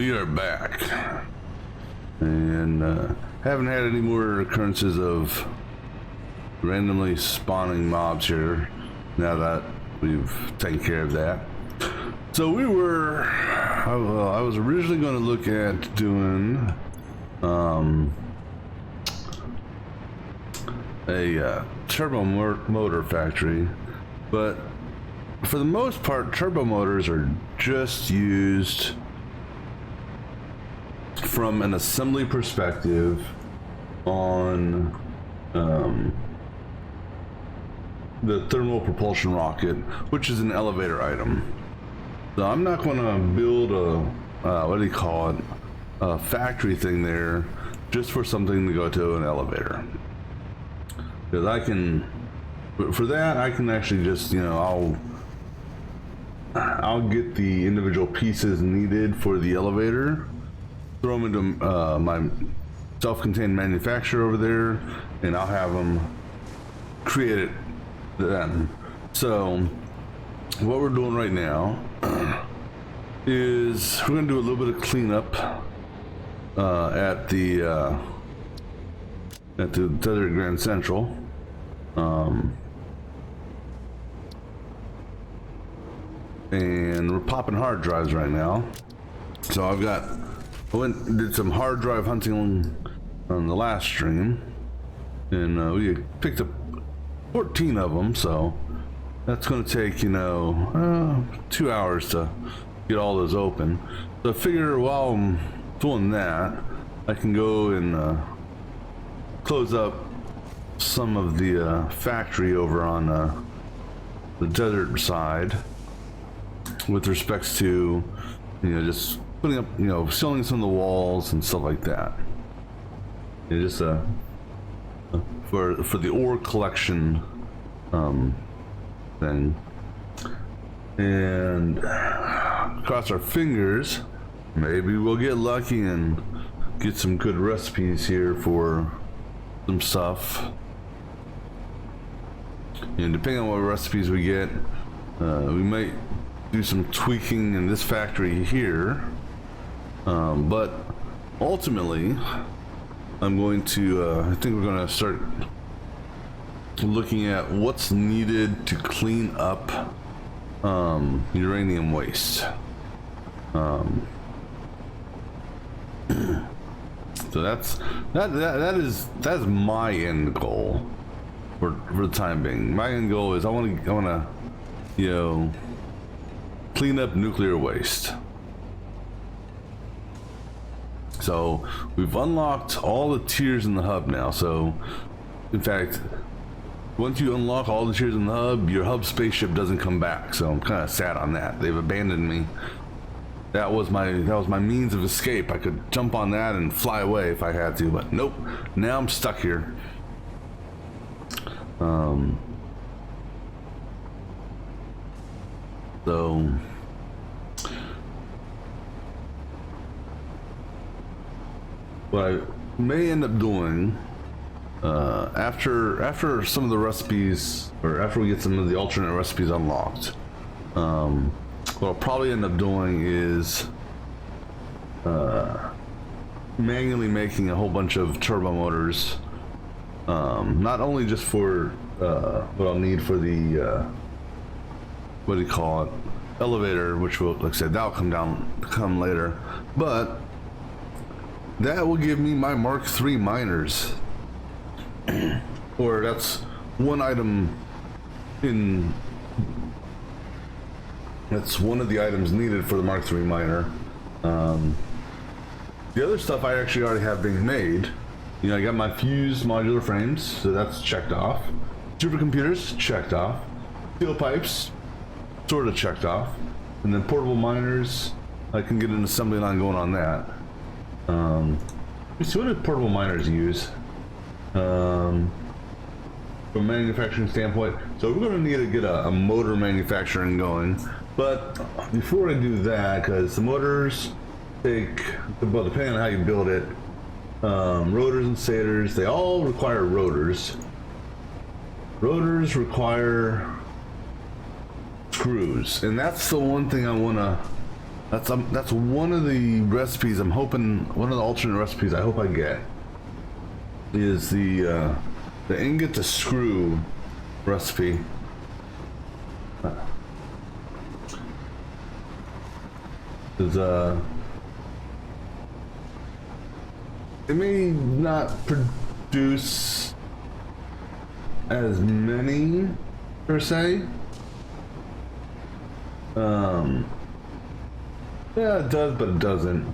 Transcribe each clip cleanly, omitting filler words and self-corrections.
We are back, and haven't had any more occurrences of randomly spawning mobs here now that we've taken care of that. So I was originally going to look at doing a turbo motor factory, but for the most part turbo motors are just used from an assembly perspective on the thermal propulsion rocket, which is an elevator item. So I'm not going to build a factory thing there just for something to go to an elevator, because for that I can actually just, I'll get the individual pieces needed for the elevator, throw them into my self-contained manufacturer over there, and I'll have them create it then. So what we're doing right now is we're going to do a little bit of cleanup at the Desert Grand Central. And we're popping hard drives right now. So I did some hard drive hunting on the last stream, and we picked up 14 of them, so that's going to take 2 hours to get all those open. So I figure while I'm doing that, I can go and close up some of the factory over on the desert side with respects to just putting up, sealing some of the walls and stuff like that. Just for the ore collection thing. And cross our fingers, maybe we'll get lucky and get some good recipes here for some stuff. And depending on what recipes we get, we might do some tweaking in this factory here. But ultimately, I'm going to, I think we're going to start looking at what's needed to clean up uranium waste. So that's my end goal for the time being. My end goal is I want to clean up nuclear waste. So we've unlocked all the tiers in the hub now. So in fact, once you unlock all the tiers in the hub, your hub spaceship doesn't come back. So I'm kind of sad on that. They've abandoned me. That was my means of escape. I could jump on that and fly away if I had to, but nope. Now I'm stuck here. So what I may end up doing after some of the recipes, or after we get some of the alternate recipes unlocked, what I'll probably end up doing is manually making a whole bunch of turbo motors, not only just for what I'll need for the elevator, which will, like I said, that'll come later, but that will give me my Mark III miners. Or that's one item that's one of the items needed for the Mark III miner. The other stuff I actually already have being made. I got my fused modular frames, so that's checked off. Supercomputers, checked off. Steel pipes, sort of checked off. And then portable miners, I can get an assembly line going on that. Let me see, what do portable miners use? From a manufacturing standpoint, so we're going to need to get a motor manufacturing going. But before I do that, because the motors take, well, depending on how you build it, rotors and stators, they all require rotors. Rotors require screws, and that's the one thing I want to That's one of the recipes I'm hoping, one of the alternate recipes I hope I get is the ingot to screw recipe. Is it may not produce as many per se. Yeah, it does, but it doesn't.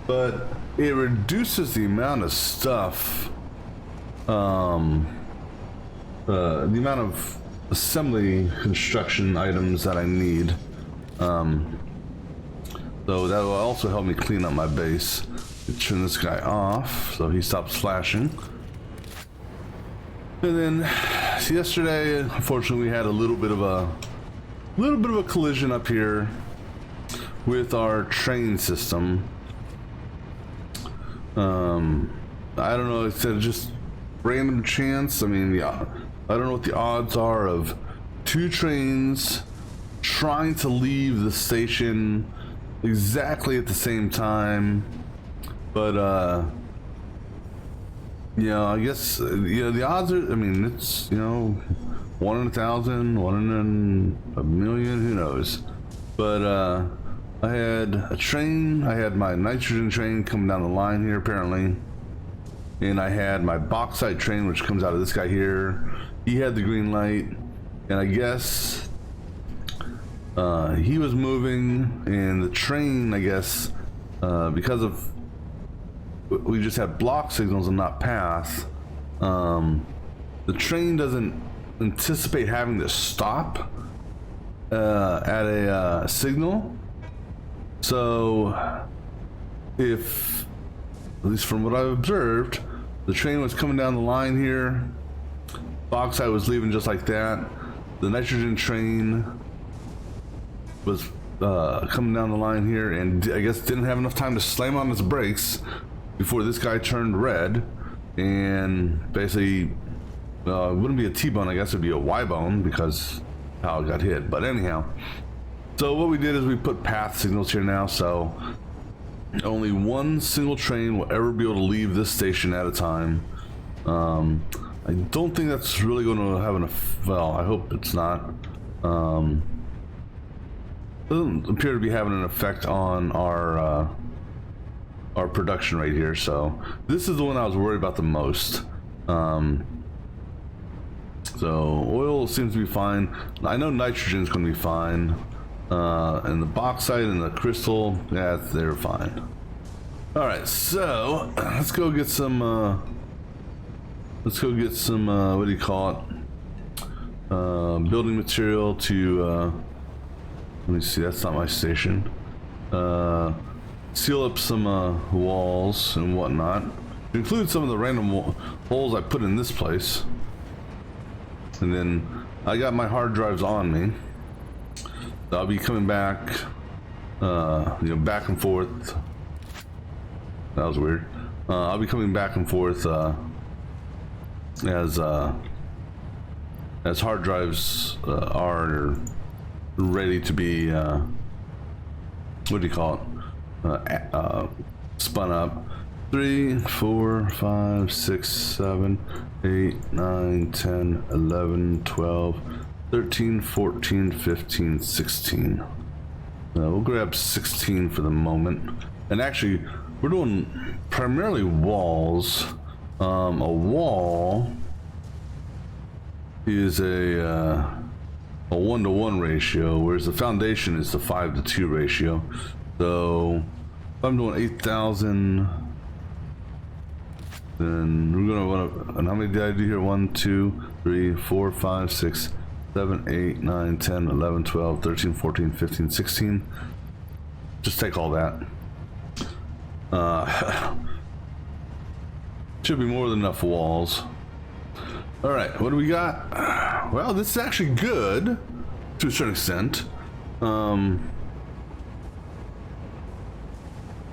But it reduces the amount of stuff, the amount of assembly construction items that I need. So that will also help me clean up my base. Turn this guy off so he stops flashing. And then yesterday, unfortunately, we had a little bit of a collision up here with our train system. I don't know, it's just random chance. I mean, I don't know what the odds are of two trains trying to leave the station exactly at the same time, but you know, I guess the odds are, I mean, it's 1 in 1,000, 1 in a million, who knows. But I had a train, I had my nitrogen train coming down the line here apparently, and I had my bauxite train which comes out of this guy here. He had the green light, and I guess he was moving, and the train, I guess, because of we just have block signals and not path, the train doesn't anticipate having to stop at a signal. So if, at least from what I've observed, the train was coming down the line here, bauxite was leaving just like that, the nitrogen train was coming down the line here, and I guess didn't have enough time to slam on its brakes before this guy turned red, and basically it wouldn't be a T-bone, I guess it'd be a Y-bone because how it got hit. But anyhow, so what we did is we put path signals here now, so only one single train will ever be able to leave this station at a time. I don't think that's really going to have well, I hope it's not. Doesn't appear to be having an effect on our production rate here, so this is the one I was worried about the most. So oil seems to be fine. I know nitrogen is going to be fine, and the bauxite and the crystal, yeah, they're fine. All right, so let's go get some. What do you call it? Building material to. Let me see. That's not my station. Seal up some walls and whatnot. Include some of the random holes I put in this place. And then I got my hard drives on me. So I'll be coming back, back and forth. That was weird. I'll be coming back and forth as hard drives are ready to be what do you call it? Spun up. 3, 4, 5, 6, 7, 8, 9, 10, 11, 12, 13, 14, 15, 16. We'll grab 16 for the moment. And actually, we're doing primarily walls. A wall is a 1-to-1 ratio, whereas the foundation is the 5-to-2 ratio. So if I'm doing 8,000, then we're gonna want to, and how many did I do here? 1, 2, 3, 4, 5, 6, 7, 8, 9, 10, 11, 12, 13, 14, 15, 16. Just take all that. Should be more than enough walls. All right, what do we got? Well, this is actually good to a certain extent.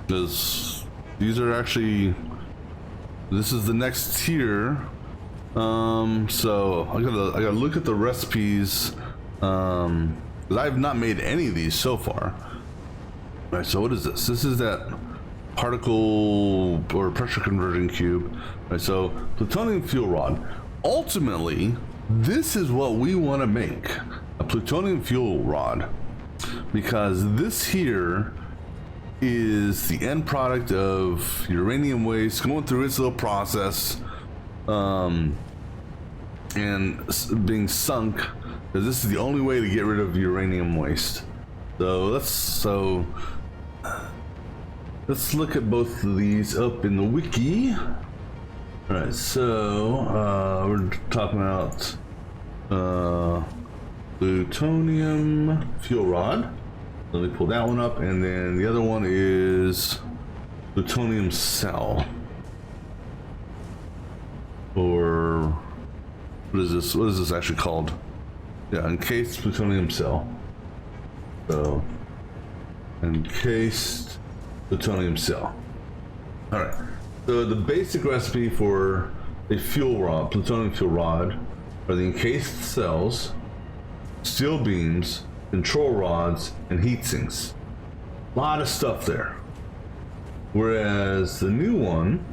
Because these are actually, this is the next tier. So I gotta look at the recipes because I've not made any of these so far. All right, so what is this? This is that particle or pressure conversion cube. All right, so plutonium fuel rod. Ultimately, this is what we want to make, a plutonium fuel rod, because this here is the end product of uranium waste going through its little process and being sunk, because this is the only way to get rid of uranium waste. So let's look at both of these up in the wiki. All right, so we're talking about plutonium fuel rod. Let me pull that one up, and then the other one is plutonium cell. Or what is this? What is this actually called? Yeah, encased plutonium cell. So encased plutonium cell. All right. So the basic recipe for a fuel rod, plutonium fuel rod, are the encased cells, steel beams, control rods, and heat sinks. A lot of stuff there. Whereas the new one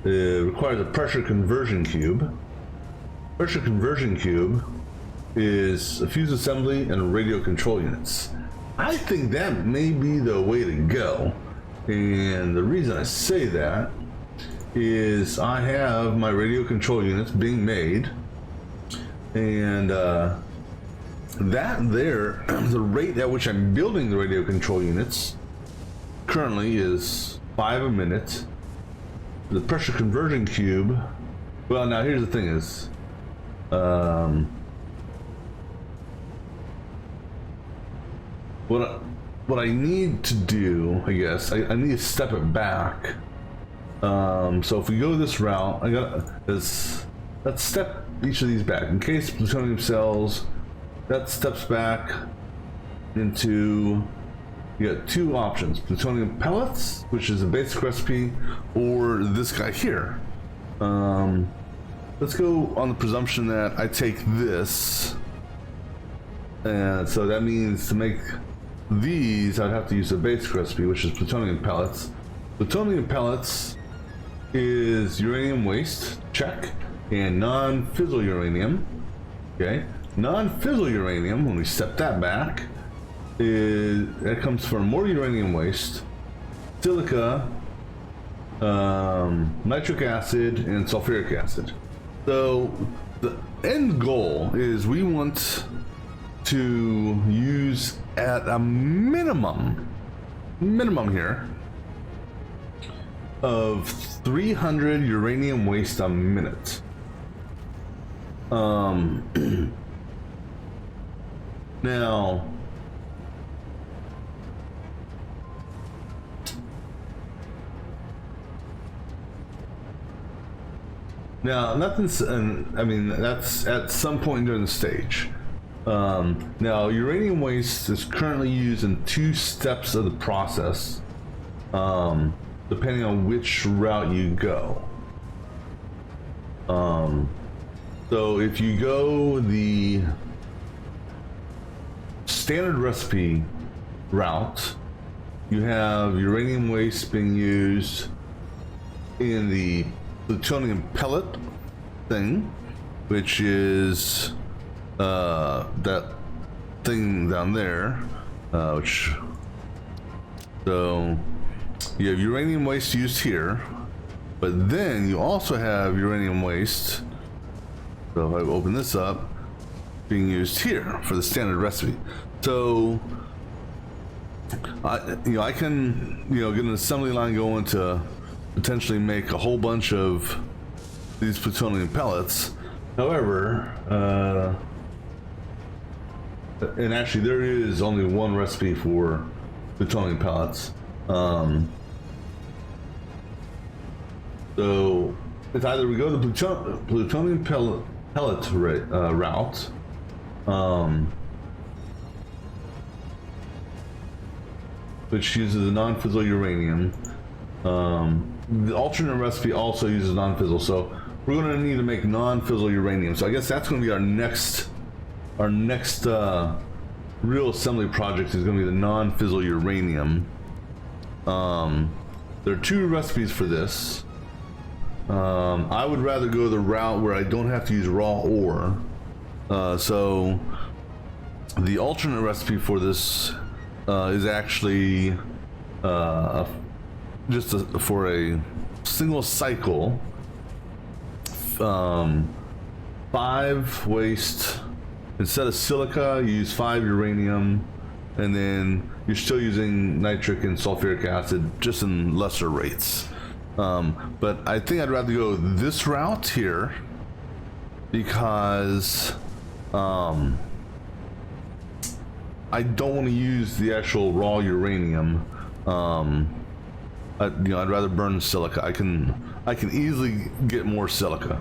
requires a pressure conversion cube. Pressure conversion cube is a fuse assembly and radio control units. I think that may be the way to go. And the reason I say that is I have my radio control units being made, and that there, the rate at which I'm building the radio control units currently is 5 a minute. The pressure conversion cube, well, now here's the thing is, what I need to do, I guess, I need to step it back. So if we go this route, let's step each of these back. In case plutonium cells, that steps back into, you got two options: plutonium pellets, which is a basic recipe, or this guy here. Let's go on the presumption that I take this, and so that means to make these, I'd have to use the basic recipe, which is plutonium pellets. Plutonium pellets is uranium waste, check, and non-fissile uranium. Okay, non-fissile uranium, when we step that back, that comes from more uranium waste, silica, nitric acid, and sulfuric acid. So the end goal is we want to use at a minimum here of 300 uranium waste a minute. Now nothing's, I mean, that's at some point during the stage. Now uranium waste is currently used in 2 steps of the process, depending on which route you go. So if you go the standard recipe route, you have uranium waste being used in the plutonium pellet thing, which is that thing down there, which, so you have uranium waste used here, but then you also have uranium waste, so if I open this up, being used here for the standard recipe. So I can get an assembly line going to potentially make a whole bunch of these plutonium pellets. However, and actually there is only one recipe for plutonium pellets. So it's either we go the plutonium pellet route, which uses a non-fissile uranium. The alternate recipe also uses non-fissile, so we're going to need to make non-fissile uranium. So I guess that's going to be our next real assembly project is going to be the non-fissile uranium. There are 2 recipes for this. I would rather go the route where I don't have to use raw ore. So the alternate recipe for this is actually for a single cycle, 5 waste. Instead of silica, you use 5 uranium, and then you're still using nitric and sulfuric acid, just in lesser rates. But I think I'd rather go this route here because I don't want to use the actual raw uranium. I'd rather burn silica. I can easily get more silica.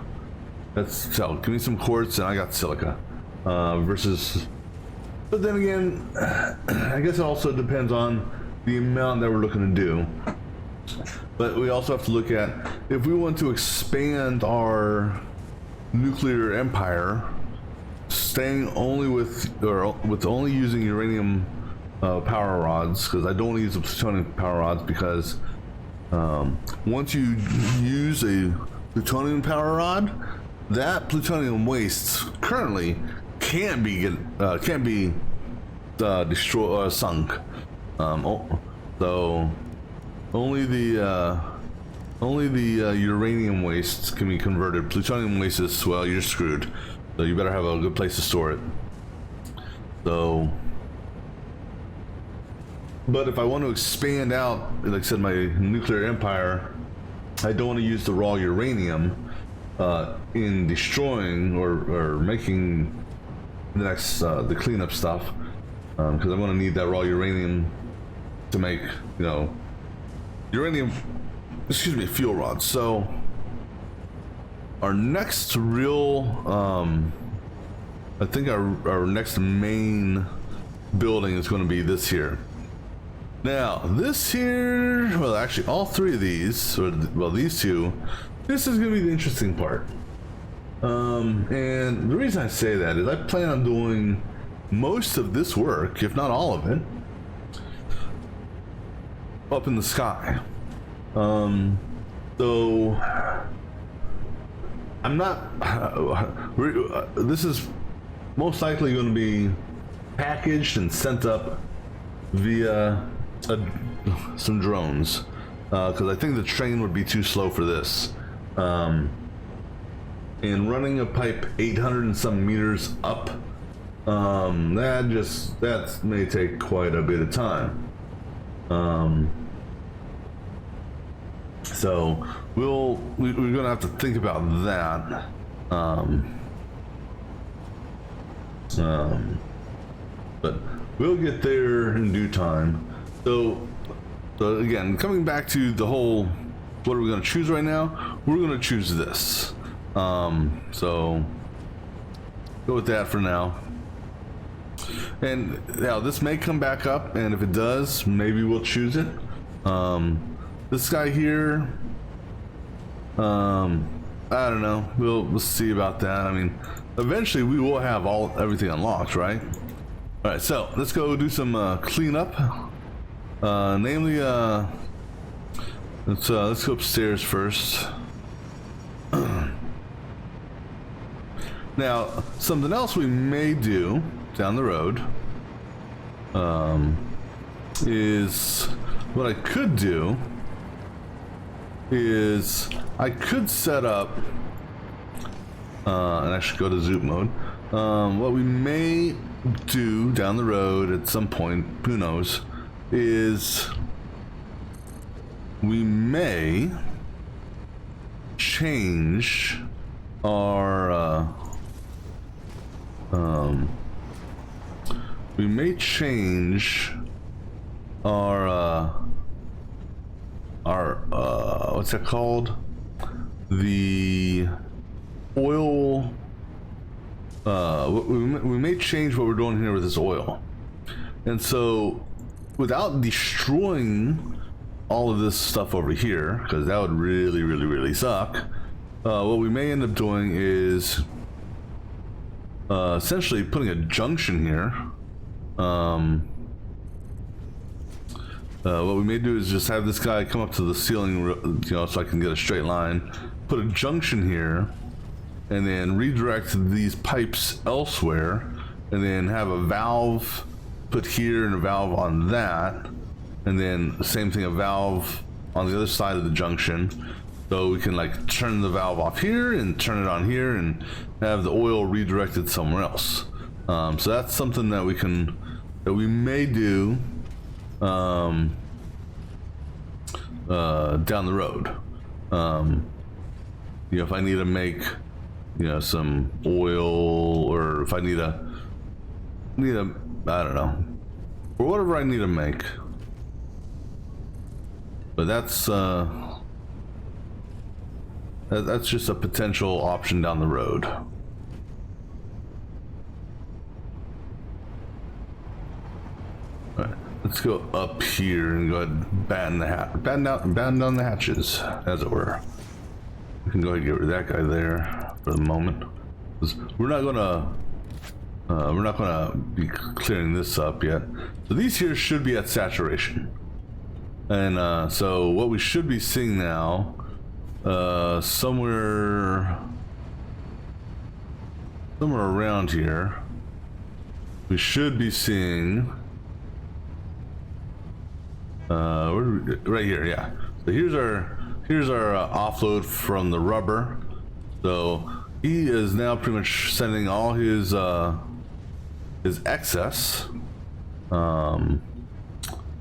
So give me some quartz and I got silica. Versus, but then again, I guess it also depends on the amount that we're looking to do. But we also have to look at if we want to expand our nuclear empire, staying only with only using uranium power rods, because I don't want to use the plutonium power rods, because once you use a plutonium power rod, that plutonium waste currently can't be destroyed, sunk. So only the uranium waste can be converted. Plutonium waste is, well, you're screwed. So you better have a good place to store it. So, but if I want to expand out, like I said, my nuclear empire, I don't want to use the raw uranium in destroying or making the next the cleanup stuff, because I'm going to need that raw uranium to make, uranium, fuel rods. So our next real, I think our next main building is going to be this here. Now this here, well, actually all 3 of these, or well, these 2, this is going to be the interesting part. And the reason I say that is I plan on doing most of this work, if not all of it, up in the sky. So I'm not, this is most likely going to be packaged and sent up via some drones, because I think the train would be too slow for this. And running a pipe 800 and some meters up, that may take quite a bit of time. So we're gonna have to think about that. But we'll get there in due time. So again, coming back to the whole, what are we gonna choose right now? We're gonna choose this. So go with that for now. And now this may come back up, and if it does, maybe we'll choose it. This guy here, I don't know. We'll see about that. I mean, eventually we will have everything unlocked, right? All right, so let's go do some cleanup. Namely, let's go upstairs first. Now, something else we may do down the road is what I could do is I could set up and actually go to zoom mode. What we may do down the road at some point, who knows, is we may change our what's that called? The oil. We may change what we're doing here with this oil, and so without destroying all of this stuff over here, because that would really suck. What we may end up doing is essentially putting a junction here What we may do is just have this guy come up to the ceiling, you know, so I can get a straight line. Put a junction here, and then redirect these pipes elsewhere, and then have a valve put here and a valve on that, and then the same thing, a valve on the other side of the junction, so we can like turn the valve off here and turn it on here and have the oil redirected somewhere else. So that's something that we may do down the road. You know, if I need to make, you know, some oil, or if I need a I don't know, or whatever I need to make. But that's just a potential option down the road. All right, let's go up here and go ahead and batten down the hatches, as it were. We can go ahead and get rid of that guy there for the moment. We're not gonna be clearing this up yet. So these here should be at saturation. And so what we should be seeing now, somewhere around here, we should be seeing, right here, yeah. So here's our offload from the rubber. So he is now pretty much sending all his excess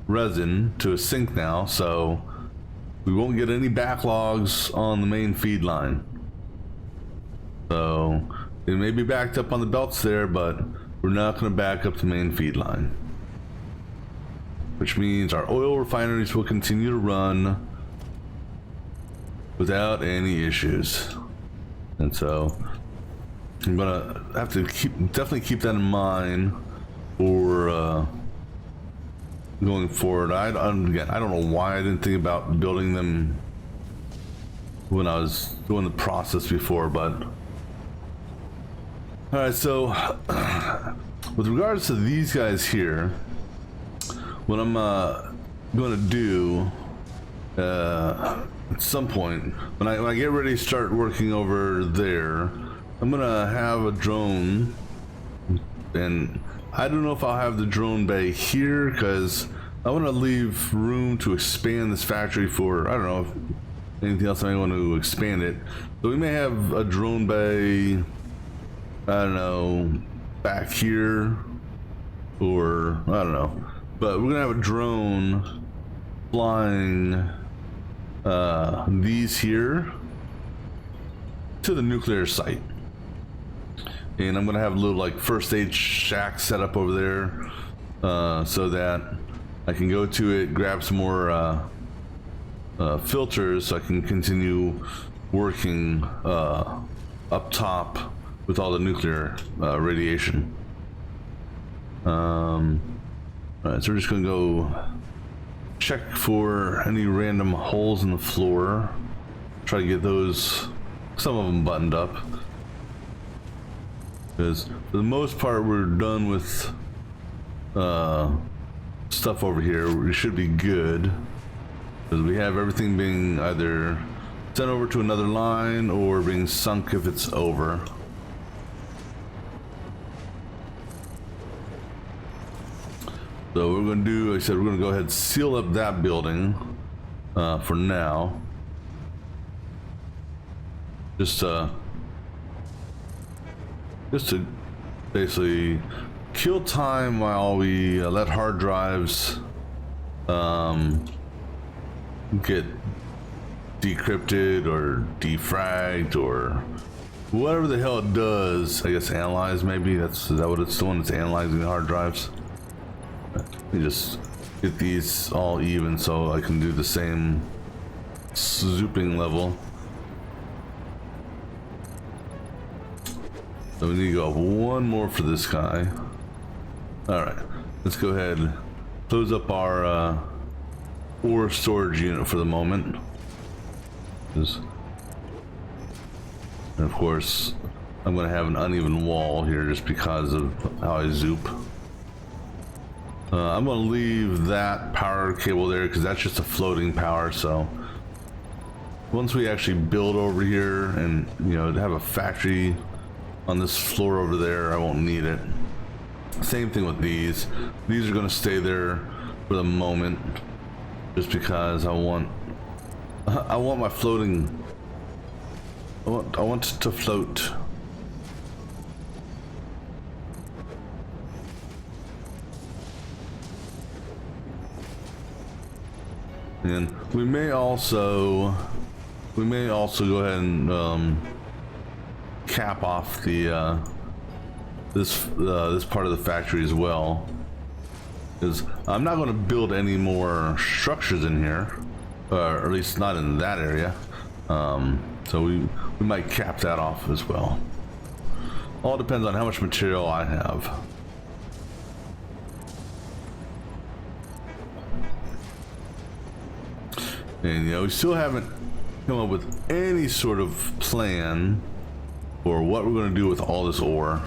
resin to a sink now, so we won't get any backlogs on the main feed line. So it may be backed up on the belts there, but we're not going to back up the main feed line, which means our oil refineries will continue to run without any issues. And so I'm gonna have to definitely keep that in mind for going forward. Again, I don't know why I didn't think about building them when I was doing the process before, but all right. So with regards to these guys here, what I'm going to do at some point when I get ready to start working over there, I'm gonna have a drone, and I don't know if I'll have the drone bay here because I want to leave room to expand this factory for, I don't know, if anything else I may want to expand it. So we may have a drone bay, I don't know, back here, or I don't know, but we're gonna have a drone flying these here to the nuclear site. And I'm gonna have a little like first aid shack set up over there, so that I can go to it, grab some more filters, so I can continue working up top with all the nuclear radiation. All right, so we're just gonna go check for any random holes in the floor. Try to get those, some of them buttoned up. Because for the most part, we're done with stuff over here. We should be good, because we have everything being either sent over to another line or being sunk if it's over. So we're going to do, like I said, we're going to go ahead and seal up that building for now. Just to basically kill time while we let hard drives get decrypted or defragged or whatever the hell it does. I guess analyze, maybe is that what it's doing? It's analyzing the hard drives. Let me just get these all even so I can do the same zooping level. So we need to go up one more for this guy. All right, let's go ahead and close up our ore storage unit for the moment. And of course, I'm going to have an uneven wall here just because of how I zoop. I'm gonna leave that power cable there because that's just a floating power. So once we actually build over here and, you know, have a factory on this floor over there, I won't need it. Same thing with these. These are gonna stay there for the moment, just because I want my floating. I want it to float. And we may also go ahead and cap off the this part of the factory as well, because I'm not going to build any more structures in here, or at least not in that area. So we might cap that off as well. All depends on how much material I have. And, you know, we still haven't come up with any sort of plan for what we're going to do with all this ore.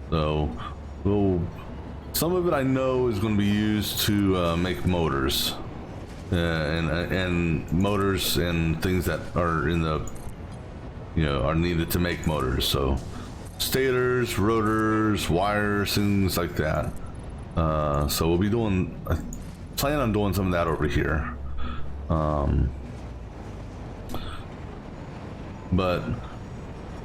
So, well, some of it I know is going to be used to make motors, and motors and things that are in the, you know, are needed to make motors. So, stators, rotors, wires, things like that. So we'll be doing, plan on doing some of that over here. But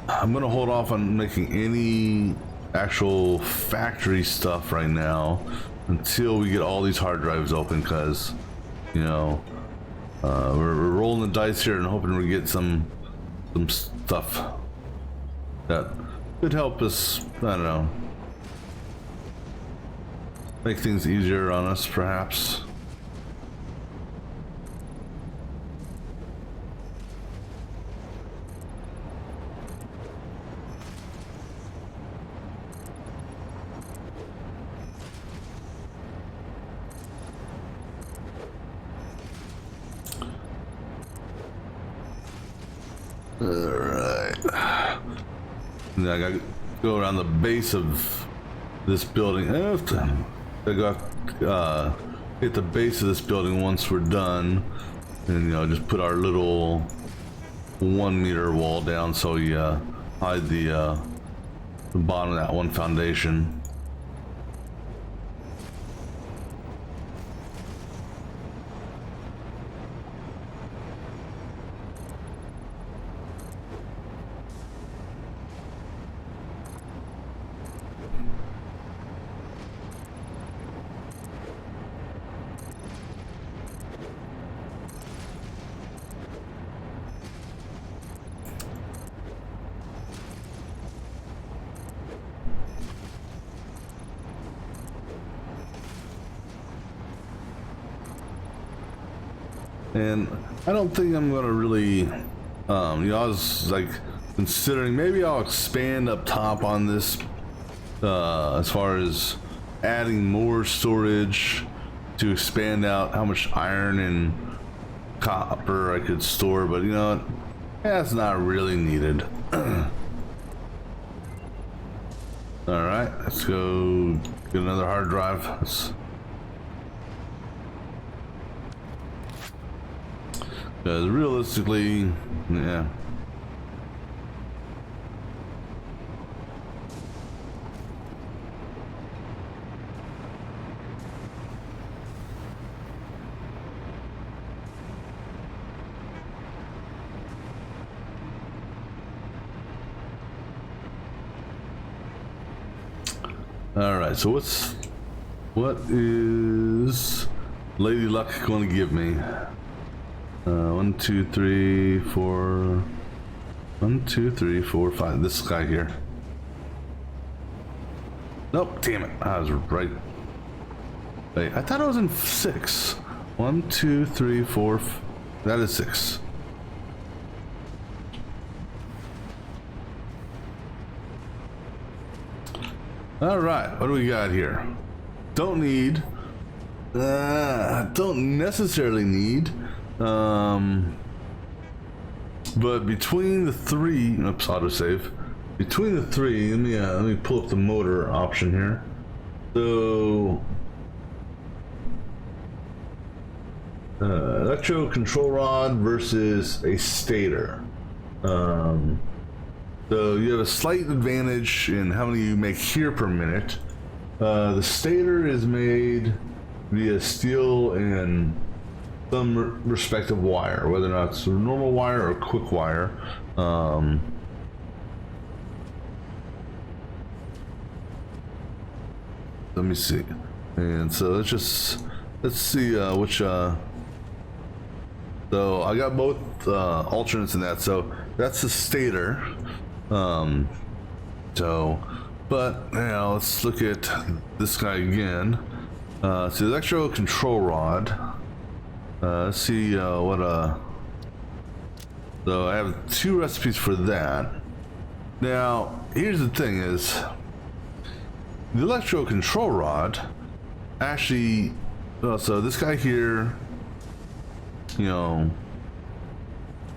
I'm gonna hold off on making any actual factory stuff right now until we get all these hard drives open, because, you know, we're rolling the dice here and hoping we get some stuff that could help us, I don't know, make things easier on us, perhaps. Alright. Now I gotta go around the base of this building. I gotta hit the base of this building once we're done, and, you know, just put our little 1 meter wall down so you hide the bottom of that one foundation. And I don't think I'm gonna really, you know, I was like considering maybe I'll expand up top on this, as far as adding more storage to expand out how much iron and copper I could store, but, you know, that's not really needed. All right, let's go get another hard drive. Because realistically, yeah. All right, so what is Lady Luck going to give me? 1, 2, 3, 4. 1, 2, 3, 4, 5. This guy here. Nope, damn it. I was right. Wait, I thought I was in 6. 1, 2, 3, 4. That is 6. All right, what do we got here? Don't need. Don't necessarily need. But between the 3, oops, autosave. between the three, let me pull up the motor option here. So electro control rod versus a stator. So you have a slight advantage in how many you make here per minute. The stator is made via steel and some respective wire, whether or not it's a normal wire or quick wire. Let me see. And so let's see which. So I got both alternates in that. So that's the stator. But now let's look at this guy again. So the electro control rod. Let's see what so I have 2 recipes for that. Now here's the thing is the electro control rod actually so this guy here, you know,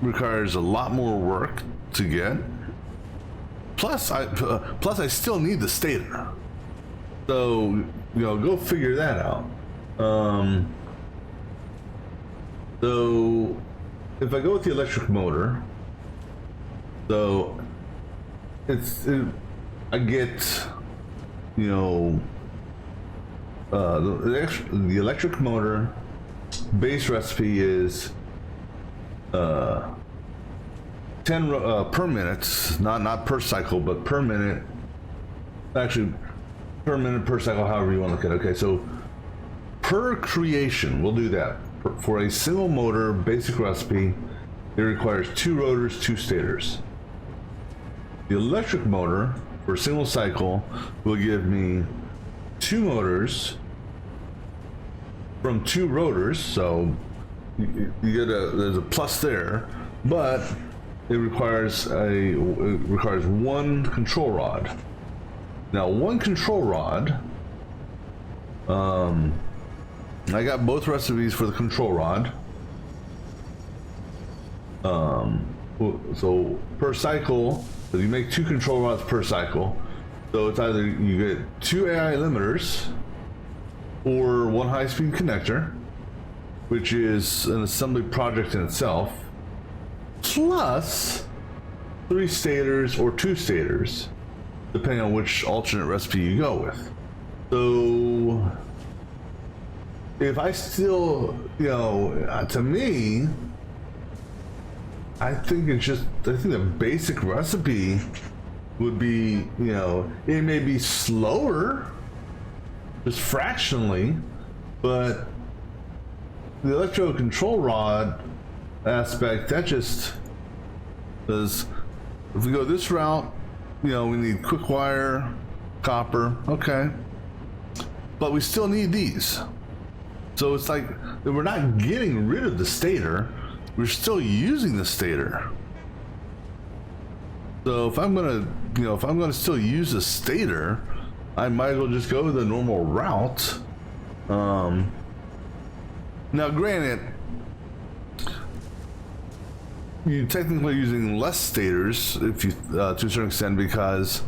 requires a lot more work to get. Plus I still need the stator. So, you know, go figure that out. So if I go with the electric motor, so I get, you know, the electric motor base recipe is 10 per minute, not per cycle, but per minute. Actually, per minute, per cycle, however you want to look at it. Okay, so per creation, we'll do that. For a single motor basic recipe, it requires 2 rotors, 2 stators. The electric motor for a single cycle will give me 2 motors from 2 rotors, so you get there's a plus there, but it requires 1 control rod. Now 1 control rod, I got both recipes for the control rod. So per cycle, so you make 2 control rods per cycle. So it's either you get 2 AI limiters or 1 high-speed connector, which is an assembly project in itself, plus 3 stators or 2 stators, depending on which alternate recipe you go with. So if I still, you know, to me, I think the basic recipe would be, you know, it may be slower, just fractionally, but the electro control rod aspect, that just does, if we go this route, you know, we need quick wire, copper, okay, but we still need these. So it's like we're not getting rid of the stator, we're still using the stator. So if I'm gonna, you know, if I'm gonna still use the stator, I might as well just go the normal route. Now granted, you're technically using less stators if you to a certain extent, because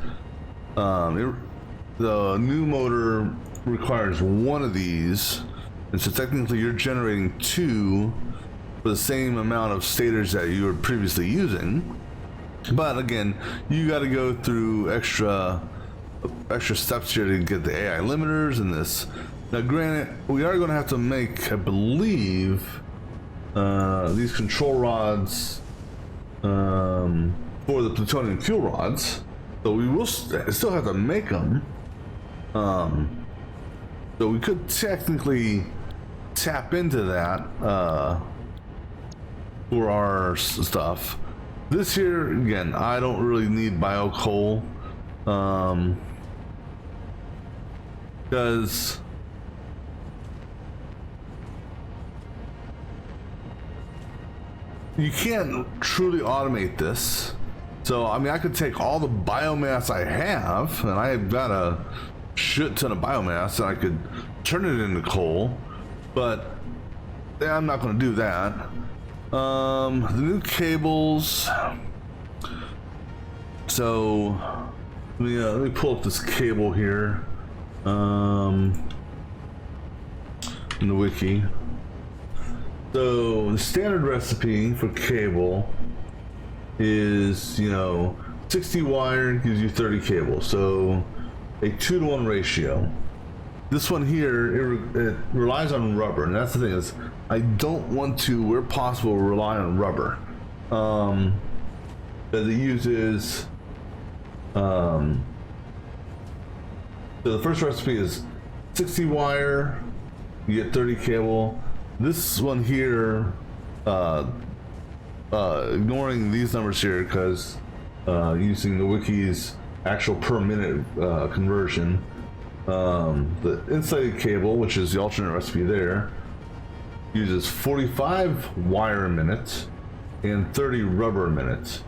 the new motor requires 1 of these, and so technically you're generating 2 for the same amount of stators that you were previously using. But again, you got to go through extra steps here to get the AI limiters and this. Now granted, we are going to have to make, I believe, these control rods for the plutonium fuel rods, so we will still have to make them. So we could technically tap into that for our stuff. This here, again, I don't really need bio coal, because you can't truly automate this. So I mean, I could take all the biomass I have, and I've got a shit ton of biomass, and I could turn it into coal, but yeah, I'm not going to do that. The new cables, So let me pull up this cable here in the wiki. So the standard recipe for cable is 60 wire gives you 30 cable, so a 2-to-1 ratio. This one here, it relies on rubber, and that's the thing, is I don't want to, where possible, rely on rubber. That it uses so the first recipe is 60 wire, you get 30 cable. This one here, ignoring these numbers here, because using the wiki's actual per minute conversion, the insulated cable, which is the alternate recipe there, uses 45 wire a minute and 30 rubber a minute.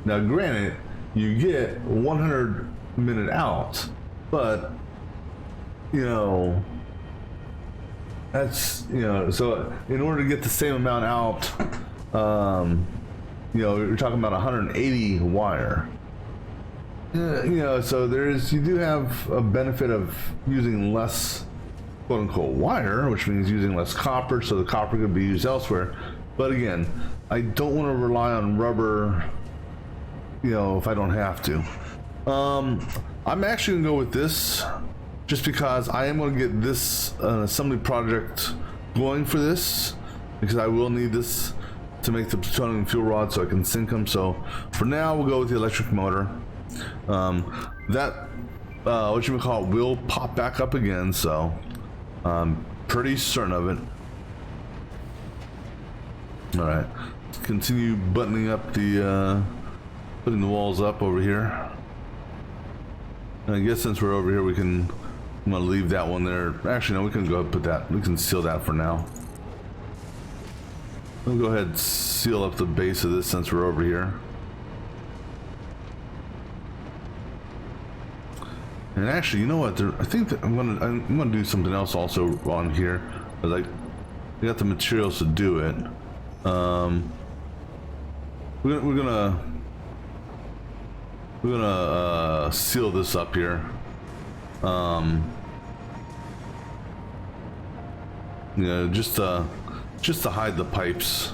Now granted, you get 100 minute out, but that's so in order to get the same amount out, you're talking about 180 wire. So you do have a benefit of using less quote unquote wire, which means using less copper, so the copper could be used elsewhere. But again, I don't want to rely on rubber, if I don't have to. I'm actually gonna go with this, just because I am going to get this assembly project going for this, because I will need this to make the plutonium fuel rod so I can sink them. So for now, we'll go with the electric motor. That will pop back up again, so I'm pretty certain of it. All right, let's continue buttoning up the putting the walls up over here. And I guess since we're over here, I'm gonna leave that one there. Actually, no, we can go ahead and put that, we can seal that for now. We'll go ahead and seal up the base of this since we're over here. And actually, you know what? I think that I'm gonna do something else also on here, because I got the materials to do it. We're gonna seal this up here. Just to hide the pipes.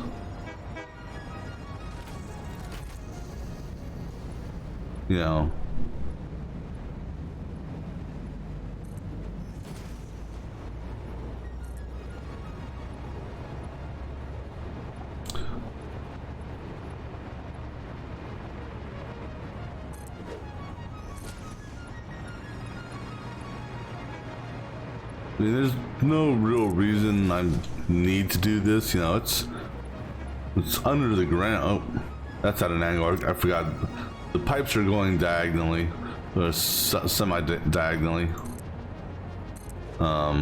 I mean, there's no real reason I need to do this. It's under the ground. Oh, that's at an angle. I forgot. The pipes are going diagonally, or semi-diagonally. I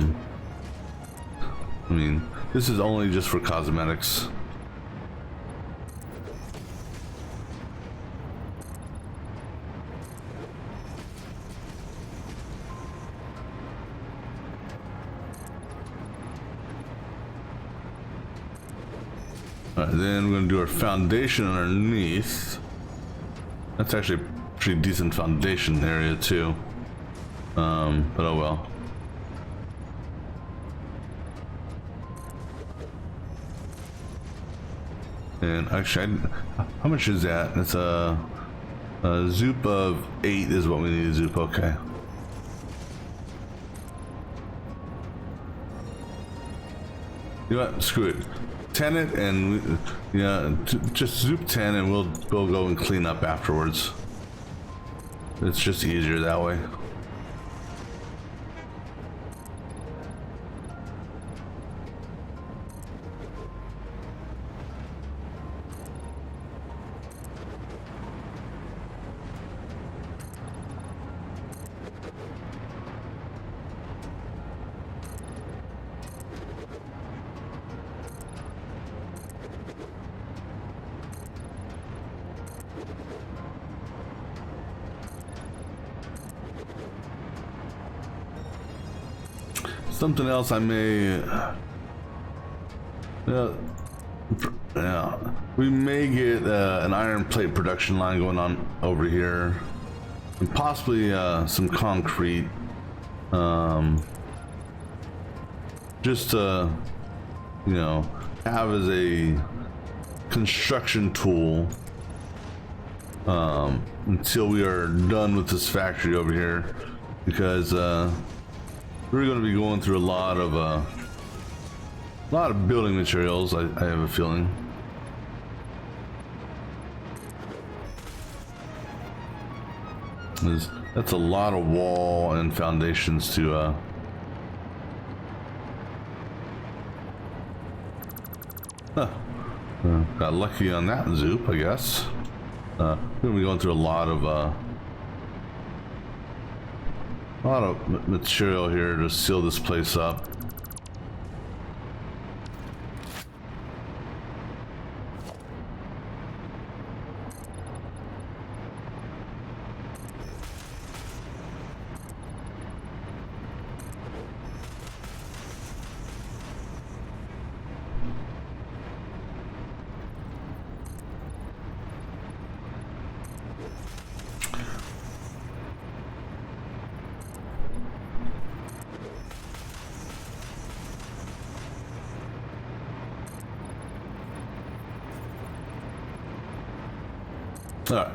mean, this is only just for cosmetics. Alright, then we're going to do our foundation underneath. That's actually a pretty decent foundation area too. But oh well. And actually, how much is that? It's a zoop of 8 is what we need to zoop. Okay. You know what? Screw it. 10 it, and just zoop 10, and we'll go and clean up afterwards. It's just easier that way. Something else I may, we may get an iron plate production line going on over here, and possibly some concrete, just to, you know, have as a construction tool until we are done with this factory over here, because we're going to be going through a lot of building materials. I have a feeling. That's a lot of wall and foundations to got lucky on that zoop, I guess. We're gonna be going through a lot of material here to seal this place up. Alright,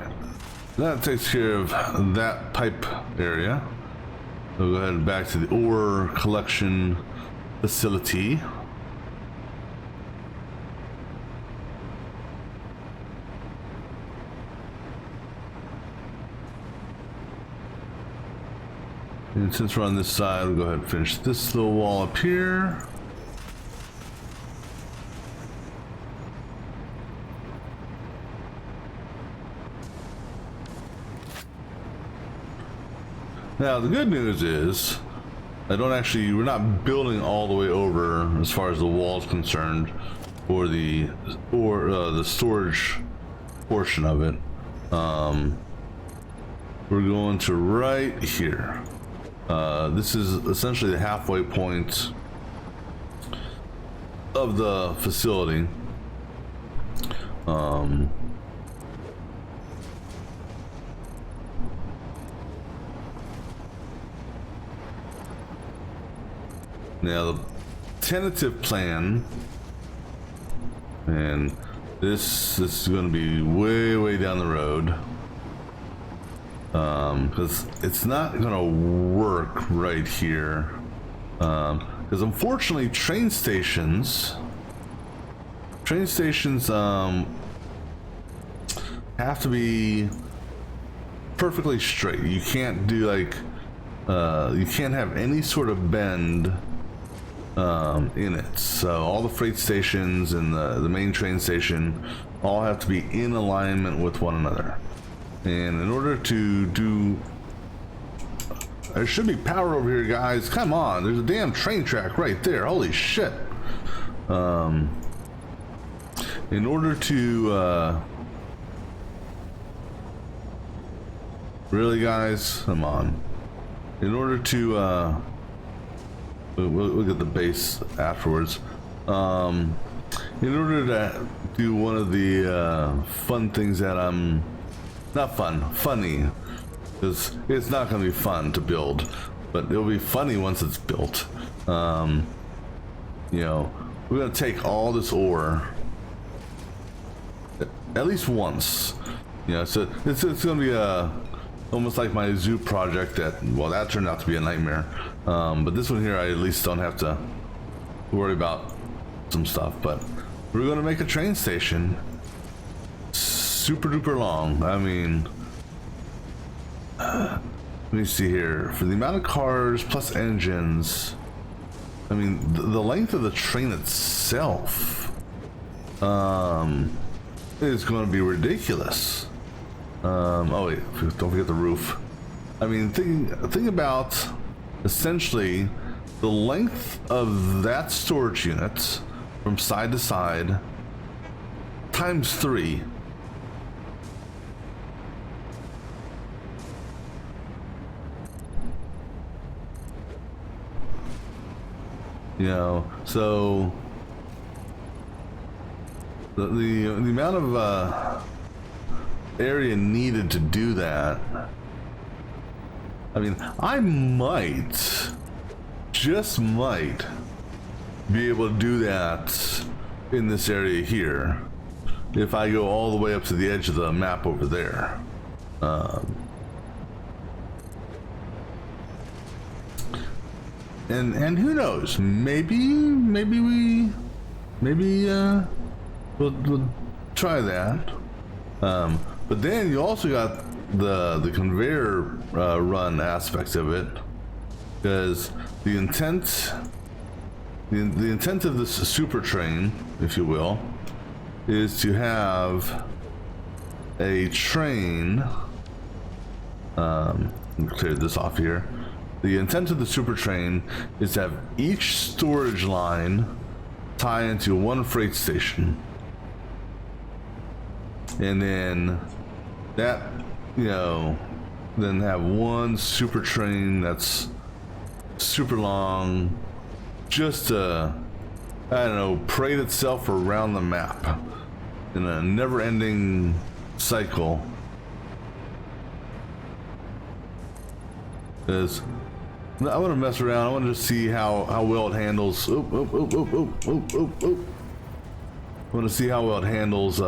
that takes care of that pipe area. We'll go ahead and back to the ore collection facility. And since we're on this side, we'll go ahead and finish this little wall up here. Now the good news is, we're not building all the way over as far as the wall is concerned, or the storage portion of it. We're going to right here. This is essentially the halfway point of the facility. Now the tentative plan, and this is going to be way down the road, because it's not going to work right here, because unfortunately train stations have to be perfectly straight. You can't do like you can't have any sort of bend in it. So all the freight stations and the main train station all have to be in alignment with one another. And in order to do, there should be power over here, guys. Come on, there's a damn train track right there. Holy shit. In order to really, guys, come on. In order to we'll get the base afterwards. In order to do one of the fun things that funny, because it's not going to be fun to build, but it'll be funny once it's built. You know, we're going to take all this ore at least once. You know, so it's going to be almost like my zoo project that turned out to be a nightmare. But this one here, I at least don't have to worry about some stuff. But we're going to make a train station super duper long. I mean, let me see here. For the amount of cars plus engines, I mean, the length of the train itself is going to be ridiculous. Oh wait, don't forget the roof. I mean, think about essentially the length of that storage unit from side to side times 3. You know, so the amount of area needed to do that. I mean, I might, just might, be able to do that in this area here if I go all the way up to the edge of the map over there. And who knows? Maybe we'll try that. But then you also got the conveyor run aspects of it, because the intent of this super train, if you will, is to have a train. Let me clear this off here. The intent of the super train is to have each storage line tie into one freight station, and then that, you know, then have one super train that's super long, just to, I don't know, parade itself around the map in a never-ending cycle. Because I want to mess around. I want to just see how well it handles. I want to see how well it handles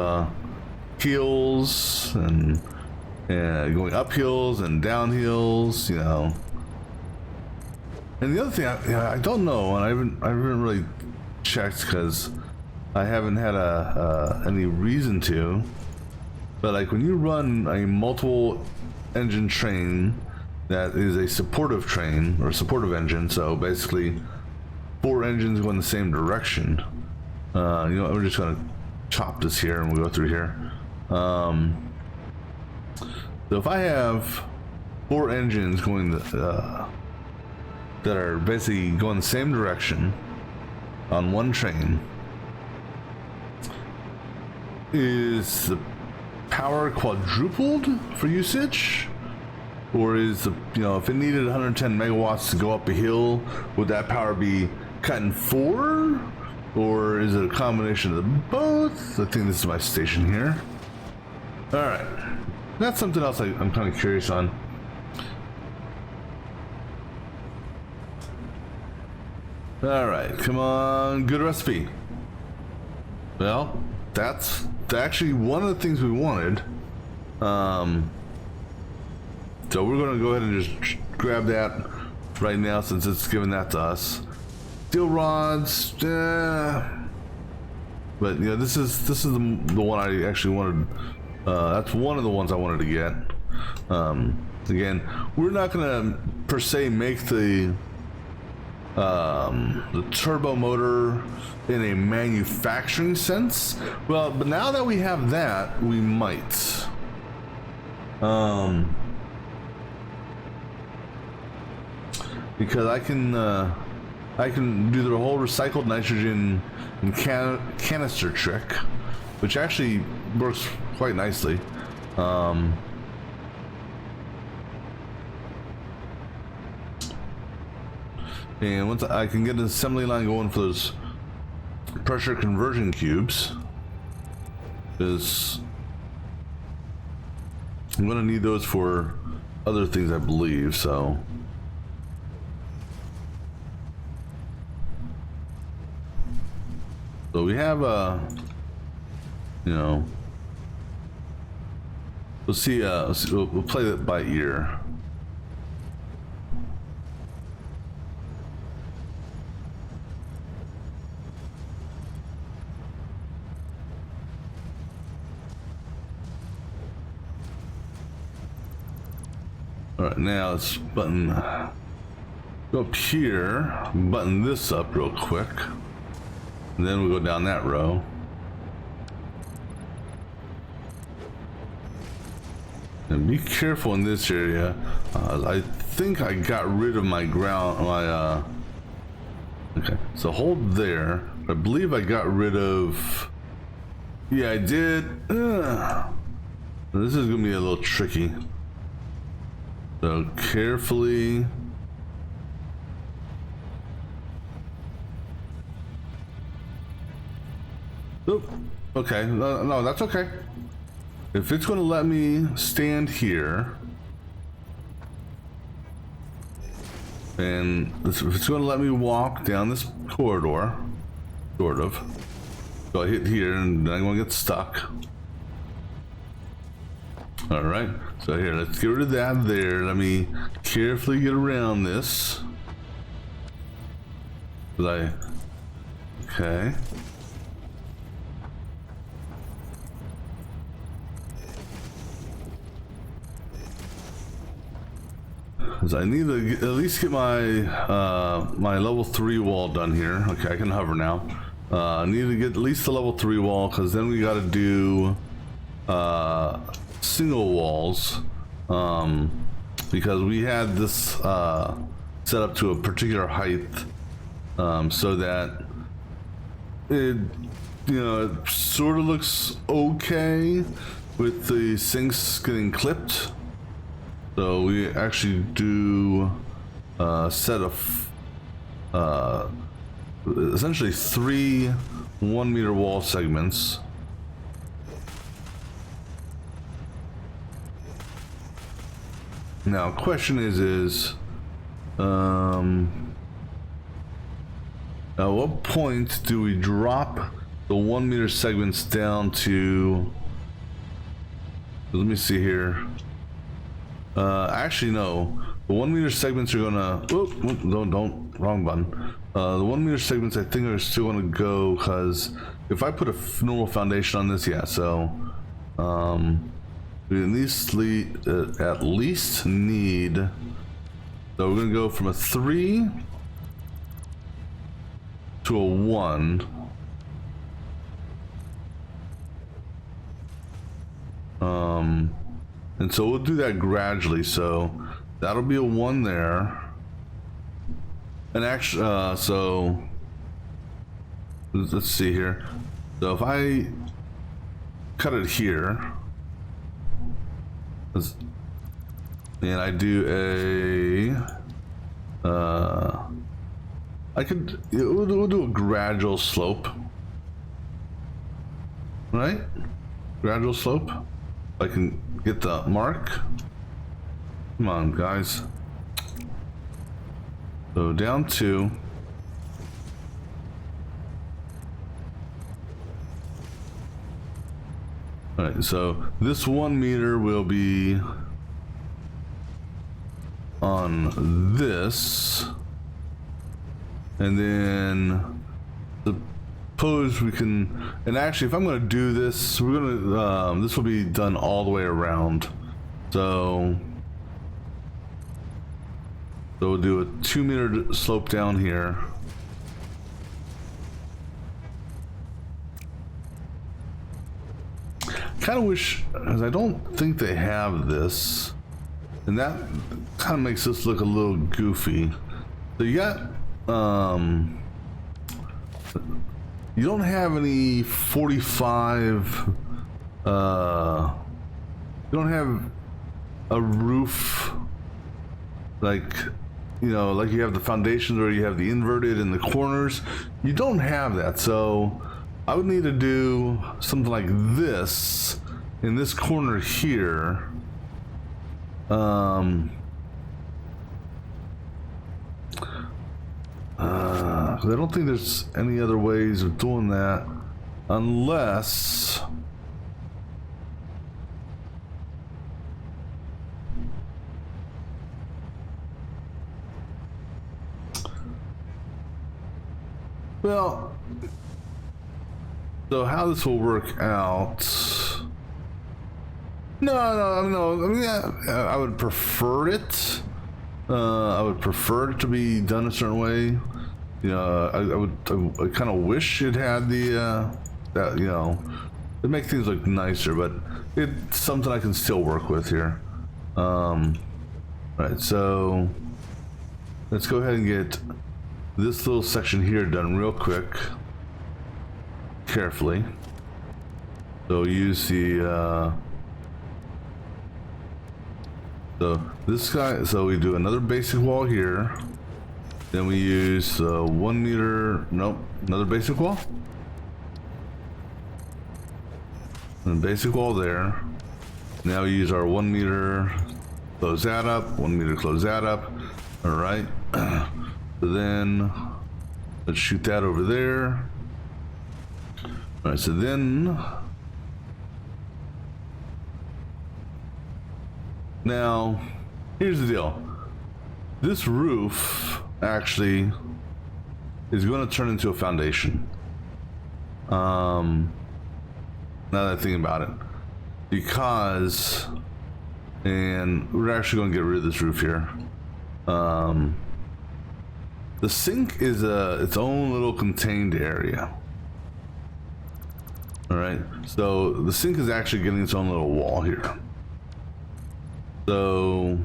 hills and going up hills and down hills, you know. And the other thing, I don't know, and I haven't really checked because I haven't had any reason to. But like when you run a multiple engine train that is a supportive train or supportive engine, so basically 4 engines go in the same direction. You know, we're just gonna chop this here and we'll go through here. So if I have 4 engines going that are basically going the same direction on one train, is the power quadrupled for usage? Or is the, you know, if it needed 110 megawatts to go up a hill, would that power be cut in 4? Or is it a combination of both? I think this is my station here. Alright. That's something else I'm kind of curious on. Alright, come on, good recipe. Well, that's actually one of the things we wanted. So we're going to go ahead and just grab that right now since it's giving that to us. Steel rods, but you know, this is the one I actually wanted. That's one of the ones I wanted to get. Again, we're not going to per se make the turbo motor in a manufacturing sense. Well, but now that we have that, we might. Because I can do the whole recycled nitrogen and canister trick, which actually works quite nicely. And once I can get an assembly line going for those pressure conversion cubes, because I'm going to need those for other things, I believe. So we have you know, we'll see. We'll play that by ear. All right, now let's go up here, button this up real quick. And then we'll go down that row. And be careful in this area. I think I got rid of my okay, so hold there. I believe I got rid of, yeah, I did. This is gonna be a little tricky. So carefully. Oop. Okay, no, that's okay. If it's going to let me stand here, and if it's going to let me walk down this corridor, sort of. So I hit here, and then I'm going to get stuck. All right, so here, let's get rid of that there. Let me carefully get around this. Okay. Because I need to at least get my my level 3 wall done here. Okay, I can hover now. I need to get at least the level 3 wall, because then we got to do single walls, because we had this set up to a particular height, so that it, you know, it sort of looks okay with the sinks getting clipped. So we actually do a set of essentially 3 1-meter wall segments. Now, question is at what point do we drop the 1-meter segments down to? Let me see here. Actually, no. The 1-meter segments are gonna. Don't wrong button. The 1-meter segments, I think, are still gonna go, because if I put a normal foundation on this, yeah. So, we at least need. So we're gonna go from a 3 to a 1. And so we'll do that gradually. So that'll be a 1 there. And actually, so let's see here. So if I cut it here, and I do we'll do a gradual slope, right? Gradual slope. I can get the mark. Come on, guys. So down 2. All right, so this 1 meter will be on this, and then suppose we can. And actually, if I'm going to do this, we're going to. This will be done all the way around. So we'll do a 2-meter slope down here. Kind of wish, because I don't think they have this, and that kind of makes this look a little goofy. So you got, you don't have any 45, you don't have a roof, like, you know, like you have the foundations where you have the inverted in the corners. You don't have that, so I would need to do something like this in this corner here. I don't think there's any other ways of doing that, unless well, so how this will work out? No. I mean, yeah, I would prefer it. I would prefer it to be done a certain way. You know, I kind of wish it had the that, you know, it'd make things look nicer, but it's something I can still work with here. Right, so let's go ahead and get this little section here done real quick, carefully. So use the so this guy, so we do another basic wall here, then we use 1 meter, nope, another basic wall, And basic wall there. Now we use our 1 meter, close that up, 1 meter, close that up. All right. So then let's shoot that over there. All right, so then now here's the deal. This roof actually is going to turn into a foundation. Now that I think about it, because, and we're actually going to get rid of this roof here. The sink is its own little contained area. All right, so the sink is actually getting its own little wall here. So,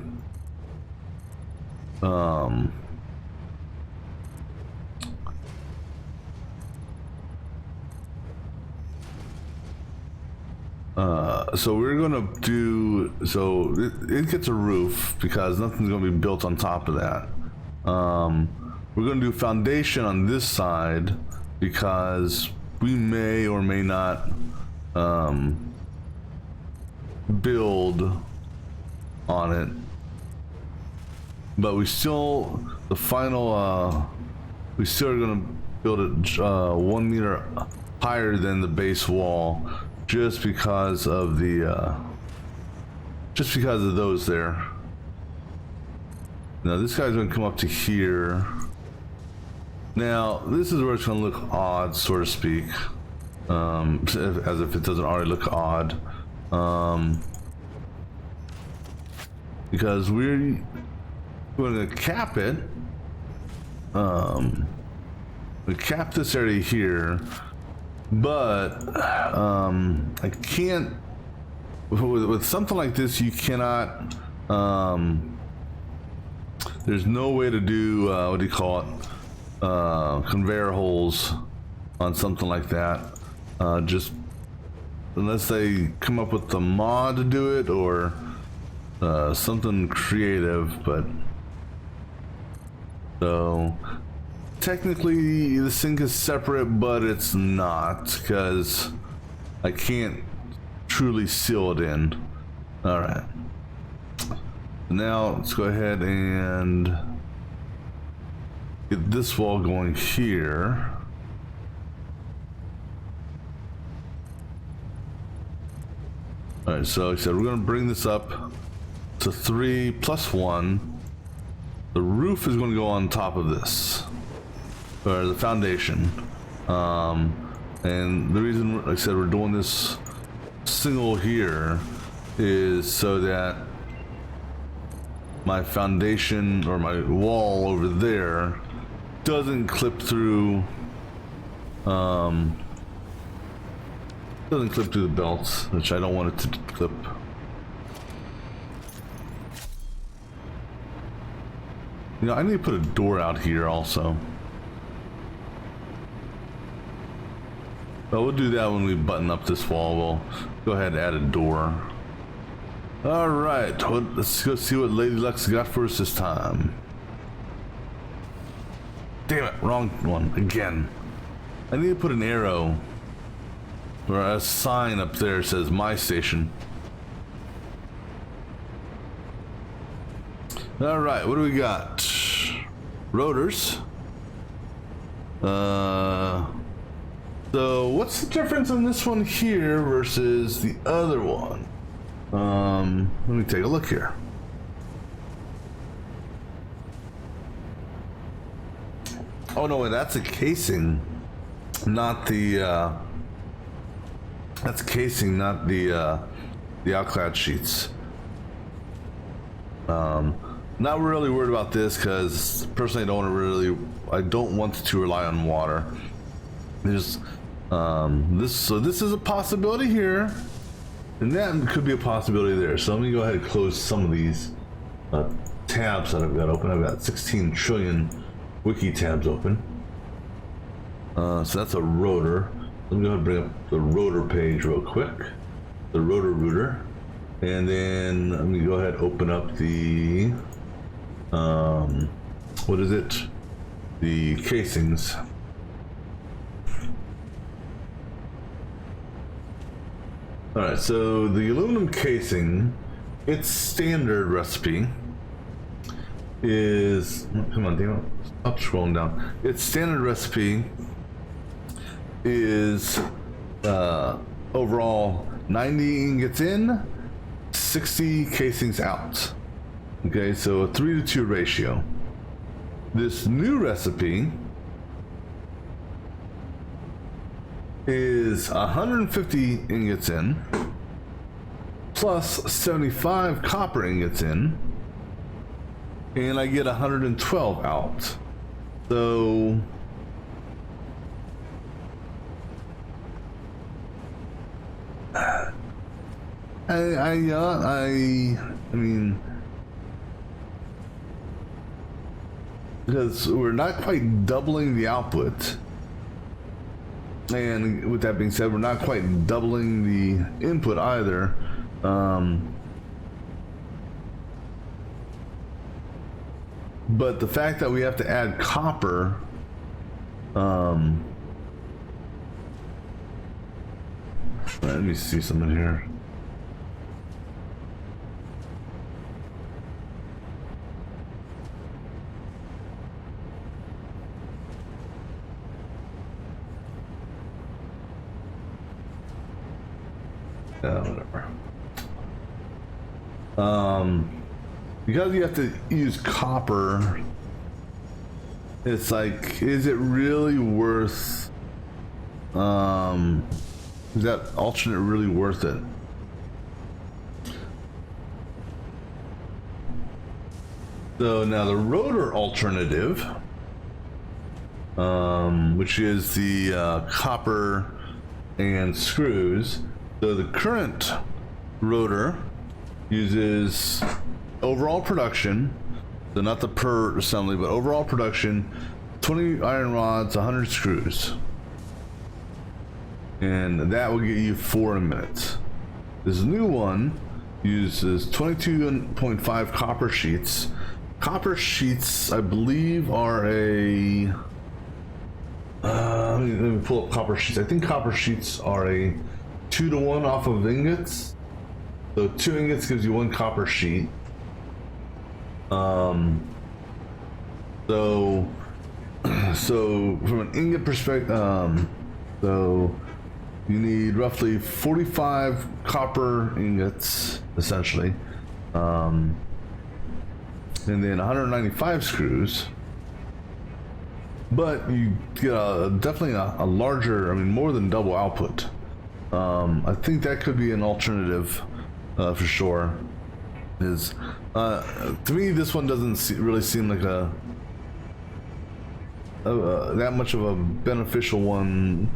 so we're gonna do, so it gets a roof because nothing's gonna be built on top of that. We're gonna do foundation on this side because we may or may not build on it, but we still, the final, we still are gonna build it 1 meter higher than the base wall, just because of the, just because of those there. Now this guy's gonna come up to here. Now this is where it's gonna look odd, so to speak, as if it doesn't already look odd, because we're going to cap it. We cap this area here, but I can't. With something like this, you cannot. There's no way to do what do you call it? Conveyor holes on something like that. Just unless they come up with the mod to do it or something creative, but so technically the sink is separate, but it's not, because I can't truly seal it in. All right, now let's go ahead and get this wall going here. All right, so like I said, we're going to bring this up to 3 plus 1. The roof is going to go on top of this, or the foundation. And the reason, like I said, we're doing this single here is so that my foundation or my wall over there doesn't clip through, doesn't clip through the belts, which I don't want it to clip. You know, I need to put a door out here also. But we'll do that when we button up this wall. We'll go ahead and add a door. All right, let's go see what Lady Luck's got for us this time. Damn it, wrong one again. I need to put an arrow or a sign up there that says my station. All right, what do we got? Rotors. So what's the difference on this one here versus the other one? Let me take a look here. Oh no, wait, that's a casing, not the that's casing, not the outclad sheets. Not really worried about this because personally I don't want to rely on water. There's this is a possibility here, and that could be a possibility there. So let me go ahead and close some of these tabs that I've got open. I've got 16 trillion wiki tabs open. So that's a rotor. Let me go ahead and bring up the rotor page real quick, the rotor router, and then let me go ahead and open up the what is it? The casings. All right, so the aluminum casing, its standard recipe is, come on, damn it, stop scrolling down. Its standard recipe is overall 90 ingots in, 60 casings out. Okay, so a 3-to-2 ratio. This new recipe is 150 ingots in, plus 75 copper ingots in, and I get 112 out. So I mean, because we're not quite doubling the output, and with that being said, we're not quite doubling the input either. But the fact that we have to add copper, let me see something here. Whatever. Because you have to use copper, it's like, is it really worth, is that alternate really worth it? So now the rotor alternative, which is the copper and screws. So the current rotor uses overall production, so not the per assembly, but overall production, 20 iron rods, 100 screws. And that will get you 4 in a minute. This new one uses 22.5 copper sheets. Copper sheets, I believe, are a... let me pull up copper sheets. I think copper sheets are a 2-to-1 off of ingots. So 2 ingots gives you 1 copper sheet. So from an ingot perspective, so you need roughly 45 copper ingots, essentially, and then 195 screws. But you get definitely a larger, I mean, more than double output. I think that could be an alternative for sure. Is to me, this one doesn't really seem like a that much of a beneficial one.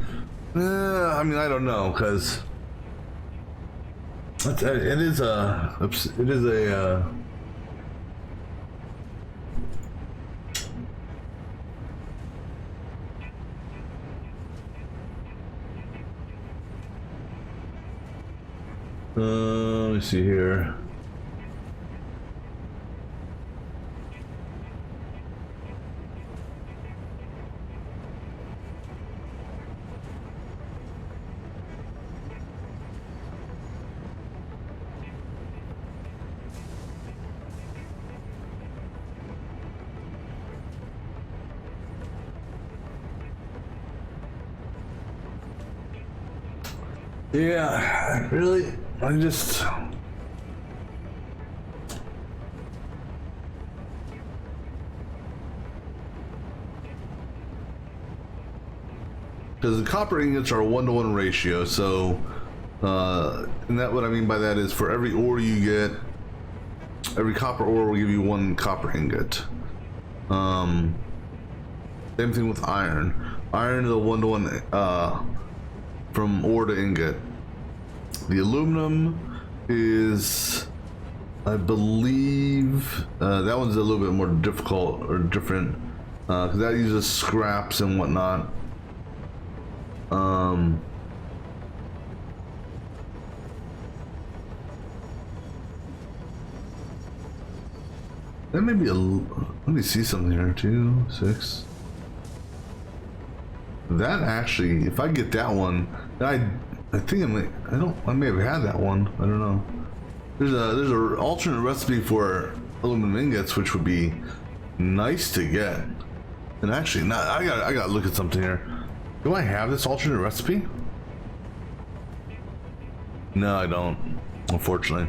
I mean, I don't know, because it is a let me see here. Yeah, really, I just... Because the copper ingots are a 1-to-1 ratio, so and that, what I mean by that is, for every ore you get, every copper ore will give you 1 copper ingot. Same thing with iron. Iron is a 1-to-1 from ore to ingot. The aluminum is, I believe, that one's a little bit more difficult or different, because that uses scraps and whatnot. That may be a, let me see something here. 2, 6. That actually, if I get that one, I I think I may have had that one. I don't know. There's a alternate recipe for aluminum ingots, which would be nice to get. And actually, not. I gotta look at something here. Do I have this alternate recipe? No, I don't. Unfortunately,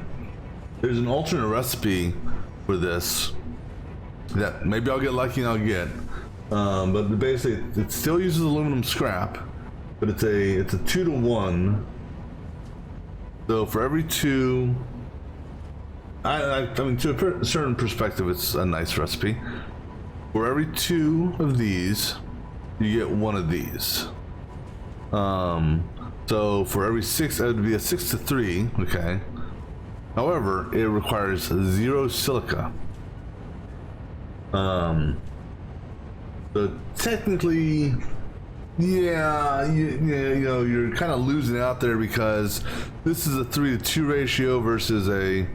there's an alternate recipe for this that maybe I'll get lucky and I'll get. But basically, it still uses aluminum scrap, but it's a 2-to-1. So for every 2, I mean, to a certain perspective, it's a nice recipe. For every 2 of these, you get 1 of these. So for every 6, that would be a 6-to-3. Okay. However, it requires 0 silica. So technically, yeah, you know, you're kind of losing out there because this is a 3-to-2 ratio versus a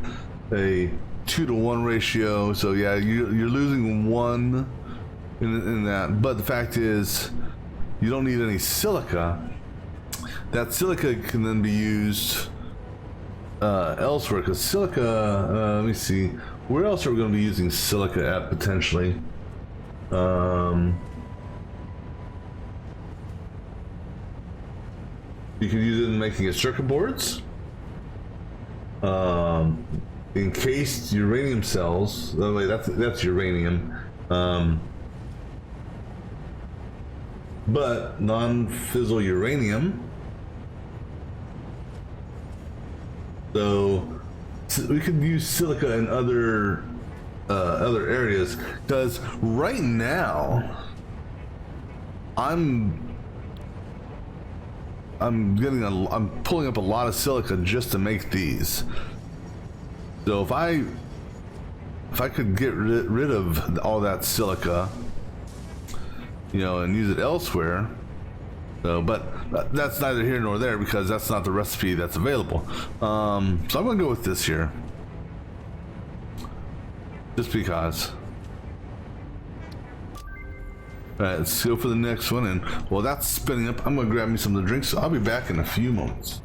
2-to-1 ratio. So yeah, you're losing 1 in that. But the fact is, you don't need any silica. That silica can then be used elsewhere, because silica, let me see, where else are we going to be using silica at potentially? You could use it in making a circuit boards, encased uranium cells. Oh wait, that's uranium, but non-fissile uranium. So we could use silica in other areas, because right now I'm pulling up a lot of silica just to make these. So if I could get rid of all that silica, you know, and use it elsewhere. So, but that's neither here nor there, because that's not the recipe that's available. So I'm gonna go with this here, just because. All right, let's go for the next one. And while that's spinning up, I'm gonna grab me some of the drinks. So I'll be back in a few moments.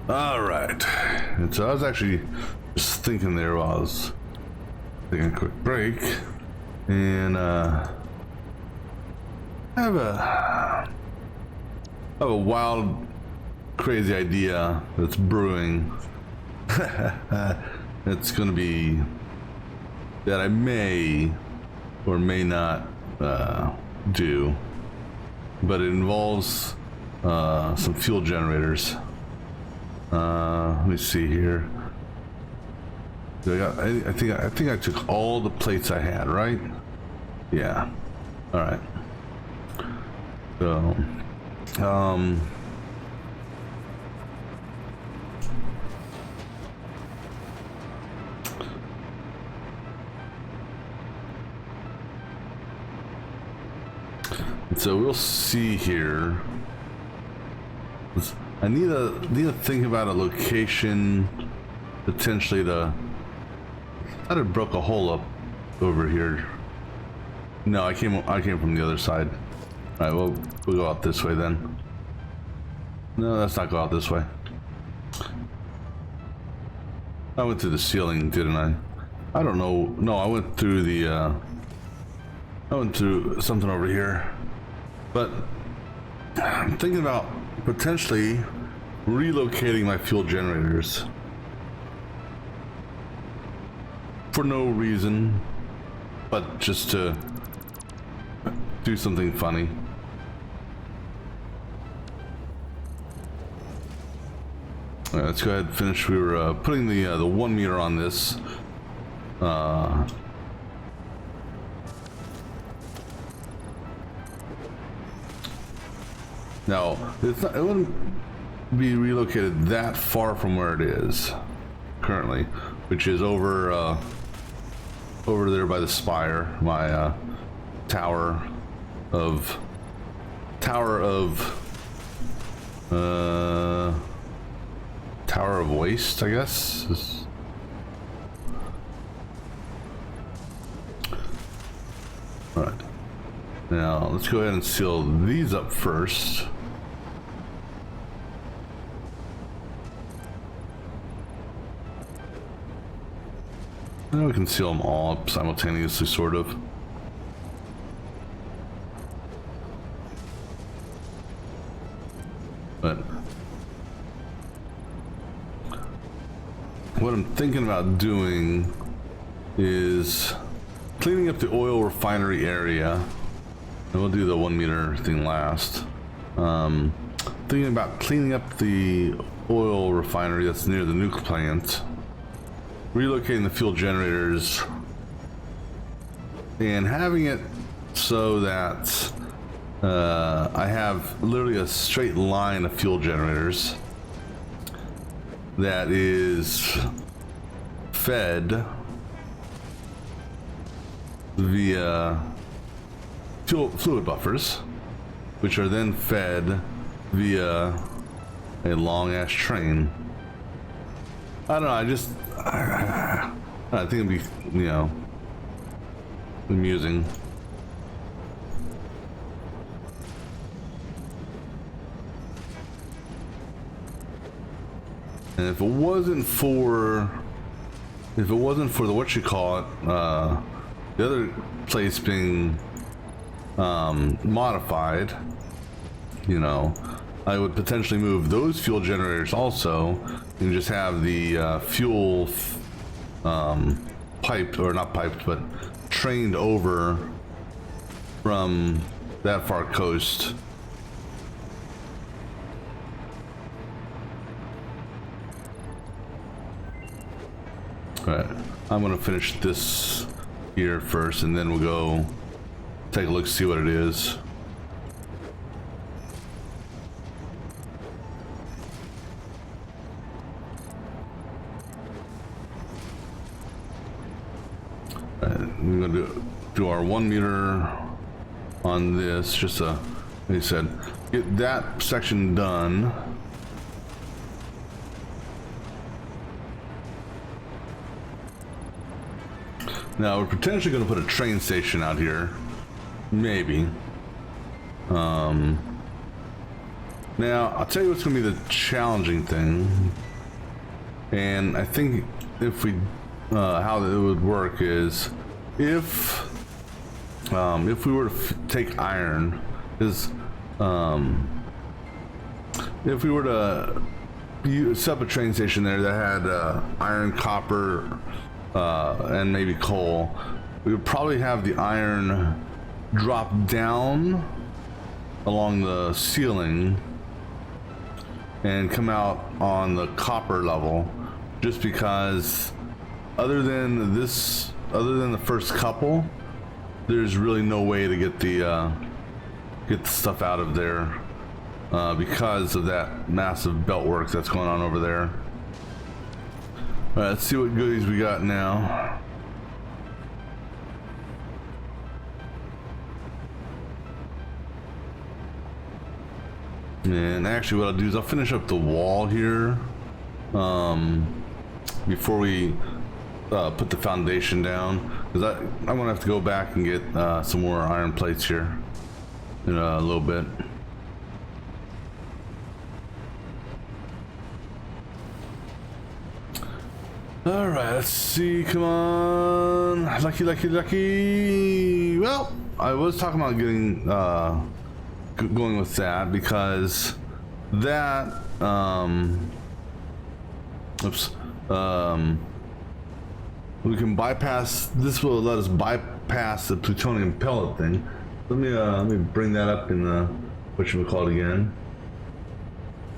All right. And so I was actually just thinking there while I was taking a quick break, and I have a wild, crazy idea that's brewing. It's going to be that I may or may not do, but it involves some fuel generators. Let me see here. I think I took all the plates I had, right? Yeah. All right. So, so we'll see here. I need to think about a location potentially to. I thought it broke a hole up over here. No, I came from the other side. All right, we'll go out this way then. No, let's not go out this way. I went through the ceiling, didn't I? I don't know. No, I went through the. I went through something over here, but I'm thinking about potentially relocating my fuel generators for no reason, but just to do something funny. All right, let's go ahead and finish. We were putting the 1 meter on this. Now, it wouldn't be relocated that far from where it is currently, which is over there by the spire, my tower of waste, I guess. All right. Now let's go ahead and seal these up first. And we can seal them all up simultaneously, sort of. But what I'm thinking about doing is cleaning up the oil refinery area. And we'll do the 1 meter thing last. Thinking about cleaning up the oil refinery that's near the nuke plant, relocating the fuel generators, and having it so that I have literally a straight line of fuel generators that is fed via fluid buffers, which are then fed via a long ass train. I don't know, I think it'd be, amusing. And if it wasn't for the the other place being modified, I would potentially move those fuel generators also and just have the fuel piped, or not piped, but trained over from that far coast. Alright, I'm gonna finish this here first, and then we'll go take a look, see what it is. We're gonna do our 1 meter on this, just like I said, get that section done. Now we're potentially going to put a train station out here, maybe. Now, I'll tell you what's going to be the challenging thing. And I think if we, how it would work is if we were to take iron, is if we were to set up a train station there that had iron, copper, and maybe coal, we would probably have the iron drop down along the ceiling and come out on the copper level, just because other than the first couple, there's really no way to get the stuff out of there because of that massive belt work that's going on over there. All right, let's see what goodies we got now. And actually what I'll do is I'll finish up the wall here before we put the foundation down, because I'm gonna have to go back and get some more iron plates here in a little bit. All right, let's see, come on, lucky. Well, I was talking about getting going with that because that we can bypass, this will let us bypass the plutonium pellet thing. Let me bring that up in the whatchamacallit again.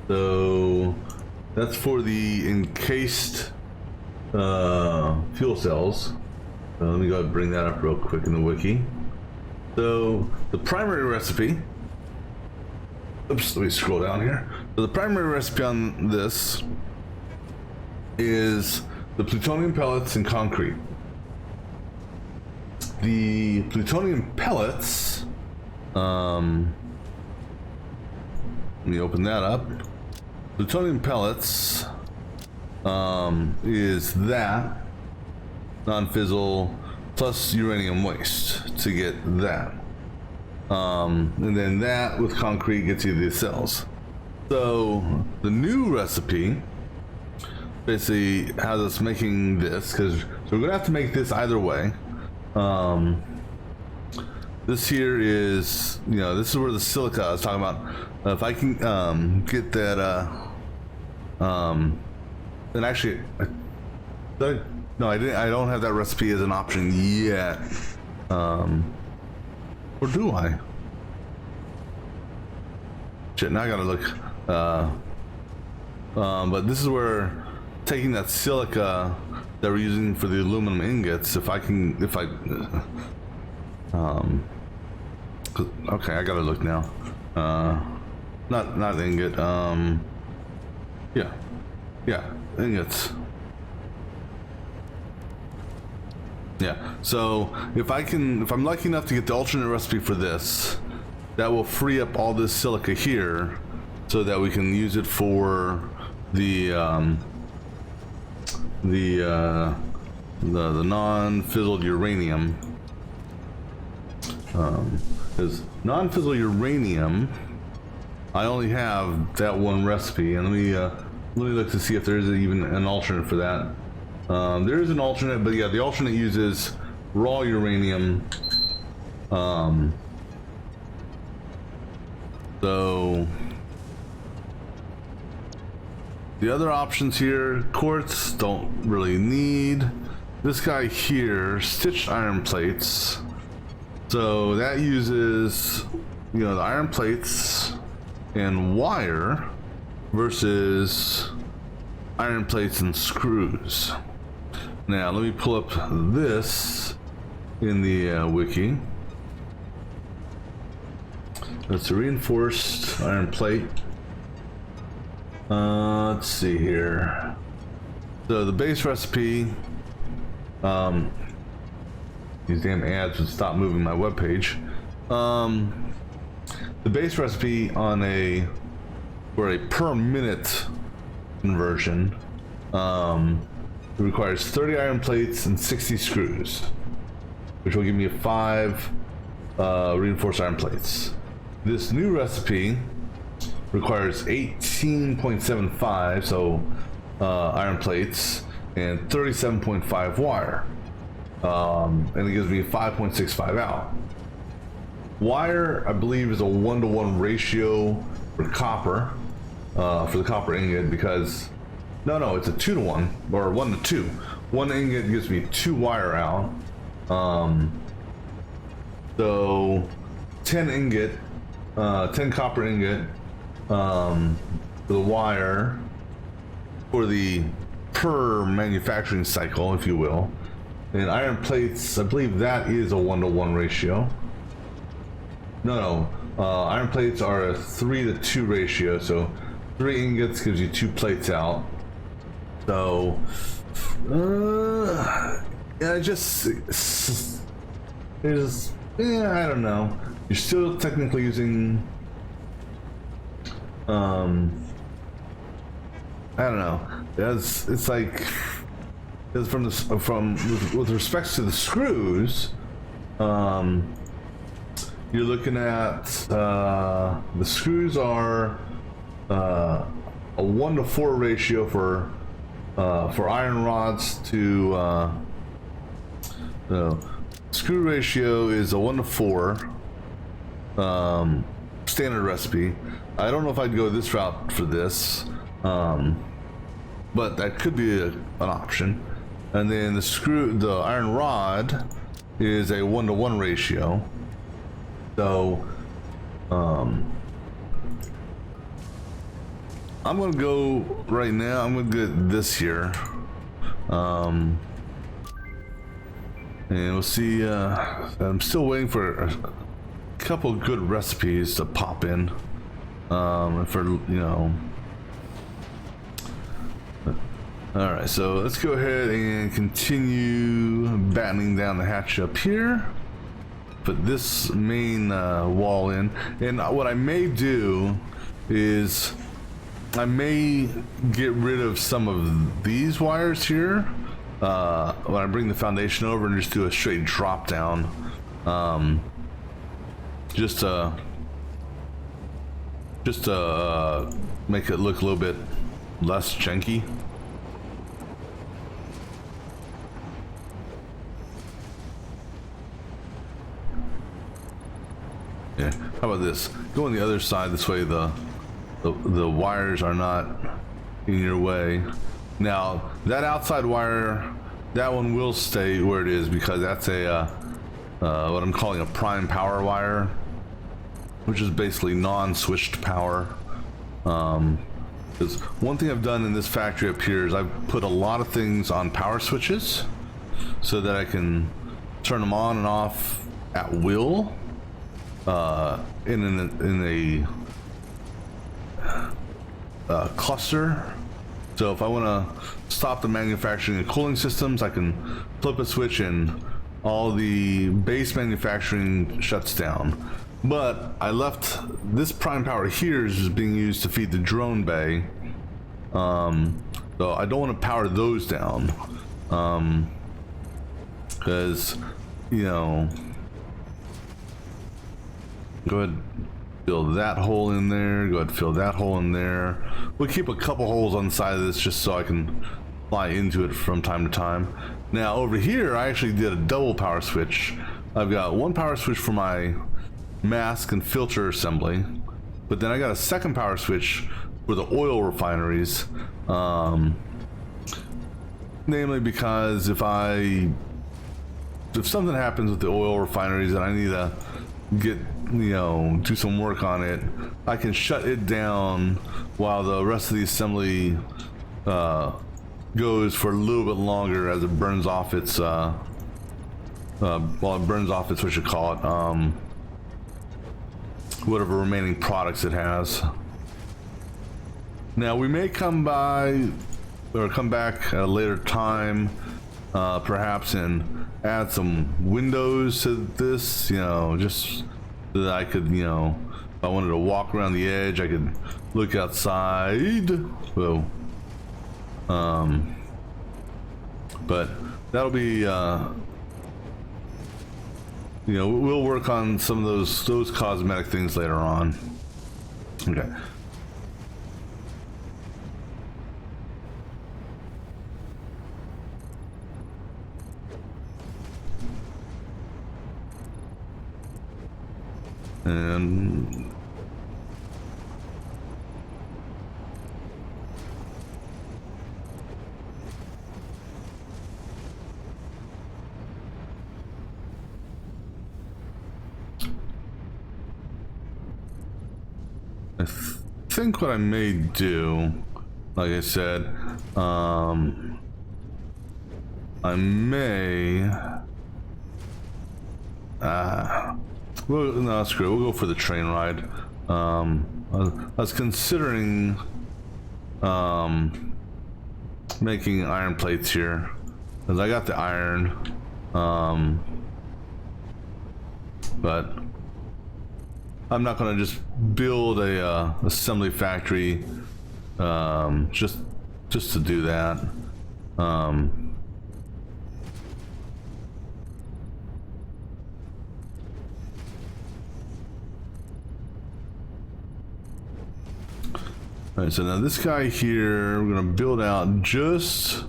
So that's for the encased fuel cells. Let me go ahead and bring that up real quick in the wiki. So the primary recipe, oops, let me scroll down here. So the primary recipe on this is the plutonium pellets and concrete. The plutonium pellets, let me open that up. Plutonium pellets is that non-fissile plus uranium waste to get that. And then that with concrete gets you the cells. So the new recipe basically has us making this, because so we're gonna have to make this either way. This here is, you know, this is where the silica I was talking about. If I can get that, and actually, no, I didn't. I don't have that recipe as an option yet. Or do I? Shit, now I gotta look. But this is where taking that silica that we're using for the aluminum ingots, okay, I gotta look now. Not ingot. Yeah, ingots. Yeah, so if I'm lucky enough to get the alternate recipe for this, that will free up all this silica here so that we can use it for the non-fizzled uranium. Because non-fizzled uranium, I only have that one recipe, and let me look to see if there is even an alternate for that. There is an alternate, but yeah, the alternate uses raw uranium. So the other options here, quartz, don't really need. This guy here, stitched iron plates. So that uses, you know, the iron plates and wire versus iron plates and screws. Now let me pull up this in the wiki. That's a reinforced iron plate. Let's see here. So the base recipe, these damn ads would stop moving my webpage. The base recipe on for a per minute conversion, it requires 30 iron plates and 60 screws, which will give me 5 reinforced iron plates. This new recipe requires 18.75, so iron plates, and 37.5 wire. And it gives me 5.65 out. Wire, I believe, is a 1-to-1 ratio for copper, for the copper ingot, because no, it's a 2-to-1 or 1-to-2. One ingot gives me 2 wire out. So 10 ingot, 10 copper ingot for the wire for the per manufacturing cycle, if you will. And iron plates, I believe that is a 1-to-1 ratio. No, iron plates are a 3-to-2 ratio, so 3 ingots gives you 2 plates out. So, yeah, I don't know. You're still technically using, I don't know. It's like, with respect to the screws, you're looking at the screws are a 1-to-4 ratio for iron rods to the screw ratio is a 1-to-4 standard recipe. I don't know if I'd go this route for this, but that could be an option. And then the iron rod is a 1-to-1 ratio. So, I'm gonna go right now. I'm gonna get this here, and we'll see. I'm still waiting for a couple good recipes to pop in, for All right, so let's go ahead and continue battening down the hatch up here. Put this main wall in, and what I may do is I may get rid of some of these wires here when I bring the foundation over, and just do a straight drop down, just to make it look a little bit less janky. Yeah, how about this? Go on the other side, this way the wires are not in your way. Now, that outside wire, that one will stay where it is, because that's a what I'm calling a prime power wire, which is basically non-switched power. Because one thing I've done in this factory up here is I've put a lot of things on power switches so that I can turn them on and off at will. In a cluster. So if I want to stop the manufacturing and cooling systems, I can flip a switch and all the base manufacturing shuts down. But I left this prime power here is just being used to feed the drone bay. So I don't want to power those down, because go ahead, fill that hole in there. Go ahead, fill that hole in there. We'll keep a couple holes on the side of this just so I can fly into it from time to time. Now over here, I actually did a double power switch. I've got one power switch for my mask and filter assembly, but then I got a second power switch for the oil refineries. Namely because if something happens with the oil refineries and I need to do some work on it, I can shut it down while the rest of the assembly goes for a little bit longer as it burns off its what you call it, whatever remaining products it has. Now we may come back at a later time, perhaps, and add some windows to this, just so that I could, if I wanted to walk around the edge, I could look outside. Whoa. But that'll be, we'll work on some of those cosmetic things later on. Okay. And I think what I may do, like I said, I may, well, no, screw it. We'll go for the train ride. I was considering, making iron plates here, because I got the iron, but I'm not gonna just build a assembly factory, just to do that. All right, so now this guy here, we're gonna build out just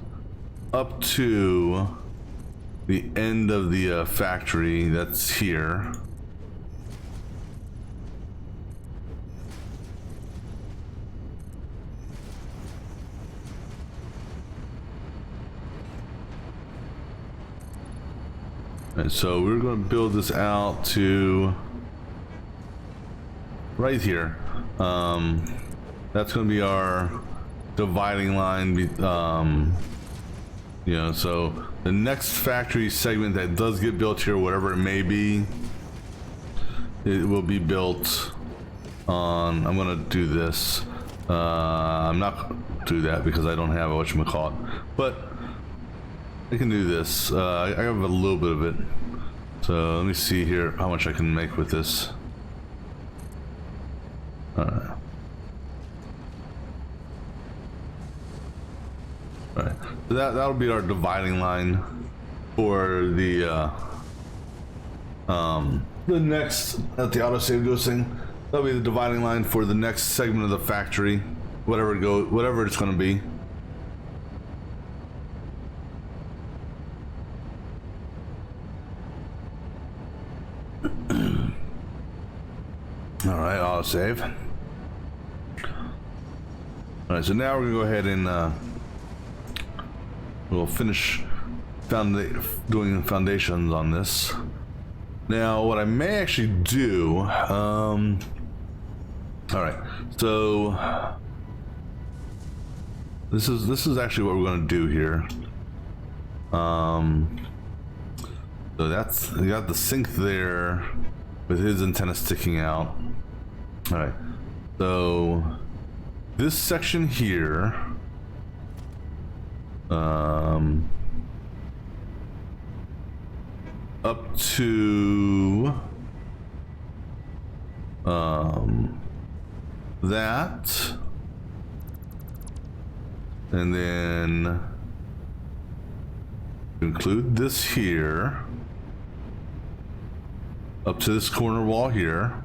up to the end of the factory that's here. And so we're going to build this out to right here. That's going to be our dividing line. You know, so the next factory segment that does get built here, whatever it may be, it will be built on. I'm going to do this. I'm not going to do that because I don't have a whatchamacallit, but I can do this. I have a little bit of it. So let me see here how much I can make with this. Alright. Alright. So that'll be our dividing line for the next, at the autosave goes thing. That'll be the dividing line for the next segment of the factory. Whatever it's gonna be. All right, autosave. All right, so now we're gonna go ahead and we'll finish doing foundations on this. Now, what I may actually do, all right, so this is actually what we're gonna do here. So that's, you got the sink there with his antenna sticking out. All right, so this section here, up to that, and then include this here up to this corner wall here.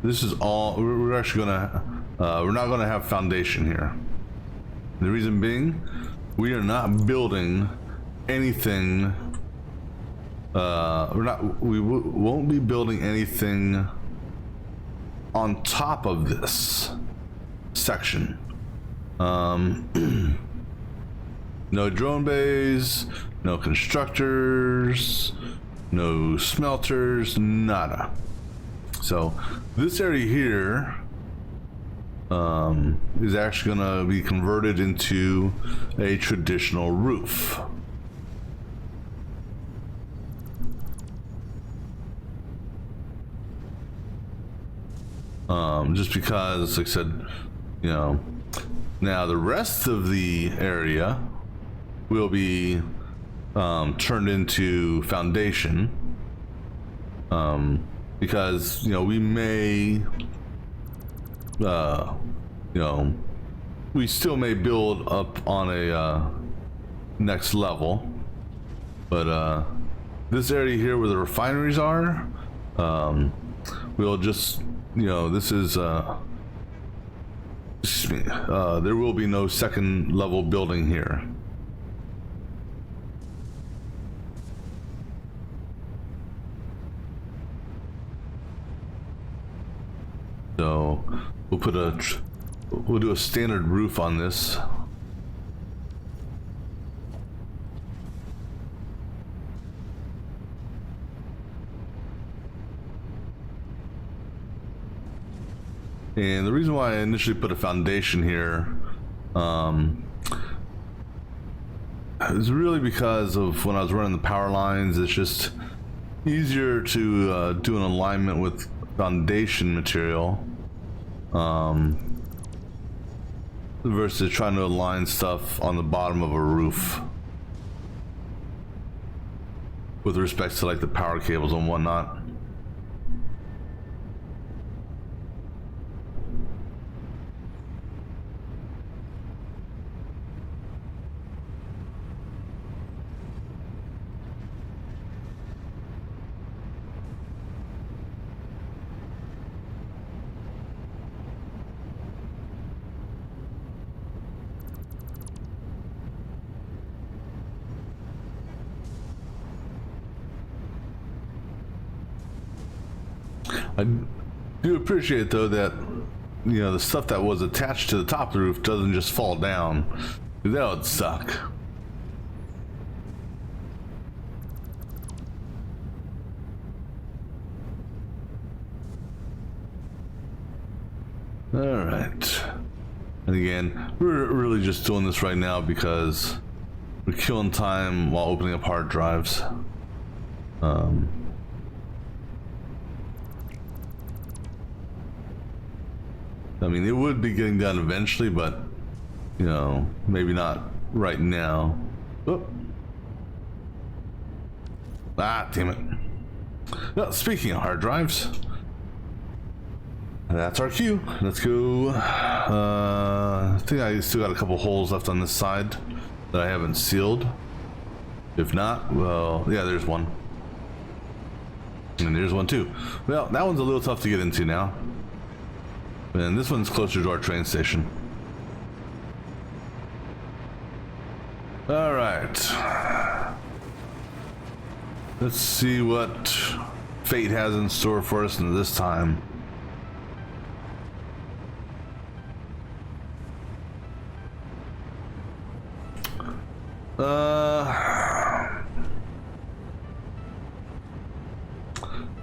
This is all, we're actually gonna, we're not gonna have foundation here. The reason being, we are not building anything, we won't be building anything on top of this section. No drone bays, no constructors, no smelters, nada. So this area here is actually going to be converted into a traditional roof. Just because, like I said, you know, now the rest of the area will be turned into foundation, because, you know, we may, you know, we still may build up on a next level, but this area here where the refineries are, we'll just, you know, this is excuse me, there will be no second level building here. So we'll do a standard roof on this. And the reason why I initially put a foundation here is really because of when I was running the power lines. It's just easier to do an alignment with foundation material versus trying to align stuff on the bottom of a roof with respect to like the power cables and whatnot. I do appreciate though that, you know, the stuff that was attached to the top of the roof doesn't just fall down. That would suck. All right. And again, we're really just doing this right now because we're killing time while opening up hard drives. I mean, it would be getting done eventually, but, you know, maybe not right now. Oh. Ah, damn it. Well, speaking of hard drives, that's our queue. Let's go. I think I still got a couple holes left on this side that I haven't sealed. If not, well, yeah, there's one. And there's one too. Well, that one's a little tough to get into now. And this one's closer to our train station. All right. Let's see what fate has in store for us this time.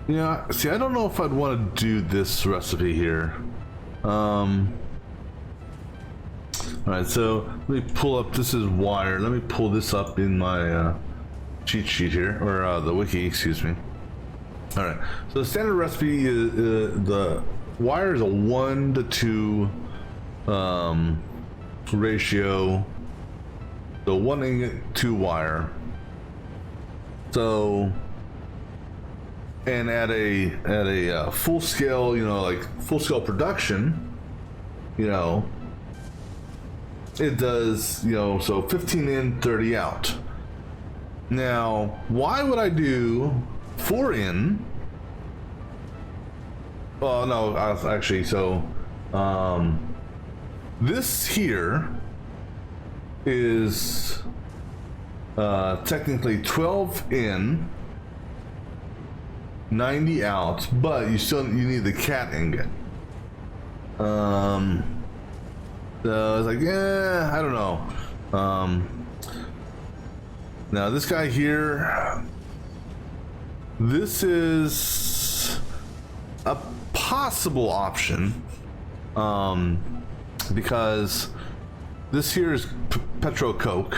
Yeah, see, I don't know if I'd want to do this recipe here. Alright, so let me pull up, this is wire. Let me pull this up in my cheat sheet here, or the wiki, excuse me. Alright, so the standard recipe is the wire is a 1:2 ratio, so 1 ingot 2 wire. So, and at a full scale, you know, like full scale production, you know, it does, you know, so 15 in, 30 out. Now, why would I do 4 in? Well, no, actually, so this here is technically 12 in, 90 out, but you need the cat ingot. So I was like, yeah, I don't know. Now this guy here, this is a possible option, because this here is petro coke.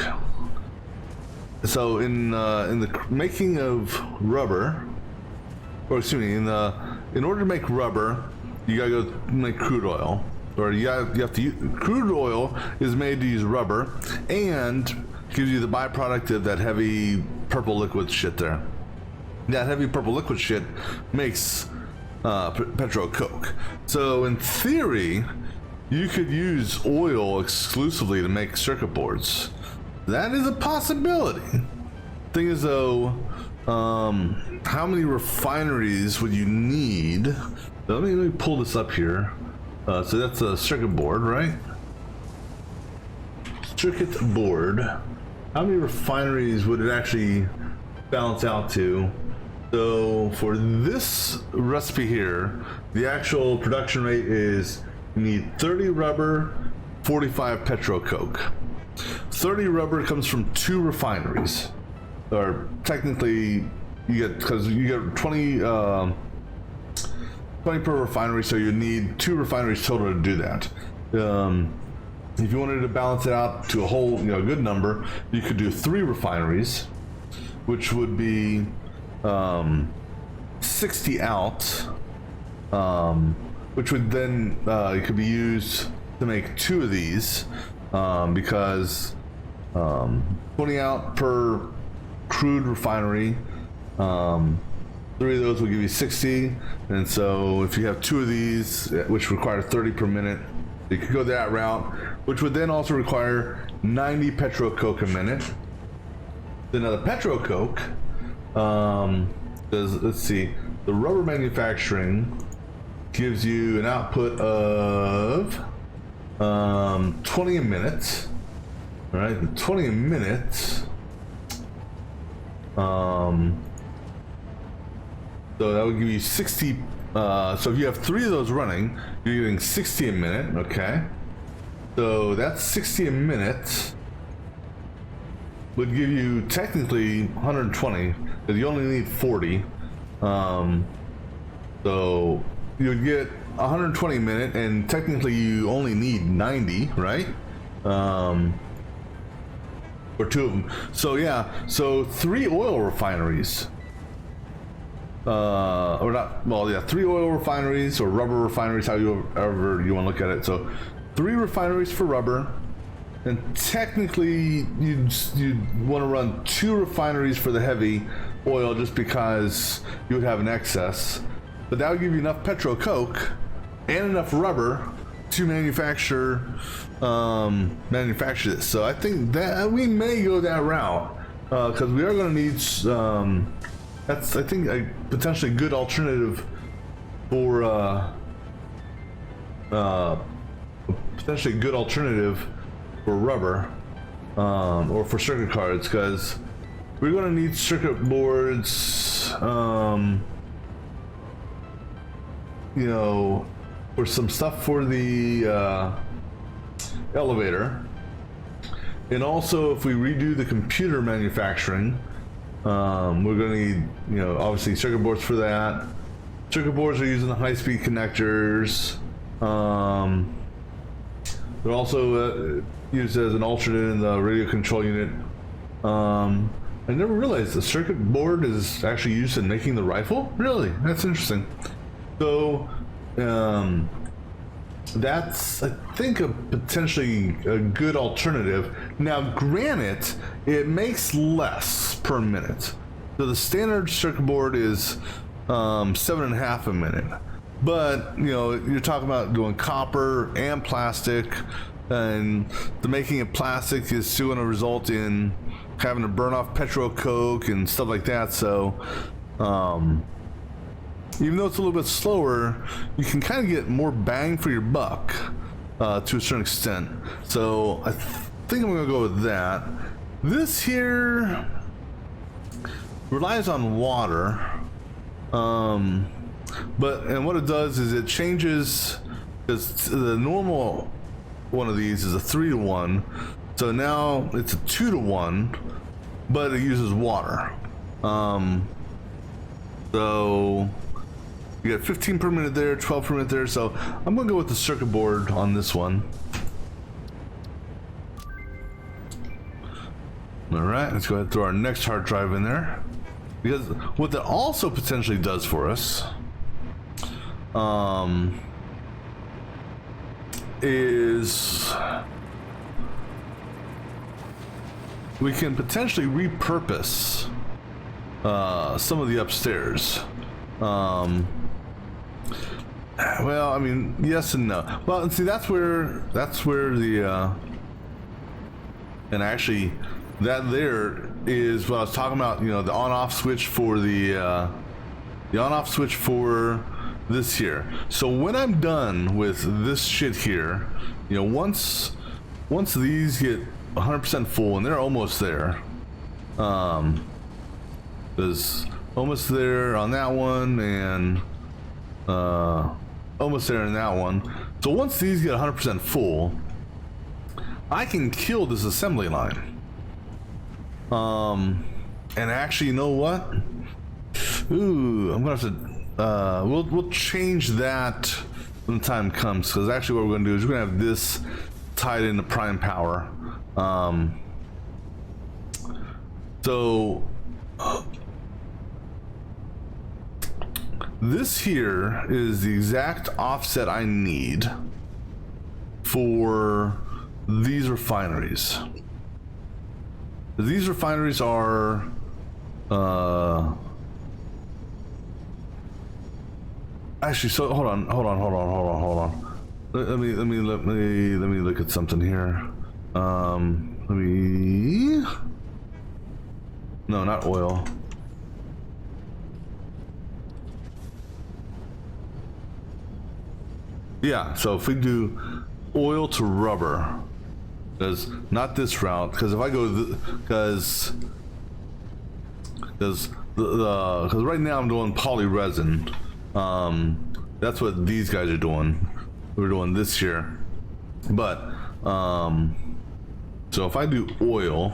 So in the making of rubber, or excuse me, in order to make rubber, you gotta go make crude oil, or you have to use, crude oil is made to use rubber and gives you the byproduct of that heavy purple liquid shit there. That heavy purple liquid shit makes petro coke. So in theory, you could use oil exclusively to make circuit boards. That is a possibility. Thing is though, how many refineries would you need? So let me pull this up here. So that's a circuit board, right? Circuit board. How many refineries would it actually balance out to? So for this recipe here, the actual production rate is you need 30 rubber, 45 petro-coke. 30 rubber comes from 2 refineries, or technically you get, because you get 20 per refinery, so you need 2 refineries total to do that. If you wanted to balance it out to a whole, good number, you could do 3 refineries, which would be 60 out, which would then it could be used to make 2 of these, because 20 out per crude refinery, 3 of those will give you 60, and so if you have 2 of these, which require 30 per minute, you could go that route, which would then also require 90 petro-coke a minute. Then the petro-coke, let's see, the rubber manufacturing gives you an output of 20 a minute. All right, 20 a minute. So that would give you 60. So if you have 3 of those running, you're getting 60 a minute. Okay, so that's 60 a minute. Would give you technically 120, because you only need 40. So you would get 120 a minute, and technically you only need 90, right? Or 2 of them. So yeah, so 3 oil refineries. Or not, well, yeah, 3 oil refineries or rubber refineries, however you want to look at it. So 3 refineries for rubber. And technically, you'd want to run 2 refineries for the heavy oil, just because you would have an excess. But that would give you enough petro-coke and enough rubber to manufacture this. So I think that we may go that route, because we are going to need. That's, I think, a potentially good alternative for rubber, or for circuit cards, because we're going to need circuit boards, for some stuff for the elevator, and also if we redo the computer manufacturing, we're going to need, obviously circuit boards for that. Circuit boards are using the high-speed connectors. They're also used as an alternate in the radio control unit. I never realized the circuit board is actually used in making the rifle. Really, that's interesting. So that's, I think, a potentially a good alternative. Now, granted, it makes less per minute. So the standard circuit board is 7.5 a minute. But, you're talking about doing copper and plastic, and the making it plastic is still going to result in having to burn off petro-coke and stuff like that. So, even though it's a little bit slower, you can kind of get more bang for your buck to a certain extent. So, I think I'm going to go with that. This here relies on water. And what it does is it changes, because the normal one of these is a 3-to-1, so now it's a 2-to-1, but it uses water. So you got 15 per minute there, 12 per minute there. So I'm gonna go with the circuit board on this one. All right, let's go ahead and throw our next hard drive in there, because what that also potentially does for us is we can potentially repurpose some of the upstairs. Well, I mean, yes and no. Well, and see, that's where the and actually that there is what I was talking about. The on-off switch for the on-off switch for this here. So when I'm done with this shit here, once these get 100% full, and they're almost there, because almost there on that one, and almost there in that one. So once these get 100% full, I can kill this assembly line. And actually, you know what? Ooh, I'm gonna have to. We'll change that when the time comes. Because actually, what we're gonna do is we're gonna have this tied into prime power. So this here is the exact offset I need for these refineries. These refineries are actually, so hold on. Let me look at something here. No, not oil. Yeah, so if we do oil to rubber, because not this route, because if I go, because right now I'm doing poly resin. That's what these guys are doing. We're doing this here, but so if I do oil,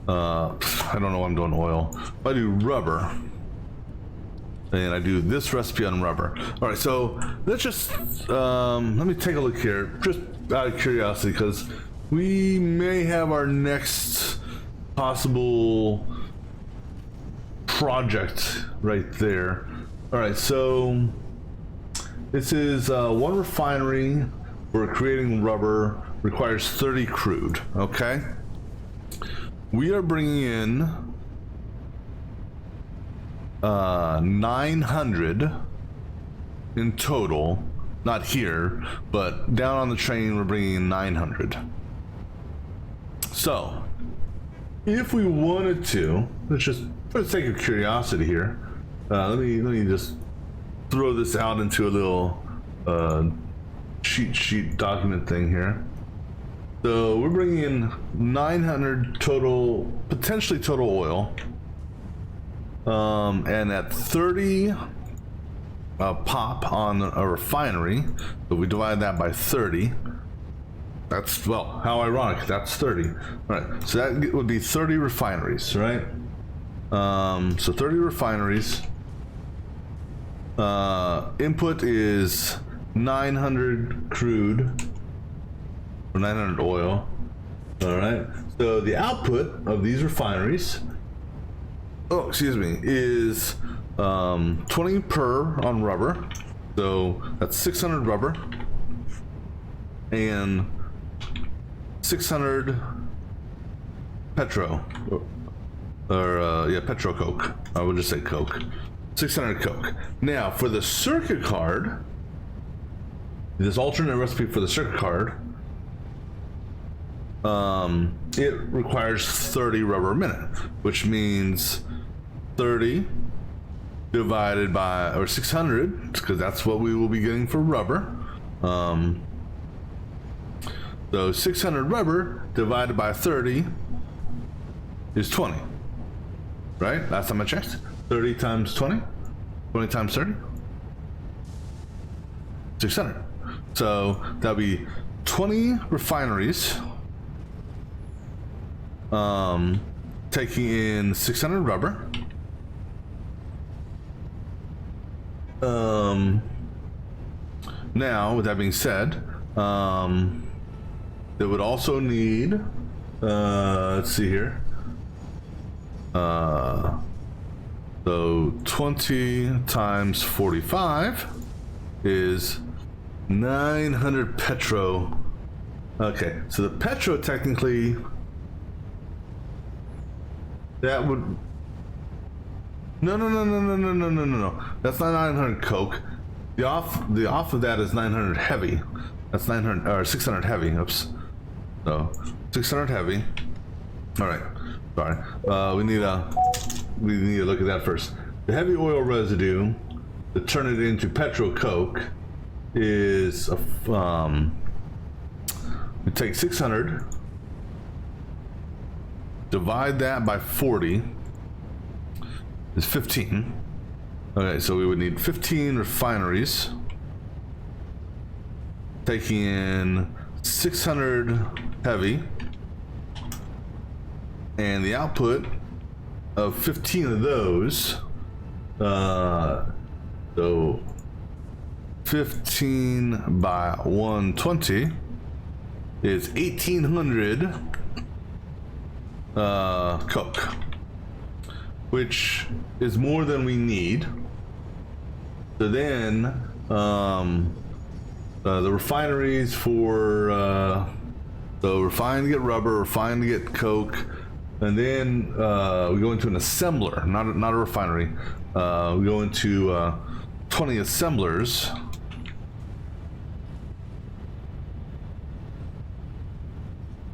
I don't know why I'm doing oil. If I do rubber, and I do this recipe on rubber. All right, so let's just let me take a look here, just out of curiosity, because we may have our next possible project right there. All right, so this is one refinery for creating rubber, requires 30 crude. Okay, we are bringing in 900 in total, not here, but down on the train we're bringing in 900. So if we wanted to, let's just, for the sake of curiosity here, let me just throw this out into a little cheat sheet document thing here. So we're bringing in 900 total, potentially total oil, and at 30 pop on a refinery, so we divide that by 30. That's, well, how ironic, that's 30. All right, so that would be 30 refineries, right? So 30 refineries. Input is 900 crude, or 900 oil. All right, so the output of these refineries, oh, excuse me, is 20 per on rubber. So that's 600 rubber and 600 petro, or yeah, petro coke. I would just say coke. 600 coke. Now for the circuit card, this alternate recipe for the circuit card, it requires 30 rubber a minute, which means 30 divided by, or 600, because that's what we will be getting for rubber. So 600 rubber divided by 30 is 20, right? Last time I checked. 30 times 20, 20 times 30, 600. So that'll be 20 refineries taking in 600 rubber. Now, with that being said, they would also need, let's see here, so 20 times 45 is 900 petro. Okay, so the petro technically, that would, no. That's not 900 coke. The off of that is 900 heavy. That's 900 or 600 heavy. Oops. So 600 heavy. All right. Sorry. We need to look at that first. The heavy oil residue to turn it into petro coke is we take 600, divide that by 40, is 15. Okay, so we would need 15 refineries, taking in 600 heavy, and the output of 15 of those, so 15 by 120 is 1800 coke, which is more than we need. So then the refineries for so refine to get rubber, refine to get coke, and then we go into an assembler, not a refinery. We go into 20 assemblers.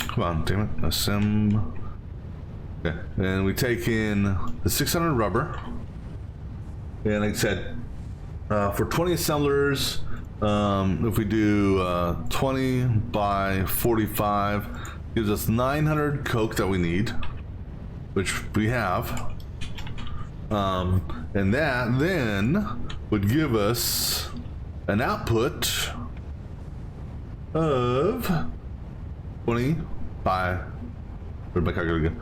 Come on, damn it, okay, and we take in the 600 rubber, and like I said, for 20 assemblers, if we do 20 by 45, gives us 900 coke that we need, which we have, and that then would give us an output of 20 by, where'd my calculator go?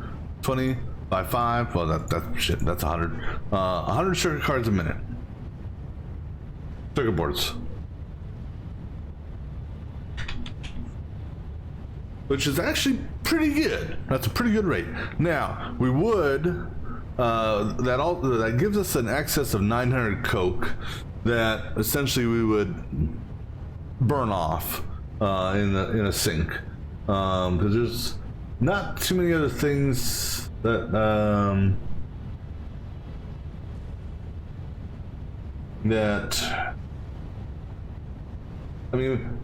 20 by 5, well that's 100. 100 circuit cards a minute. Circuit boards. Which is actually pretty good. That's a pretty good rate. Now, we would, that gives us an excess of 900 coke that essentially we would burn off in a sink. Because there's not too many other things that I mean,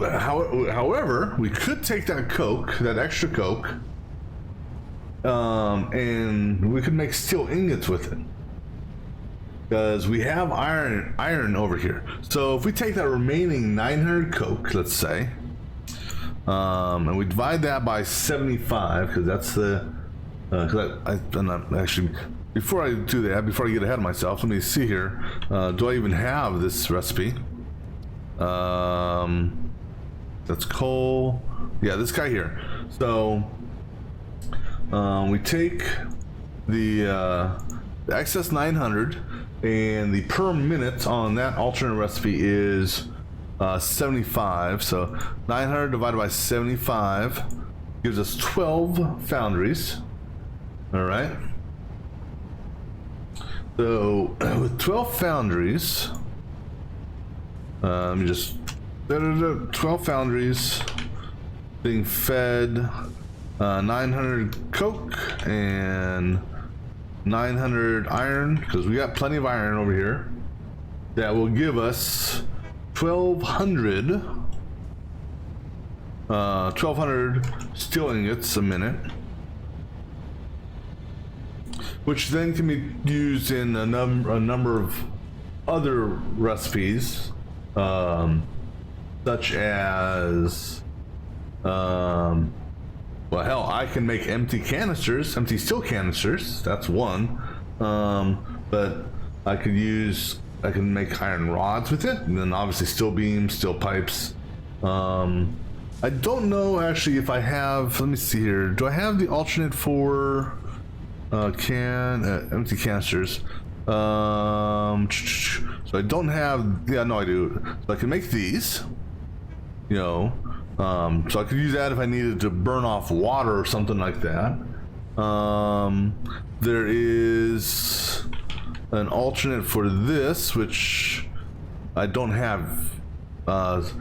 however, we could take that coke, that extra coke, and we could make steel ingots with it, because we have iron over here. So if we take that remaining 900 coke, let's say, and we divide that by 75, because that's the I'm not actually, before I do that, before I get ahead of myself, let me see here. Do I even have this recipe? That's coal. Yeah, this guy here. So we take the excess 900, and the per minute on that alternate recipe is 75. So 900 divided by 75 gives us 12 foundries. All right. So with 12 foundries, let me just 12 foundries being fed 900 coke and 900 iron, because we got plenty of iron over here. That will give us 1200 steel ingots a minute, which then can be used in a number of other recipes, such as well, hell, I can make empty steel canisters. That's one. But I can make iron rods with it, and then obviously steel beams, steel pipes. I don't know actually if I have, let me see here, do I have the alternate for empty canisters? So I don't have, yeah, no I do. So I can make these, you know, so I could use that if I needed to burn off water or something like that. There is an alternate for this, which I don't have, but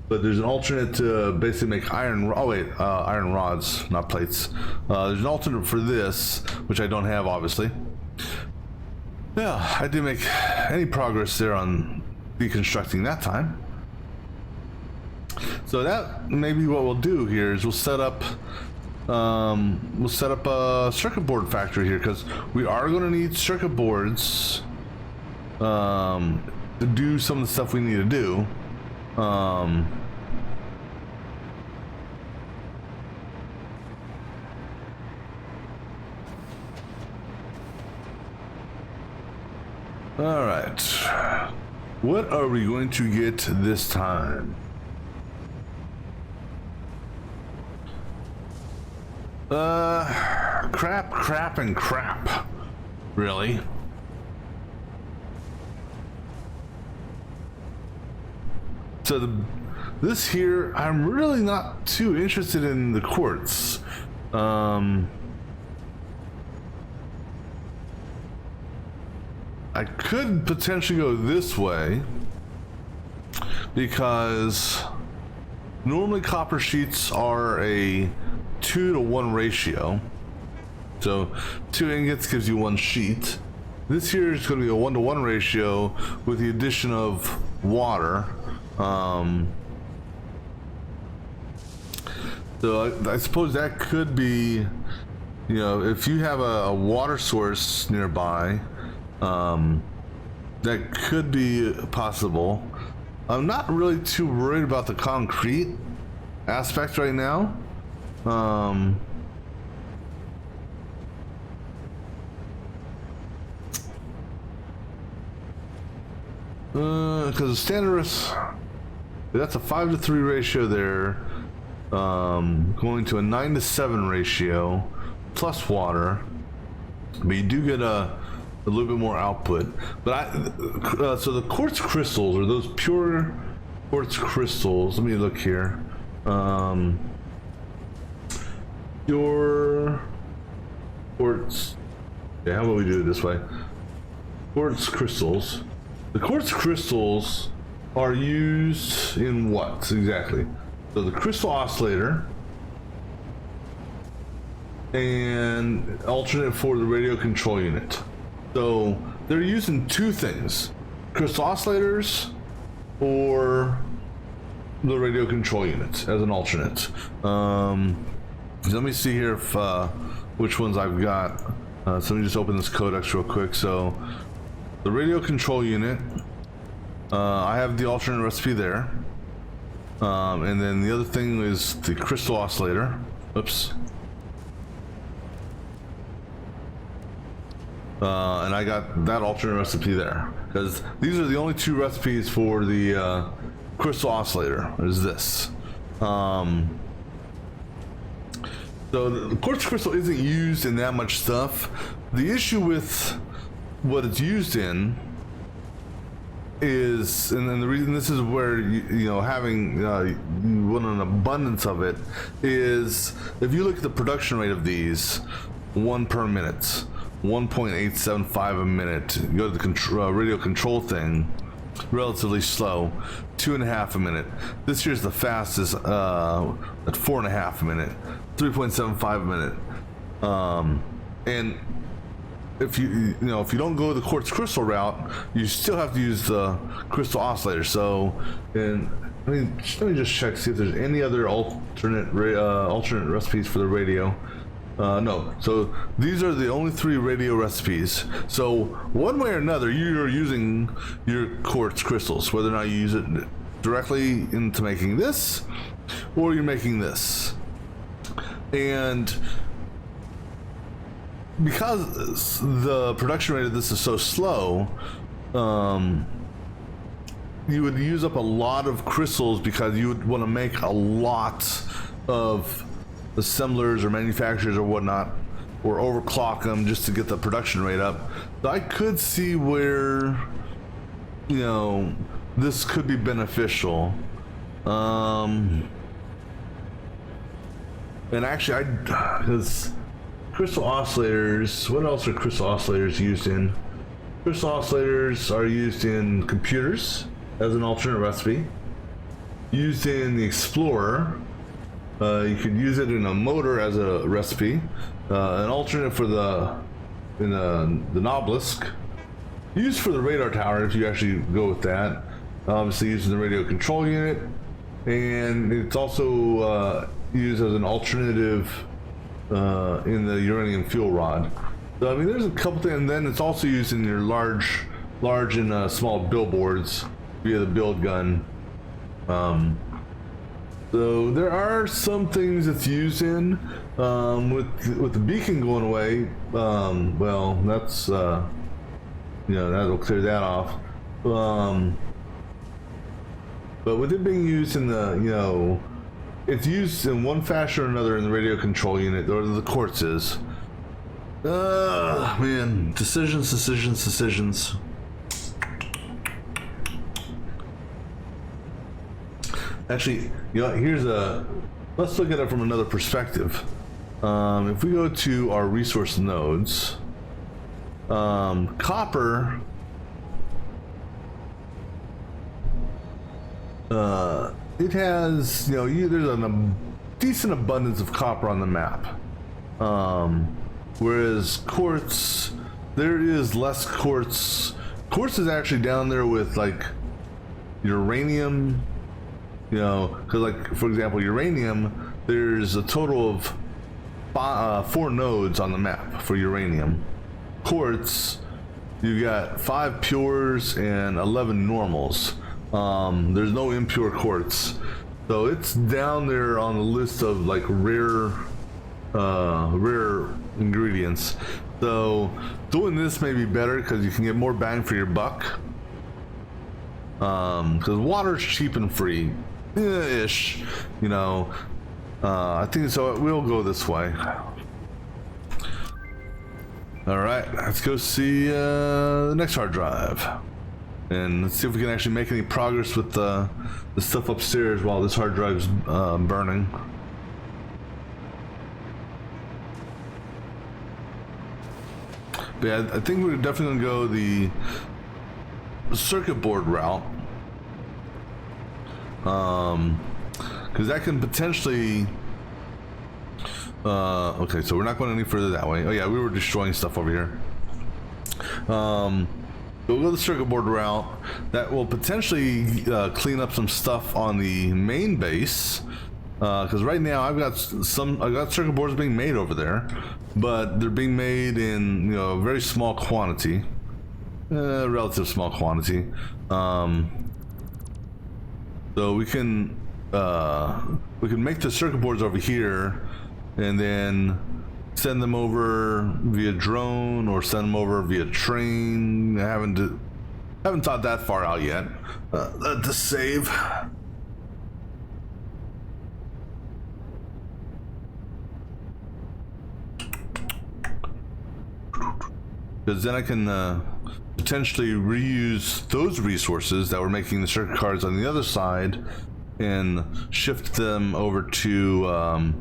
there's an alternate to basically make iron rods, not plates. There's an alternate for this, which I don't have, obviously. Yeah, I didn't make any progress there on deconstructing that time. So that maybe what we'll do here is we'll set up a circuit board factory here, because we are going to need circuit boards to do some of the stuff we need to do. All right. What are we going to get this time? Crap, and crap. Really? So this here, I'm really not too interested in the quartz. I could potentially go this way because normally copper sheets are a 2-to-1 ratio. So 2 ingots gives you 1 sheet. This here is going to be a 1-to-1 ratio with the addition of water. So I suppose that could be, you know, if you have a water source nearby, that could be possible. I'm not really too worried about the concrete aspect right now. Because the standard, that's a 5-to-3 ratio there, going to a 9-to-7 ratio plus water, but you do get a little bit more output. But so the quartz crystals, or those pure quartz crystals, let me look here. Pure quartz, yeah, how about we do it this way? Quartz crystals. The quartz crystals are used in what exactly? So the crystal oscillator and alternate for the radio control unit. So they're used in 2 things: crystal oscillators or the radio control unit as an alternate. Let me see here if which ones I've got. So let me just open this codex real quick. So the radio control unit, I have the alternate recipe there. And then the other thing is the crystal oscillator. Oops. And I got that alternate recipe there, because these are the only 2 recipes for the crystal oscillator, is this. So the quartz crystal isn't used in that much stuff. The issue with what it's used in is, and then the reason this is where you know, having you want an abundance of it, is if you look at the production rate of these, 1 per minute, 1.875 a minute. You go to the radio control thing, relatively slow, 2.5 a minute. This year's the fastest at 4.5 a minute, 3.75 a minute. And if you don't go the quartz crystal route, you still have to use the crystal oscillator. So, and let me just check, see if there's any other alternate recipes for the radio. No, so these are the only 3 radio recipes. So one way or another, you're using your quartz crystals, whether or not you use it directly into making this, or you're making this. And because the production rate of this is so slow, you would use up a lot of crystals, because you would want to make a lot of assemblers or manufacturers or whatnot, or overclock them just to get the production rate up. So I could see where, you know, this could be beneficial. And actually, because crystal oscillators, what else are crystal oscillators used in? Crystal oscillators are used in computers as an alternate recipe, used in the Explorer. You could use it in a motor as a recipe, an alternate for the Obelisk, used for the radar tower if you actually go with that. Obviously used in the radio control unit, and it's also used as an alternative in the uranium fuel rod. So I mean, there's a couple things, and then it's also used in your large and small billboards via the build gun. So there are some things it's used in. With the beacon going away, well, that's you know, that'll clear that off. But with it being used in the, you know, it's used in one fashion or another in the radio control unit, or the quartz is. Man, decisions. Actually, you know, let's look at it from another perspective. If we go to our resource nodes, copper, it has, you know, there's a decent abundance of copper on the map. Whereas quartz, there is less quartz. Quartz is actually down there with like uranium, you know, because like, for example, uranium, there's a total of 4 nodes on the map for uranium. Quartz, you got 5 pures and 11 normals. There's no impure quartz, so it's down there on the list of like rare ingredients. So doing this may be better because you can get more bang for your buck. Because water's cheap and free, ish, you know. I think so. We'll go this way. All right, let's go see the next hard drive, and let's see if we can actually make any progress with the stuff upstairs while this hard drive's burning. But yeah, I think we're definitely gonna go the circuit board route, because that can potentially. Okay, so we're not going any further that way. Oh yeah, we were destroying stuff over here. We'll go the circuit board route. That will potentially clean up some stuff on the main base. Because right now I've got circuit boards being made over there, but they're being made in, you know, a very small quantity, relative small quantity. So we can make the circuit boards over here, and then send them over via drone or send them over via train. I haven't thought that far out yet. To save. Because then I can potentially reuse those resources that were making the circuit cards on the other side and shift them over to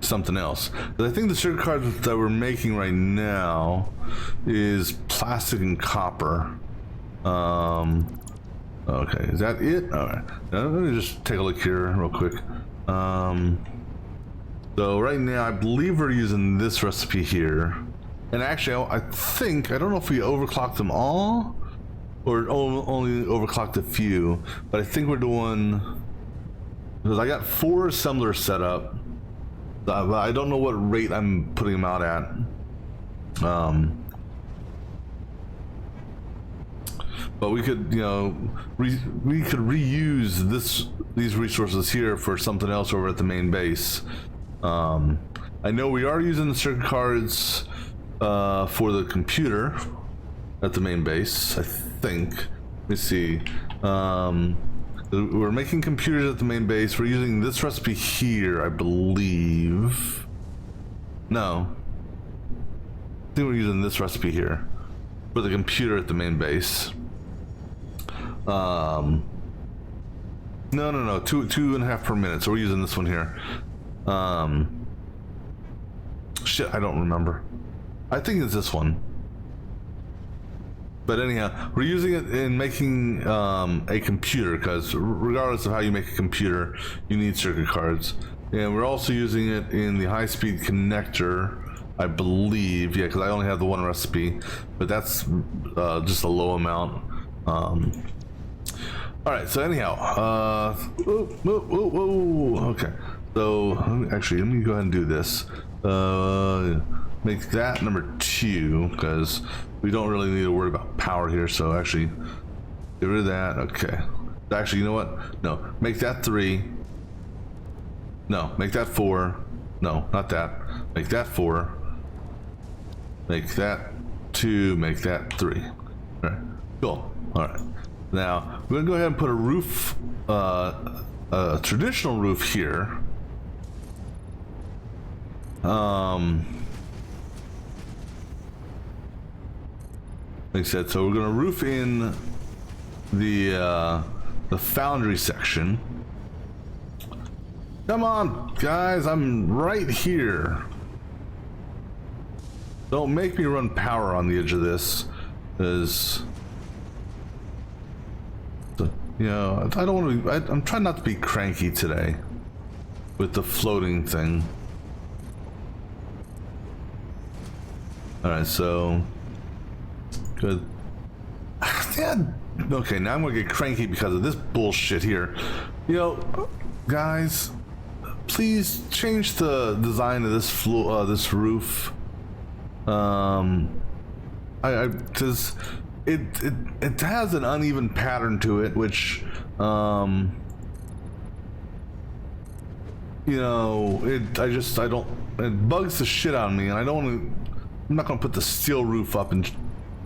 something else. But I think the circuit cards that we're making right now is plastic and copper. Okay, is that it? All right, now, let me just take a look here real quick. So right now I believe we're using this recipe here. And actually, I don't know if we overclocked them all or only overclocked a few, but I think we're doing, because I got 4 assemblers set up, but I don't know what rate I'm putting them out at. But we could, you know, we could reuse these resources here for something else over at the main base. I know we are using the circuit cards for the computer at the main base, I think. Let me see. We're making computers at the main base. We're using this recipe here, I believe. No. I think we're using this recipe here for the computer at the main base. No. 2.5 per minute. So we're using this one here. Shit, I don't remember. I think it's this one. But anyhow, we're using it in making a computer, because regardless of how you make a computer, you need circuit cards. And we're also using it in the high-speed connector, I believe. Yeah, because I only have the one recipe, but that's just a low amount. All right, so anyhow, okay. So actually, let me go ahead and do this. Make that number 2, because we don't really need to worry about power here. So actually, get rid of that. Okay. Actually, you know what? No, make that 3. No, make that 4. No, not that. Make that 4. Make that 2, make that 3. All right, cool. All right, now we're gonna go ahead and put a roof, a traditional roof here. Like I said, so we're gonna roof in the foundry section. Come on, guys, I'm right here. Don't make me run power on the edge of this, because you know I don't want to. I'm trying not to be cranky today with the floating thing. All right, so good. Yeah, okay, now I'm gonna get cranky because of this bullshit here. You know, guys, please change the design of this floor, this roof. Because it has an uneven pattern to it, which you know, I don't, it bugs the shit out of me, and I don't want to. I'm not gonna put the steel roof up, and you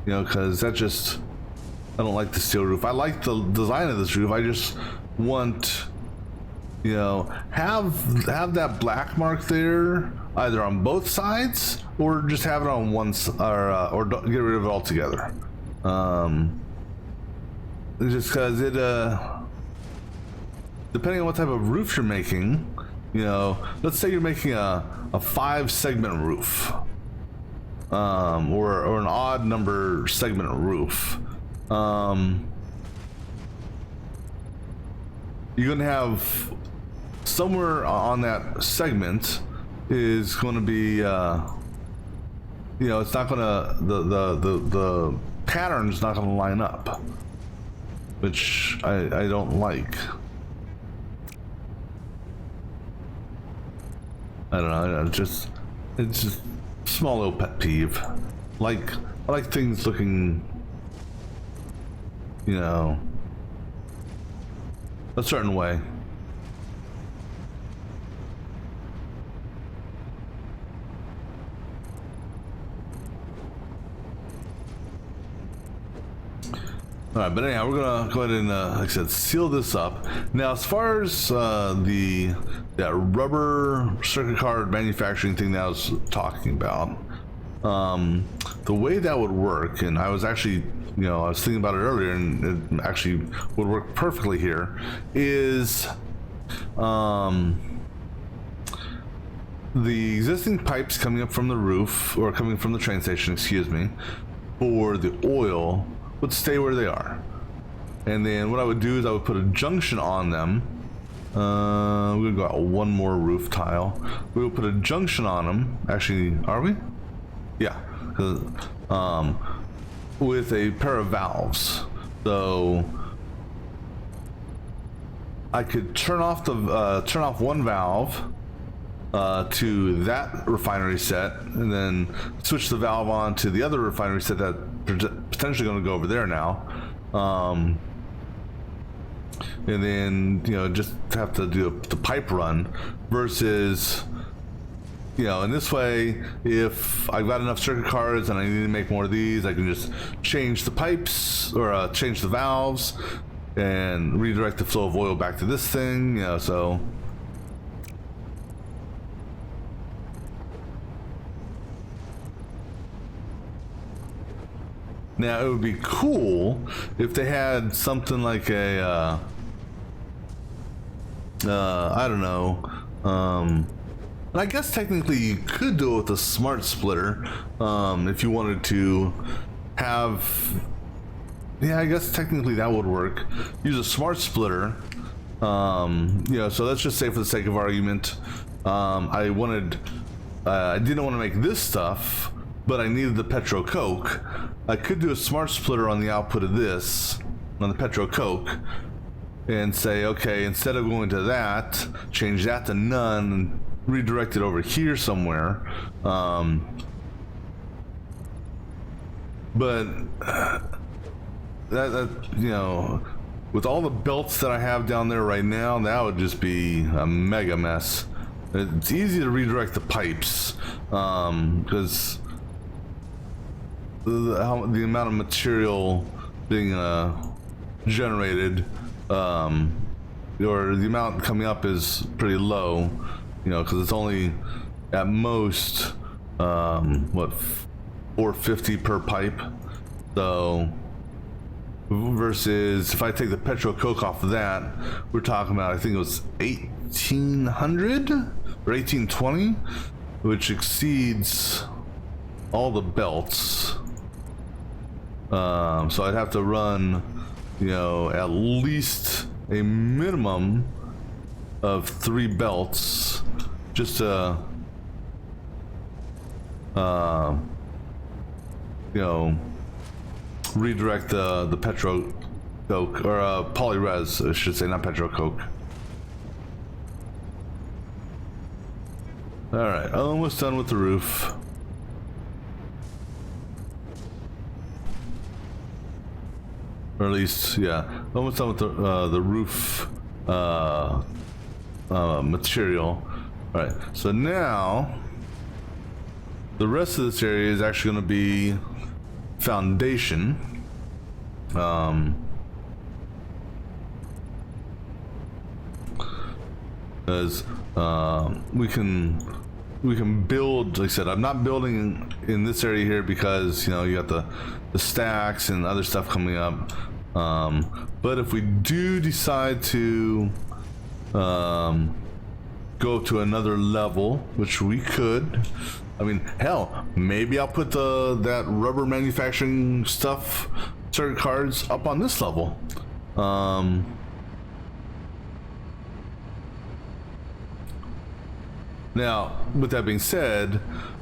know, because that just, I don't like the steel roof. I like the design of this roof. I just want, you know, have that black mark there either on both sides or just have it on one side, or get rid of it altogether. Just because it depending on what type of roof you're making, you know, let's say you're making a 5-segment roof, or an odd number segment roof. You're gonna have somewhere on that segment is going to be, you know, it's not gonna, the pattern's not gonna line up, which I don't like. I don't know. It's just small little pet peeve. I like things looking, you know, a certain way. All right, but anyhow, we're gonna go ahead and, like I said, seal this up. Now, as far as that rubber circuit card manufacturing thing that I was talking about, the way that would work, and I was actually, you know, I was thinking about it earlier, and it actually would work perfectly here, is the existing pipes coming up from the roof, or coming from the train station, excuse me, for the oil would stay where they are. And then what I would do is I would put a junction on them. We're gonna go out one more roof tile. We will put a junction on them. Actually, are we? Yeah. With a pair of valves. So I could turn off one valve to that refinery set, and then switch the valve on to the other refinery set that potentially going to go over there now, and then, you know, just have to do the pipe run versus, you know, in this way, if I've got enough circuit cards and I need to make more of these, I can just change the pipes, or change the valves and redirect the flow of oil back to this thing, you know. So now it would be cool if they had something like a I don't know, and I guess technically you could do it with a smart splitter, if you wanted to have, yeah, I guess technically that would work. Use a smart splitter, you know, so let's just say for the sake of argument, I didn't want to make this stuff, but I needed the petro coke. I could do a smart splitter on the output of this, on the petro coke, and say, okay, instead of going to that, change that to none and redirect it over here somewhere. But that, you know, with all the belts that I have down there right now, that would just be a mega mess. It's easy to redirect the pipes, because the amount of material being generated, or the amount coming up is pretty low, you know, because it's only at most what, 450 per pipe. So versus if I take the petrol coke off of that, we're talking about, I think it was 1800 or 1820, which exceeds all the belts. So I'd have to run, you know, at least a minimum of 3 belts just to you know, redirect the petro coke, or polyres, I should say, not petro coke. All right, almost done with the roof. Or at least, yeah, almost done with the roof material. All right, so now the rest of this area is actually going to be foundation. As we can build, like I said, I'm not building in this area here because, you know, you got the stacks and other stuff coming up. But if we do decide to go to another level, which we could, I mean, hell, maybe I'll put that rubber manufacturing stuff, circuit cards, up on this level. Now, with that being said,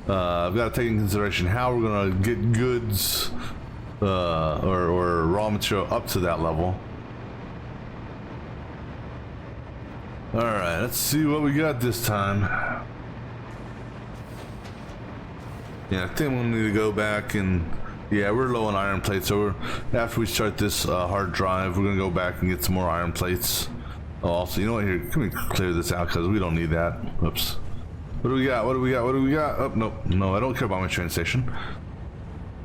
I've got to take into consideration how we're going to get goods or raw material up to that level. All right, let's see what we got this time. Yeah, I think we'll need to go back and, yeah, we're low on iron plates, so after we start this hard drive, we're gonna go back and get some more iron plates. Oh, also, you know what, here, can we clear this out, because we don't need that. Oops. What do we got? What do we got? What do we got? Oh, nope. No, I don't care about my train station.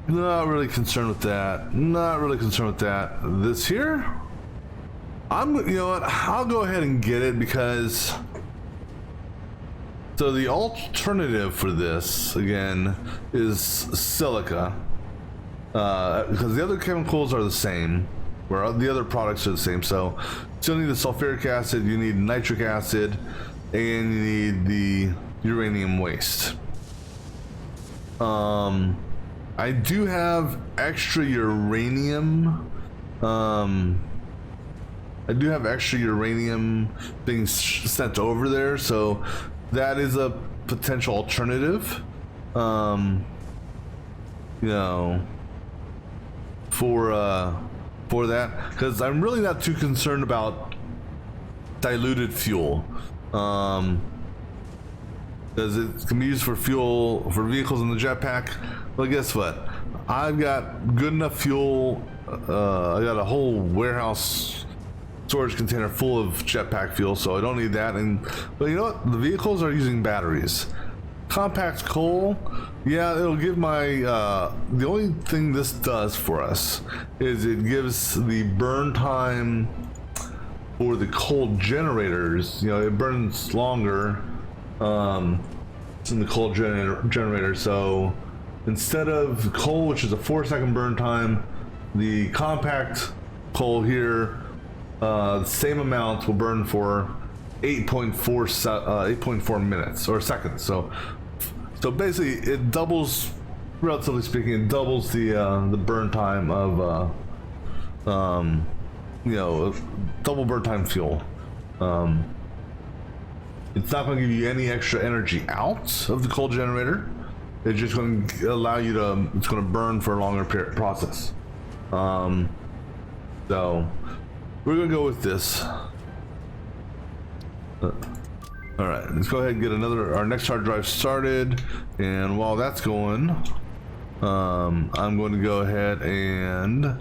Not really concerned with that. Not really concerned with that. This here? You know what, I'll go ahead and get it, because so the alternative for this, again, is silica, because the other chemicals are the same, where the other products are the same. So still need the sulfuric acid, you need nitric acid, and you need the uranium waste. I do have extra uranium. I do have extra uranium things sent over there, so that is a potential alternative. You know, for that, because I'm really not too concerned about diluted fuel, because it can be used for fuel for vehicles in the jetpack. Well, guess what? I've got good enough fuel. I got a whole warehouse storage container full of jetpack fuel, so I don't need that. But you know what? The vehicles are using batteries. Compact coal, yeah, it'll give my the only thing this does for us is it gives the burn time for the coal generators. You know, it burns longer in the coal generator. So instead of coal, which is a 4-second burn time, the compact coal here, the same amount will burn for 8.4 minutes or seconds. So basically, it doubles, relatively speaking, it doubles the burn time of you know, double burn time fuel. It's not going to give you any extra energy out of the coal generator. It's just going to allow you to, it's going to burn for a longer process. So we're going to go with this. All right, let's go ahead and get our next hard drive started. And while that's going, I'm going to go ahead and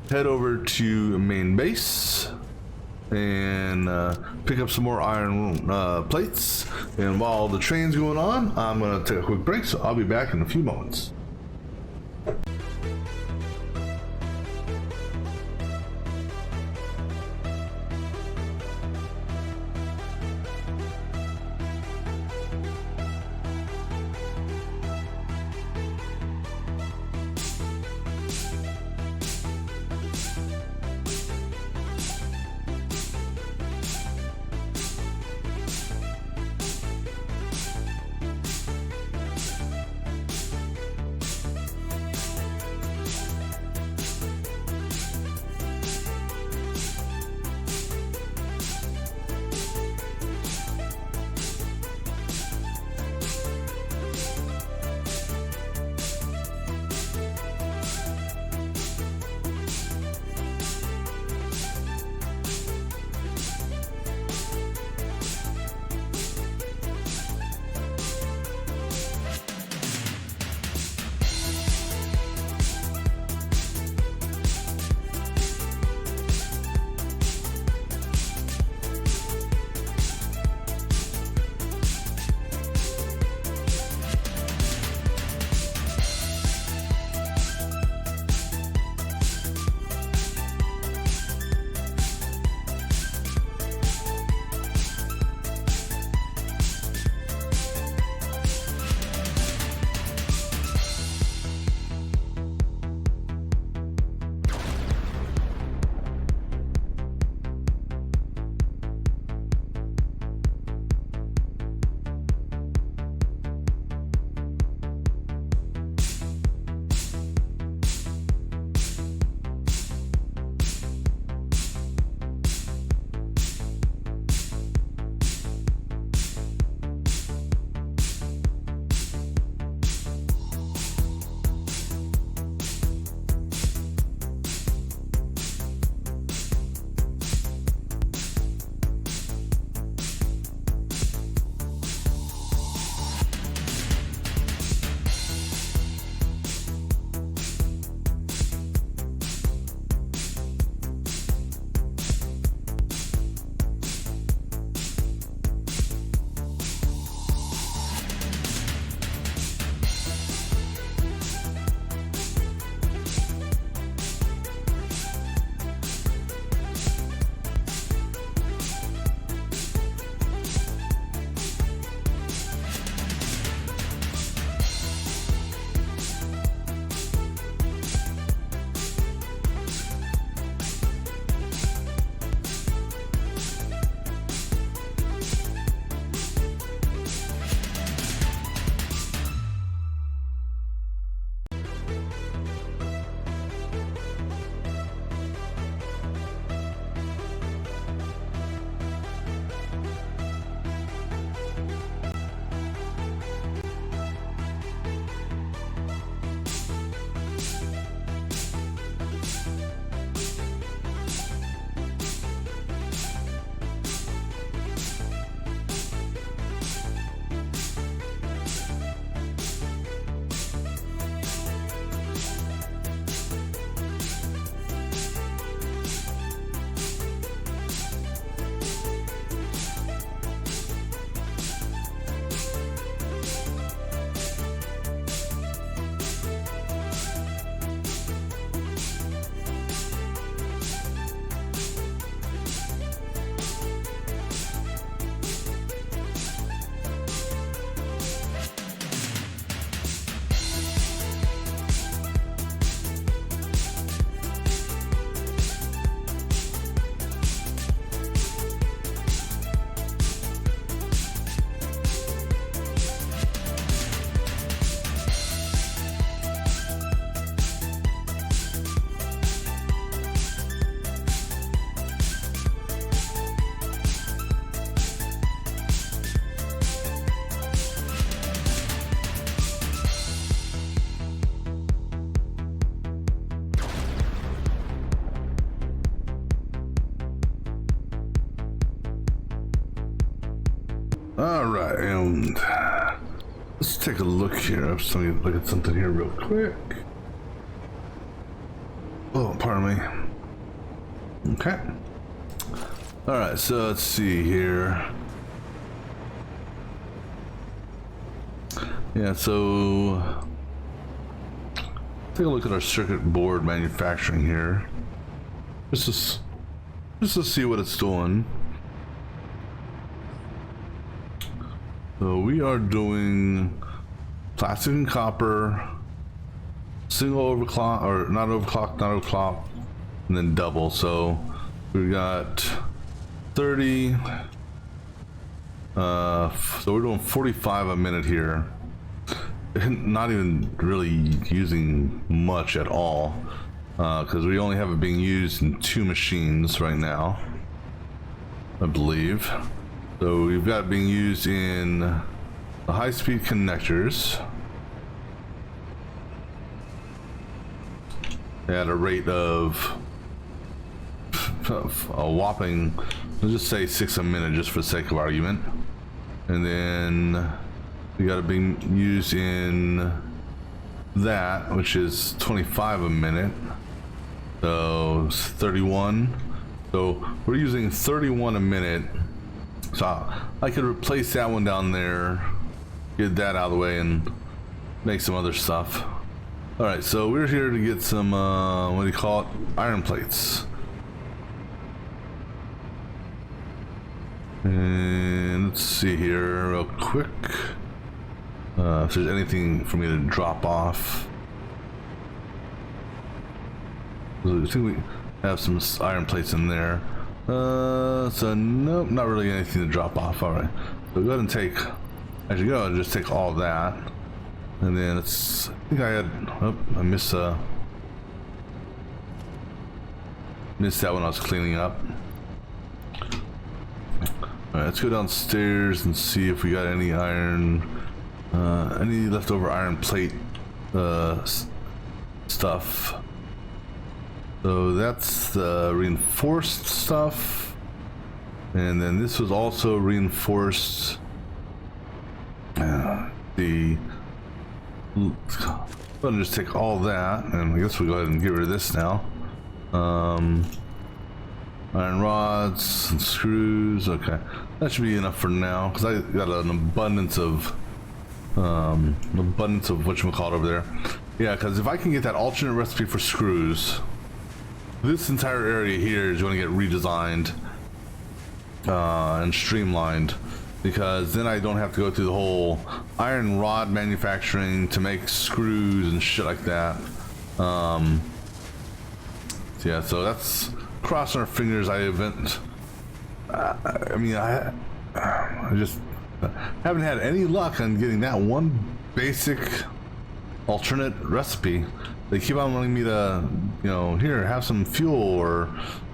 head over to main base and pick up some more iron plates. And while the train's going on, I'm going to take a quick break, so I'll be back in a few moments. All right, and let's take a look here. I'm just gonna look at something here real quick. Oh, pardon me. Okay. All right, so let's see here. Yeah, so take a look at our circuit board manufacturing here. Just to see what it's doing. So we are doing plastic and copper, single overclock, or not overclock, and then double. So we got 30. So we're doing 45 a minute here. Not even really using much at all, because we only have it being used in 2 machines right now, I believe. So we've got it being used in the high-speed connectors at a rate of a whopping, let's just say 6 a minute just for the sake of argument. And then we got it being used in that, which is 25 a minute. So it's 31. So we're using 31 a minute. So I could replace that one down there, get that out of the way, and make some other stuff. All right, so we're here to get some, what do you call it? Iron plates. And let's see here real quick. If there's anything for me to drop off. I think we have some iron plates in there. So nope, not really anything to drop off. All right, so go ahead and take, actually go ahead and just take all that. And then it's, I think I had, oh, I missed that when I was cleaning up. All right, let's go downstairs and see if we got any iron, any leftover iron plate stuff. So that's the reinforced stuff, and then this was also reinforced. The I'm gonna just take all that, and I guess we'll go ahead and get rid of this now. Iron rods and screws. Okay, that should be enough for now because I got an abundance of whatchamacallit over there. Yeah, because if I can get that alternate recipe for screws, this entire area here is going to get redesigned and streamlined, because then I don't have to go through the whole iron rod manufacturing to make screws and shit like that. Yeah, so that's crossing our fingers. I haven't. I mean, I just haven't had any luck on getting that one basic alternate recipe. They keep on wanting me to, you know, here, have some fuel or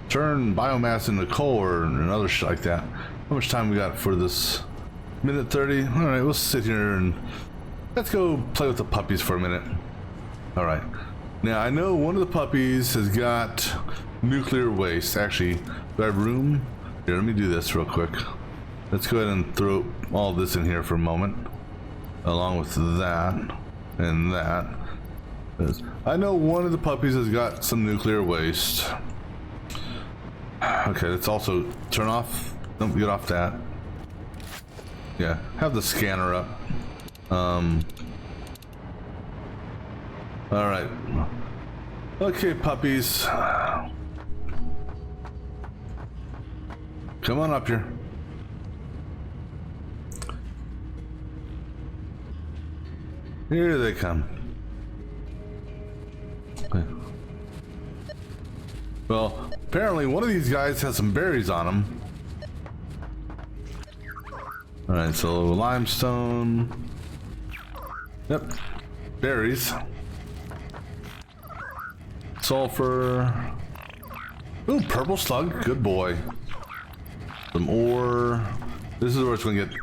turn biomass into coal or another shit like that. How much time we got for this? Minute 30? All right, we'll sit here and let's go play with the puppies for a minute. All right. Now, I know one of the puppies has got nuclear waste. Actually, do I have room? Here, let me do this real quick. Let's go ahead and throw all this in here for a moment, along with that and that. I know one of the puppies has got some nuclear waste. Okay, let's also turn off. Don't get off that. Yeah, have the scanner up. All right. Okay, puppies. Come on up here. Here they come. Okay. Well, apparently one of these guys has some berries on him. All right, so limestone. Yep, berries. Sulfur. Ooh, purple slug. Good boy. Some ore. This is where it's going to get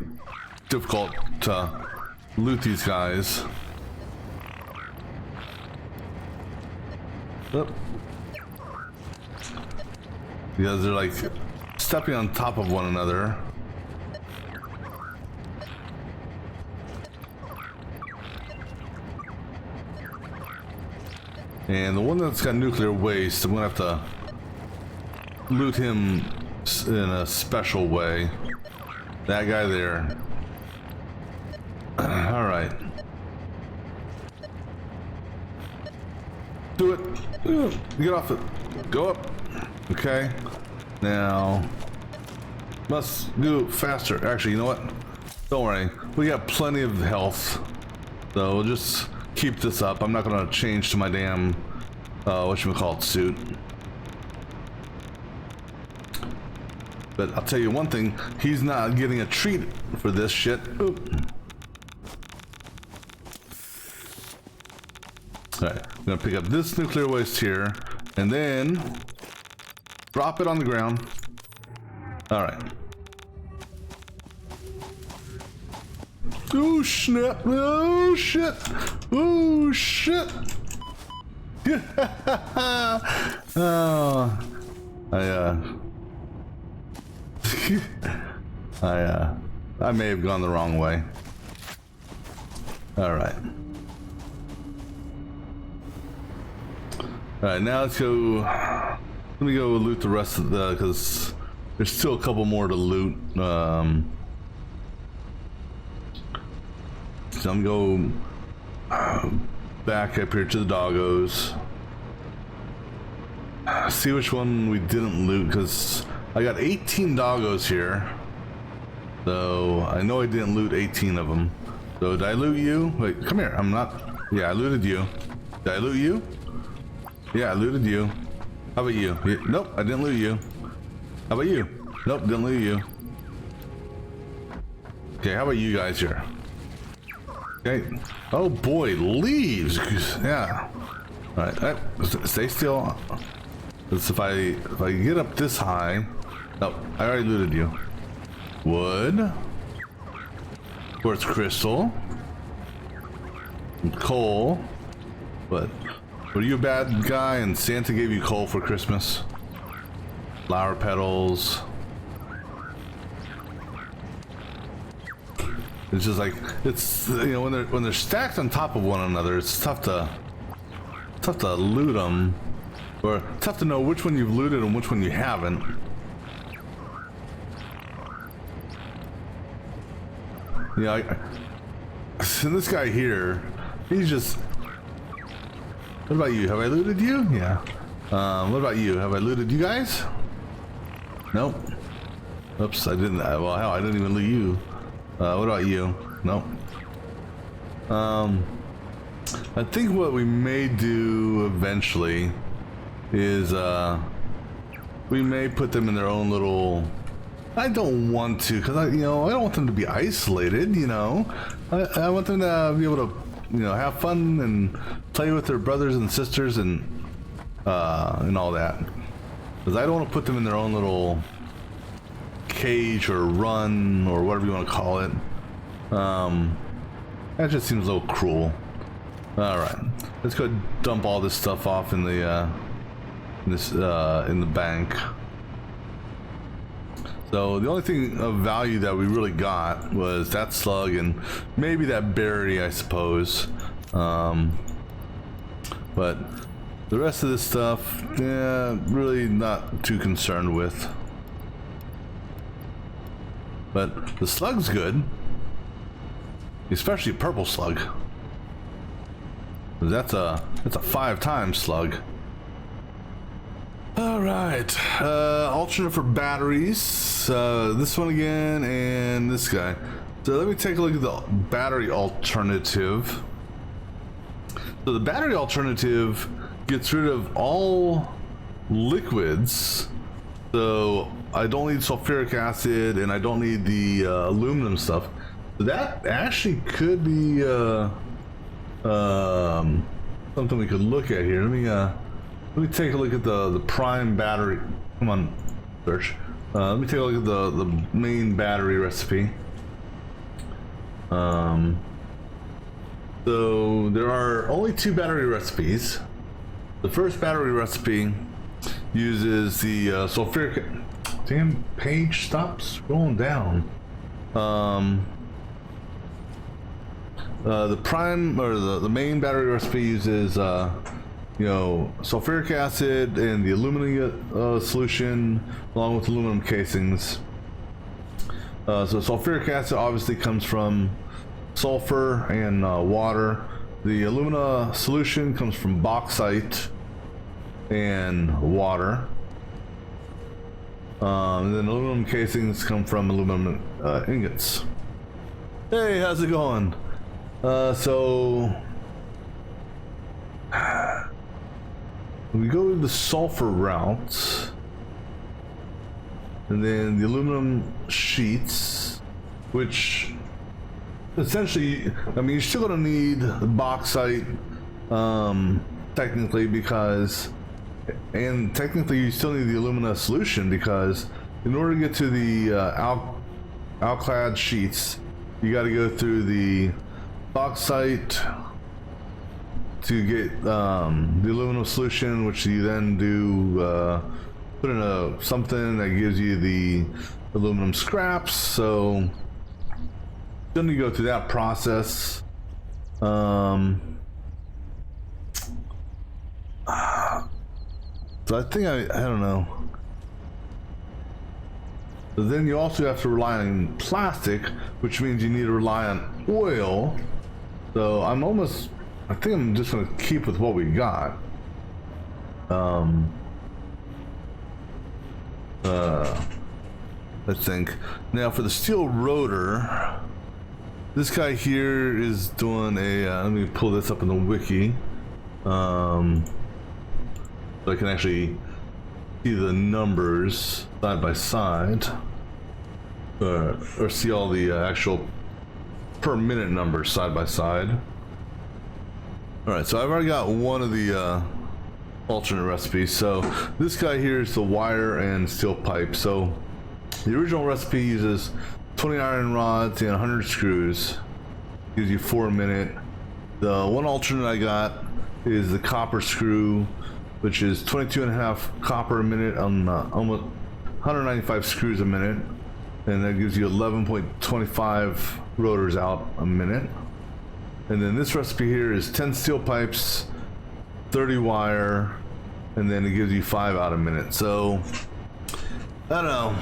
difficult to loot these guys. Yep. Because they're like stepping on top of one another. And the one that's got nuclear waste, I'm gonna have to loot him in a special way. That guy there. All right. Do it. Get off it. Go up. Okay. Now, must go faster. Actually, you know what? Don't worry. We got plenty of health. So we'll just keep this up. I'm not going to change to my damn, whatchamacallit suit. But I'll tell you one thing. He's not getting a treat for this shit. Oop. Alright, I'm gonna pick up this nuclear waste here, and then drop it on the ground. Alright. Oh snap! Oh shit! Oh shit! Oh, I may have gone the wrong way. Alright. Alright, now let's go. Let me go loot the rest of the, because there's still a couple more to loot. So I'm going back up here to the doggos. See which one we didn't loot, because I got 18 doggos here. So I know I didn't loot 18 of them. So did I loot you? Wait, come here. I'm not. Yeah, I looted you. Did I loot you? Yeah, I looted you. How about you? Nope, I didn't loot you. How about you? Nope, didn't loot you. Okay, how about you guys here? Okay. Oh boy, leaves. Yeah. All right, stay still. Because if I get up this high, nope, I already looted you. Wood, quartz crystal, coal. But were you a bad guy and Santa gave you coal for Christmas? Flower petals. It's just like, it's, you know, when they're stacked on top of one another, it's tough to loot them, or tough to know which one you've looted and which one you haven't. You know, and this guy here, he's just. What about you? Have I looted you? Yeah. What about you? Have I looted you guys? Nope. Oops, I didn't. Well, hell, I didn't even loot you. What about you? Nope. I think what we may do eventually is we may put them in their own little. I don't want to, because I don't want them to be isolated. You know, I want them to be able to, have fun and play with their brothers and sisters and all that. Because I don't want to put them in their own little cage or run or whatever you want to call it. That just seems a little cruel. All right, let's go dump all this stuff off in the in the bank. So the only thing of value that we really got was that slug and maybe that berry, I suppose. But the rest of this stuff, yeah, really not too concerned with. But the slug's good, especially purple slug. That's a 5-time slug. All right, alternate for batteries. This one again and this guy. So let me take a look at the battery alternative. So the battery alternative gets rid of all liquids. So I don't need sulfuric acid and I don't need the aluminum stuff. So that actually could be something we could look at here. Let me take a look at the prime battery. Come on, search. Let me take a look at the main battery recipe. So there are only 2 battery recipes. The first battery recipe uses the sulfuric. Damn page, stop scrolling down. The prime or the main battery recipe uses you know, sulfuric acid and the aluminum solution, along with aluminum casings. So sulfuric acid obviously comes from sulfur and water. The alumina solution comes from bauxite and water. And then aluminum casings come from aluminum ingots. Hey, how's it going? So we go the sulfur route, and then the aluminum sheets, which essentially, I mean, you're still gonna need bauxite, technically, because, and technically you still need the alumina solution, because in order to get to the alclad sheets, you got to go through the bauxite to get the aluminum solution, which you then do put in something that gives you the aluminum scraps. So then you go through that process. So I think I don't know. But then you also have to rely on plastic, which means you need to rely on oil. So I think I'm just gonna keep with what we got. I think. Now for the steel rotor, this guy here is doing a, let me pull this up in the wiki. So I can actually see the numbers side by side, or see all the actual per minute numbers side by side. All right, so I've already got one of the alternate recipes. So this guy here is the wire and steel pipe. So the original recipe uses 20 iron rods and 100 screws. Gives you 4 a minute. The one alternate I got is the copper screw, which is 22.5 copper a minute on almost 195 screws a minute, and that gives you 11.25 rotors out a minute. And then this recipe here is 10 steel pipes, 30 wire, and then it gives you 5 out a minute. So I don't know.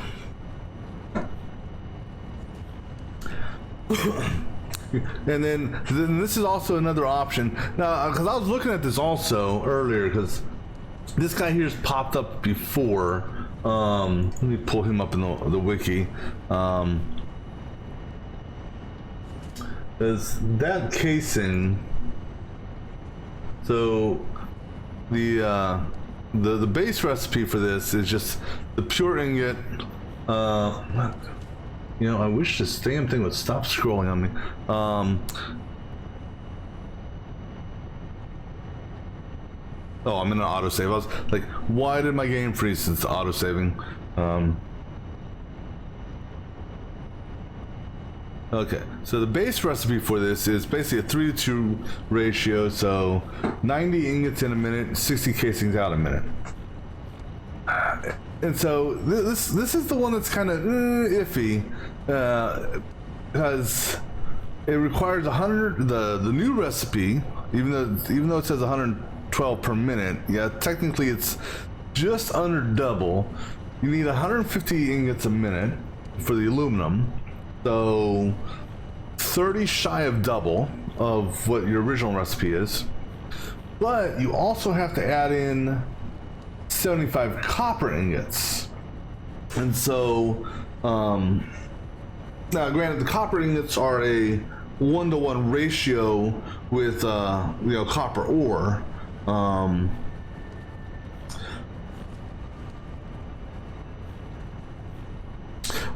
And then this is also another option now, because I was looking at this also earlier, because this guy here's popped up before. Let me pull him up in the wiki. Is that casing? So the base recipe for this is just the pure ingot. You know, I wish this damn thing would stop scrolling on me. Oh, I'm in an autosave. I was like, why did my game freeze since autosaving? Okay, so the base recipe for this is basically a 3-to-2 ratio. So 90 ingots in a minute, 60 casings out a minute. And so this is the one that's kind of iffy, because it requires 100. The new recipe, even though it says 112 per minute, yeah, technically it's just under double. You need 150 ingots a minute for the aluminum, so 30 shy of double of what your original recipe is. But you also have to add in 75 copper ingots. And so now granted, the copper ingots are a 1-to-1 ratio with you know, copper ore.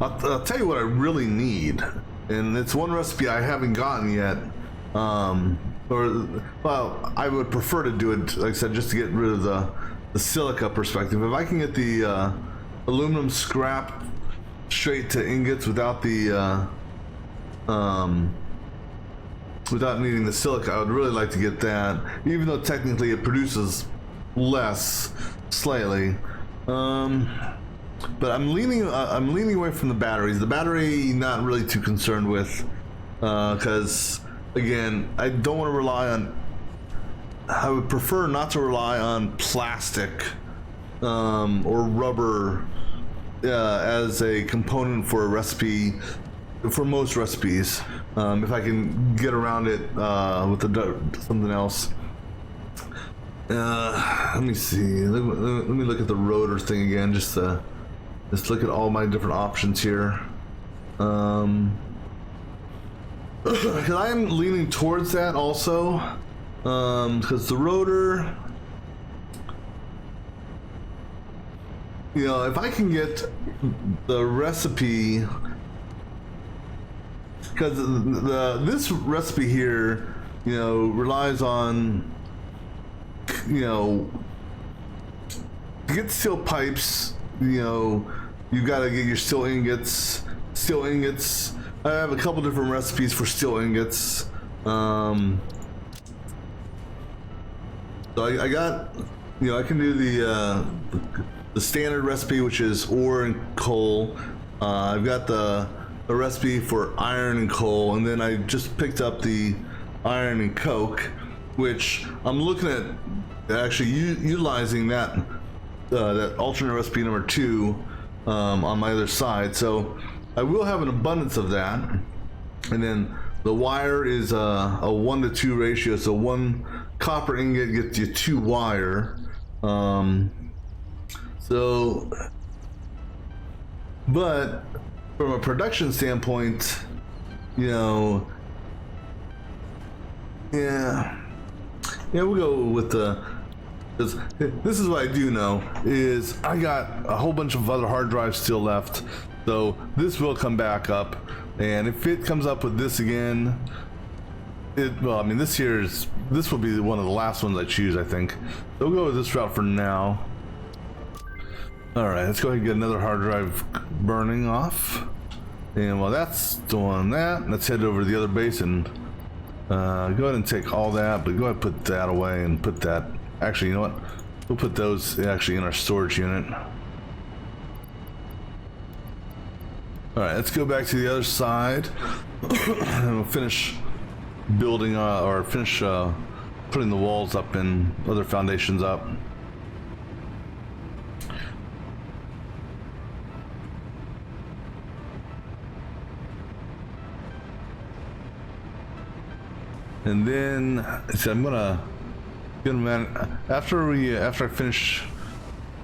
I'll tell you what I really need, and it's one recipe I haven't gotten yet. Well, I would prefer to do it, like I said, just to get rid of the silica perspective. If I can get the aluminum scrap straight to ingots without the without needing the silica, I would really like to get that, even though technically it produces less slightly. But I'm leaning away from the batteries. The battery, not really too concerned with, because again, I don't want to rely on I would prefer not to rely on plastic or rubber as a component for a recipe, for most recipes. If I can get around it with something else. Let me see. Let me look at the rotor thing again. Just look at all my different options here. Because I am leaning towards that also. Because the rotor, you know, if I can get the recipe, because this recipe here, you know, relies on, you know, to get steel pipes, you know, you gotta get your steel ingots. I have a couple different recipes for steel ingots. So I got, you know, I can do the standard recipe, which is ore and coal. I've got the recipe for iron and coal, and then I just picked up the iron and coke, which I'm looking at actually utilizing that alternate recipe number 2 on my other side. So I will have an abundance of that. And then the wire is a 1-to-2 ratio, so 1 copper ingot gets you 2 wire. So, but from a production standpoint, you know, yeah, we'll go with the. This is what I do know is I got a whole bunch of other hard drives still left, so this will come back up. And if it comes up with this again, well, I mean, this will be one of the last ones I choose, I think. So we'll go with this route for now. All right, let's go ahead and get another hard drive burning off. And while that's doing that, let's head over to the other base and go ahead and take all that, but go ahead and put that away and put that. Actually, you know what? We'll put those actually in our storage unit. All right, let's go back to the other side and we'll finish building or finish putting the walls up and other foundations up. And then so I'm gonna after I finish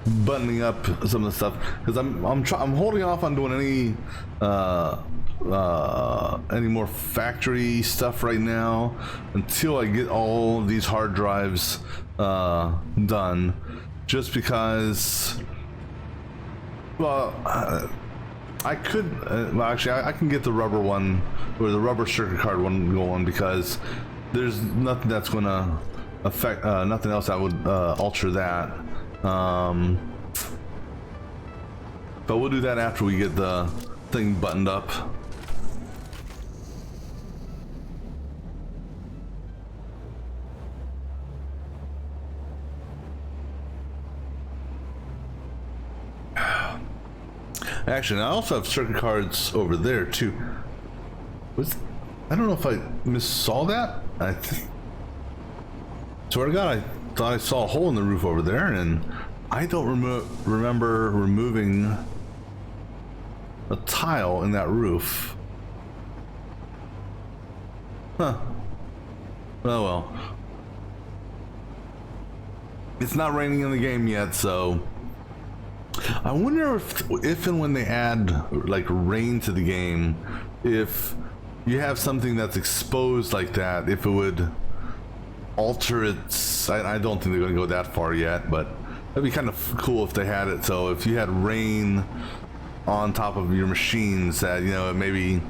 buttoning up some of the stuff, because I'm holding off on doing any more factory stuff right now until I get all these hard drives done, just because, well, I could well, actually I can get the rubber one or the rubber circuit card one going, because there's nothing that's going to affect nothing else that would alter that. But we'll do that after we get the thing buttoned up. Actually, I also have circuit cards over there too. I don't know if I missaw that. Swear to God, I thought I saw a hole in the roof over there, and I don't remember removing a tile in that roof. Huh. Oh well. It's not raining in the game yet, so I wonder if and when they add like rain to the game, if you have something that's exposed like that, if it would alter its. I don't think they're going to go that far yet, but that'd be kind of cool if they had it. So if you had rain on top of your machines, that, you know, maybe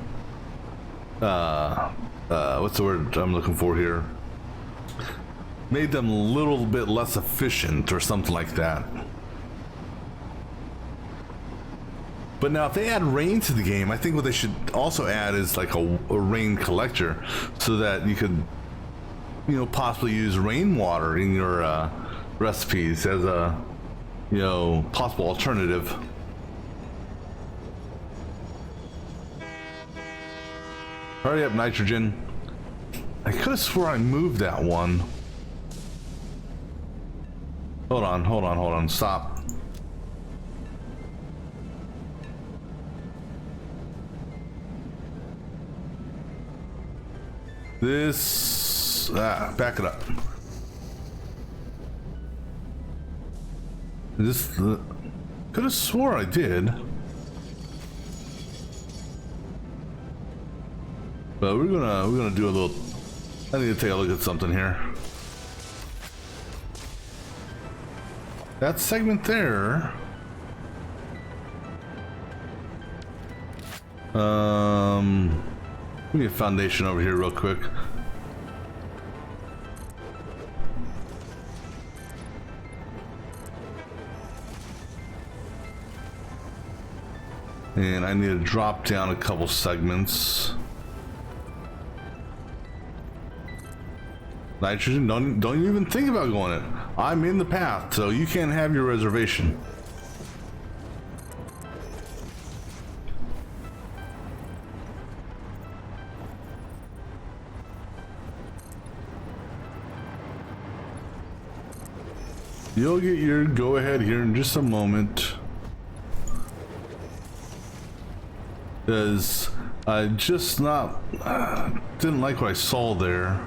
what's the word I'm looking for here? Made them a little bit less efficient or something like that. But now if they add rain to the game, I think what they should also add is like a rain collector, so that you could, you know, possibly use rainwater in your recipes as a, you know, possible alternative. Hurry up, nitrogen. I could have swore I moved that one. Hold on, hold on, hold on. Stop. This... back it up. This... could have swore I did. But we're gonna do a little... I need to take a look at something here. That segment there... we need a foundation over here real quick. And I need to drop down a couple segments. Nitrogen, don't even think about going it. I'm in the path, so you can't have your reservation. You'll get your go ahead here in just a moment. Because I just not didn't like what I saw there.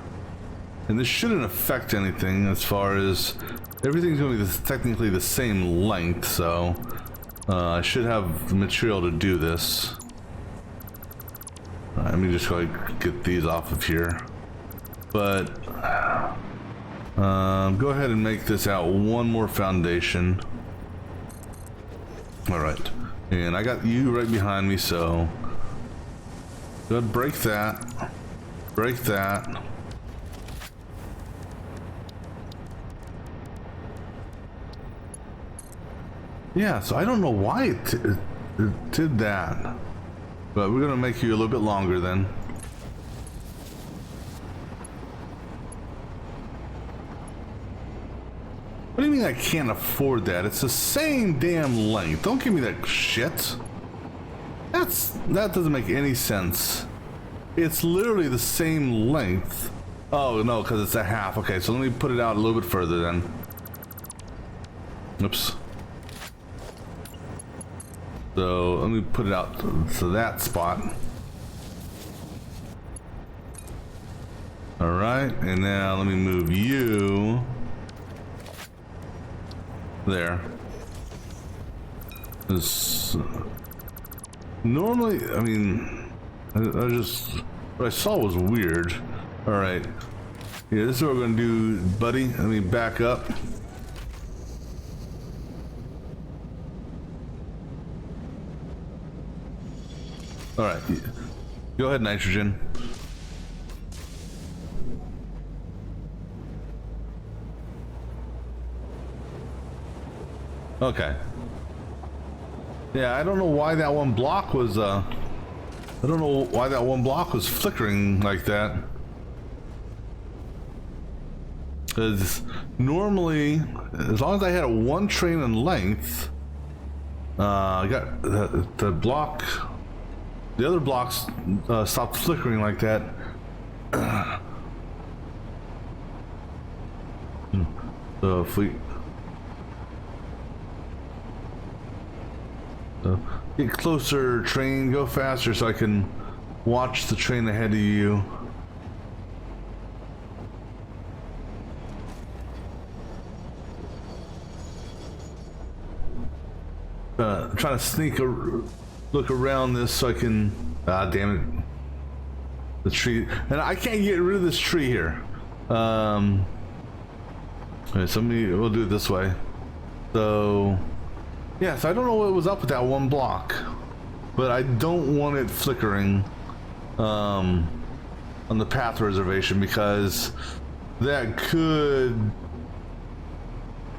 And this shouldn't affect anything as far as everything's going to be technically the same length, so I should have the material to do this. Let me just go get these off of here. But go ahead and make this out one more foundation. All right, and I got you right behind me, so go ahead, break that, break that. Yeah, so I don't know why it did that, but we're gonna make you a little bit longer then. What do you mean I can't afford that? It's the same damn length. Don't give me that shit. That doesn't make any sense. It's literally the same length. Oh no, because it's a half. Okay, so let me put it out a little bit further then. Oops. So let me put it out to that spot. All right, and now let me move you there. This normally, I mean, I just what I saw was weird. All right, yeah, this is what we're gonna do, buddy. Let me back up. All right, go ahead, nitrogen. Okay. Yeah, I don't know why that one block was, I don't know why that one block was flickering like that. Because normally, as long as I had a one train in length, I got the block. The other blocks stopped flickering like that. So if we get closer, train, go faster so I can watch the train ahead of you. Trying to sneak a look around this so I can damn it, the tree, and I can't get rid of this tree here. Okay, so we'll do it this way. So yeah, so I don't know what was up with that one block, but I don't want it flickering on the path reservation, because that could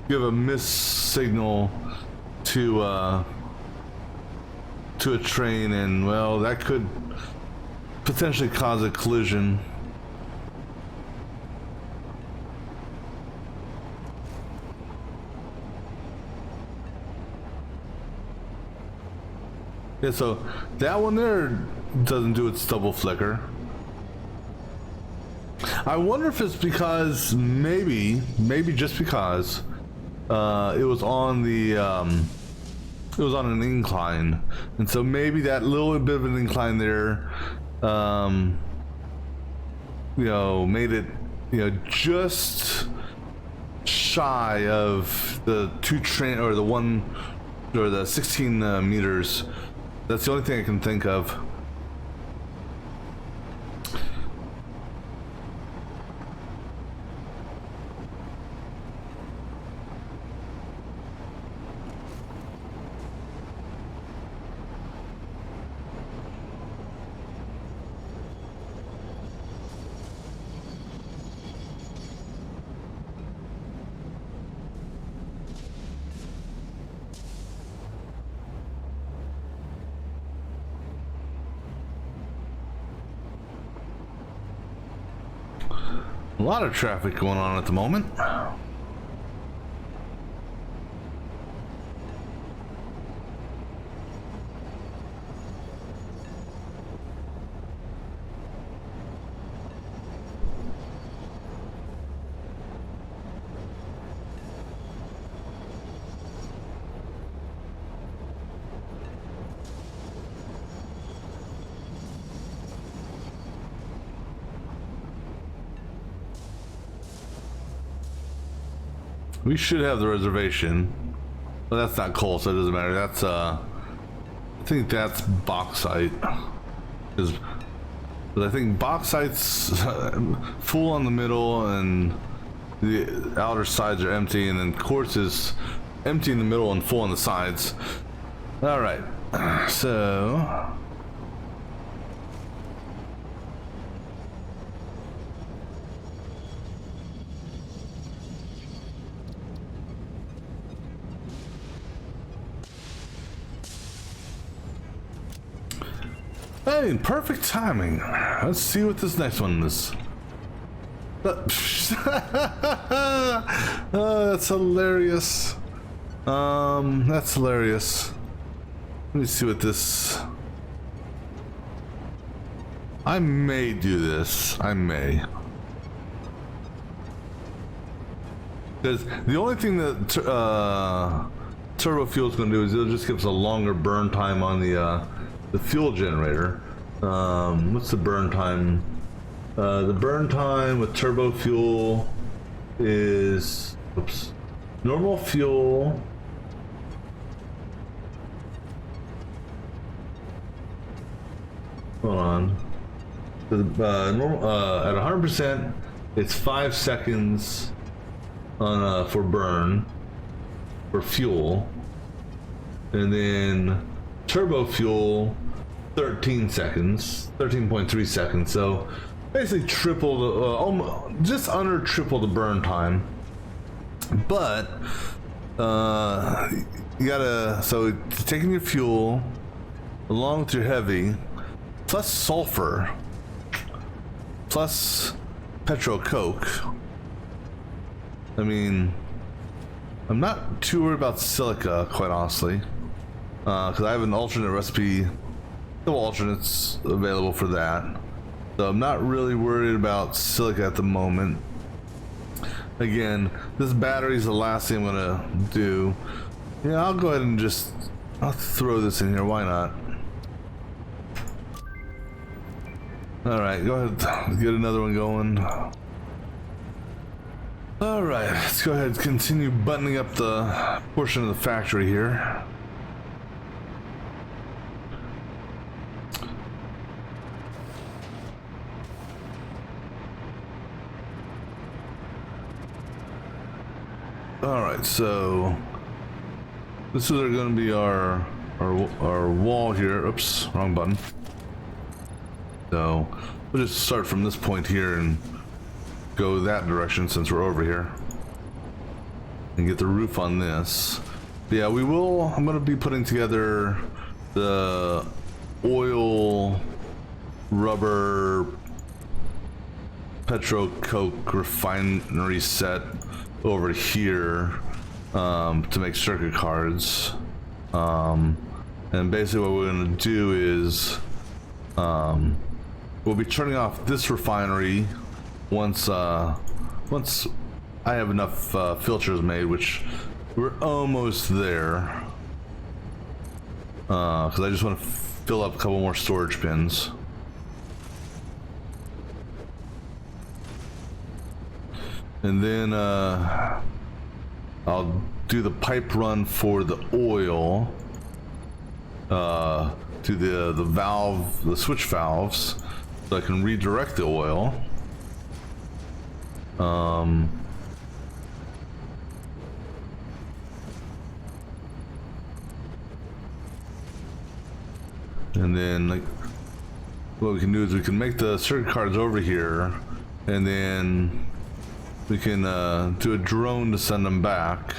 give a miss signal to a train, and well, that could potentially cause a collision. Yeah, so that one there doesn't do its double flicker. I wonder if it's because maybe just because it was on the it was on an incline, and so maybe that little bit of an incline there, you know, made it, you know, just shy of the or the 16 meters. That's the only thing I can think of. A lot of traffic going on at the moment. We should have the reservation. Well, that's not coal, so it doesn't matter. That's I think that's bauxite. But I think bauxite's full on the middle and the outer sides are empty, and then quartz is empty in the middle and full on the sides. All right, so hey, perfect timing. Let's see what this next one is. Oh, that's hilarious. That's hilarious. Let me see what this. I may do this. I may. Because the only thing that turbo fuel is going to do is it'll just give us a longer burn time on the fuel generator. What's the burn time? The burn time with turbo fuel is, oops, normal fuel. Hold on. Normal at 100%, it's 5 seconds on for burn for fuel, and then turbo fuel 13 seconds, 13.3 seconds. So basically triple the almost just under triple the burn time. But you gotta, so taking your fuel along with your heavy plus sulfur plus petro coke. I mean, I'm not too worried about silica, quite honestly, because I have an alternate recipe, no alternates available for that. So I'm not really worried about silica at the moment. Again, this battery is the last thing I'm gonna do. Yeah, I'll go ahead and I'll throw this in here. Why not? All right, go ahead, get another one going. All right, let's go ahead and continue buttoning up the portion of the factory here. All right, so this is going to be our wall here. Oops, wrong button. So we'll just start from this point here and go that direction since we're over here, and get the roof on this. But yeah, we will. I'm going to be putting together the oil, rubber, petro coke refinery set over here to make circuit cards. And basically what we're going to do is we'll be turning off this refinery once I have enough filters made, which We're almost there. Because I just want to fill up a couple more storage bins. And then I'll do the pipe run for the oil to the valve, the switch valves, so I can redirect the oil. And then, like, what we can do is we can make the circuit cards over here, and then we can do a drone to send them back.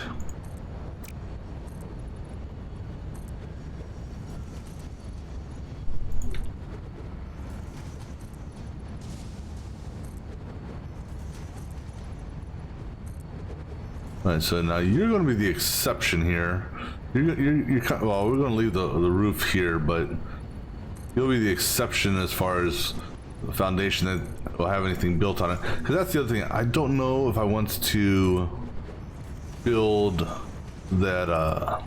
All right, so now you're going to be the exception here. You're kind of, well, we're going to leave the roof here, but you'll be the exception as far as the foundation that will have anything built on it. Because that's the other thing. I don't know if I want to build that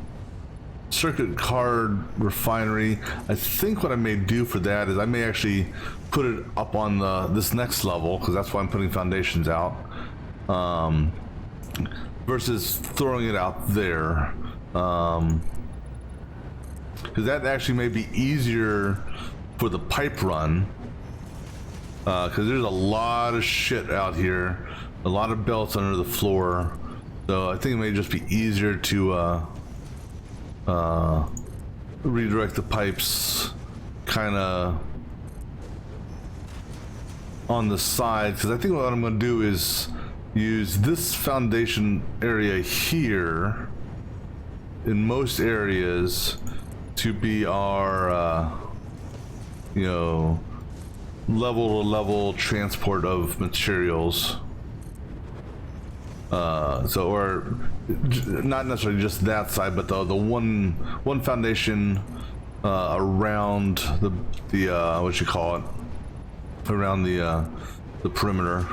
circuit card refinery. I think what I may do for that is I may actually put it up on this next level, because that's why I'm putting foundations out, versus throwing it out there. Because that actually may be easier for the pipe run, because there's a lot of shit out here, a lot of belts under the floor, so I think it may just be easier to redirect the pipes kind of on the side, because I think what I'm going to do is use this foundation area here in most areas to be our you know, level to level transport of materials, so, or not necessarily just that side, but the one foundation around the what you call it, around the perimeter.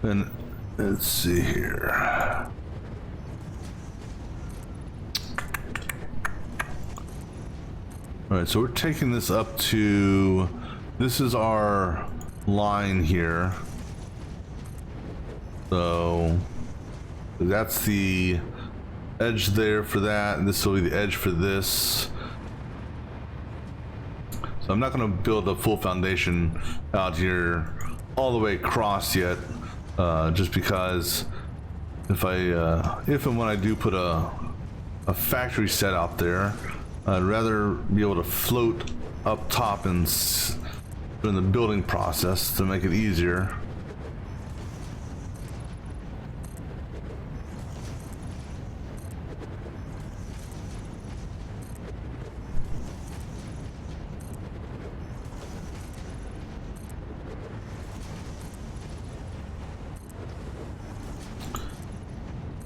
And let's see here. All right, so we're taking this up to, this is our line here. So that's the edge there for that, and this will be the edge for this. So I'm not going to build a full foundation out here all the way across yet. Just because if and when I do put a factory set out there, I'd rather be able to float up top and in the building process to make it easier.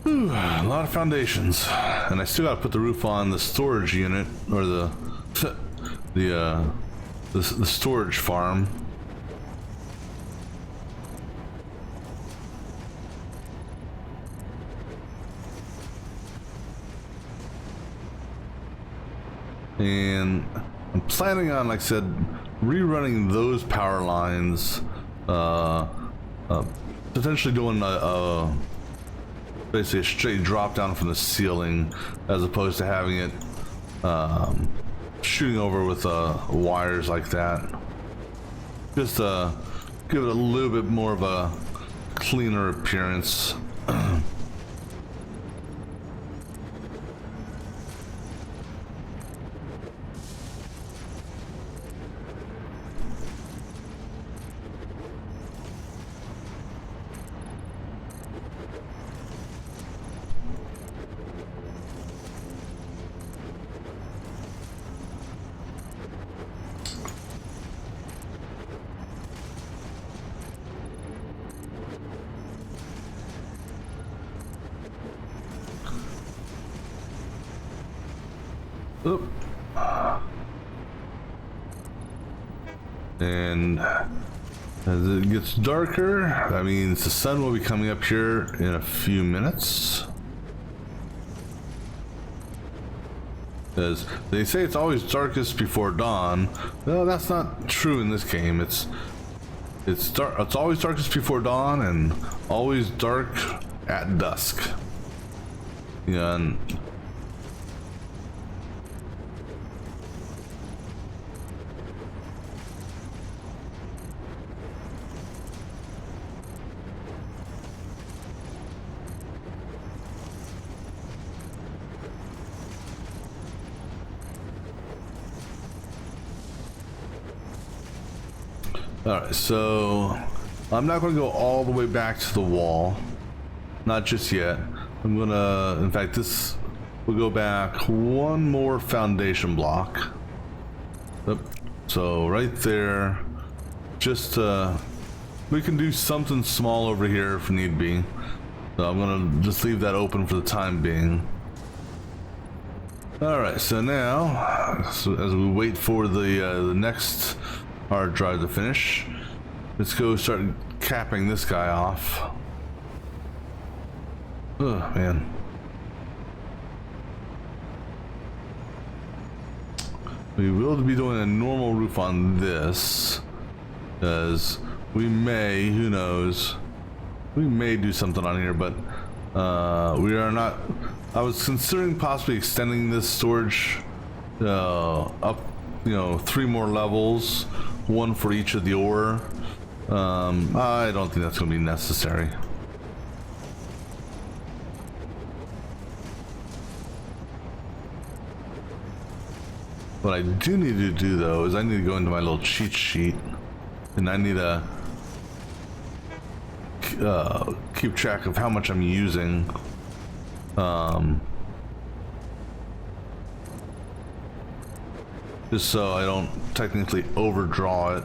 A lot of foundations, and I still got to put the roof on the storage unit, or the storage farm. And I'm planning on, like I said, rerunning those power lines, potentially doing basically a straight drop down from the ceiling, as opposed to having it shooting over with wires like that. Just give it a little bit more of a cleaner appearance. Oop. And as it gets darker, that means the sun will be coming up here in a few minutes. As they say, it's always darkest before dawn. No, that's not true in this game. It's always darkest before dawn and always dark at dusk. Yeah, and alright, so I'm not going to go all the way back to the wall. Not just yet. I'm going to, in fact, this will go back one more foundation block. Yep. So right there, just we can do something small over here if need be. So I'm going to just leave that open for the time being. Alright, so now, as we wait for the next hard drive to finish, let's go start capping this guy off. Oh man. We will be doing a normal roof on this, as we may, who knows, we may do something on here, but we are not. I was considering possibly extending this storage up, 3 more levels, one for each of the ore. I don't think that's going to be necessary. What I do need to do though is I need to go into my little cheat sheet, and I need to keep track of how much I'm using. Just so I don't technically overdraw it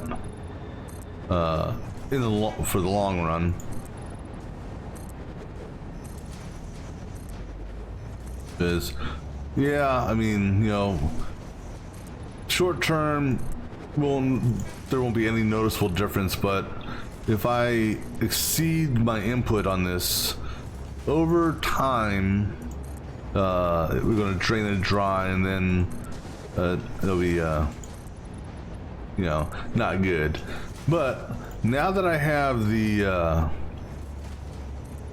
for the long run. Because, yeah, I mean, short term, there won't be any noticeable difference, but if I exceed my input on this over time, we're going to drain it dry, and then it'll be not good. But now that I have the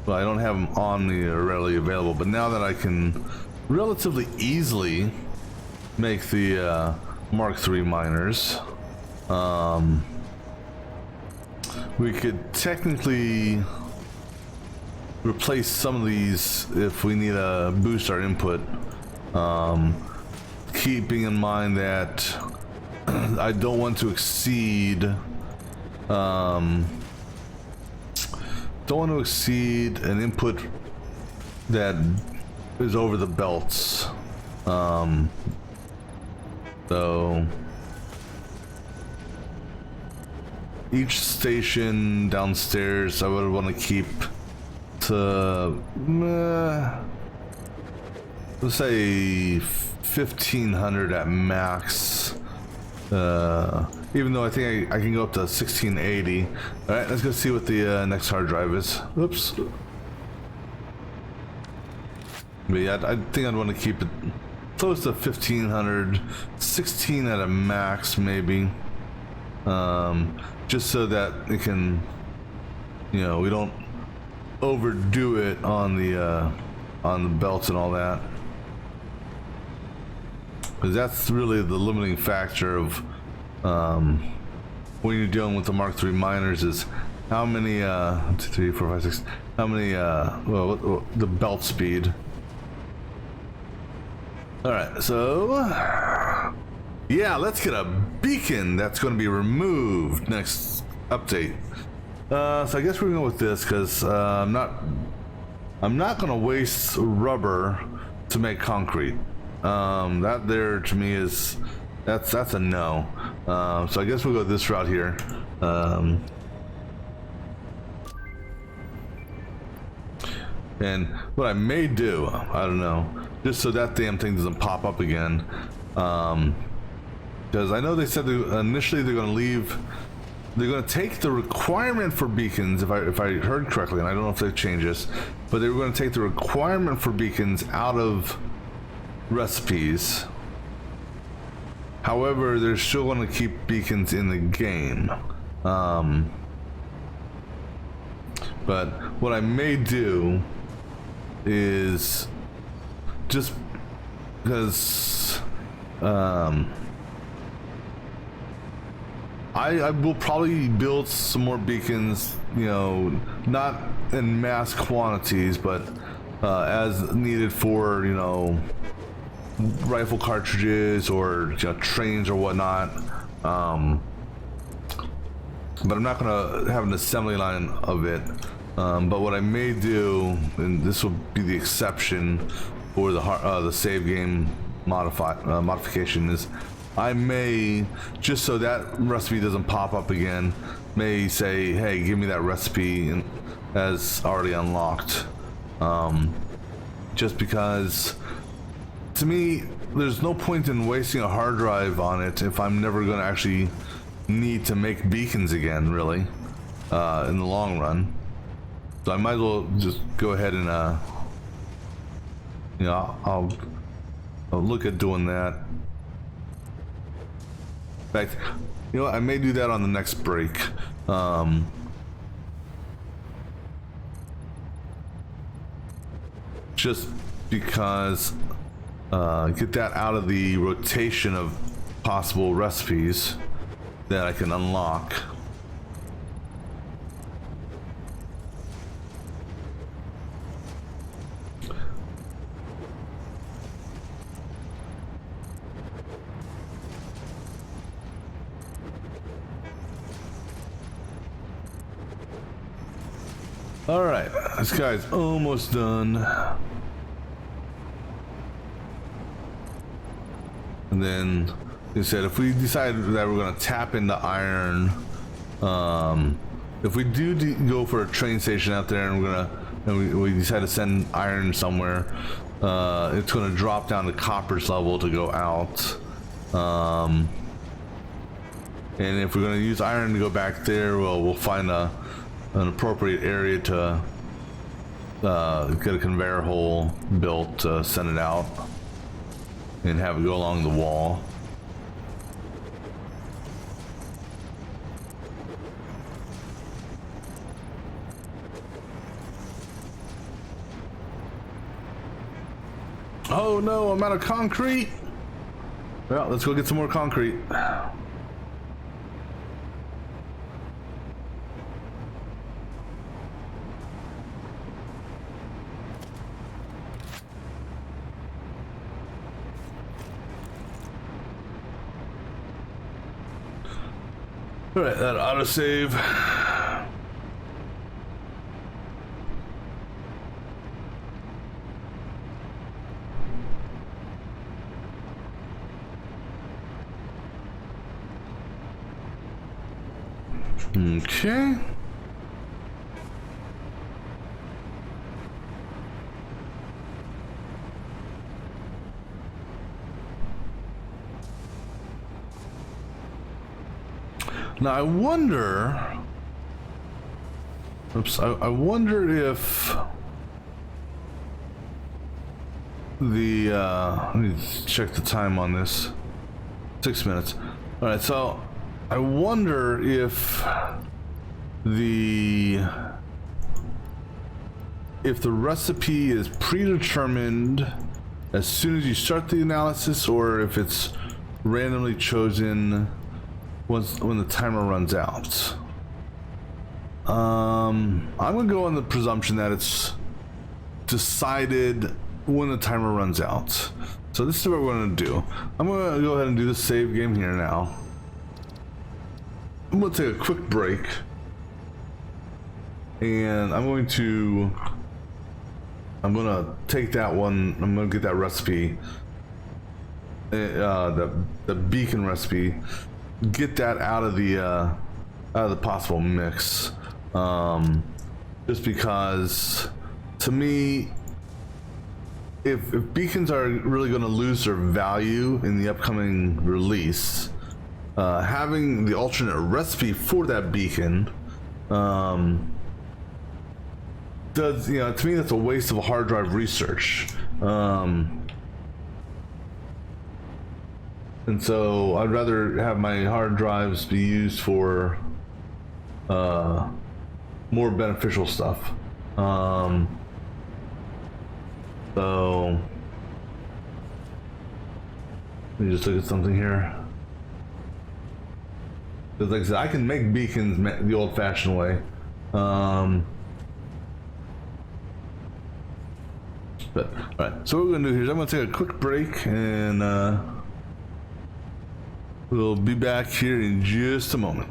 well, I don't have them on me or readily available, but now that I can relatively easily make the Mark III miners, we could technically replace some of these if we need to boost our input, keeping in mind that I don't want to exceed an input that is over the belts. So each station downstairs I would want to keep to let's say 1500 at max, even though I think I can go up to 1680. All right, let's go see what the next hard drive is. Oops. But yeah, I think I'd want to keep it close to 1500, 16 at a max maybe, just so that it can, we don't overdo it on the belts and all that, because that's really the limiting factor of when you're dealing with the Mark III miners, is how many 1, 2, 3, 4, 5, 6, how many the belt speed. All right, so yeah, let's get a beacon that's going to be removed next update. So I guess we're going with this because I'm not going to waste rubber to make concrete. That there to me is that's a no. So I guess we'll go this route here. And what I may do, I don't know. just so that damn thing doesn't pop up again. Because I know they said initially they're going to leave. They're going to take the requirement for beacons, if I heard correctly, and I don't know if they've changed this, but they were going to take the requirement for beacons out of recipes. However, they're still going to keep beacons in the game. But what I may do is just because I will probably build some more beacons, you know, not in mass quantities, but as needed for, you know, rifle cartridges or, you know, trains or whatnot. But I'm not going to have an assembly line of it. But what I may do, and this will be the exception for the save game modification, is I may, just so that recipe doesn't pop up again, may say, hey, give me that recipe as already unlocked. Just because, to me, there's no point in wasting a hard drive on it if I'm never going to actually need to make beacons again, really, in the long run. So I might as well just go ahead and, you know, I'll look at doing that. In fact, you know what, I may do that on the next break. Just because get that out of the rotation of possible recipes that I can unlock. All right, this guy's almost done. And then they said if we decide that we're going to tap into iron, if we do go for a train station out there and we decide to send iron somewhere, it's going to drop down to copper's level to go out. And if we're going to use iron to go back there, well, we'll find an appropriate area to get a conveyor hole built to send it out and have it go along the wall. Oh no, I'm out of concrete. Well, let's go get some more concrete. All right, that autosave. Okay. Now I wonder. Oops. I wonder if the. Let me check the time on this. 6 minutes. All right. So I wonder if the recipe is predetermined as soon as you start the analysis, or if it's randomly chosen when the timer runs out. I'm gonna go on the presumption that it's decided when the timer runs out. So this is what we're gonna do. I'm gonna go ahead and do the save game here now. I'm gonna take a quick break, and I'm gonna take that one. I'm gonna get that recipe, the beacon recipe. Get that out of the possible mix, just because to me if beacons are really going to lose their value in the upcoming release, having the alternate recipe for that beacon does, you know, to me that's a waste of a hard drive research. And so I'd rather have my hard drives be used for more beneficial stuff. So let me just look at something here. Because like I said, I can make beacons the old-fashioned way. But all right, so what we're gonna do here is I'm gonna take a quick break, and we'll be back here in just a moment.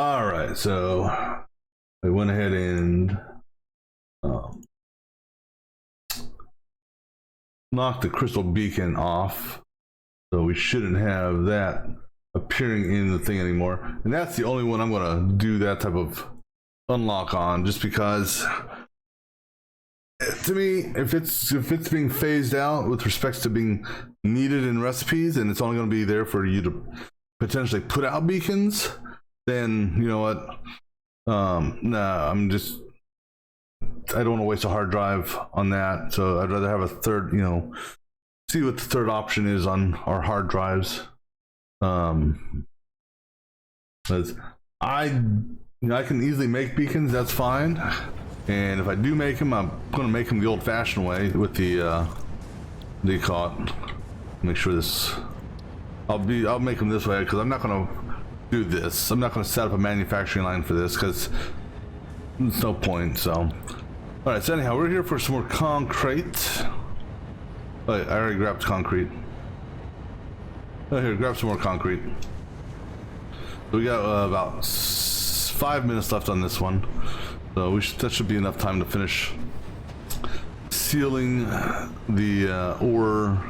All right, so I went ahead and knocked the crystal beacon off, so we shouldn't have that appearing in the thing anymore. And that's the only one I'm going to do that type of unlock on, just because to me, if it's being phased out with respects to being needed in recipes, and it's only going to be there for you to potentially put out beacons, then you know what? Nah, I don't want to waste a hard drive on that. So I'd rather have a third, see what the third option is on our hard drives. Because I can easily make beacons. That's fine. And if I do make them, I'm going to make them the old-fashioned way with the they call it. Make sure this. I'll make them this way because I'm not going to do this. I'm not going to set up a manufacturing line for this because there's no point. So, all right. So anyhow, we're here for some more concrete. Oh, I already grabbed concrete. Oh, here, grab some more concrete. We got about 5 minutes left on this one. So that should be enough time to finish sealing the ore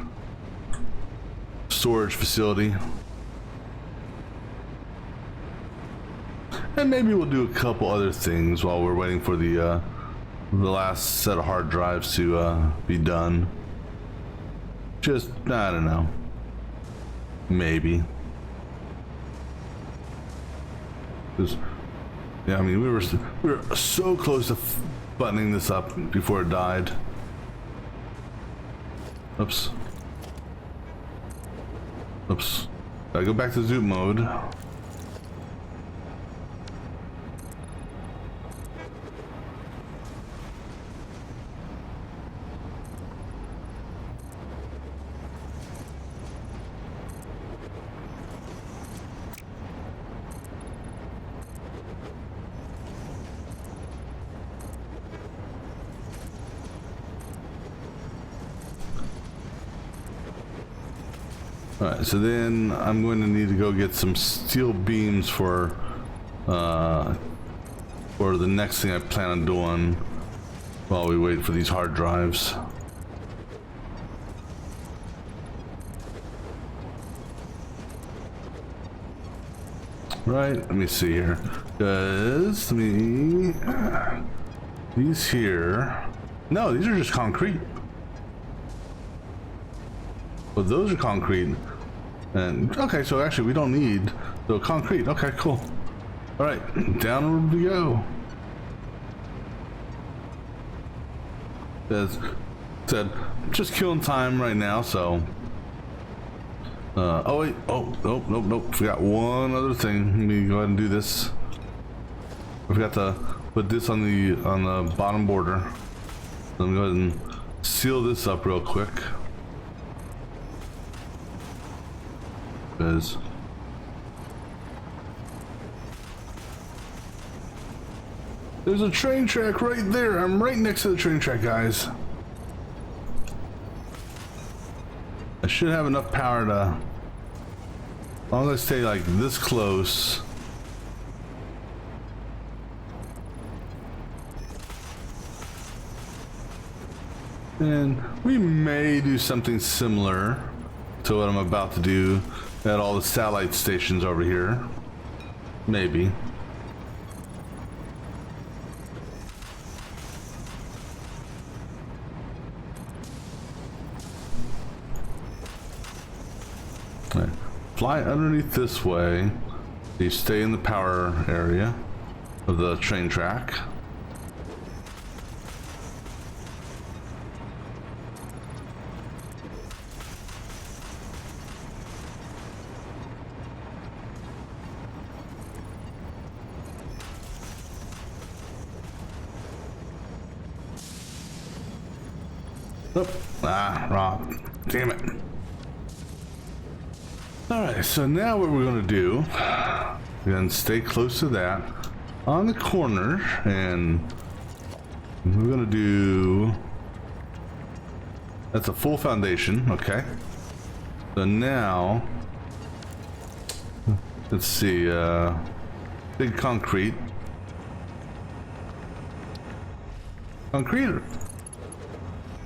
storage facility. And maybe we'll do a couple other things while we're waiting for the last set of hard drives to be done. Just, I don't know. Maybe. Yeah, I mean, we were so close to buttoning this up before it died. Oops. Oops. Gotta go back to zoom mode. Alright, so then I'm going to need to go get some steel beams for the next thing I plan on doing while we wait for these hard drives. Right, let me see here. These here. No, these are just concrete. Well, those are concrete. And okay, so actually we don't need the concrete. Okay, cool. All right, downward we go. Said just killing time right now. So. Oh wait. Oh nope. Forgot one other thing. Let me go ahead and do this. I forgot to put this on the bottom border. Let me go ahead and seal this up real quick. Because there's a train track right there. I'm right next to the train track, guys. I should have enough power to, as long as I stay like this close. And we may do something similar to what I'm about to do at all the satellite stations over here. Maybe. Right. Fly underneath this way. You stay in the power area of the train track. Oh, wrong. Damn it. Alright, so now what we're going to do, we're going to stay close to that on the corner, and we're going to do, that's a full foundation, okay. So now, let's see, big concrete. Concrete.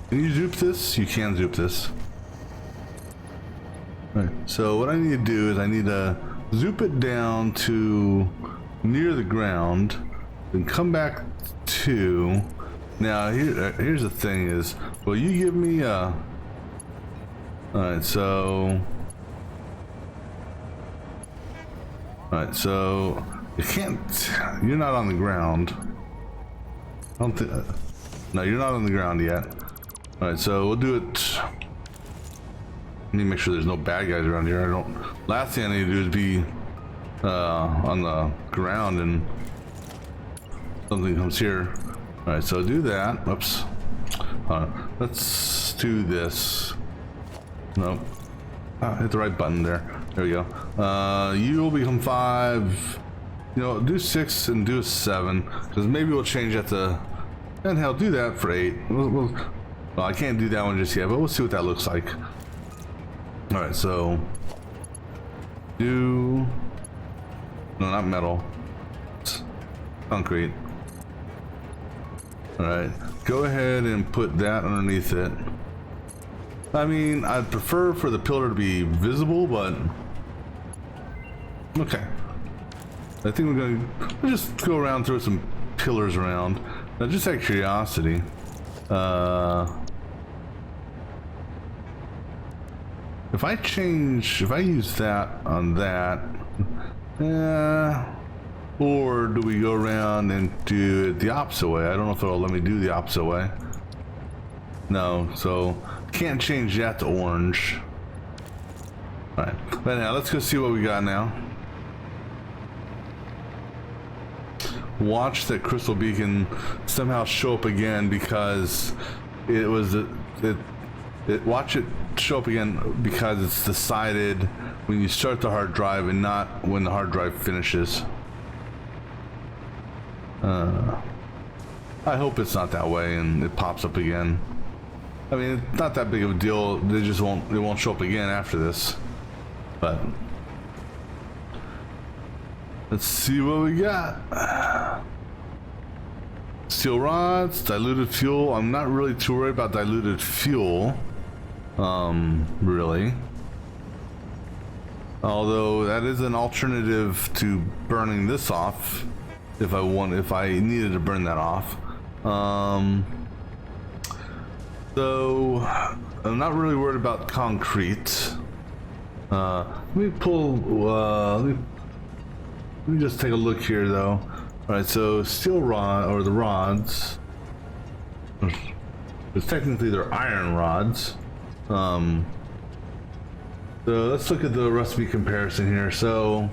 Can you zoop this? You can zoop this. Alright, so what I need to do is I need to zoop it down to near the ground, then come back to. Now here's the thing is, will you give me a. Alright, so you can't. You're not on the ground. I don't think. No, you're not on the ground yet. Alright, so we'll do it. I need to make sure there's no bad guys around here. I don't. Last thing I need to do is be on the ground and something comes here. Alright, so do that. Oops. Let's do this. Nope. Hit the right button there. There we go. You will become 5. You know, do 6 and do a 7, because maybe we'll change that to. And hell, do that for 8. Well, I can't do that one just yet, but we'll see what that looks like. Alright, so do. No, not metal. It's concrete. Alright, go ahead and put that underneath it. I mean, I'd prefer for the pillar to be visible, but okay. I think we'll just go around, throw some pillars around. Now, just out of curiosity, if I use that on that, or do we go around and do it the opposite way? I don't know if it'll let me do the opposite way. No, so can't change that to orange. All right, but now let's go see what we got now. Watch that crystal beacon somehow show up again because it was watch it show up again because it's decided when you start the hard drive and not when the hard drive finishes. I hope it's not that way and it pops up again. I mean, it's not that big of a deal. It won't show up again after this. But let's see what we got. Steel rods, diluted fuel. I'm not really too worried about diluted fuel. Really. Although that is an alternative to burning this off if I needed to burn that off. So I'm not really worried about concrete. Let me pull. Let me just take a look here, though. All right, so steel rod or the rods. It's technically they're iron rods. So let's look at the recipe comparison here. So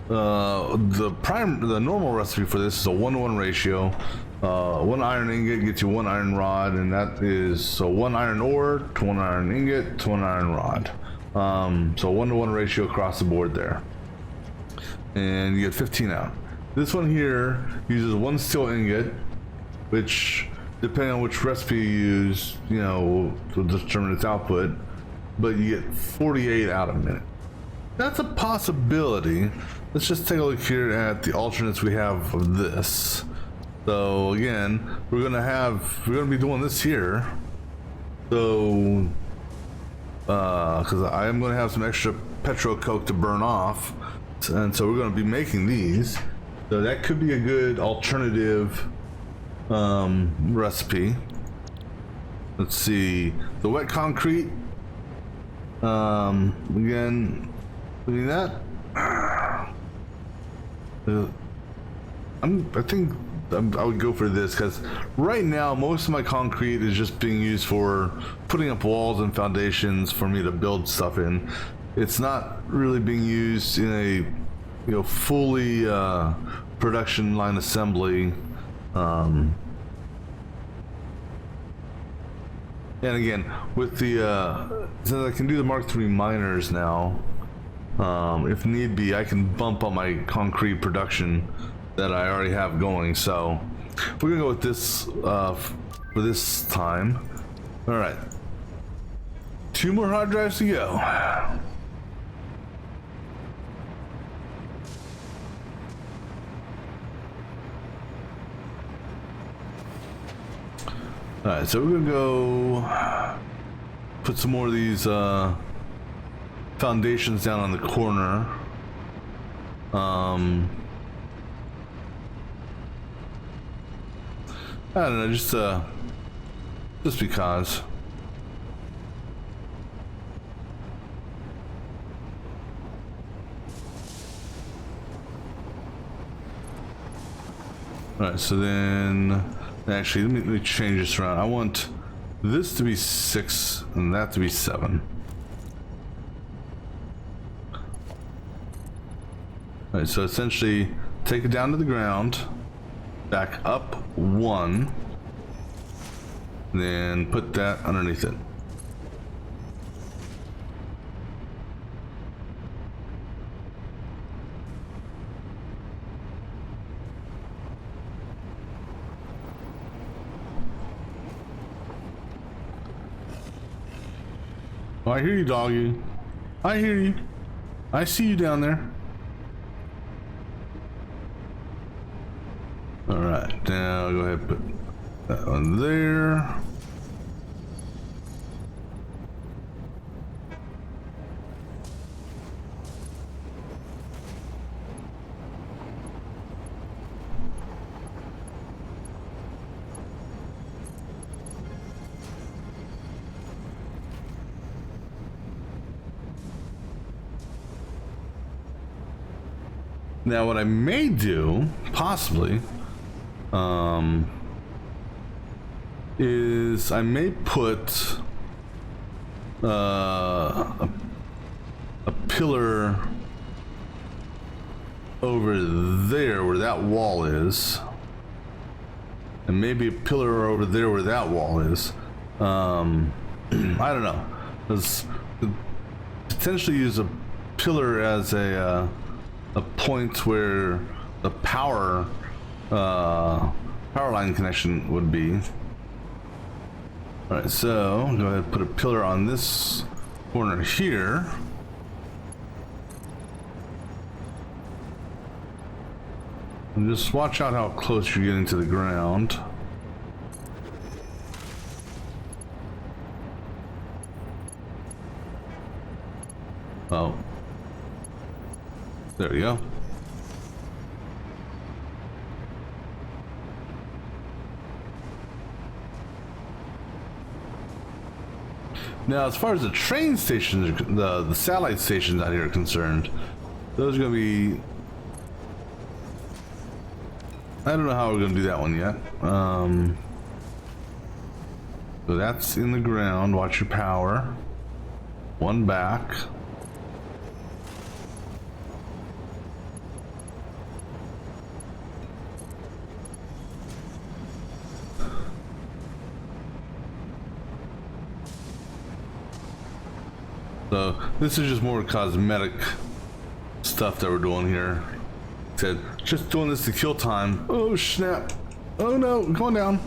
the normal recipe for this is a 1-to-1 ratio. 1 iron ingot gets you 1 iron rod, and that is so 1 iron ore to 1 iron ingot to 1 iron rod. So 1-to-1 ratio across the board there, and you get 15 out. This one here uses 1 steel ingot, which depending on which recipe you use, you know, will determine its output, but you get 48 out a minute. That's a possibility. Let's just take a look here at the alternates we have of this. So again, we're gonna be doing this here. So because I am going to have some extra petro coke to burn off, and so we're going to be making these. So that could be a good alternative recipe. Let's see, the wet concrete. Again, look at that. I think I would go for this because right now most of my concrete is just being used for putting up walls and foundations for me to build stuff in. It's not really being used in a fully production line assembly. And again, with the since I can do the Mark III miners now, if need be, I can bump up my concrete production that I already have going. So we're gonna go with this for this time. All right, 2 more hard drives to go. Alright, so we're gonna go put some more of these foundations down on the corner. I don't know, just because. Alright, so then actually let me change this around. I want this to be 6 and that to be 7. Alright, so essentially take it down to the ground, back up 1, then put that underneath it. Oh, I hear you, doggy. I hear you. I see you down there. Alright, now go ahead and put that one there. Now what I may do, possibly, is I may put a pillar over there where that wall is, and maybe a pillar over there where that wall is. I don't know. Let's potentially use a pillar as a point where the power line connection would be. All right, so go ahead and put a pillar on this corner here. And just watch out how close you're getting to the ground. Oh. There we go. Now, as far as the train stations, the satellite stations out here are concerned, those are going to be... I don't know how we're going to do that one yet. So that's in the ground. Watch your power. One back. So this is just more cosmetic stuff that we're doing here. Said just doing this to kill time. Oh snap! Oh no, going down.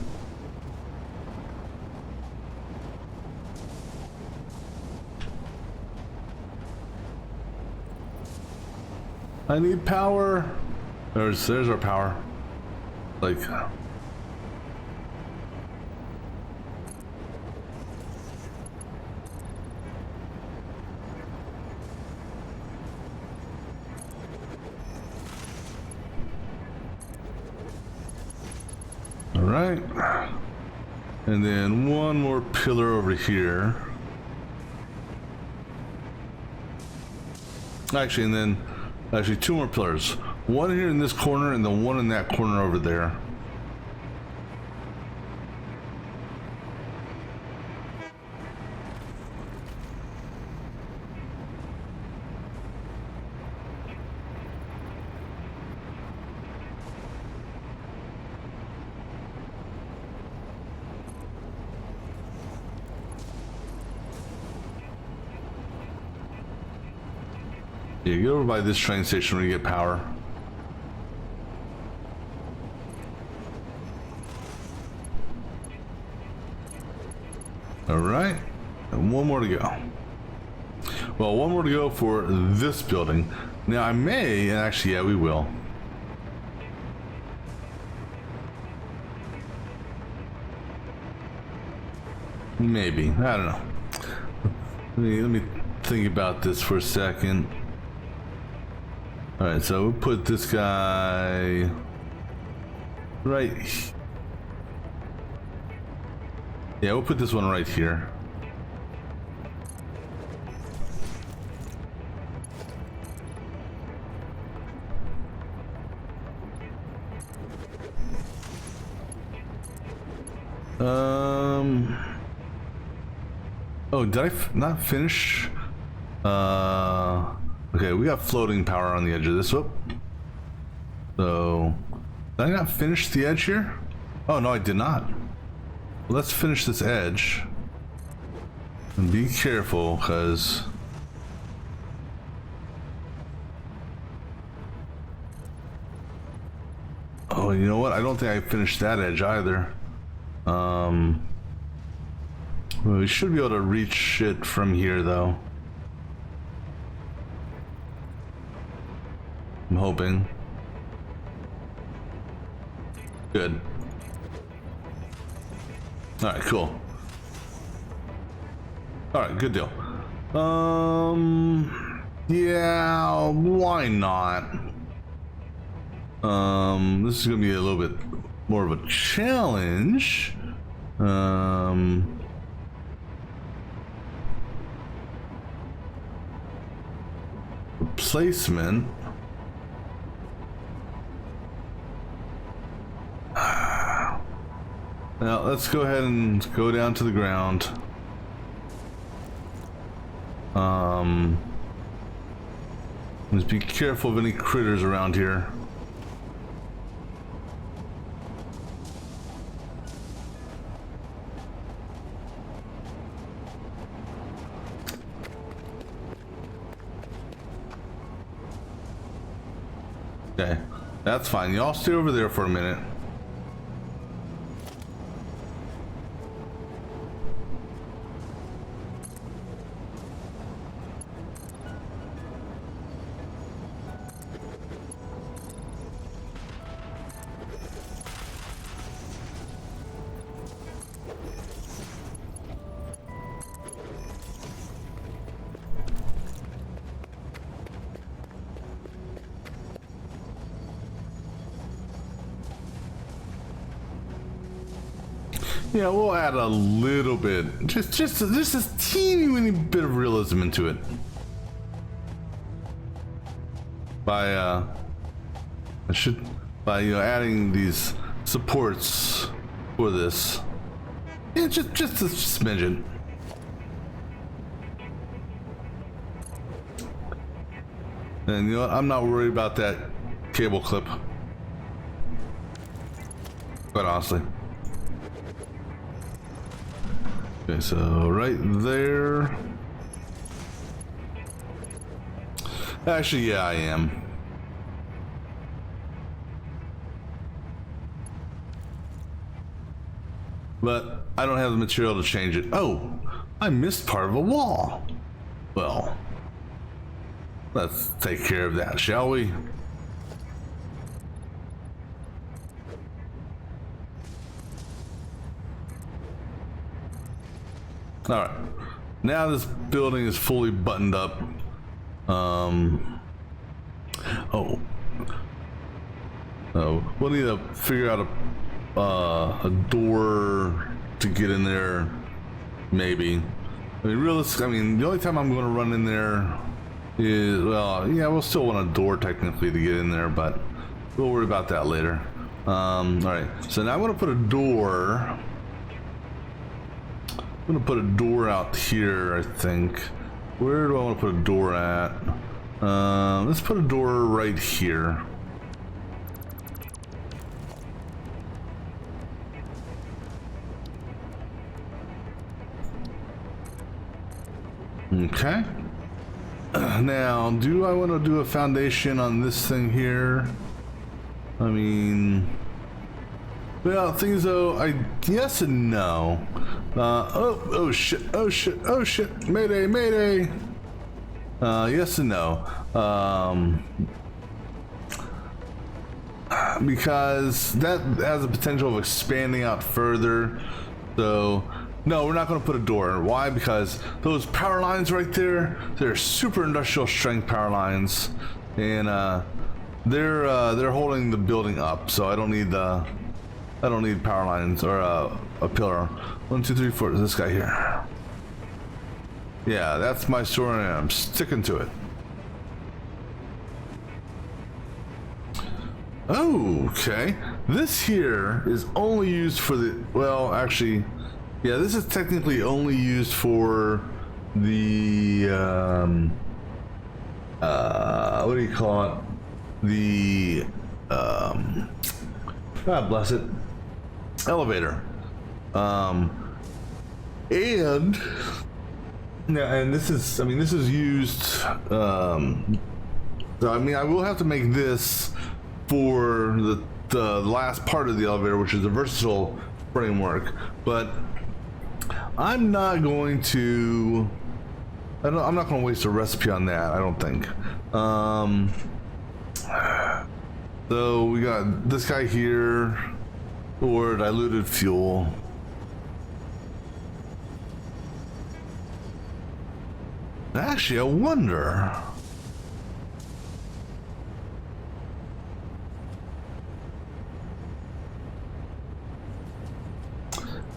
I need power. There's our power. Like. Right, and then one more pillar over here. Actually, and then actually two more pillars. One here in this corner and then one in that corner over there. Yeah, get over by this train station when you get power. All right, and one more to go. Well, one more to go for this building. Now I may, and actually, yeah, we will. Maybe. I don't know. Let me think about this for a second. Alright, so we'll put this guy right. Yeah, we'll put this one right here. Oh, did I not finish? Okay, we got floating power on the edge of this. Whoop. So, did I not finish the edge here? Oh, no, I did not. Let's finish this edge. And be careful, because... Oh, you know what? I don't think I finished that edge either. Well, we should be able to reach it from here, though. I'm hoping. Good. Alright, cool. Alright, good deal. Yeah, why not? This is gonna be a little bit more of a challenge. Replacement. Now let's go ahead and go down to the ground. Just be careful of any critters around here. Okay, that's fine. Y'all stay over there for a minute. Yeah, we'll add a little bit, just a teeny weeny bit of realism into it. By adding these supports for this. Yeah, just a smidgen. And you know what? I'm not worried about that cable clip. Quite honestly. Okay, so right there. Actually, yeah, I am. But I don't have the material to change it. Oh, I missed part of a wall. Well, let's take care of that, shall we? All right, now this building is fully buttoned up. We'll need to figure out a door to get in there, maybe. I mean, the only time I'm going to run in there is, well, yeah, we'll still want a door technically to get in there, but we'll worry about that later. All right, so now I'm going to put a door. I'm gonna put a door out here, I think. Where do I want to put a door at? Let's put a door right here. Okay. Now, do I want to do a foundation on this thing here? I mean... Well, things though, yes and no. Oh shit, mayday. Yes and no. Because that has the potential of expanding out further. So No, we're not going to put a door. Why? Because those power lines right there, they're super industrial strength power lines, and they're holding the building up. So I don't need power lines or a pillar. 1, 2, 3, 4. This guy here. Yeah, that's my story, and I'm sticking to it. Okay, this here is only used for the, well, actually, yeah, this is technically only used for the, what do you call it? The, God bless it, elevator. And, yeah, and this is, I mean, this is used, so I mean, I will have to make this for the last part of the elevator, which is the versatile framework, but I'm not going to, I'm not going to waste a recipe on that, I don't think. So we got this guy here, or diluted fuel. Actually, I wonder.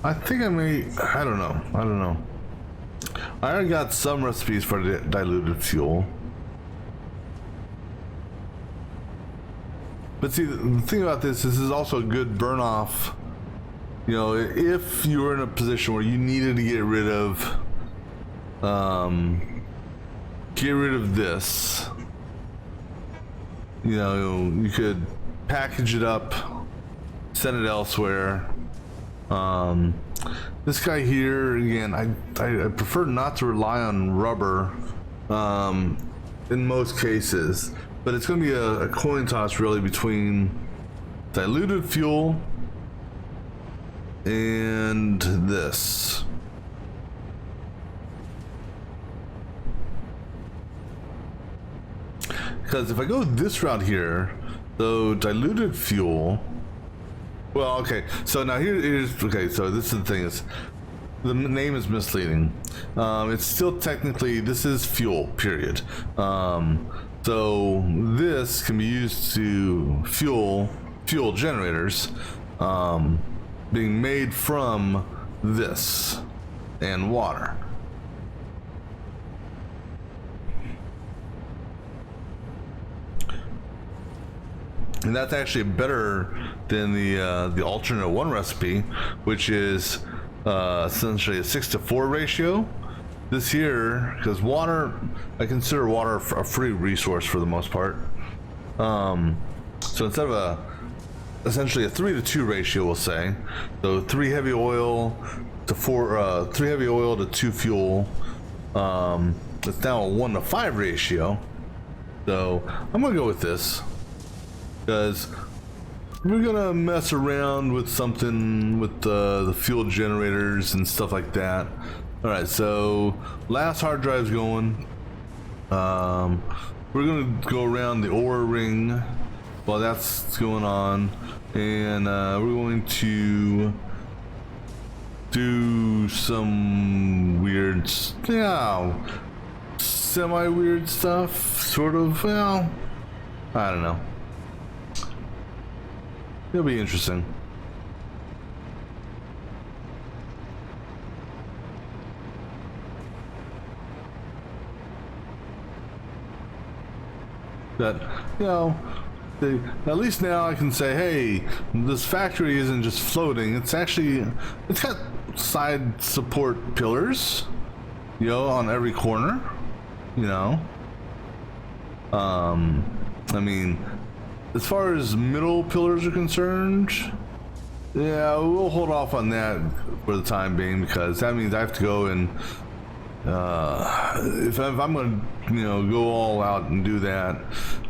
I think I may, I don't know. I already got some recipes for the diluted fuel. But see, the thing about this is also a good burn off. You know, if you were in a position where you needed to get rid of this, you know, you could package it up, send it elsewhere. This guy here, again, I prefer not to rely on rubber in most cases, but it's going to be a coin toss really between diluted fuel and this. Because if I go this route here, so diluted fuel, well, okay, so now here's, okay, so this is the thing, is the name is misleading. It's still technically, this is fuel, period. So this can be used to fuel generators being made from this and water. And that's actually better than the alternate one recipe, which is essentially a 6-to-4 ratio. This here, because water, I consider water a free resource for the most part. So instead of essentially a 3-to-2 ratio, we'll say, so 3 heavy oil to 3 heavy oil to 2 fuel. It's now a 1-to-5 ratio. So I'm gonna go with this, because we're gonna mess around with something with the fuel generators and stuff like that. All right, so last hard drive's going. We're gonna go around the ore ring while that's going on, and we're going to do some weird, semi-weird stuff, sort of. Well, I don't know. It'll be interesting. But, you know, at least now I can say, hey, this factory isn't just floating. It's actually, it's got side support pillars, you know, on every corner, you know. I mean, as far as middle pillars are concerned, yeah, we'll hold off on that for the time being, because that means I have to go and if I'm gonna, you know, go all out and do that,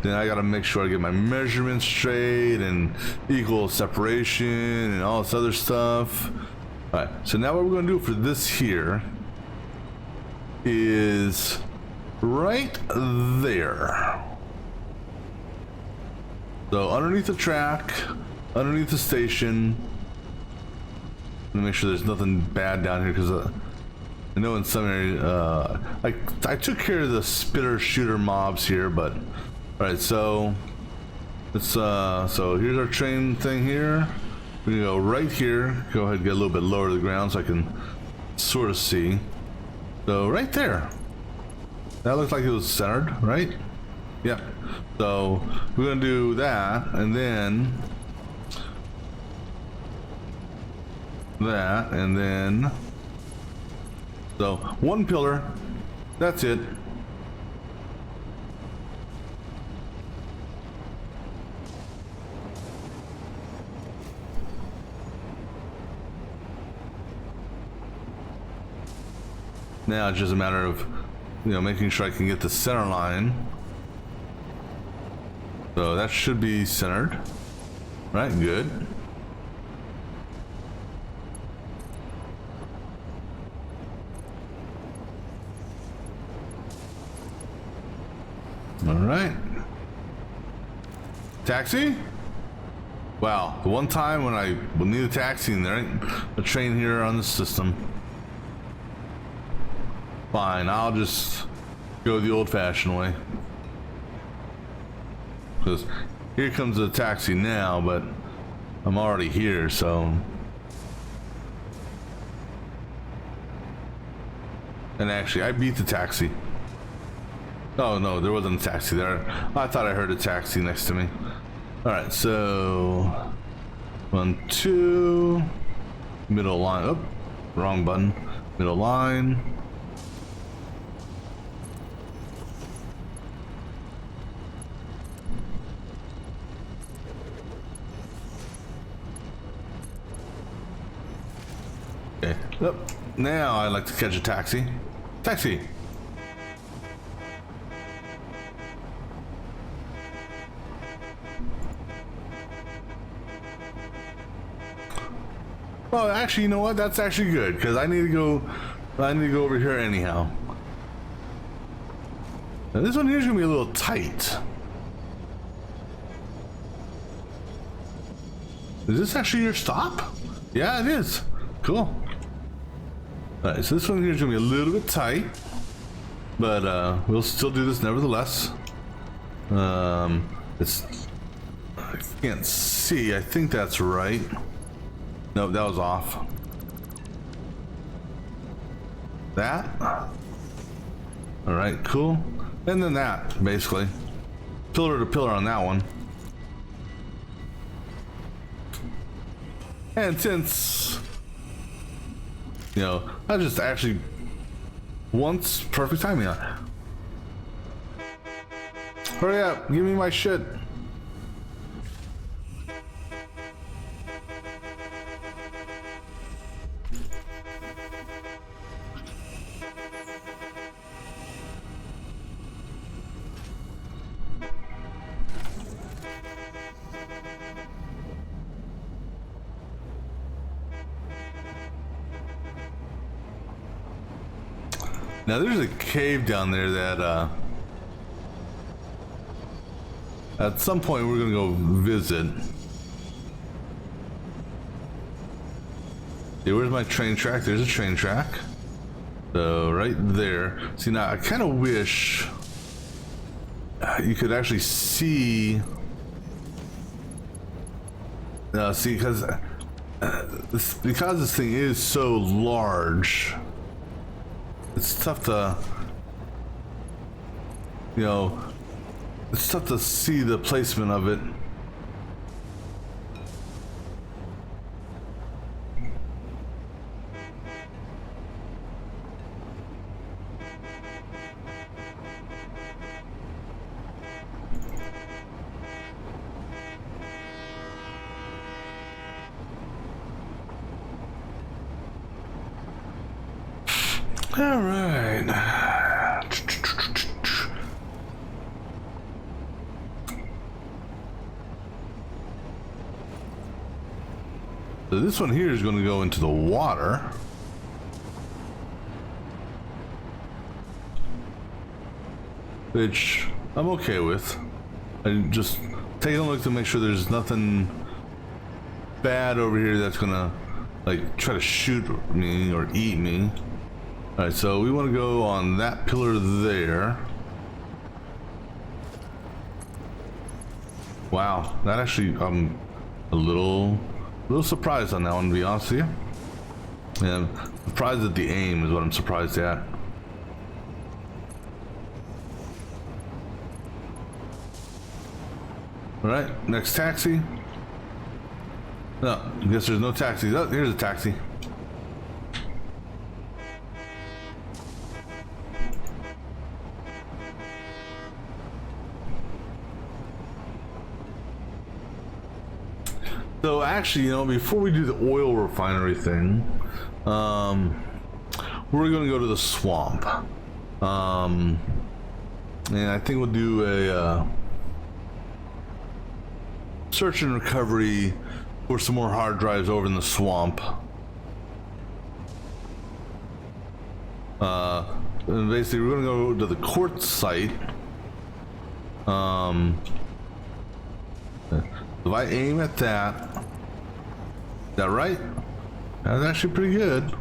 then I gotta make sure I get my measurements straight and equal separation and all this other stuff. All right, so now what we're gonna do for this here is right there. So underneath the track, underneath the station, make sure there's nothing bad down here, because I know in some areas, I took care of the spitter shooter mobs here, but all right. So let's so here's our train thing here. We're gonna go right here. Go ahead and get a little bit lower to the ground so I can sort of see. So right there. That looks like it was centered, right? Yep. So we're gonna do that, and then that, and then so one pillar. That's it. Now it's just a matter of, making sure I can get the center line. So that should be centered. Right, good. All right. Taxi? Wow, the one time when I will need a taxi and there ain't a train here on the system. Fine, I'll just go the old-fashioned way. Because here comes the taxi now, but I'm already here, so. And actually, I beat the taxi. Oh no, there wasn't a taxi there. I thought I heard a taxi next to me. Alright, so 1, 2, middle line. Oh, wrong button. Middle line. Okay. Yep. Now I'd like to catch a taxi. Taxi. Well, actually, you know what? That's actually good, because I need to go over here anyhow. Now, this one here's gonna be a little tight. Is this actually your stop? Yeah, it is. Cool. Alright, so this one here's gonna be a little bit tight, but we'll still do this nevertheless. It's, I can't see. I think that's right. No, that was off. That. All right, cool. And then that, basically. Pillar to pillar on that one. And since, I just actually once perfect timing. Hurry up, give me my shit. Now there's a cave down there that at some point we're gonna go visit. Yeah, where's my train track? There's a train track. So right there. See, now I kind of wish you could actually see. See, because this thing is so large. It's tough to, it's tough to see the placement of it. All right. So this one here is going to go into the water. Which I'm okay with. I just take a look to make sure there's nothing bad over here that's going to like try to shoot me or eat me. All right, so we want to go on that pillar there. Wow, that actually, I'm a little surprised on that one, to be honest with you. And surprised at the aim is what I'm surprised at. All right, next taxi. No, I guess there's no taxis. Oh, here's a taxi. So actually, you know, before we do the oil refinery thing, we're gonna go to the swamp. And I think we'll do a search and recovery for some more hard drives over in the swamp. And basically we're gonna go to the quartz site. If I aim at that, is that right? That's actually pretty good.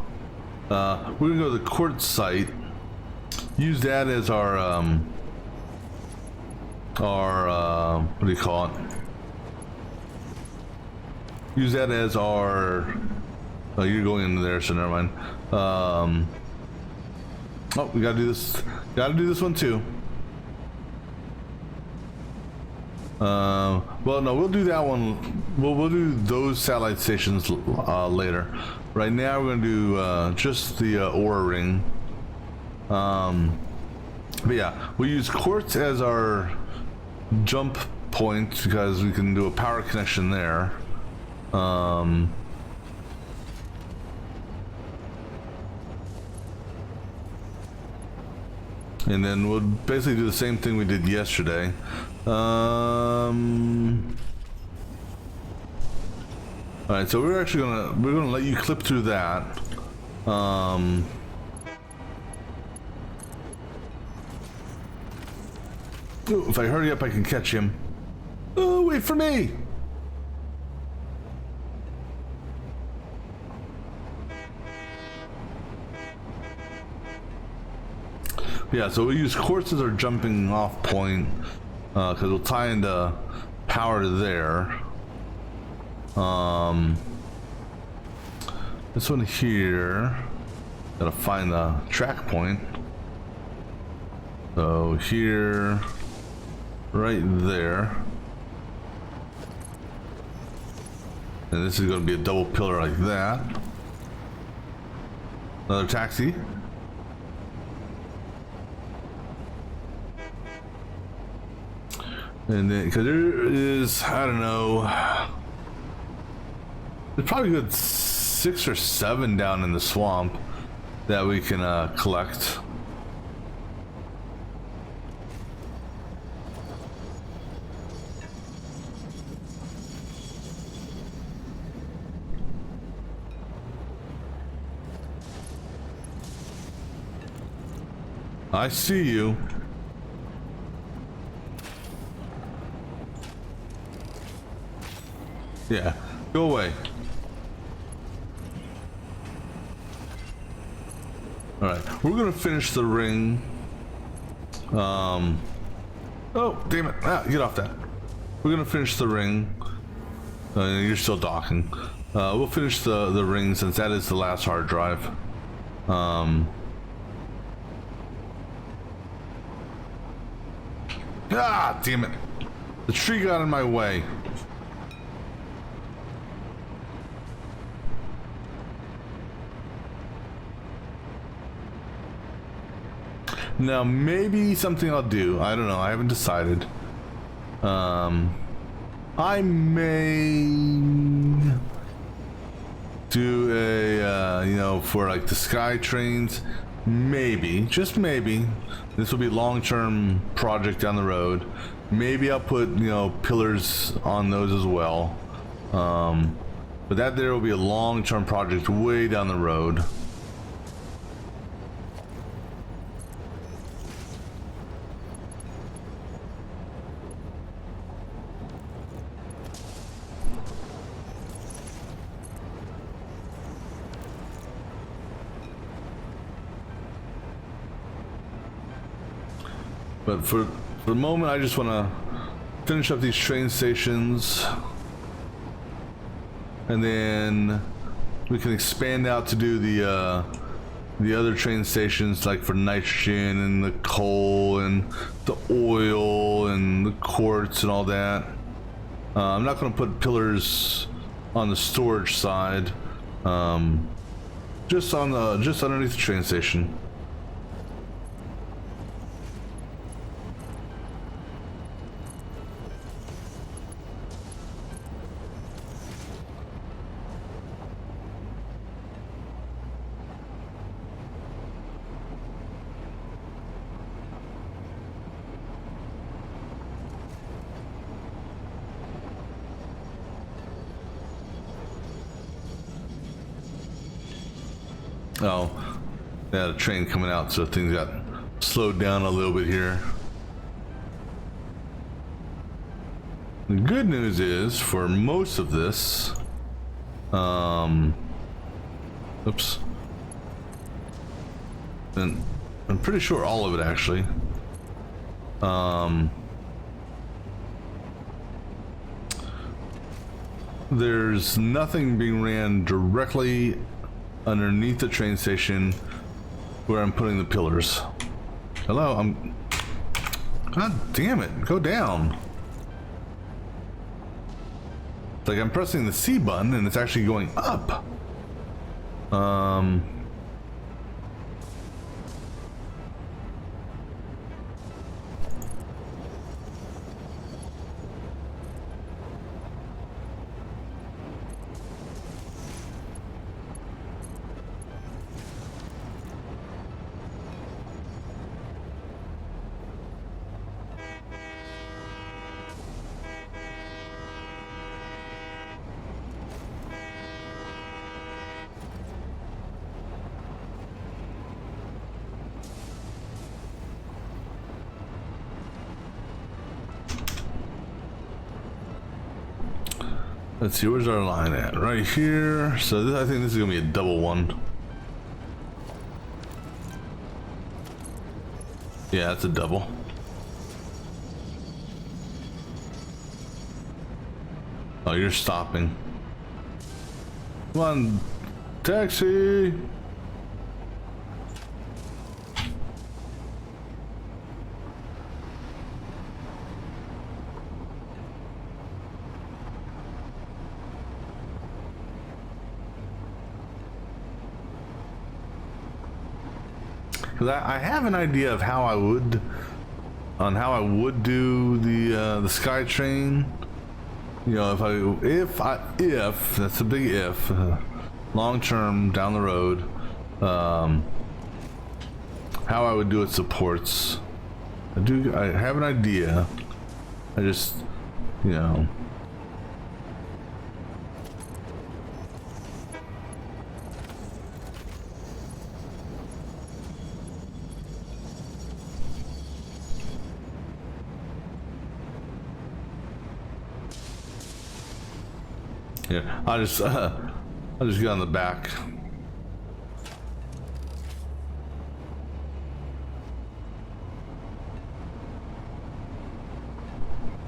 We're gonna go to the quartz site, use that as our what do you call it? Use that as our, oh, you're going into there, so never mind. Oh, we gotta do this one too. Well, no, we'll do that one. We'll do those satellite stations later. Right now, we're gonna do just the Aura ring. But yeah, we use quartz as our jump point because we can do a power connection there. And then we'll basically do the same thing we did yesterday. All right, so we're gonna let you clip through that. Ooh, if I hurry up, I can catch him. Oh, wait for me! Yeah, so we use quartz as our jumping off point because we'll tie into power there. This one here, gotta find the track point. So here, right there. And this is gonna be a double pillar like that. Another taxi. And then, because there is, I don't know, there's probably a good 6 or 7 down in the swamp that we can collect. I see you. Yeah, go away. Alright, we're gonna finish the ring. Oh, damn it. Ah, get off that. We're gonna finish the ring. You're still docking. We'll finish the ring since that is the last hard drive. Ah, damn it. The tree got in my way. Now, maybe something I'll do. I don't know. I haven't decided. I may do a, you know, for like the sky trains. Maybe, just maybe. This will be a long-term project down the road. Maybe I'll put, you know, pillars on those as well. But that there will be a long-term project way down the road. But for the moment, I just want to finish up these train stations, and then we can expand out to do the other train stations, like for nitrogen and the coal and the oil and the quartz and all that. I'm not going to put pillars on the storage side, just underneath the train station. Oh, they had a train coming out, so things got slowed down a little bit here. The good news is, for most of this, oops, and I'm pretty sure all of it actually, there's nothing being ran directly underneath the train station where I'm putting the pillars. Hello, God damn it, go down. It's like I'm pressing the C button and it's actually going up. Let's see, where's our line at? Right here. So this, I think this is gonna be a double one. Yeah, it's a double. Oh, you're stopping. Come on, taxi. Because I have an idea of how I would do the SkyTrain. You know, if that's a big if, long term down the road, how I would do its supports. I have an idea. I just, you know. Yeah, I'll just get on the back.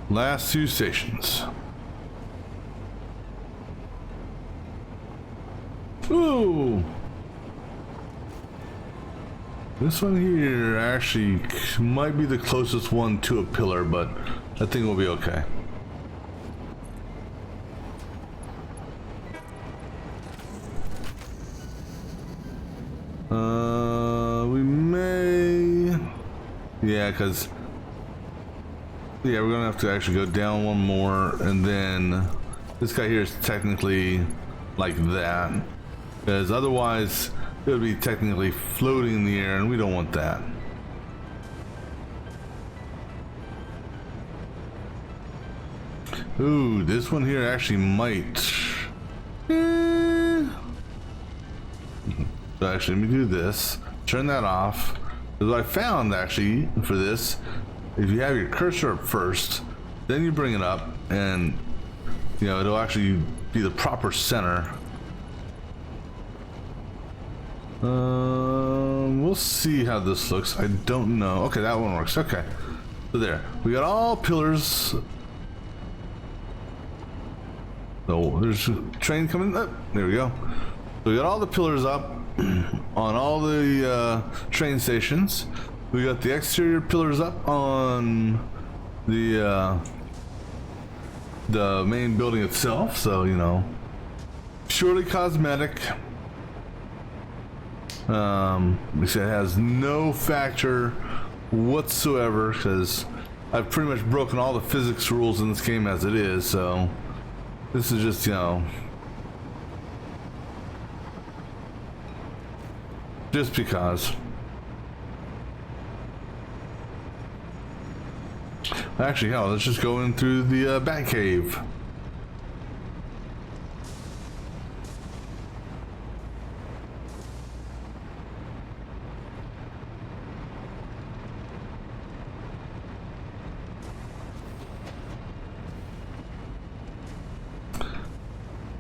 Last two stations. Ooh! This one here actually might be the closest one to a pillar, but I think we'll be okay. We may... Yeah, because... Yeah, we're gonna have to actually go down one more, and then this guy here is technically like that, because otherwise it would be technically floating in the air, and we don't want that. Ooh, this one here actually might. So actually, let me do this. Turn that off. Because what I found actually for this, if you have your cursor up first, then you bring it up, and you know it'll actually be the proper center. We'll see how this looks. I don't know. Okay, that one works. Okay. So there, we got all pillars. So there's a train coming up. There we go. So we got all the pillars up on all the train stations. We got the exterior pillars up on the main building itself. So, you know, purely cosmetic. It has no factor whatsoever because I've pretty much broken all the physics rules in this game as it is. So this is just, you know, just because. Actually, hell, let's just go in through the bat cave.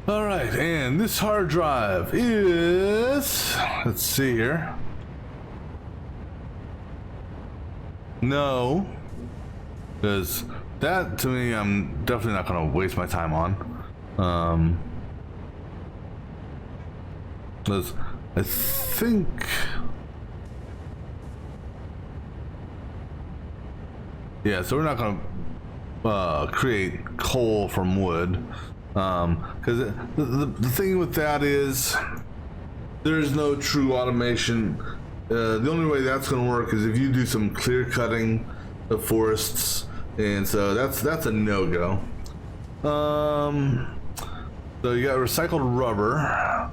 All right, and this hard drive is, let's see here. No, because that to me, I'm definitely not going to waste my time on. Because I think, yeah, so we're not going to create coal from wood. Because the thing with that is there's no true automation. The only way that's going to work is if you do some clear cutting of forests, and so that's a no-go. So you got recycled rubber,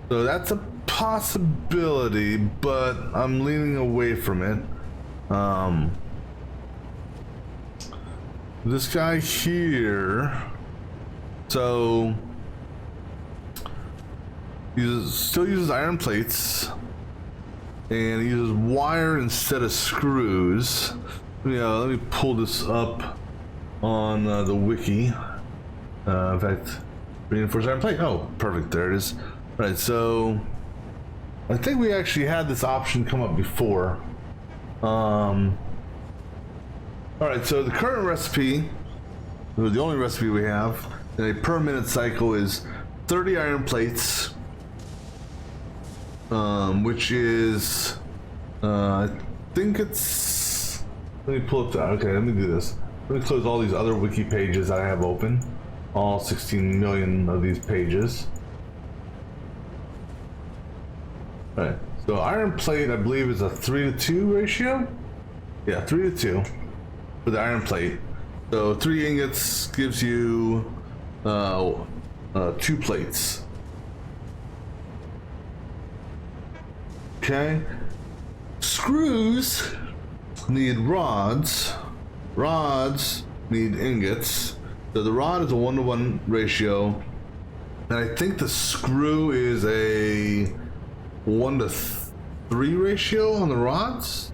so that's a possibility, but I'm leaning away from it. This guy here, so he still uses iron plates, and he uses wire instead of screws. Yeah, let me pull this up on the wiki. In fact, reinforced iron plate. Oh, perfect. There it is. All right, so I think we actually had this option come up before. All right, so the current recipe, the only recipe we have, a per minute cycle is 30 iron plates, which is, I think it's, let me pull up that. Okay, let me do this. Let me close all these other wiki pages I have open, all 16 million of these pages. All right, so iron plate, I believe, is a 3-to-2 ratio. Yeah, 3-to-2 for the iron plate. So 3 ingots gives you 2 plates. Okay. Screws need rods. Rods need ingots. So the rod is a 1-to-1 ratio, and I think the screw is a 1-to-3 ratio on the rods.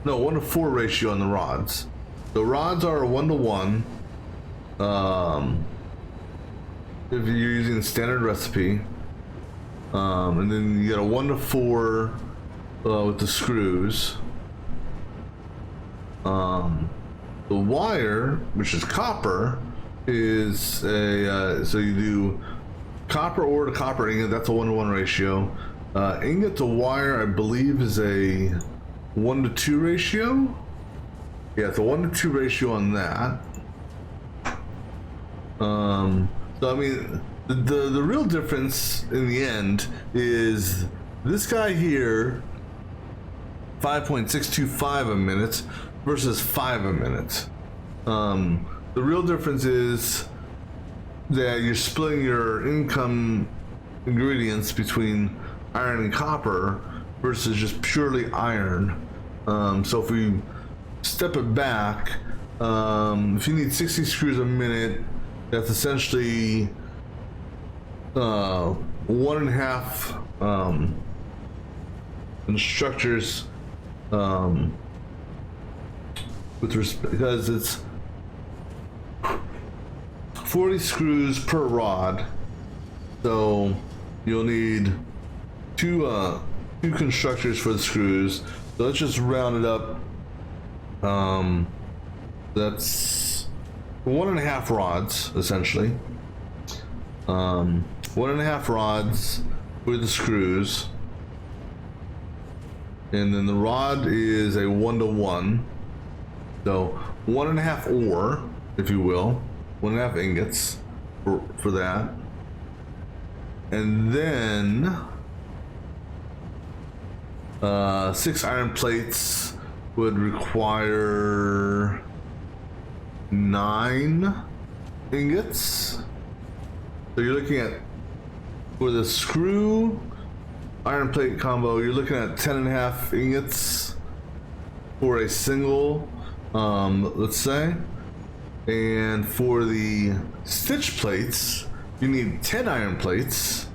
No, 1-to-4 ratio on the rods. The rods are a 1-to-1. If you're using the standard recipe, and then you get a 1-to-4 with the screws. The wire, which is copper, is a so you do copper ore to copper ingot. That's a 1-to-1 ratio. Ingot to wire, I believe, is a 1-to-2 ratio. Yeah, it's a 1-to-2 ratio on that. So I mean, the real difference in the end is this guy here, 5.625 a minute versus 5 a minute. The real difference is that you're splitting your income ingredients between iron and copper versus just purely iron. So if we step it back, if you need 60 screws a minute, that's essentially 1.5 instructors with respect, because it's 40 screws per rod, so you'll need two constructors for the screws. So let's just round it up That's 1.5 rods essentially. 1.5 rods with the screws, and then the rod is a 1-to-1, so 1.5 ore, if you will, 1.5 ingots for that, and then 6 iron plates would require 9 ingots. So you're looking at, with a screw iron plate combo, you're looking at 10.5 ingots for a single, let's say. And for the stitch plates, you need 10 iron plates,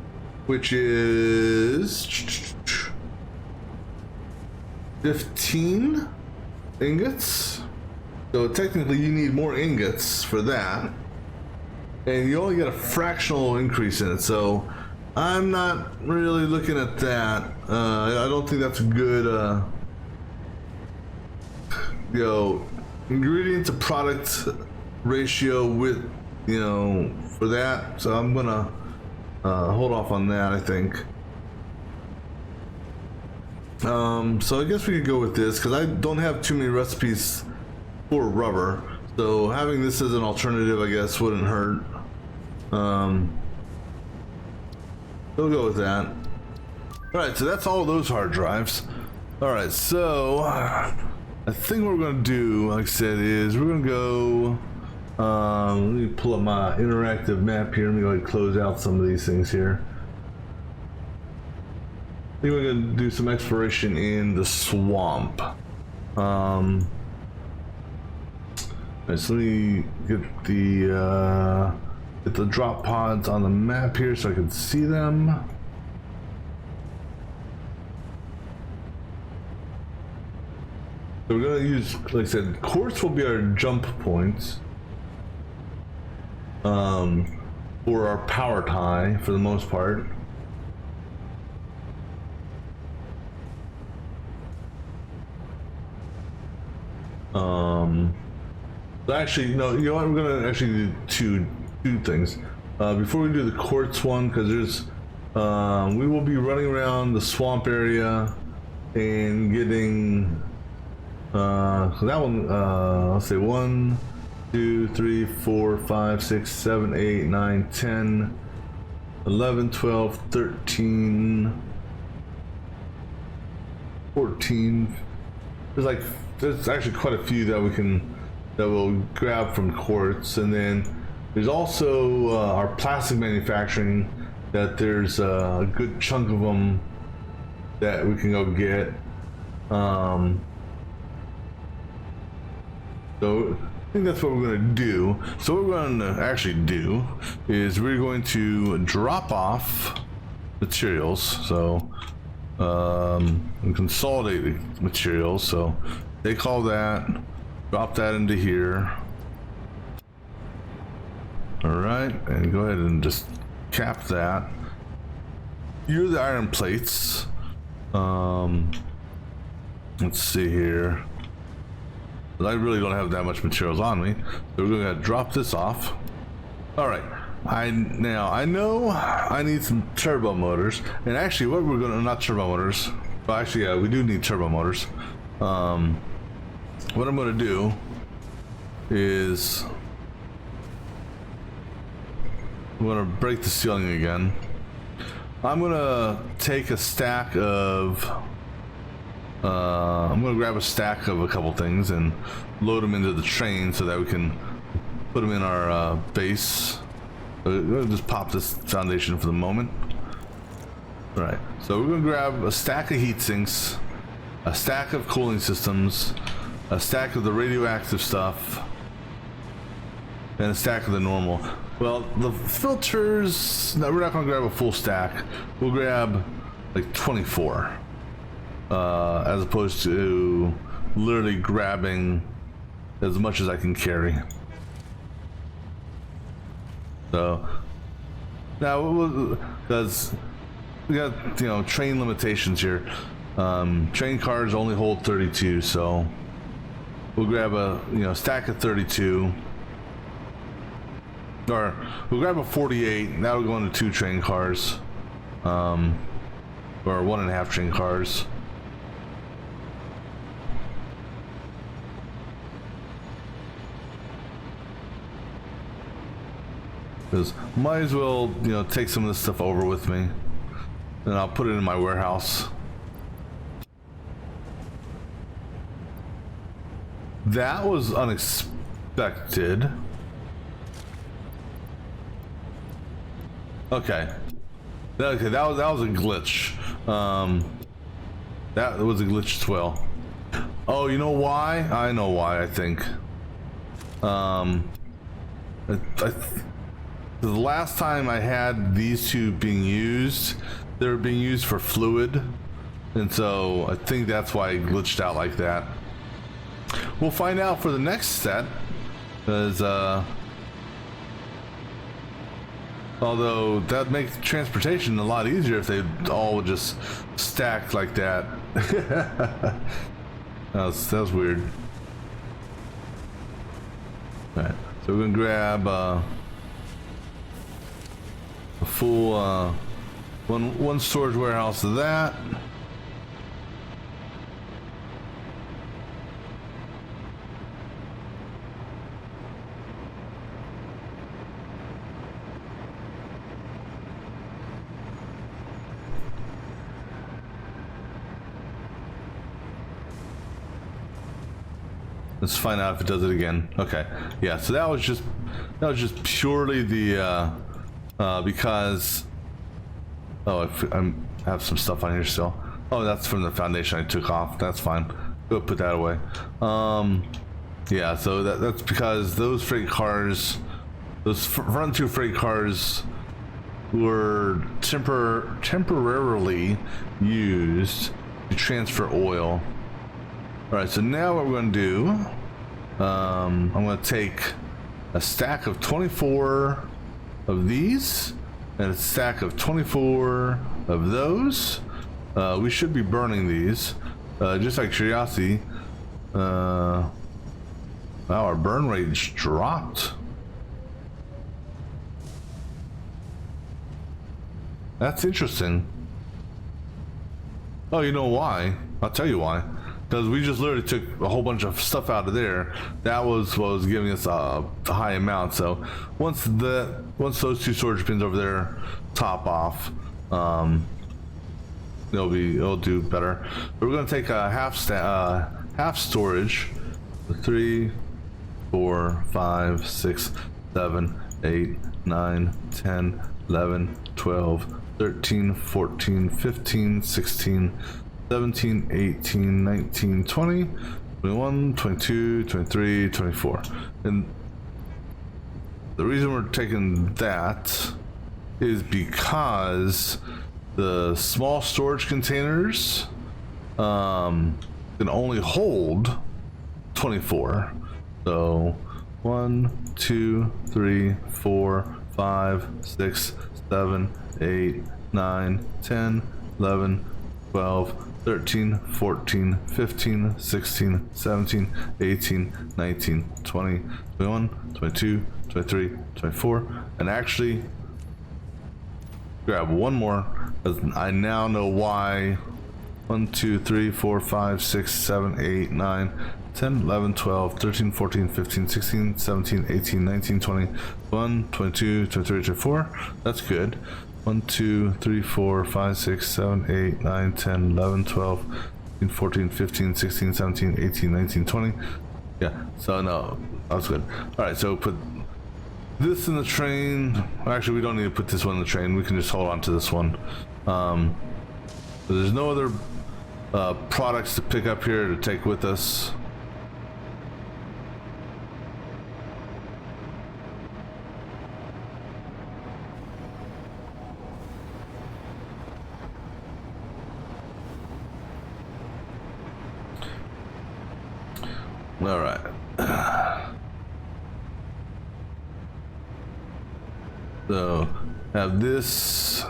which is 15 ingots. So technically you need more ingots for that, and you only get a fractional increase in it, so I'm not really looking at that. I don't think that's a good ingredient to product ratio with, for that, so I'm gonna hold off on that, I think. So I guess we could go with this because I don't have too many recipes for rubber, so having this as an alternative, I guess, wouldn't hurt. We'll go with that. Alright, so that's all of those hard drives. Alright, so I think what we're gonna do, like I said, is we're gonna go, let me pull up my interactive map here. Let me go ahead and close out some of these things here. I think we're gonna do some exploration in the swamp. Alright, so let me get the drop pods on the map here so I can see them. So we're gonna use, like I said, quartz will be our jump points for our power tie for the most part. Actually, no, you know what? We're gonna actually do two things before we do the quartz one, because there's we will be running around the swamp area and getting so that one, let's say 1, 2, 3, 4, 5, 6, 7, 8, 9, 10, 11, 12, 13, 14. There's actually quite a few that we'll grab from quartz, and then there's also our plastic manufacturing, that there's a good chunk of them that we can go get. So I think that's what we're going to do. So what we're going to actually do is we're going to drop off materials. So consolidate materials. So take all that, drop that into here. All right, and go ahead and just cap that. Here are the iron plates. Let's see here. I really don't have that much materials on me, so we're going to drop this off. All right, I know I need some turbo motors, and actually, what we're going to, not turbo motors. Well, actually, yeah, we do need turbo motors. What I'm going to do is I'm going to break the ceiling again. I'm going to take a stack of I'm going to grab a stack of a couple things and load them into the train so that we can put them in our base. We'll just pop this foundation for the moment. All right, so we're going to grab a stack of heat sinks, a stack of cooling systems, a stack of the radioactive stuff, and a stack of the normal. Well, the filters, no, we're not going to grab a full stack. We'll grab like 24. As opposed to literally grabbing as much as I can carry. So now, because we got, train limitations here. Train cars only hold 32, so we'll grab a stack of 32, or we'll grab a 48, and that'll go into 2 train cars, or 1.5 train cars. Because might as well take some of this stuff over with me, and I'll put it in my warehouse. That was unexpected. Okay, that was a glitch. That was a glitch as well. Oh, you know why? I know why. I think. The last time I had these two being used, they were being used for fluid, and so I think that's why it glitched out like that. We'll find out for the next set, because although that makes transportation a lot easier if they all would just stack like that. that was weird. All right, so we're gonna grab a full one storage warehouse of that. Let's find out if it does it again. Okay, yeah. So that was just purely the because I have some stuff on here still. Oh, that's from the foundation I took off. That's fine. Go put that away. Yeah. So that's because those freight cars, those front 2 freight cars, were temporarily used to transfer oil. All right, so now what we're going to do, I'm going to take a stack of 24 of these and a stack of 24 of those. We should be burning these, just out of curiosity. Wow, our burn rate just dropped. That's interesting. Oh, you know why? I'll tell you why. Because we just literally took a whole bunch of stuff out of there. That was what was giving us a high amount. So once those 2 storage bins over there top off, it'll do better. But we're gonna take a half storage, 3, 4, 5, 6, 7, 8, 9, 10, 11, 12, 13, 14, 15, 16, 17, 18, 19, 20, 21, 22, 23, 24. And the reason we're taking that is because the small storage containers can only hold 24. So 1, 2, 3, 4, 5, 6, 7, 8, 9, 10, 11, 12, 13, 14, 15, 16, 17, 18, 19, 20, 21, 22, 23, 24, and actually grab one more, because I now know why. 1, 2, 3, 4, 5, 6, 7, 8, 9, 10, 11, 12, 13, 14, 15, 16, 17, 18, 19, 20, 21, 22, 23, 24. That's good. 1, 2, 3, 4, 5, 6, 7, 8, 9, 10, 11, 12, 13, 14, 15, 16, 17, 18, 19, 20. Yeah, so no, that's good. All right, so put this in the train. Actually, we don't need to put this one in the train. We can just hold on to this one. There's no other products to pick up here to take with us. All right. So have this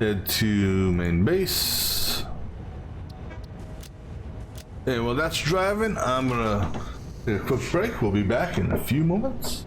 head to main base. And while that's driving, I'm gonna Take a quick break. We'll be back in a few moments.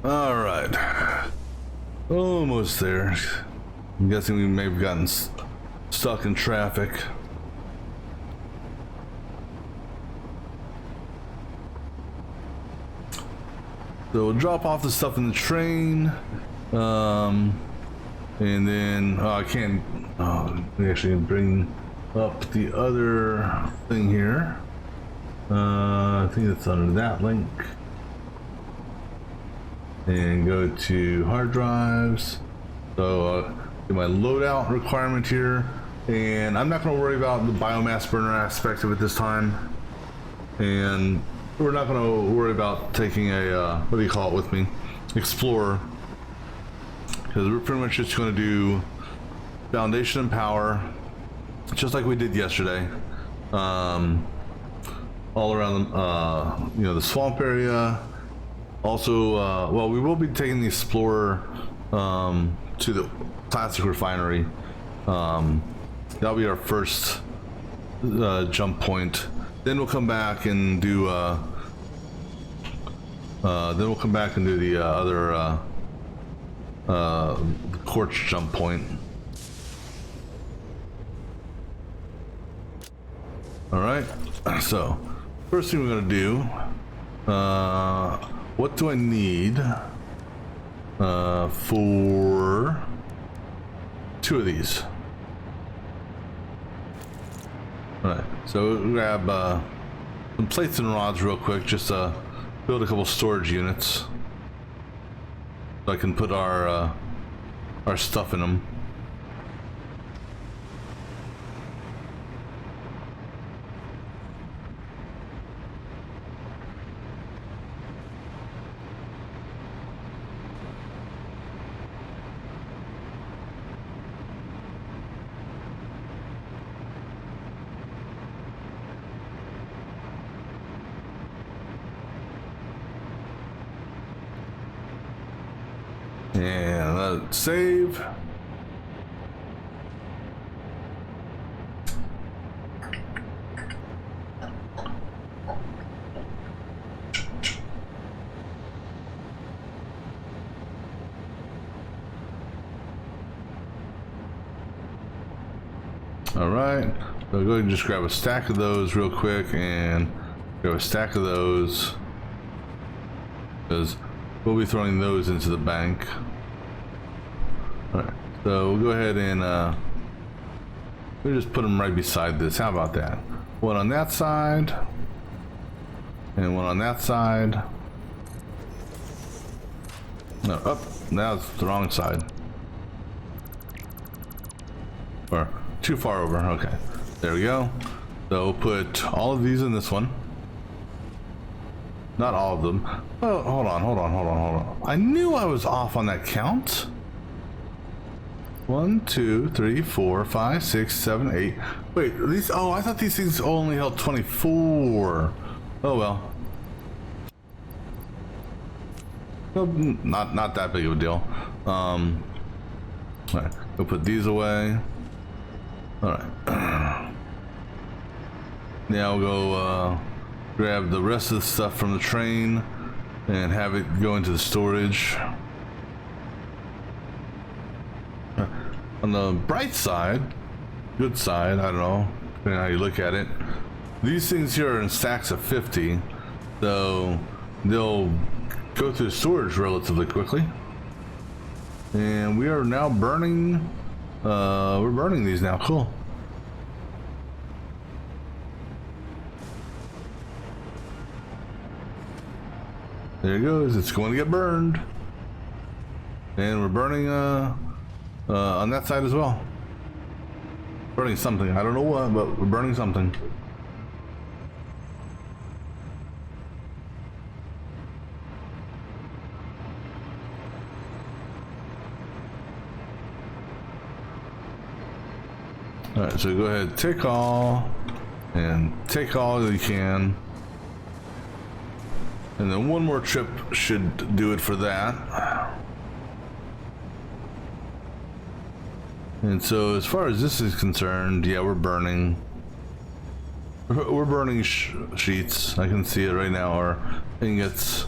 All right, almost there. I'm guessing we may have gotten stuck in traffic. So we'll drop off the stuff in the train, and then I can't. We actually bring up the other thing here. I think it's under that link. And go to hard drives. So do my loadout requirement here, and I'm not going to worry about the biomass burner aspect of it this time, and we're not going to worry about taking a what do you call it with me, Explorer, because we're pretty much just going to do foundation and power, just like we did yesterday, all around the swamp area. Also, well, we will be taking the Explorer to the plastic refinery. That'll be our first jump point. Then we'll come back and do. The other quartz jump point. All right. So, first thing we're gonna do. what do I need for 2 of these? All right, so we'll grab some plates and rods real quick, just build a couple storage units so I can put our stuff in them. And let's save. All right, so go ahead and just grab a stack of those real quick and grab a stack of those, because we'll be throwing those into the bank. All right, so we'll go ahead and we'll just put them right beside this. How about that? One on that side and one on that side. No, up. That's the wrong side. Or too far over. Okay, there we go. So we'll put all of these in this one. Not all of them. Oh, hold on. I knew I was off on that count. 1, 2, 3, 4, 5, 6, 7, 8. Wait, these. Oh, I thought these things only held 24. Oh well. Well, not that big of a deal. All right, we'll put these away. All right. Now we'll go grab the rest of the stuff from the train and have it go into the storage. On the bright side, good side, I don't know, depending on how you look at it, these things here are in stacks of 50, so they'll go through storage relatively quickly. And we are now burning, we're burning these now. Cool. There it goes, it's going to get burned. And we're burning on that side as well. Burning something, I don't know what, but we're burning something. Alright, so go ahead, take all, and take all you can. And then one more trip should do it for that. And so as far as this is concerned, yeah, we're burning. We're burning sheets. I can see it right now, or ingots.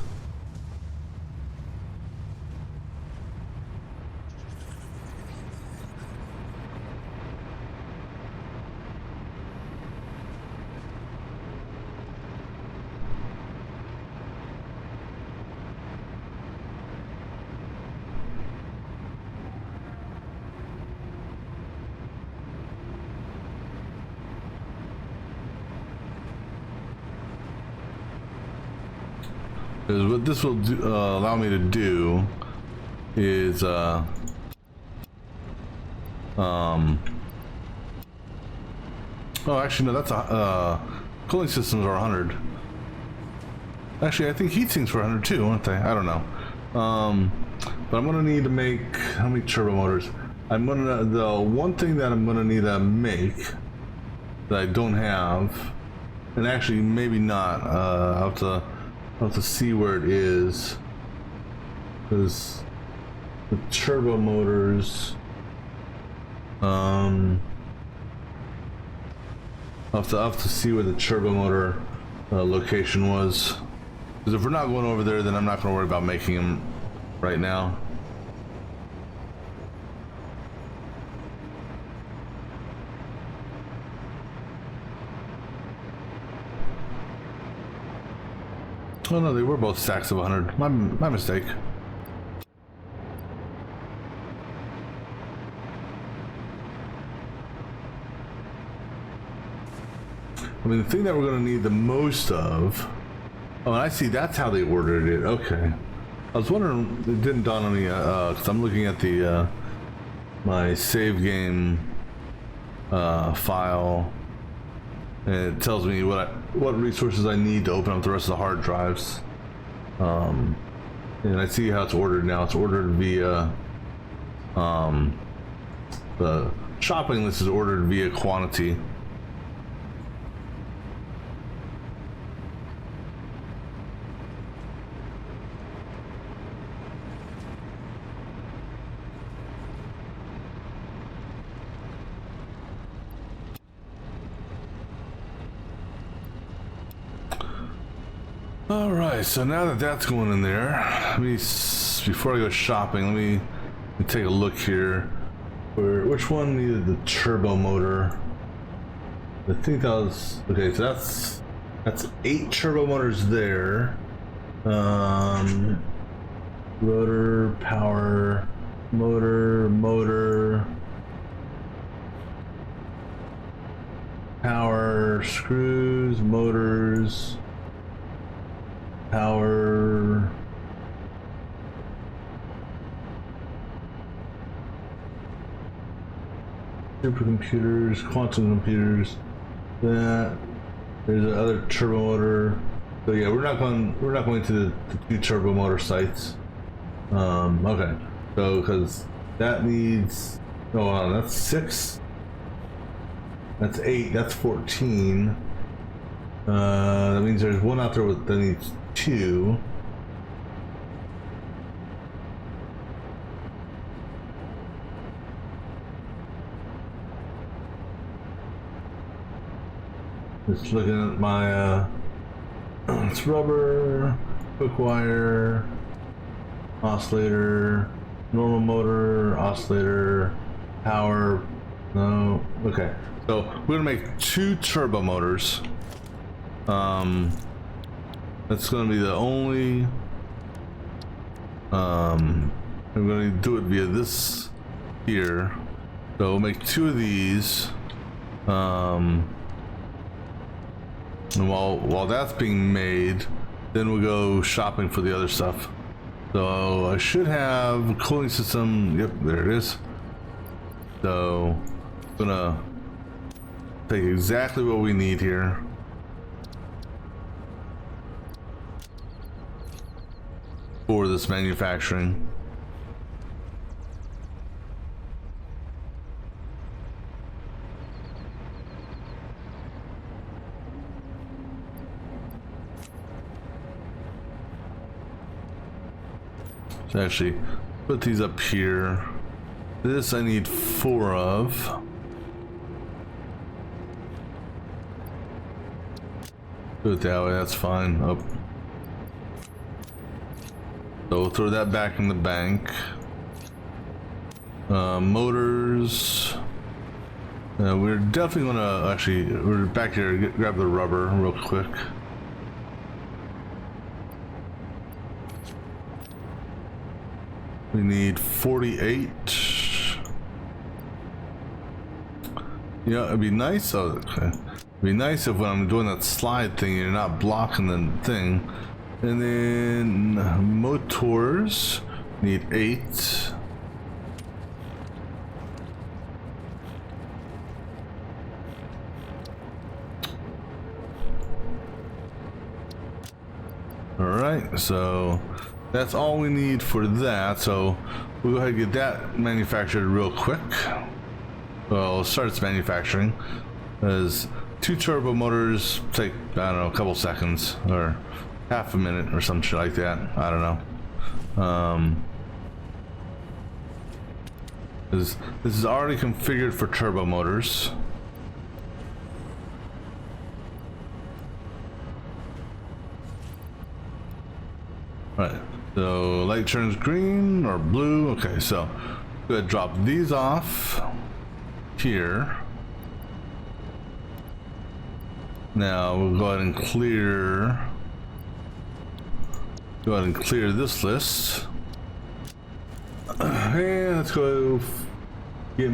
Because what this will do, allow me to do is oh, actually no, that's a cooling systems are 100. Actually, I think heat sinks were 100 too, aren't they? I don't know. But I'm gonna need to make how many turbo motors? The one thing that I'm gonna need to make that I don't have, and actually maybe not. I'll have to see where it is, because the turbo motors. I'll have to see where the turbo motor location was. Because if we're not going over there, then I'm not going to worry about making them right now. Oh no, they were both stacks of 100. My mistake. I mean, the thing that we're going to need the most of... Oh, and I see that's how they ordered it. Okay. I was wondering, it didn't dawn on me, because I'm looking at the, my save game, file, and it tells me what resources I need to open up the rest of the hard drives. And I see how it's ordered now. It's ordered via, the shopping list is ordered via quantity. All right, so now that that's going in there, before I go shopping, let me take a look here. Which one needed the turbo motor? I think that was okay. So that's 8 turbo motors there. Rotor, power, motor, power, screws, motors. Power, supercomputers, quantum computers. That there's another turbo motor. So yeah, we're not going to the 2 turbo motor sites. Okay, so because that needs. Oh, wow, that's 6. That's 8. That's 14. That means there's one out there that needs 2. Just looking at my it's rubber, hook wire, oscillator, normal motor, oscillator, power. No, okay. So we're gonna make 2 turbo motors. That's going to be the only, I'm going to do it via this here. So we'll make 2 of these. And while that's being made, then we'll go shopping for the other stuff. So I should have a cooling system. Yep, there it is. So I'm gonna take exactly what we need here. For this manufacturing. So actually put these up here. This I need 4 of. Do it that way, that's fine. Oh. So we'll throw that back in the bank. Motors. We're definitely gonna we're back here. Grab the rubber real quick. We need 48. You know, it'd be nice. Oh, okay. It'd be nice if when I'm doing that slide thing, you're not blocking the thing. And then motors need 8. All right, so that's all we need for that. So we'll go ahead and get that manufactured real quick. Well, it starts manufacturing. As 2 turbo motors take, I don't know, a couple seconds or half a minute or some shit like that. I don't know. This is already configured for turbo motors. Right. So light turns green or blue. Okay, so go ahead and drop these off here. Now we'll go ahead and clear Go ahead and clear this list. And let's go get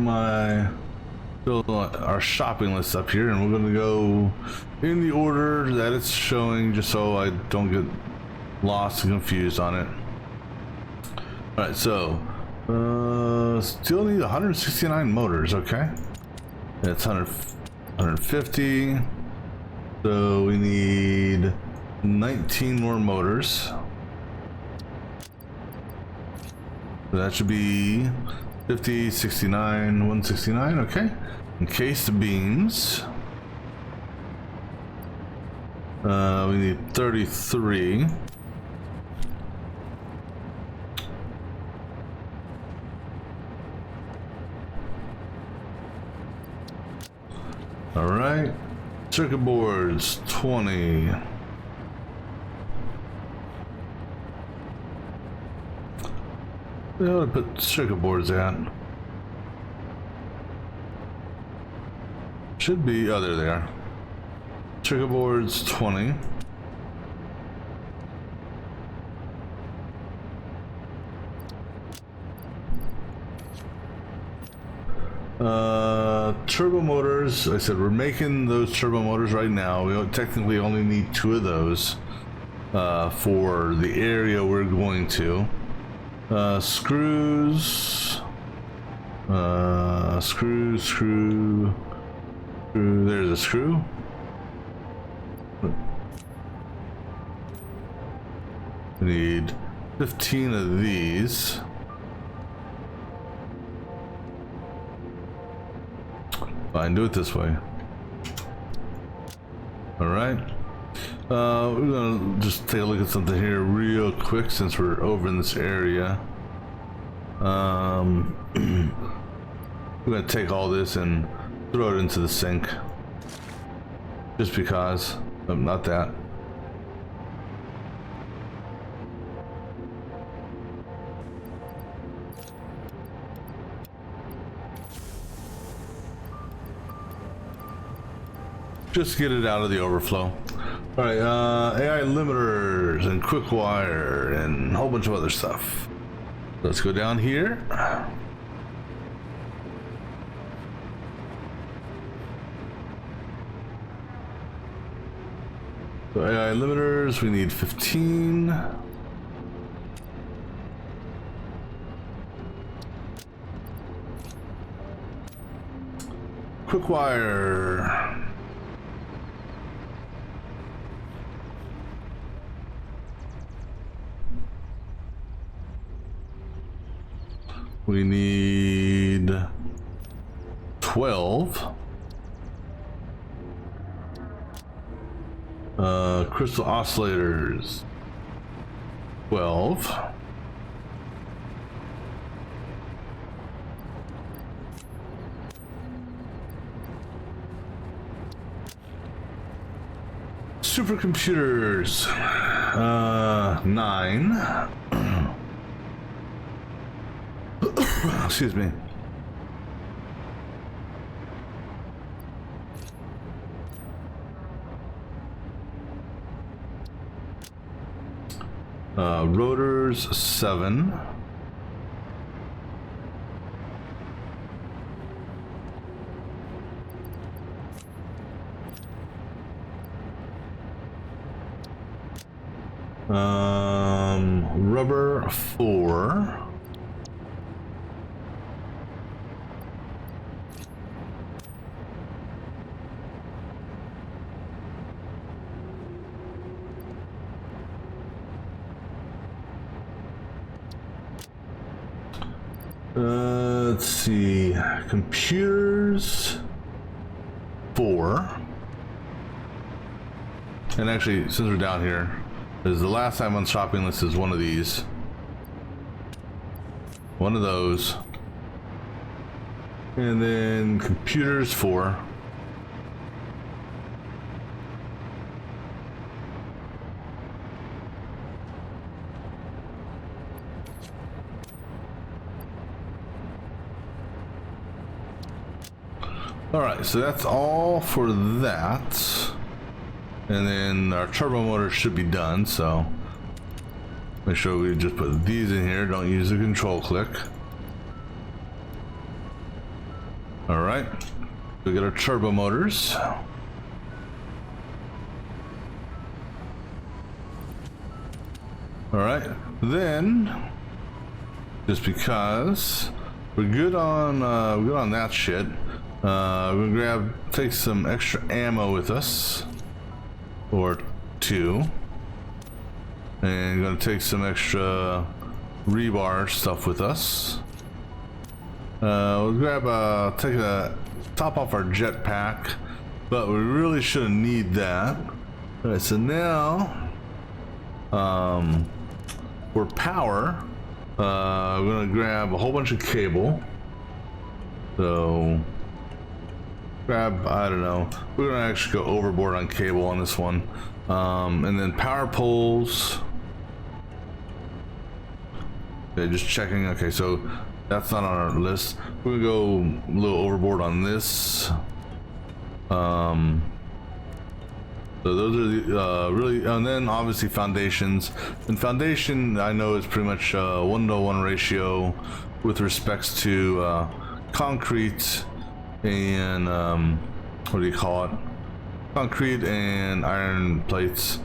our shopping list up here, and we're gonna go in the order that it's showing, just so I don't get lost and confused on it. All right, so still need 169 motors. Okay, that's 150. So we need 19 more motors. So that should be 50, 69, 169. Okay. Encased beams. We need 33. All right. Circuit boards, 20. Where do I put circuit boards at? Should be, oh, they're there. Circuit boards, 20. Turbo motors, I said we're making those turbo motors right now. We technically only need 2 of those for the area we're going to. Screws, screw, there's a screw. We need 15 of these. Fine, do it this way. All right. We're gonna just take a look at something here real quick since we're over in this area. We're gonna take all this and throw it into the sink. Just because. Not that. Just get it out of the overflow. All right, AI limiters and quick wire and a whole bunch of other stuff. Let's go down here. So AI limiters, we need 15. Quick wire. We need 12. Crystal oscillators. 12. Supercomputers. 9. Excuse me. Rotors, 7. Rubber, 4. Let's see, computers, 4. And actually, since we're down here, is the last time on shopping list is one of these. One of those. And then computers, 4. Alright, so that's all for that. And then our turbo motor should be done, so Make sure we just put these in here. Don't use the control click. All right. We got our turbo motors. All right. Then, just because we're good on that shit, we're gonna take some extra ammo with us, or two, and gonna take some extra rebar stuff with us. We'll grab take a top off our jetpack, but we really shouldn't need that. All right, so now, for power, we're gonna grab a whole bunch of cable. So grab, I don't know, we're gonna actually go overboard on cable on this one. And then power poles. Okay, just checking. Okay, so that's not on our list. We're gonna go a little overboard on this. So those are the really, and then obviously foundations. And foundation, I know, is pretty much 1-to-1 ratio with respects to concrete and what do you call it? Concrete and iron plates.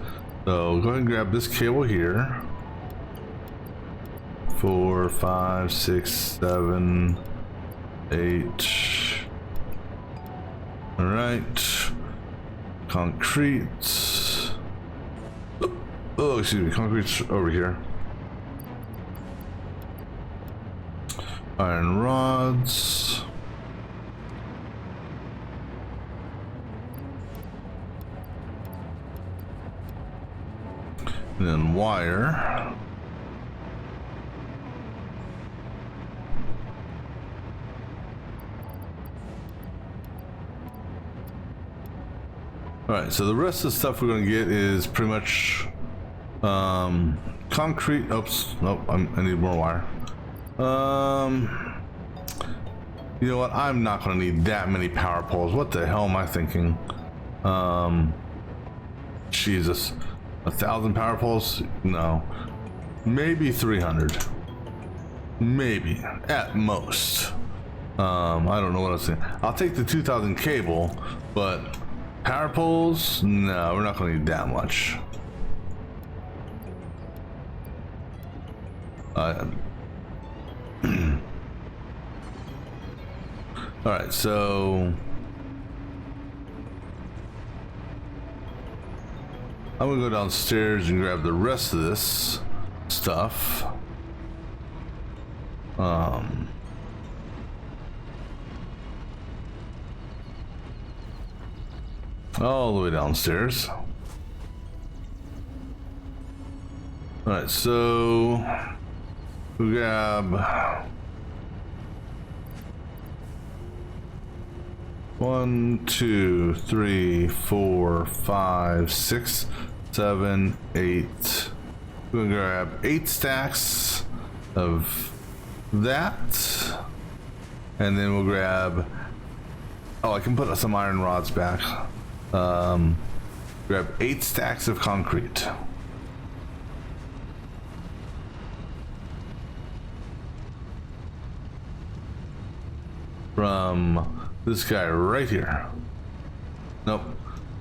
So go ahead and grab this cable here. 4, 5, 6, 7, 8. All right. Concrete. Oh, excuse me. Concrete's over here. Iron rods. And then wire. Alright, so the rest of the stuff we're going to get is pretty much concrete. Oops, nope, I need more wire. You know what? I'm not going to need that many power poles. What the hell am I thinking? Jesus. 1,000 power poles? No. Maybe 300. Maybe. At most. I don't know what I was saying. I'll take the 2,000 cable, but power poles? No, we're not going to need that much. Alright, so I'm gonna go downstairs and grab the rest of this stuff. All the way downstairs. Alright, so we grab 1, 2, 3, 4, 5, 6, 7, 8. We're gonna grab 8 stacks of that, and then we'll grab. Oh, I can put some iron rods back. Grab 8 stacks of concrete. From this guy right here. Nope.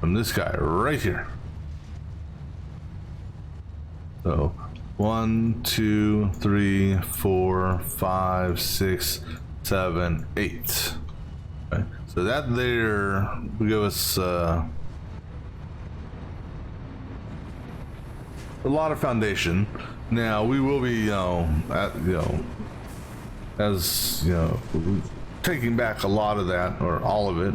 From this guy right here. So 1, 2, 3, 4, 5, 6, 7, 8. Okay. So that there will give us a lot of foundation. Now we will be, as you know, taking back a lot of that, or all of it.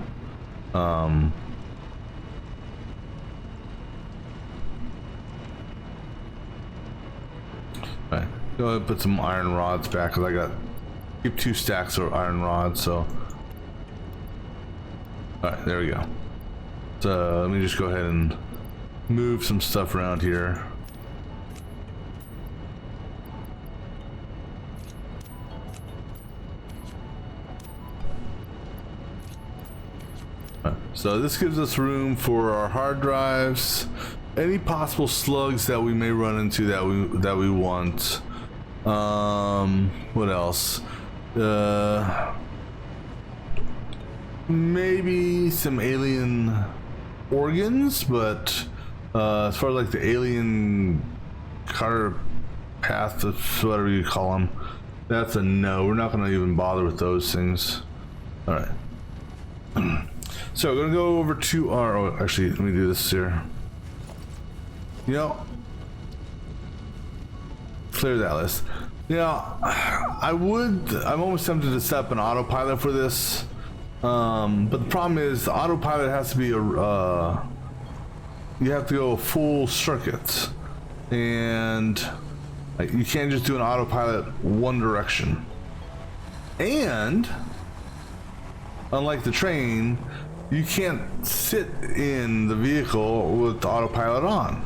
Right. Go ahead and put some iron rods back, because I keep 2 stacks of iron rods. So, all right, there we go. So let me just go ahead and move some stuff around here. So this gives us room for our hard drives, any possible slugs that we may run into that we want. What else? Maybe some alien organs, but as far as like the alien Carter path, whatever you call them, that's a no. We're not going to even bother with those things. All right. So we're going to go over to our... Oh, actually, let me do this here. You know, clear that list. You know, I'm almost tempted to set up an autopilot for this. But the problem is the autopilot has to be a... you have to go a full circuit. And you can't just do an autopilot one direction. And unlike the train, you can't sit in the vehicle with the autopilot on.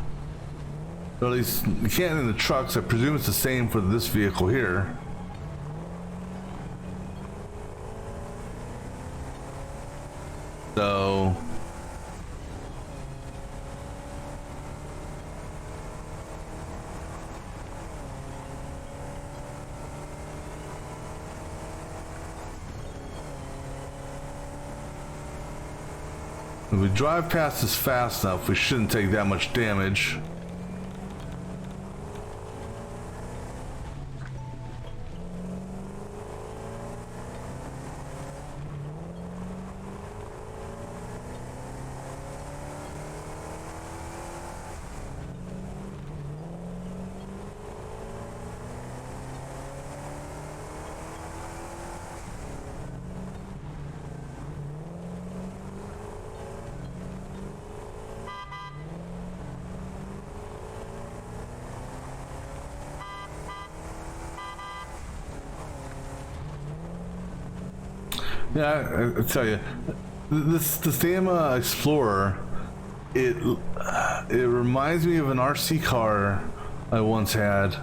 Or at least you can't in the trucks. I presume it's the same for this vehicle here. So if we drive past this fast enough, we shouldn't take that much damage. Yeah, I tell you, the Thema Explorer, it reminds me of an RC car I once had.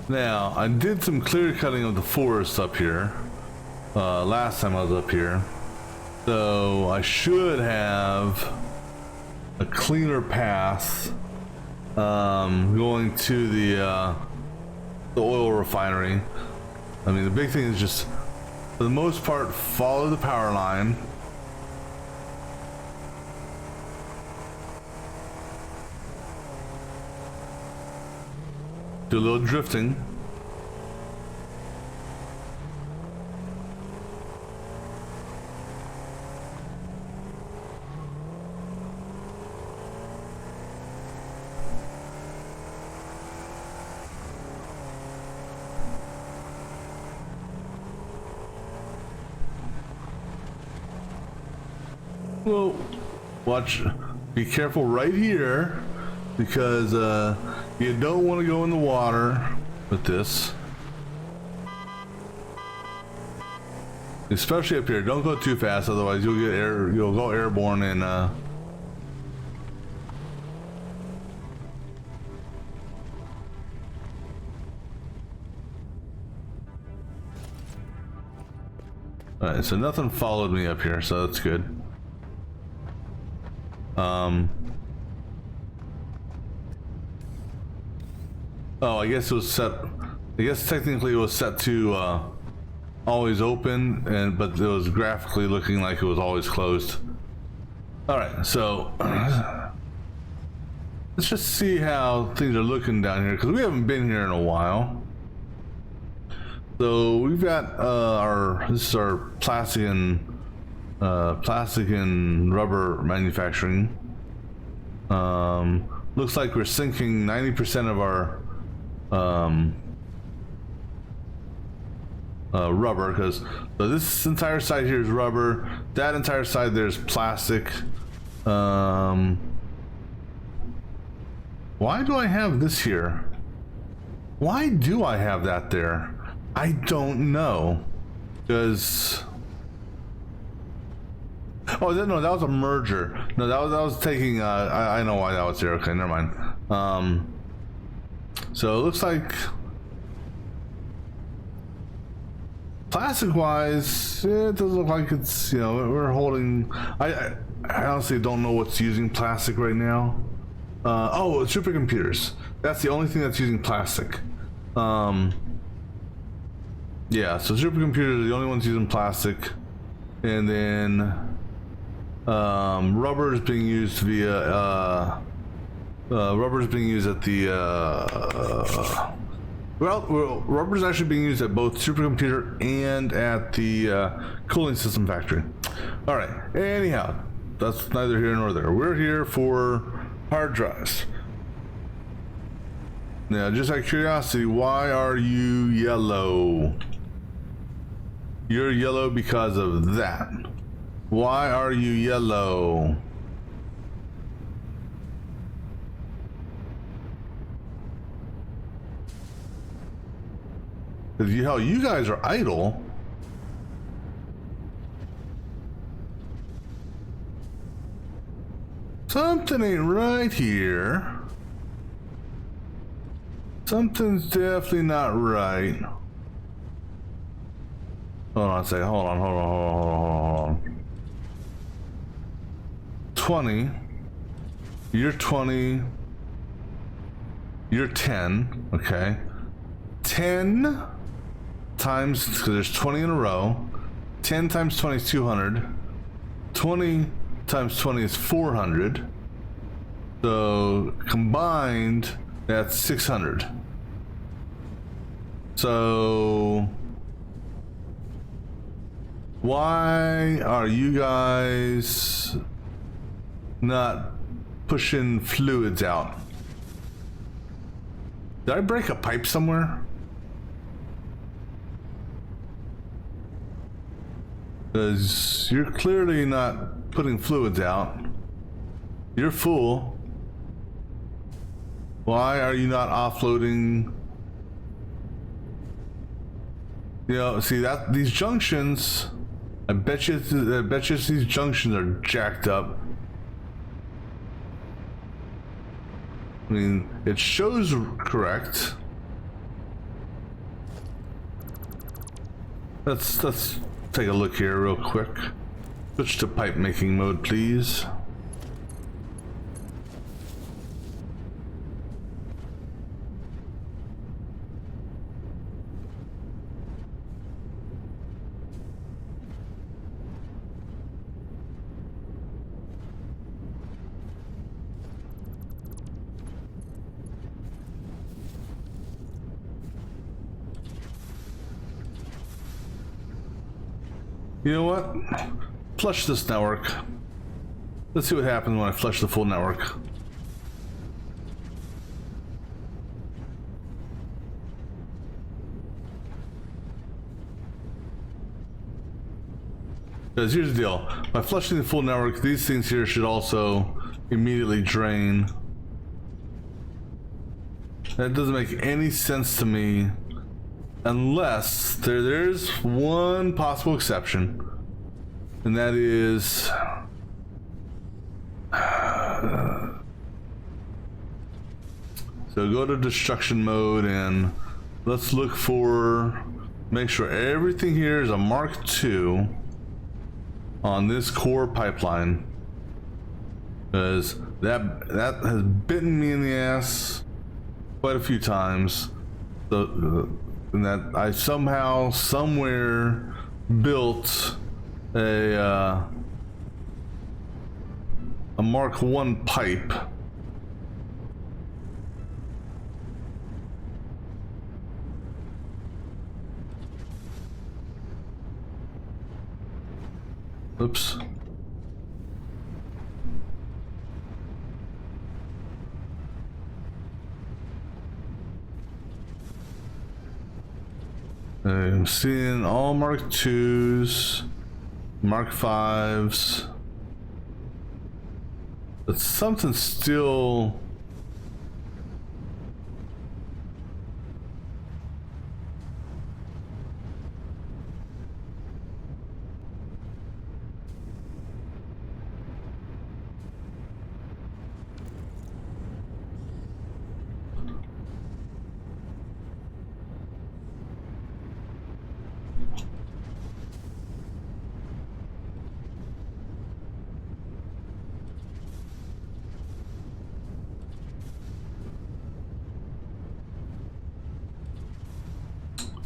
Now, I did some clear cutting of the forest up here last time I was up here, so I should have a cleaner path going to the oil refinery. I mean, the big thing is just, for the most part, follow the power line. Do a little drifting. Well, watch, be careful right here, because you don't want to go in the water with this. Especially up here, don't go too fast, otherwise you'll go airborne and Alright, so nothing followed me up here, so that's good. Oh, I guess it was set. I guess technically it was set to always open, but it was graphically looking like it was always closed. All right, so let's just see how things are looking down here, because we haven't been here in a while. So we've got this is our plastic and rubber manufacturing. Looks like we're sinking 90% of our rubber, because so this entire side here is rubber, that entire side there's plastic. Why do I have this here? Why do I have that there? I don't know. Because... Oh, no, that was a merger. No, that was taking, I know why that was there. Okay, never mind. So it looks like... Plastic-wise, it doesn't look like it's, you know, we're holding... I honestly don't know what's using plastic right now. Oh, supercomputers. That's the only thing that's using plastic. Yeah, so supercomputers are the only ones using plastic. And then rubber is being used via... rubber is being used at the... Well, rubber is actually being used at both supercomputer and at the cooling system factory. All right. Anyhow, that's neither here nor there. We're here for hard drives. Now, just out of curiosity, why are you yellow? You're yellow because of that. Why are you yellow? Hell, you guys are idle. Something ain't right here. Something's definitely not right. Hold on a second. Hold on. 20. You're 20. You're 10. Okay. 10 times, because there's 20 in a row. 10 times 20 is 200. 20 times 20 is 400. So combined, that's 600. So why are you guys not pushing fluids out? Did I break a pipe somewhere? Because you're clearly not putting fluids out. You're full. Why are you not offloading? You know, see that these junctions, I bet you these junctions are jacked up. I mean, it shows correct. Let's take a look here real quick. Switch to pipe making mode, please. You know what? Flush this network. Let's see what happens when I flush the full network. Because here's the deal. By flushing the full network, these things here should also immediately drain. That doesn't make any sense to me. Unless there's one possible exception, and that is so go to destruction mode and let's look for, make sure everything here is a Mark II on this core pipeline, because that has bitten me in the ass quite a few times. And that I somehow, somewhere, built a Mark I pipe. Oops. I'm seeing all Mark IIs, Mark Vs, but something still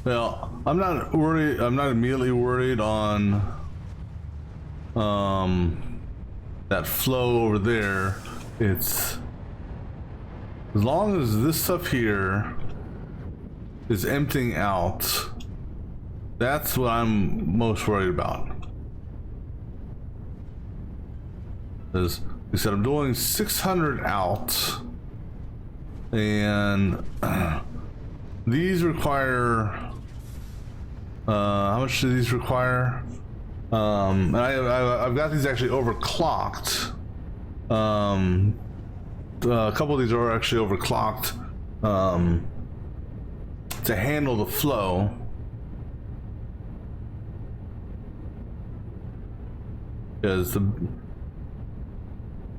Well, I'm not worried. I'm not immediately worried on that flow over there. It's as long as this stuff here is emptying out. That's what I'm most worried about. As we said, I'm doing 600 out, and these require. How much do these require? And I've got these actually overclocked. A couple of these are actually overclocked to handle the flow. Because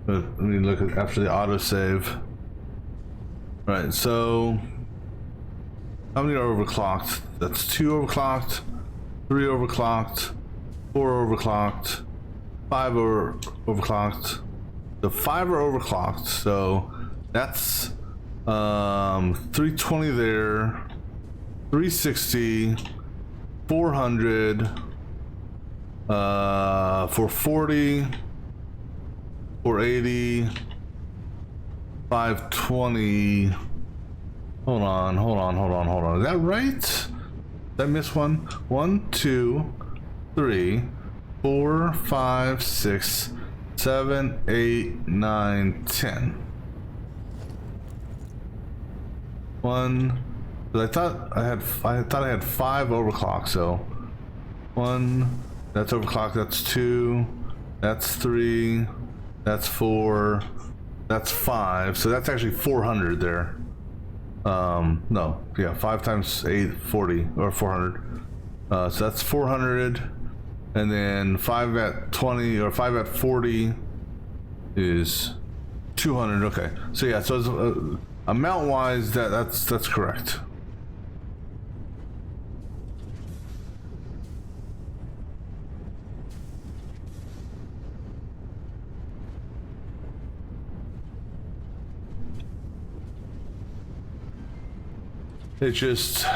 let me look at after the autosave. Right, so how many are overclocked? That's 2 overclocked, 3 overclocked, 4 overclocked, 5 overclocked. The 5 are overclocked, so that's 320 there, 360, 400, 440, 480, 520. Hold on. Is that right? Did I miss one? 1, 2, 3, 4, 5, 6, 7, 8, 9, 10. One. I thought I had 5 overclock. So 1. That's overclock. That's 2. That's 3. That's 4. That's 5. So that's actually 400 there. No, yeah, 5 times 8, 40 or 400. So that's 400, and then 5 at 20 or 5 at 40 is 200. Okay, so yeah, so it's, amount wise, that's correct. It's just,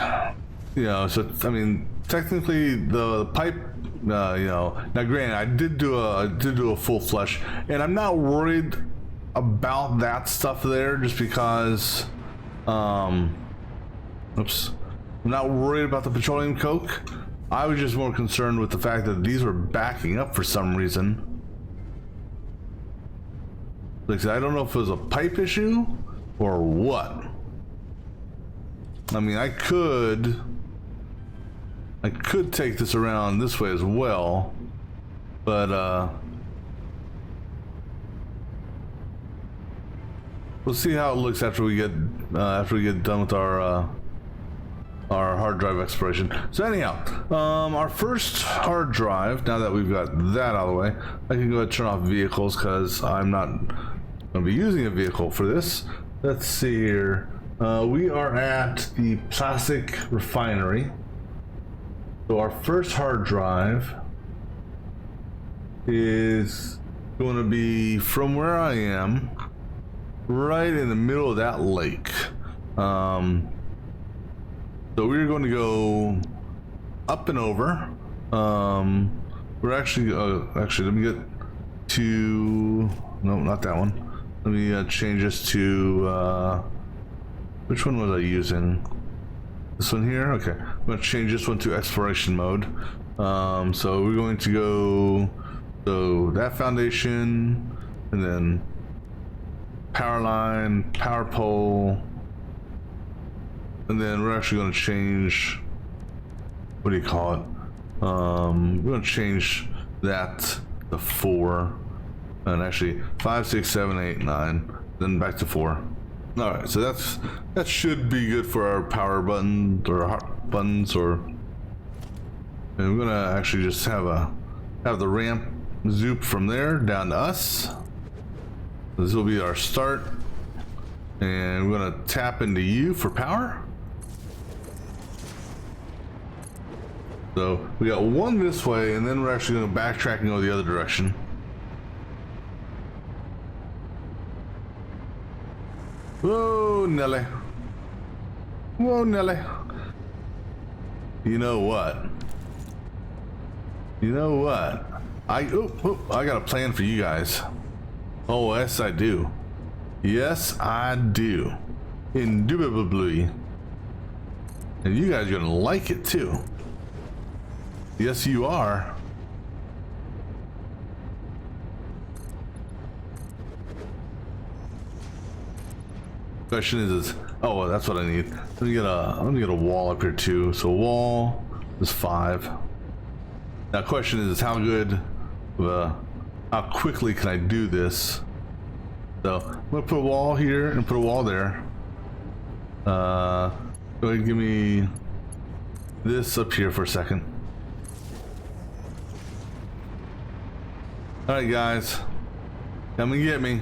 you know, so I mean, technically the pipe, you know, now granted, I did do a full flush, and I'm not worried about that stuff there, just because, oops, I'm not worried about the petroleum coke. I was just more concerned with the fact that these were backing up for some reason. Like I said, I don't know if it was a pipe issue or what. I mean, I could take this around this way as well, but we'll see how it looks after we get done with our hard drive exploration. So anyhow, our first hard drive. Now that we've got that out of the way, I can go ahead and turn off vehicles because I'm not going to be using a vehicle for this. Let's see here. We are at the plastic refinery. So our first hard drive is going to be from where I am, right in the middle of that lake. So we're going to go up and over. We're actually, let me get to, no, not that one. Let me change this to, which one was I using? This one here? Okay. I'm going to change this one to exploration mode. So we're going to go, so that foundation, and then power line, power pole, and then we're actually going to change, what do you call it? We're going to change that to 4, and actually 5, 6, 7, 8, 9, then back to 4. All right, so that should be good for our power button or buttons, or, and we're gonna actually just have the ramp zoop from there down to us. This will be our start, and we're gonna tap into U for power. So we got one this way, and then we're actually gonna backtrack and go the other direction. Whoa, Nelly. Whoa, Nelly. You know what? You know what? I got a plan for you guys. Oh, yes, I do. Yes, I do. Indubitably. And you guys are gonna like it too. Yes, you are. Question is, oh, well, that's what I need. Let me get a wall up here too. So wall is 5. Now, question is how good, how quickly can I do this? So I'm gonna put a wall here and put a wall there. Go ahead and give me this up here for a second. All right, guys, come and get me.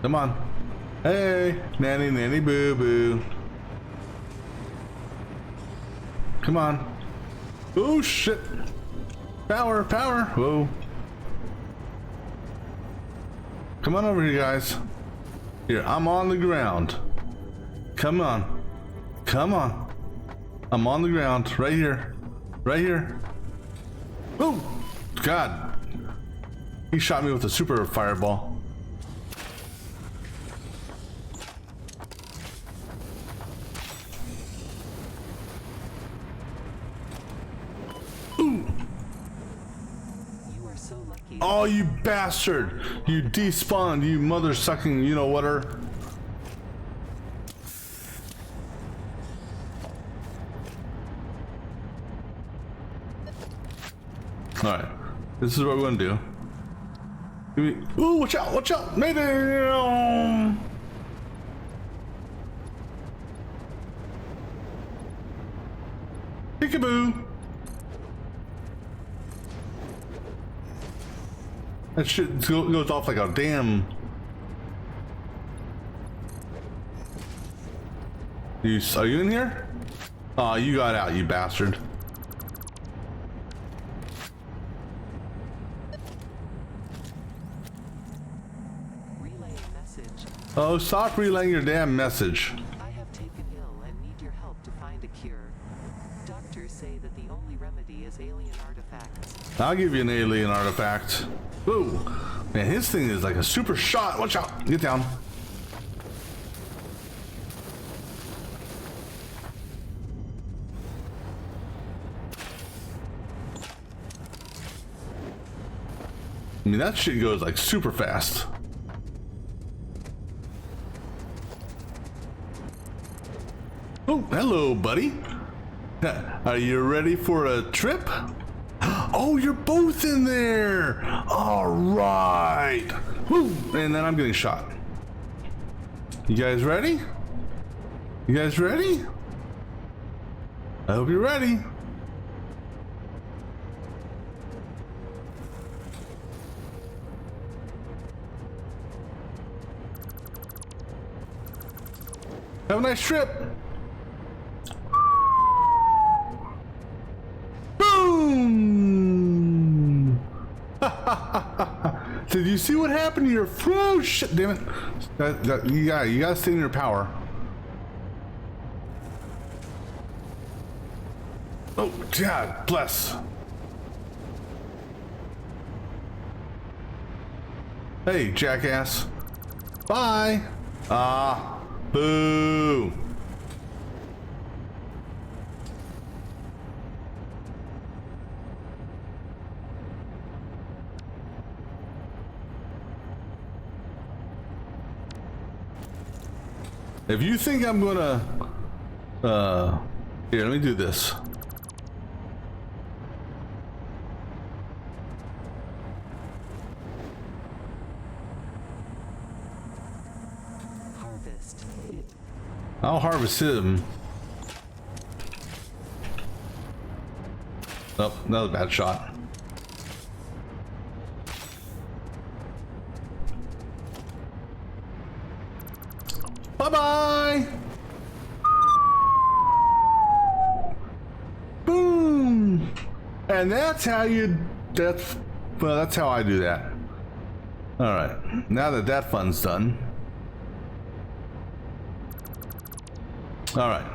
Come on. Hey, nanny, nanny, boo, boo. Come on. Oh, shit. Power, power. Whoa. Come on over here, guys. Here, I'm on the ground. Come on. Come on. I'm on the ground. Right here. Right here. Oh, God. He shot me with a super fireball. Oh, you bastard! You despawned, you mother sucking, you know whatter. Alright, this is what we're gonna do. Ooh, watch out, watch out! Mayday! Peekaboo! That shit goes off like a damn. Are you in here? Oh, you got out, you bastard. Relay message. Oh, stop relaying your damn message. I have taken ill and need your help to find a cure. Doctors say that the only remedy is alien artifacts. I'll give you an alien artifact. Ooh, man, his thing is like a super shot. Watch out. Get down. I mean, that shit goes like super fast. Oh, hello, buddy. Are you ready for a trip? Oh, you're both in there. All right. Woo. And then I'm getting shot. You guys ready? You guys ready? I hope you're ready. Have a nice trip. Boom! Did you see what happened to your oh shit, damn it. You gotta stay in your power. Oh, God bless. Hey, jackass. Bye. Ah, boo. If you think I'm gonna, here, let me do this. Harvest it. I'll harvest him. Oh, that was a bad shot. Bye-bye! Boom! And that's how you, well, that's how I do that. Alright, now that that fun's done. All right.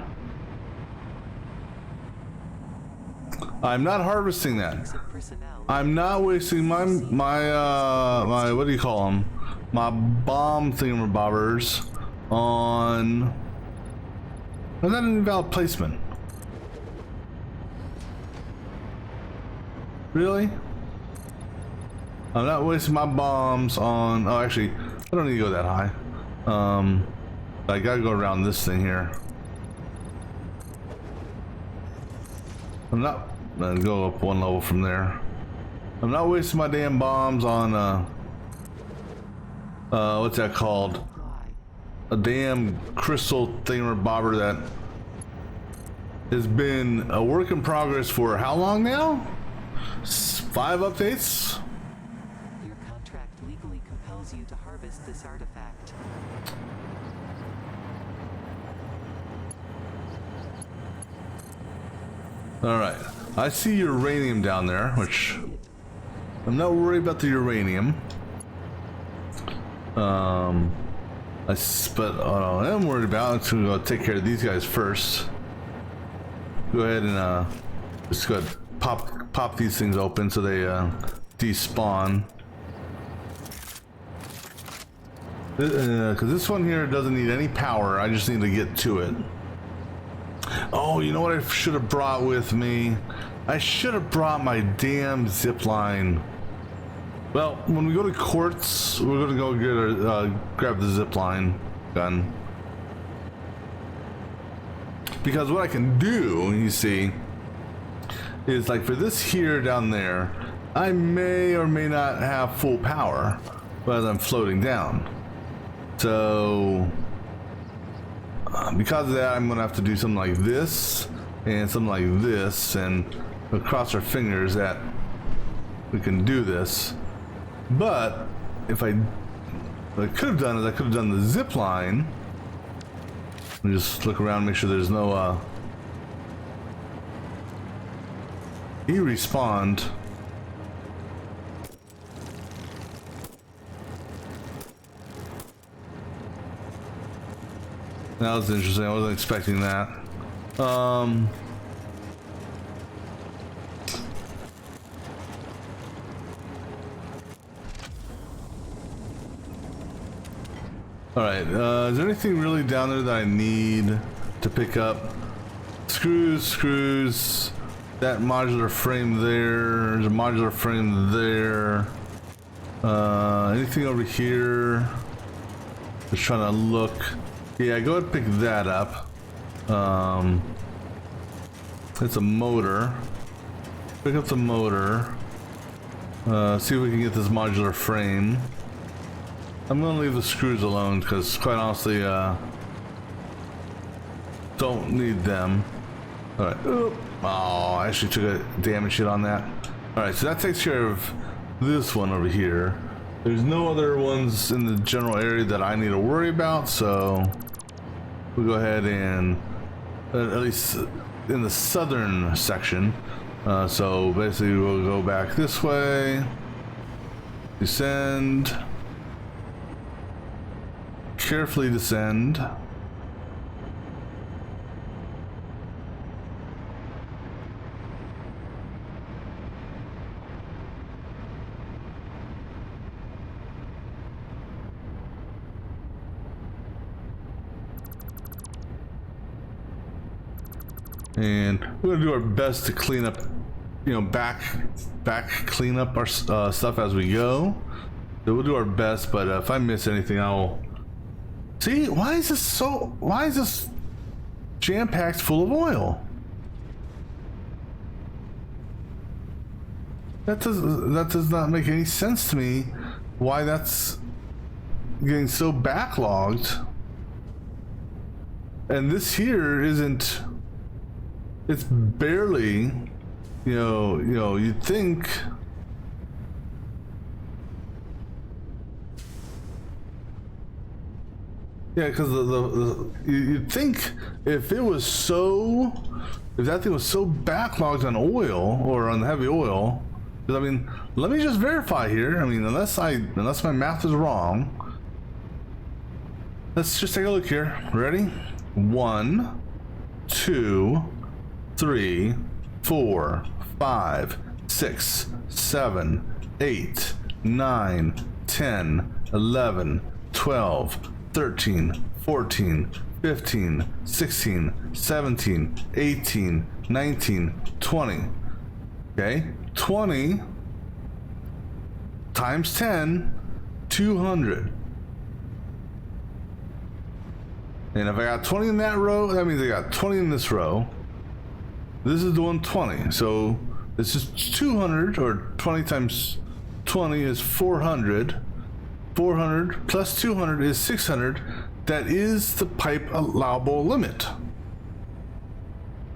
I'm not harvesting that. Use of personnel. I'm not wasting my what do you call them? My bomb thingamabobbers on. Is that an invalid placement? Really? I'm not wasting my bombs on. Oh, actually, I don't need to go that high. I gotta go around this thing here. I'm not gonna go up one level from there. I'm not wasting my damn bombs on what's that called? Apply. A damn crystal thingamabobber that has been a work in progress for how long now? 5 updates? Your contract legally compels you to harvest this artifact. Alright. I see uranium down there, which I'm not worried about the uranium. But I am worried about, I'm gonna take care of these guys first. Go ahead and just go ahead pop these things open so they despawn. Because this one here doesn't need any power, I just need to get to it. Oh, you know what I should have brought with me? I should have brought my damn zip line. Well, when we go to Quartz, we're gonna go get grab the zip line gun. Because what I can do, you see, is like for this here down there, I may or may not have full power as I'm floating down. So because of that, I'm gonna have to do something like this and something like this, and we'll cross our fingers that we can do this. But if what I could have done is I could have done the zip line. Let me just look around, make sure there's no he respawned. That was interesting. I wasn't expecting that. Alright, is there anything really down there that I need to pick up? Screws, that modular frame there, there's a modular frame there. Anything over here? Just trying to look. Yeah, go ahead and pick that up. It's a motor. Pick up the motor. See if we can get this modular frame. I'm gonna leave the screws alone because, quite honestly, don't need them. All right. Oh, I actually took a damage hit on that. All right, so that takes care of this one over here. There's no other ones in the general area that I need to worry about, so we'll go ahead and at least in the southern section. So basically, we'll go back this way, descend. Carefully descend. And we're gonna do our best to clean up, you know, back clean up our stuff as we go. So we'll do our best, but if I miss anything, I'll see. Why is this jam-packed full of oil? That does not make any sense to me. Why that's getting so backlogged? And this here isn't. It's barely, you know, you'd think. Yeah, because you'd think if that thing was so backlogged on oil or on heavy oil, because I mean, let me just verify here. I mean, unless my math is wrong, let's just take a look here. Ready? 1, 2, 3, 4, 5, 6, 7, 8, 9, 10, 11, 12, 13, 14, 15, 16, 17, 18, 19, 20. Okay, 20 times 10, 200. And if I got 20 in that row, that means I got 20 in this row. This is the 120. So this is 200, or 20 times 20 is 400. 400 plus 200 is 600. That is the pipe allowable limit.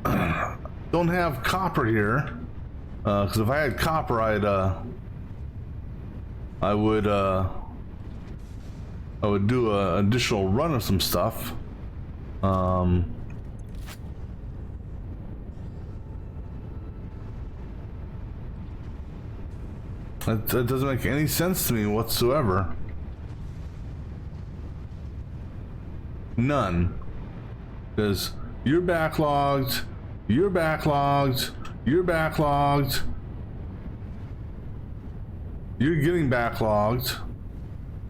Don't have copper here, because if I had copper, I would do an additional run of some stuff. That doesn't make any sense to me whatsoever. None. Because you're backlogged, you're backlogged, you're backlogged, you're getting backlogged.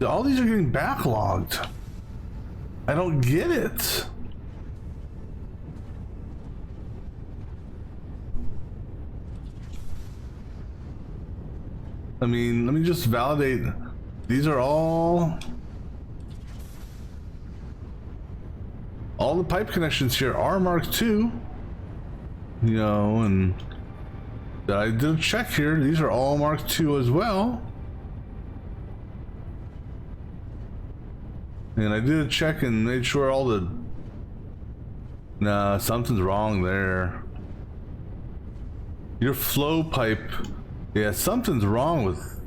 All these are getting backlogged. I don't get it. I mean, let me just validate. These are all the pipe connections here are Mark II. You know, and I did a check here. These are all Mark II as well. And I did a check and made sure all the... Nah, something's wrong there. Your flow pipe... Yeah, something's wrong with...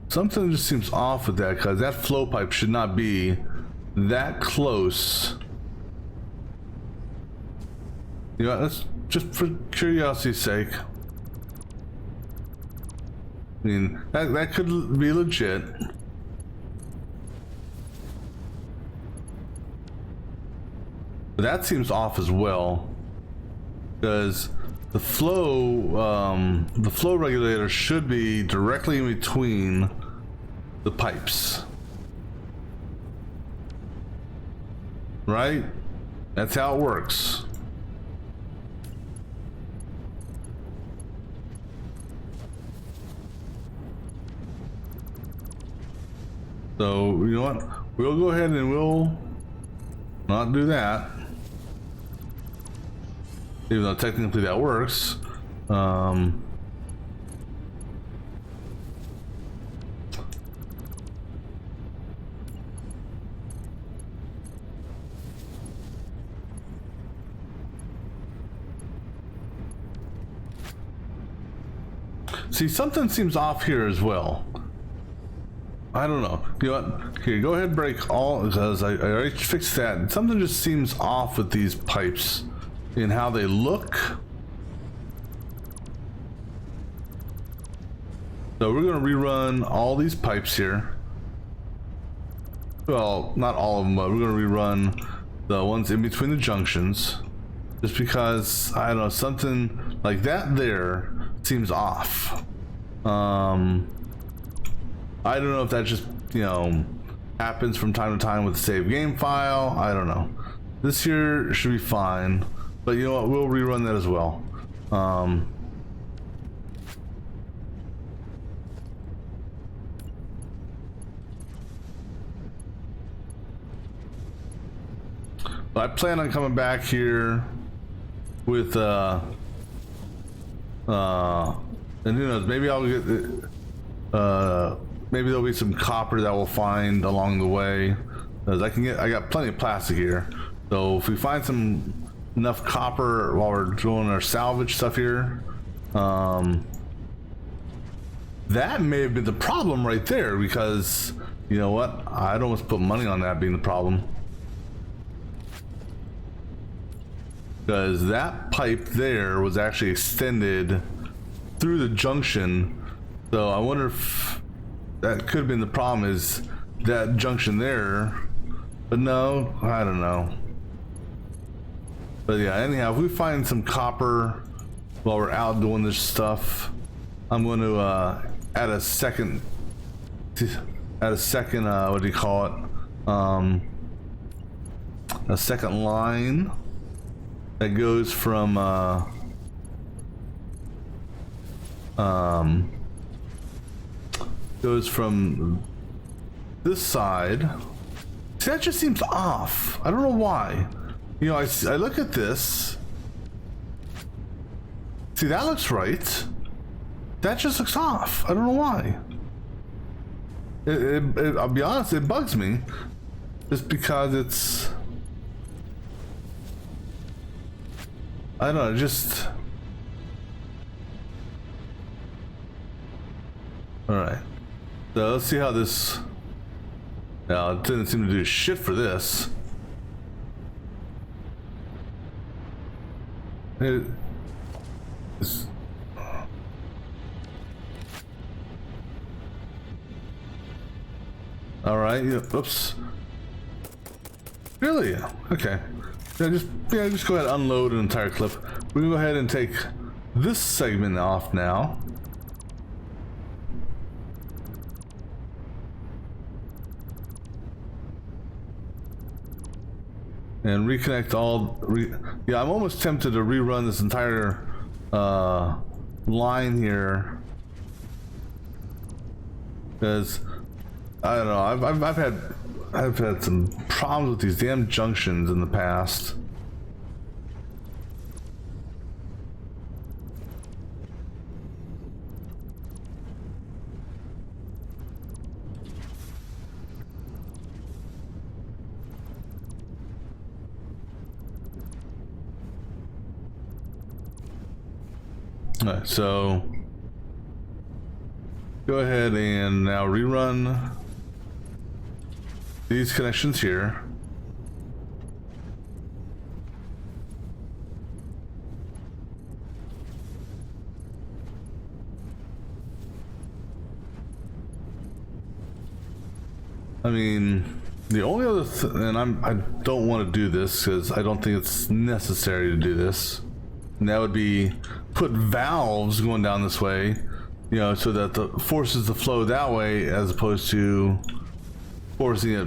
Something just seems off with that, because that flow pipe should not be that close. You know, that's just for curiosity's sake. I mean, that could be legit. But that seems off as well, because the flow regulator should be directly in between the pipes, right? That's how it works. So you know what? We'll go ahead and we'll not do that. Even though technically that works. See, something seems off here as well. I don't know. You know what? Here, go ahead and break all, because I already fixed that. Something just seems off with these pipes in how they look. So we're going to rerun all these pipes here. Well, not all of them, but we're going to rerun the ones in between the junctions. Just because, I don't know, something like that there seems off. I don't know if that just, you know, happens from time to time with the save game file. I don't know. This here should be fine. But you know what, we'll rerun that as well. But I plan on coming back here with and who knows, maybe I'll get maybe there'll be some copper that we'll find along the way, because I got plenty of plastic here. So if we find enough copper while we're doing our salvage stuff here, that may have been the problem right there, because you know what, I'd almost put money on that being the problem, because that pipe there was actually extended through the junction. So I wonder if that could have been the problem, is that junction there. But no, I don't know. But yeah, anyhow, if we find some copper while we're out doing this stuff, I'm going to add a second, what do you call it? A second line that goes from this side. See, that just seems off. I don't know why. You know, I look at this. See, that looks right. That just looks off. I don't know why. I'll be honest, it bugs me. Just because it's... I don't know, just... Alright. So let's see how this... Now, it didn't seem to do shit for this. It's... Alright, yeah, oops. Really? Okay. Just go ahead and unload an entire clip. We can go ahead and take this segment off now. And reconnect all... yeah, I'm almost tempted to rerun this entire line here. Because, I don't know, I've had some problems with these damn junctions in the past. Alright, so go ahead and now rerun these connections here. I mean, the only other and I don't want to do this because I don't think it's necessary to do this. And that would be put valves going down this way, you know, so that the forces the flow that way as opposed to forcing it,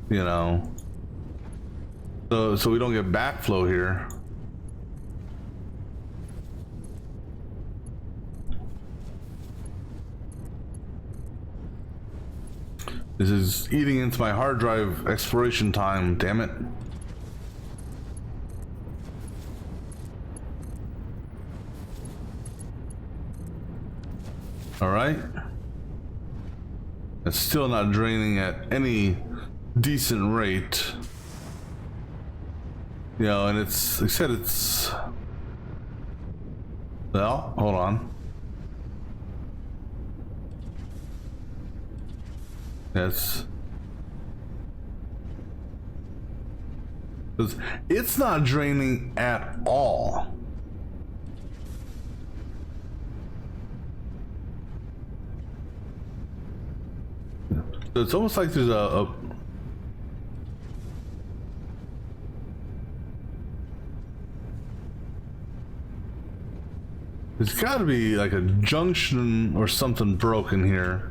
you know, so we don't get backflow here. This is eating into my hard drive exploration time, damn it. All right. It's still not draining at any decent rate. You know, and it's, like I said, it's... Well, hold on. It's not draining at all. So it's almost like there's there's got to be like a junction or something broken here.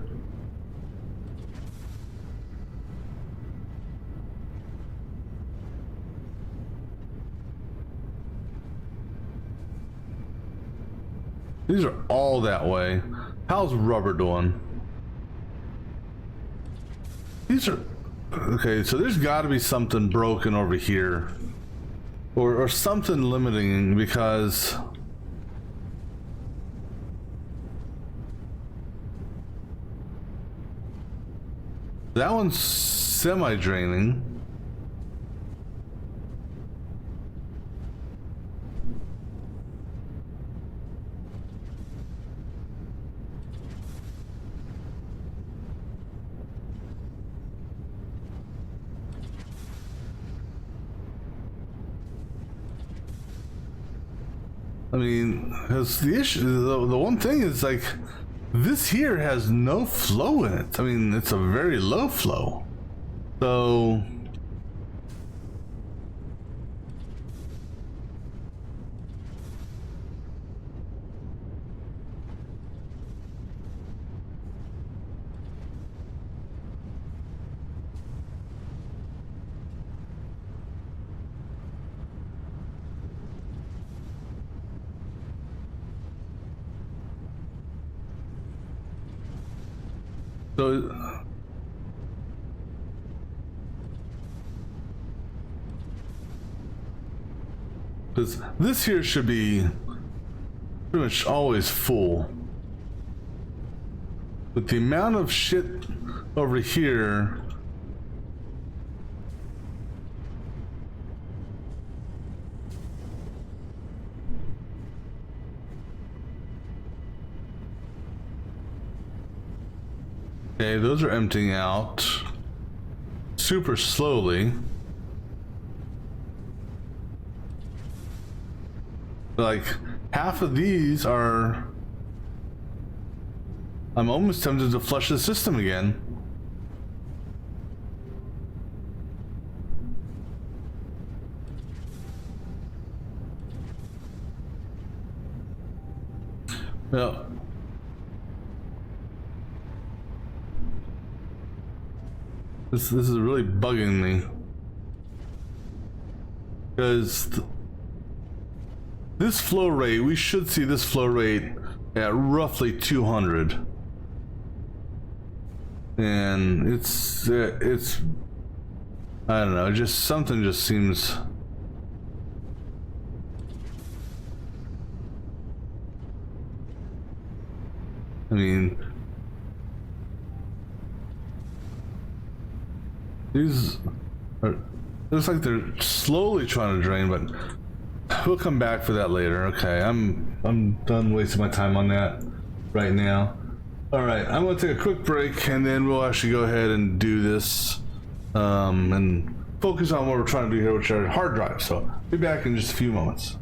These are all that way. How's rubber doing? These are... Okay, so there's got to be something broken over here. Or something limiting, because... That one's semi-draining. I mean, because the issue, the one thing is like, this here has no flow in it. I mean, it's a very low flow. So, So because this here should be pretty much always full. But the amount of shit over here. Okay, those are emptying out super slowly. Like half of these are. I'm almost tempted to flush the system again. Well, this is really bugging me because this flow rate, we should see this flow rate at roughly 200. And it's I don't know, just something just seems. I mean, these are, looks like they're slowly trying to drain, but we'll come back for that later. Okay, I'm done wasting my time on that right now. All right, I'm gonna take a quick break and then we'll actually go ahead and do this and focus on what we're trying to do here, which are hard drives. So be back in just a few moments.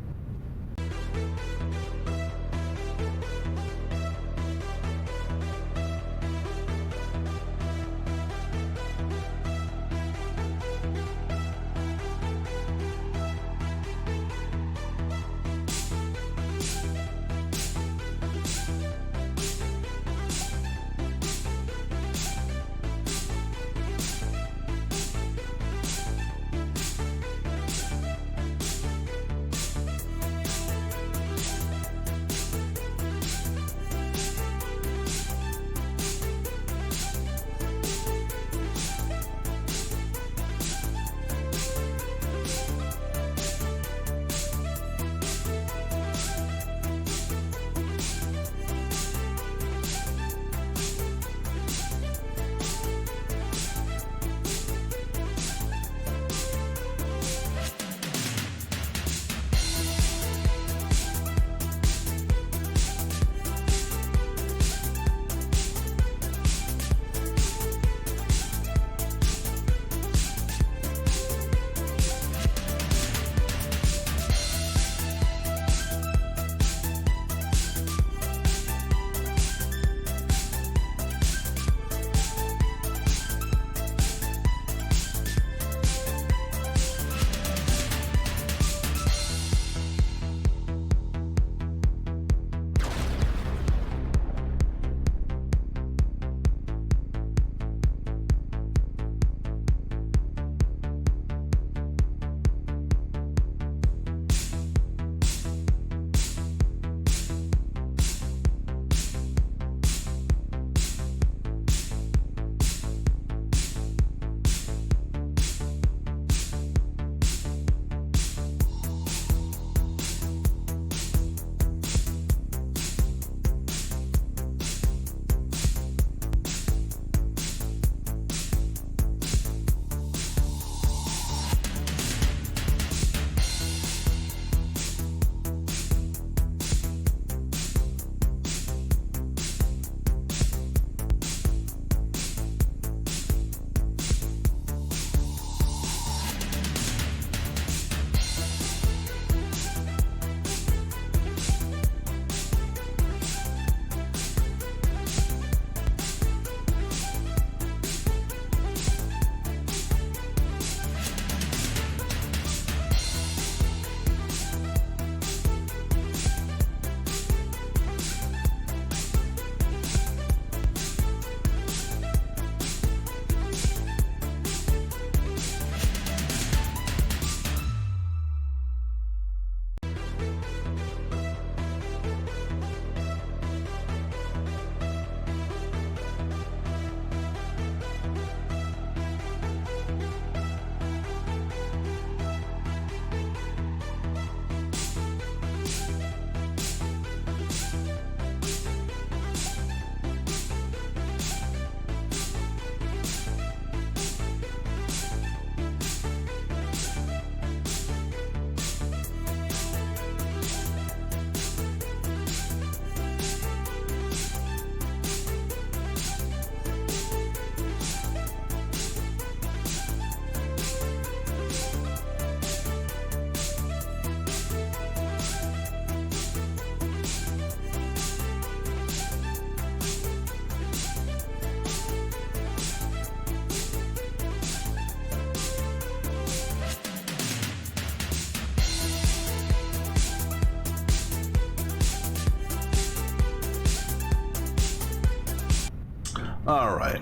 All right.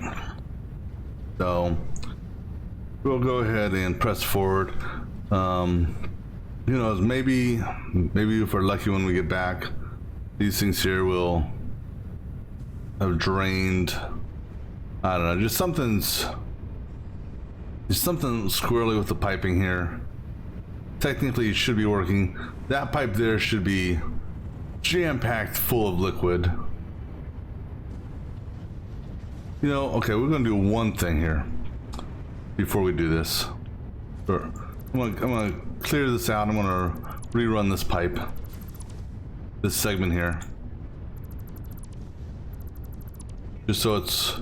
So we'll go ahead and press forward. Who knows? Maybe if we're lucky when we get back, these things here will have drained. I don't know. Just something squirrely with the piping here. Technically, it should be working. That pipe there should be jam-packed full of liquid. You know, okay, we're gonna do one thing here before we do this. I'm gonna clear this out. I'm gonna rerun this pipe, this segment here, just so it's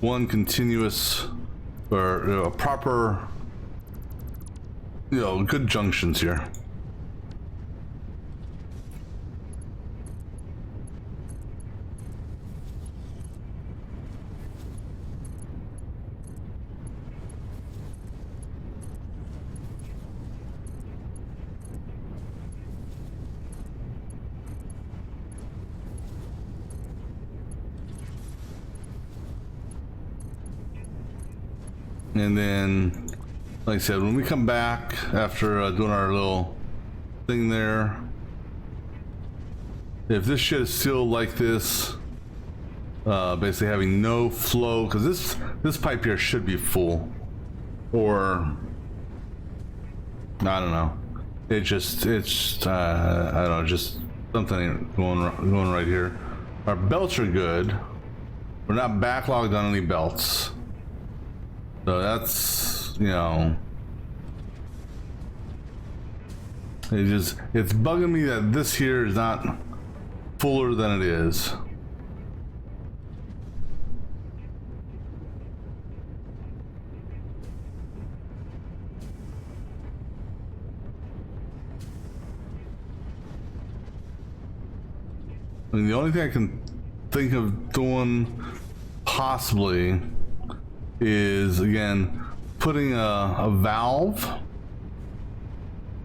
one continuous or a proper, good junctions here. And then, like I said, when we come back after doing our little thing there, if this shit is still like this, basically having no flow, because this pipe here should be full, or I don't know. It's I don't know, just something going right here. Our belts are good. We're not backlogged on any belts. So that's, it's bugging me that this here is not fuller than it is. I mean, the only thing I can think of doing possibly is, again, putting a valve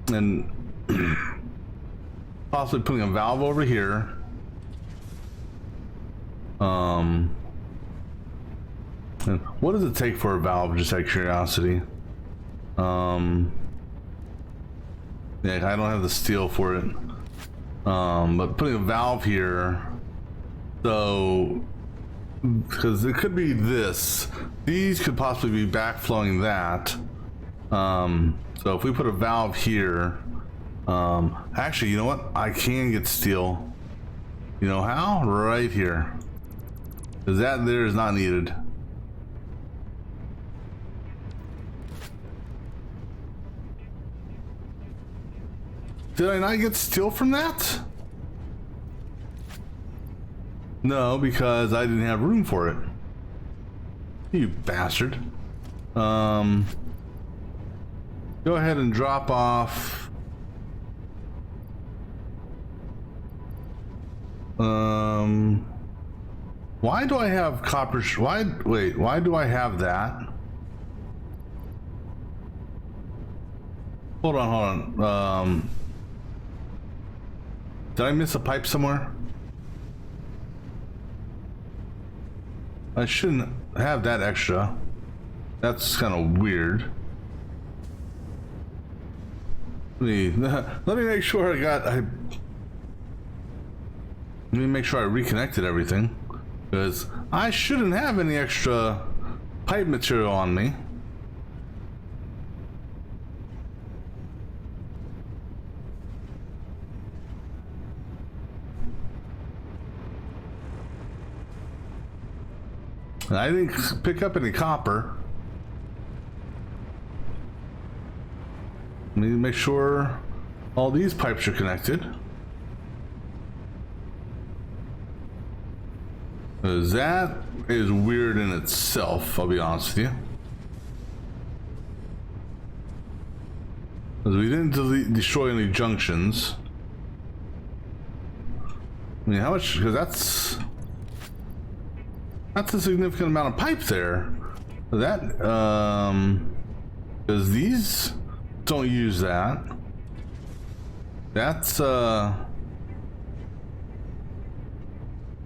and possibly putting a valve over here. And what does it take for a valve, just out of curiosity? Yeah, I don't have the steel for it. But putting a valve here, so because it could be this. These could possibly be backflowing that. So if we put a valve here, actually, you know what? I can get steel. You know how? Right here. Because that there is not needed. Did I not get steel from that? No, because I didn't have room for it. You bastard. Go ahead and drop off. Why do I have copper? Why do I have that? Hold on. Did I miss a pipe somewhere? I shouldn't have that extra. That's kind of weird. Let me make sure let me make sure I reconnected everything, because I shouldn't have any extra pipe material on me. And I didn't pick up any copper. Let me make sure all these pipes are connected. Because that is weird in itself, I'll be honest with you. Because we didn't destroy any junctions. I mean, how much? Because that's a significant amount of pipe there. That, because these don't use that. That's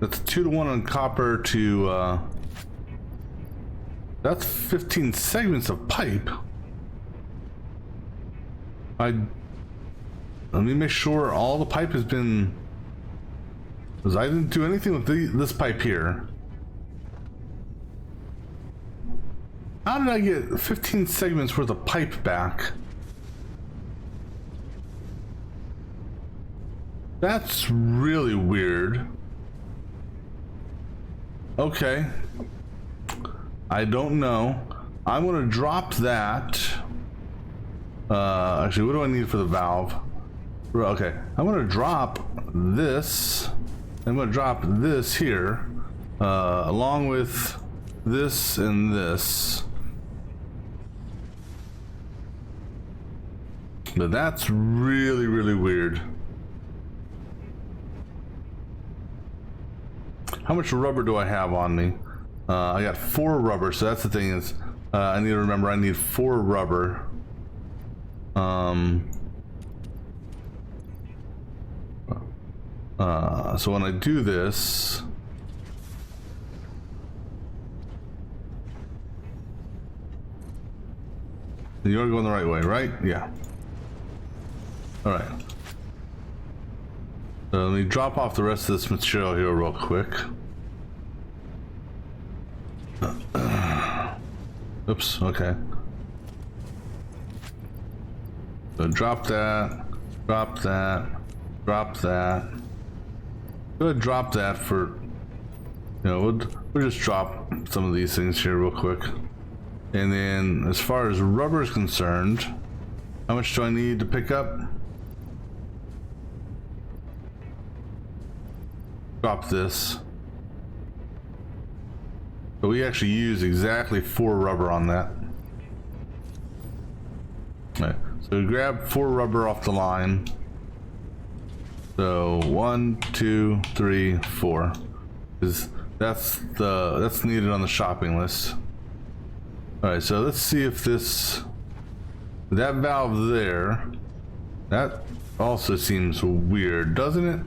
2-to-1 on copper to That's 15 segments of pipe. Let me make sure all the pipe has been, because I didn't do anything with this pipe here. How did I get 15 segments worth of pipe back? That's really weird. Okay. I don't know. I'm gonna drop that. Actually, what do I need for the valve? Okay, I'm gonna drop this. I'm gonna drop this here, along with this and this. But that's really, really weird. How much rubber do I have on me? I got 4 rubber, so that's the thing is, I need to remember I need 4 rubber. So when I do this, you're going the right way, right? Yeah. All right. So let me drop off the rest of this material here real quick. Oops, okay. So drop that, drop that, drop that. Go ahead, drop that for, you know, we'll just drop some of these things here real quick. And then as far as rubber is concerned, how much do I need to pick up? Drop this. But we actually use exactly 4 rubber on that. Alright, so grab 4 rubber off the line. So 1, 2, 3, 4. Because that's needed on the shopping list. Alright, so let's see if that valve there, that also seems weird, doesn't it?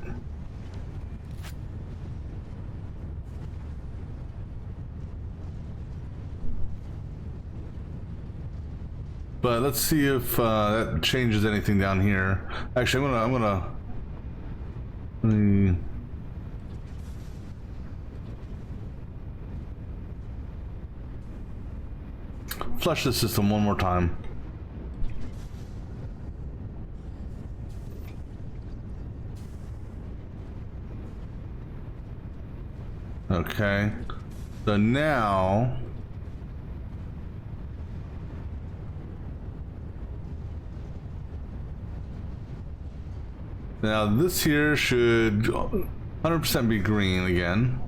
But let's see if that changes anything down here. Actually, I'm gonna let me flush the system one more time. Okay, so now this here should 100% be green again.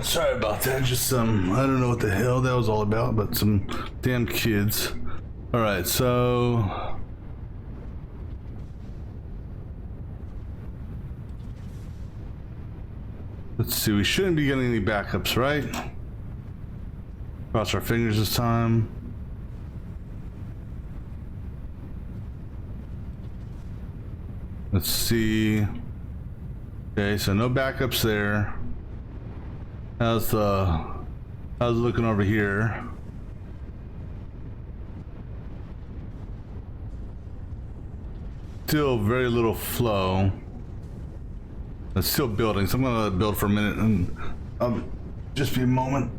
Sorry about that. Just I don't know what the hell that was all about, but some damn kids. All right, so let's see. We shouldn't be getting any backups, right? Cross our fingers this time. Let's see. Okay, so no backups there. How's it looking over here? still very little flow. It's still building, so I'm gonna build for a minute and just be a moment.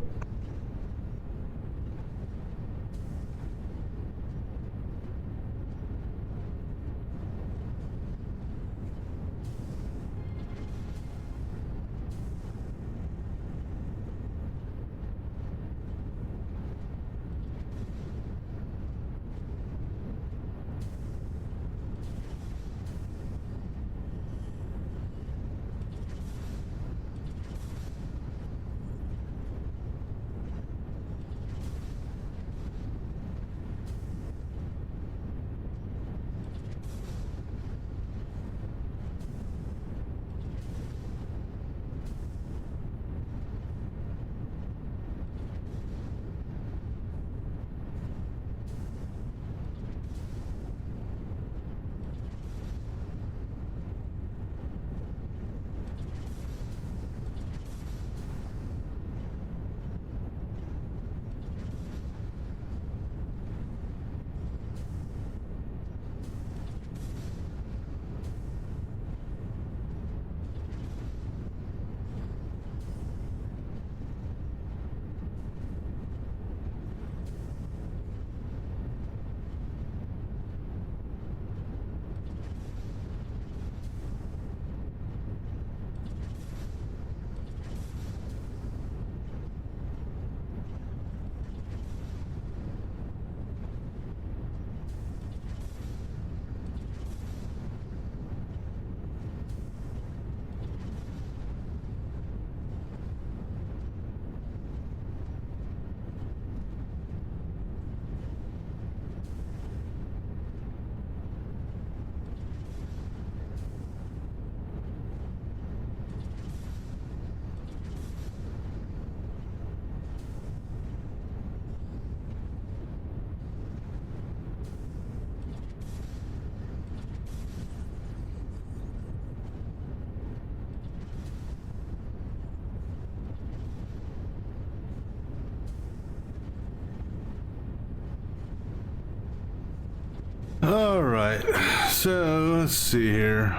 All right, so let's see here.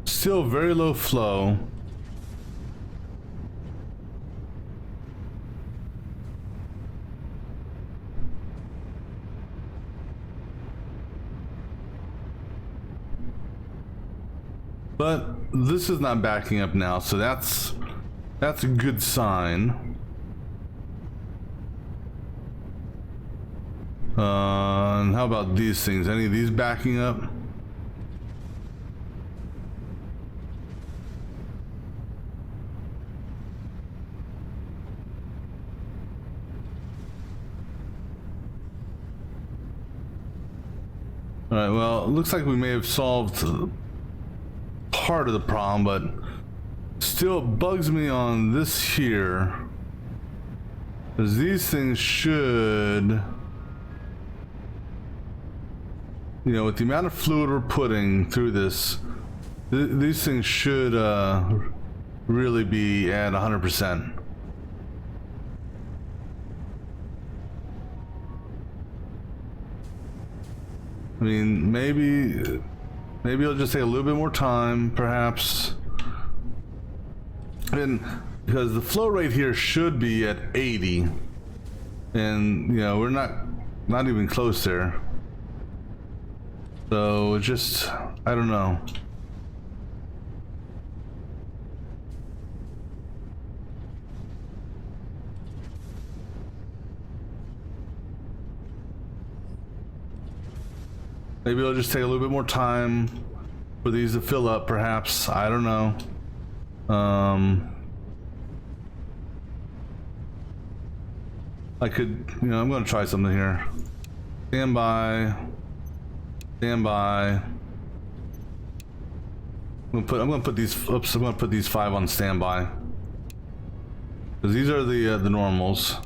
Still very low flow. But this is not backing up now, so that's a good sign. And how about these things? Any of these backing up? All right, well, it looks like we may have solved part of the problem, but still bugs me on this here, because these things should, you know, with the amount of fluid we're putting through this, these things should really be at 100%. I mean, maybe it'll just take a little bit more time, perhaps. And because the flow rate here should be at 80, and you know, we're not even close there. So just, I don't know. Maybe it'll just take a little bit more time for these to fill up, perhaps. I don't know. I could, you know, I'm gonna try something here. Stand by. Stand by. I'm gonna put these. Oops, I'm gonna put these 5 on standby. Because these are the normals.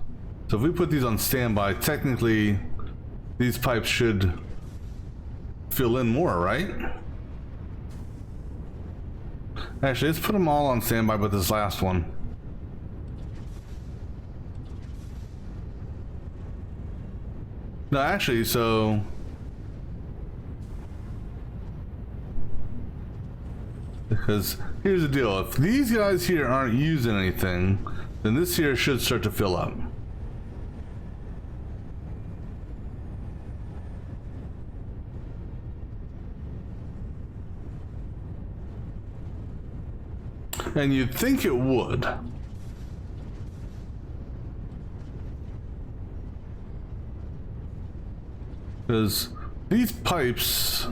So if we put these on standby, technically, these pipes should fill in more, right? Actually, let's put them all on standby, but this last one. No, actually, so Because here's the deal, if these guys here aren't using anything, then this here should start to fill up. And you'd think it would. Because these pipes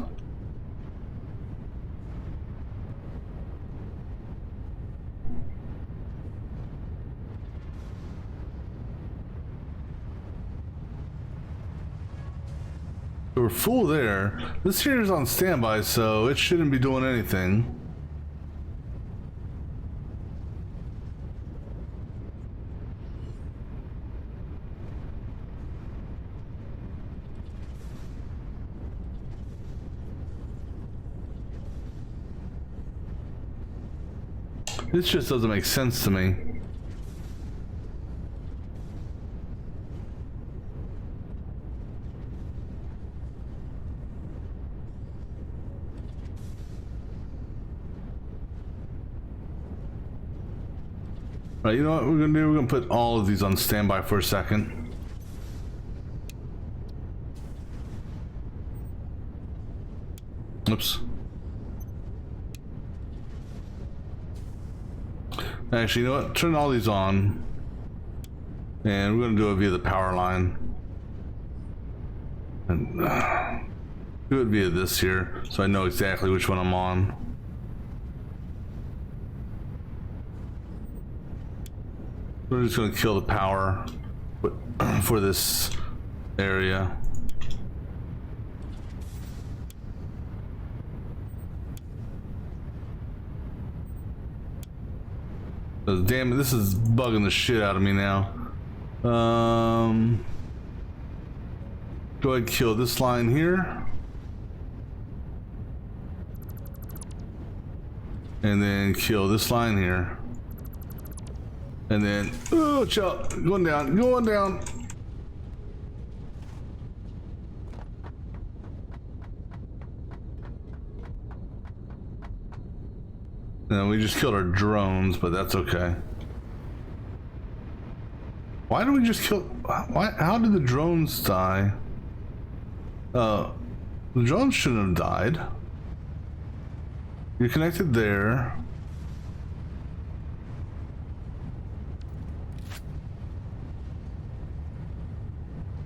were full there. This here is on standby, so it shouldn't be doing anything. This just doesn't make sense to me. Right, you know what we're gonna do? We're gonna put all of these on standby for a second. Oops. Actually, you know what? Turn all these on. And we're gonna do it via the power line. And do it via this here, so I know exactly which one I'm on. We're just gonna kill the power for this area. Damn it, this is bugging the shit out of me now. Go ahead and kill this line here. And then kill this line here. And then, oh, chill, going down, going down. And we just killed our drones, but that's okay. Why did we just kill? Why? How did the drones die? The drones shouldn't have died. You're connected there.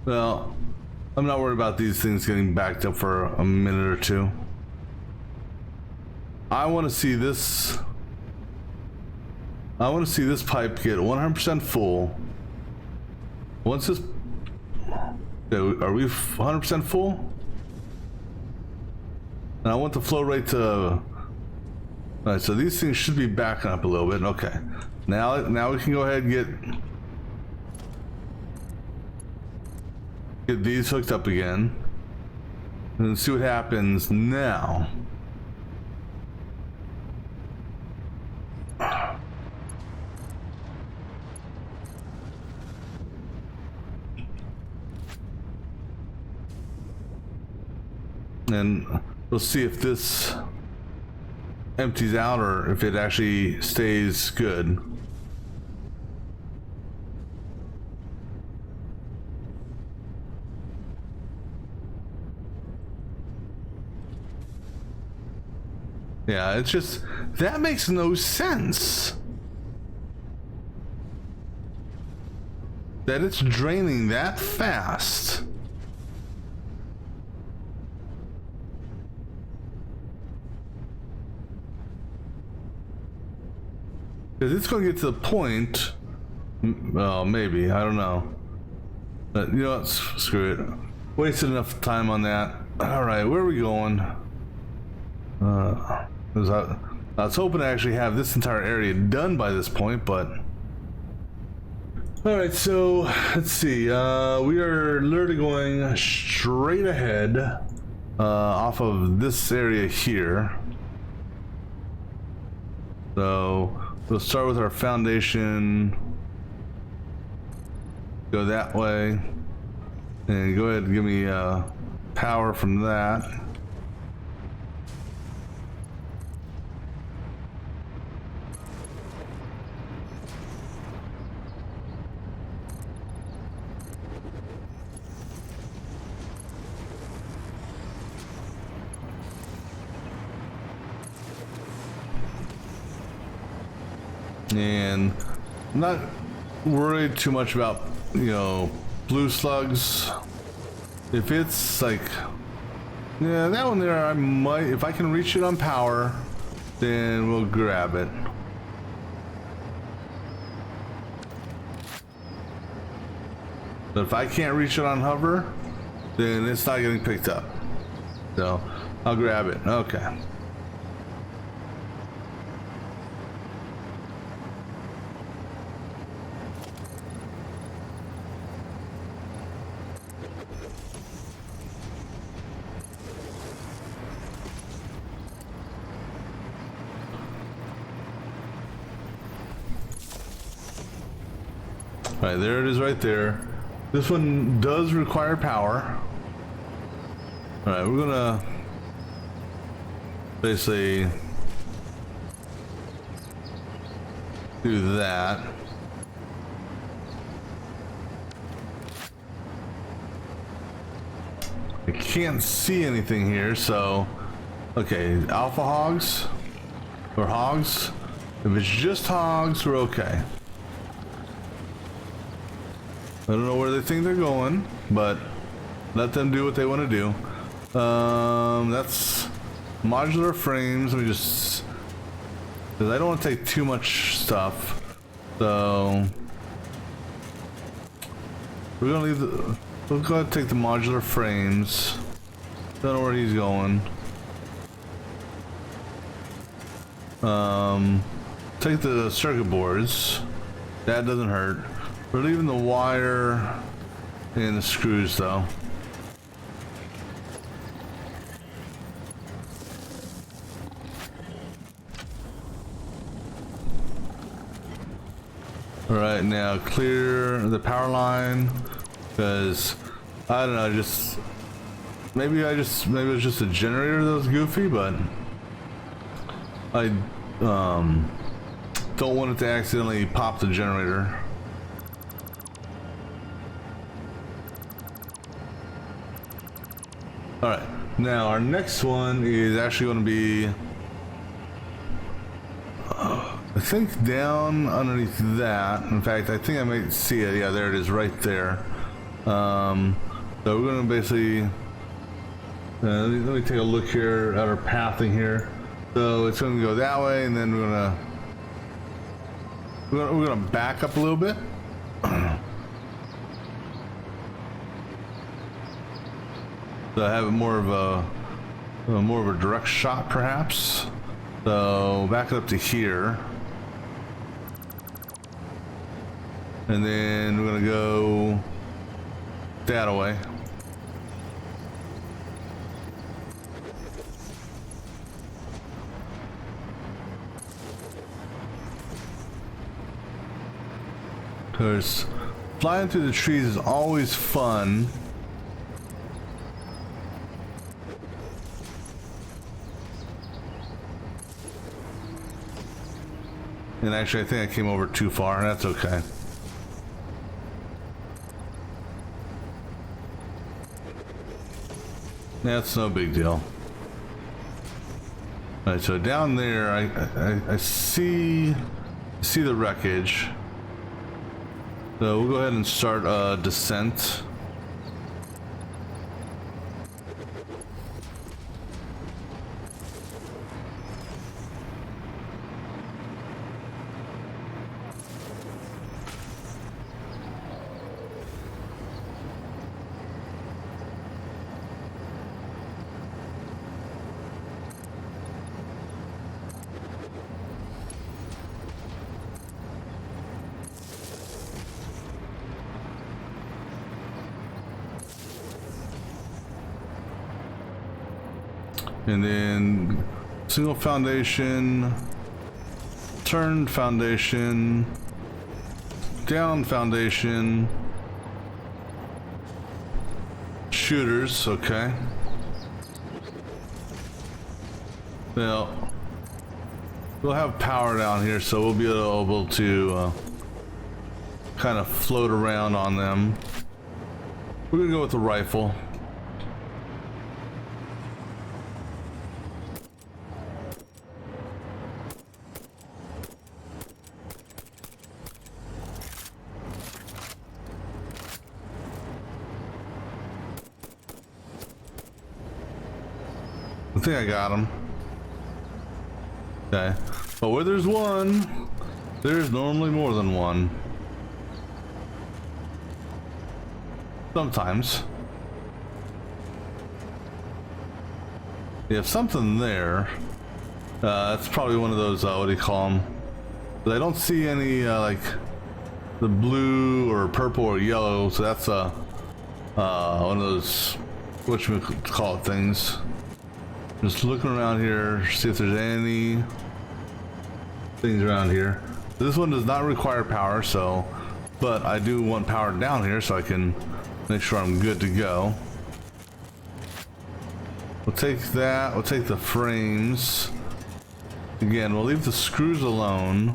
Well, I'm not worried about these things getting backed up for a minute or two. I want to see this. I want to see this pipe get 100% full. Once this, are we 100% full? And I want the flow rate to. All right, so these things should be backing up a little bit. Okay, now we can go ahead and get these hooked up again, and see what happens now. And we'll see if this empties out or if it actually stays good. Yeah, it's just, that makes no sense. That it's draining that fast. Because it's going to get to the point, well, maybe, I don't know. But you know what, screw it. Wasted enough time on that. All right, where are we going? I was hoping to actually have this entire area done by this point, but... Alright, so, let's see. We are literally going straight ahead off of this area here. So... we'll start with our foundation, go that way, and go ahead and give me power from that. And I'm not worried too much about, you know, blue slugs. If it's like, yeah, that one there, I might, if I can reach it on power, then we'll grab it. But if I can't reach it on hover, then it's not getting picked up. So I'll grab it. Okay. All right, there it is right there. This one does require power. All right, we're gonna basically do that. I can't see anything here, so okay, alpha hogs or hogs. If it's just hogs, we're okay. I don't know where they think they're going, but let them do what they want to do. That's modular frames. Let me just, because I don't want to take too much stuff. So we're gonna leave the. We'll go ahead and take the modular frames. Don't know where he's going. Take the circuit boards. That doesn't hurt. We're leaving the wire and the screws though. All right, now clear the power line, because I don't know, just maybe it was just a generator that was goofy, but I don't want it to accidentally pop the generator. All right, now our next one is actually going to be, I think down underneath that. In fact, I think I might see it. Yeah, there it is, right there. So we're going to basically, let me take a look here at our pathing here. So it's going to go that way, and then we're gonna back up a little bit. So I have more of a direct shot, perhaps. So back it up to here, and then we're gonna go that away. Because flying through the trees is always fun. And actually, I think I came over too far. That's okay. That's no big deal. All right, so down there, I see the wreckage. So we'll go ahead and start a descent. And then single foundation, turn foundation, down foundation, shooters, okay. Now, we'll have power down here, so we'll be able to kind of float around on them. We're gonna go with the rifle. I think I got him. Okay. But where there's one, there's normally more than one. Sometimes. You have something there. That's probably one of those, what do you call them? But I don't see any, like, the blue or purple or yellow, so that's, one of those, whatchamacallit things. Just looking around here, see if there's any things around here. This one does not require power, so, but I do want power down here so I can make sure I'm good to go. We'll take that, we'll take the frames. Again, we'll leave the screws alone.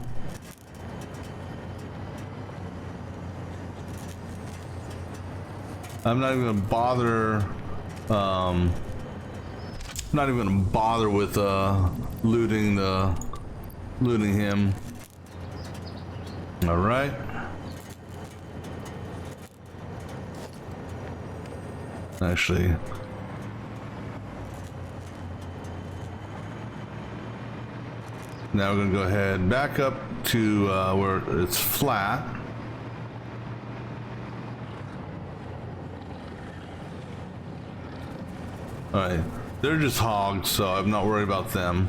I'm not even gonna bother, not even gonna bother with looting him. All right. Actually, now we're gonna go ahead back up to where it's flat. All right, they're just hogs, so I'm not worried about them.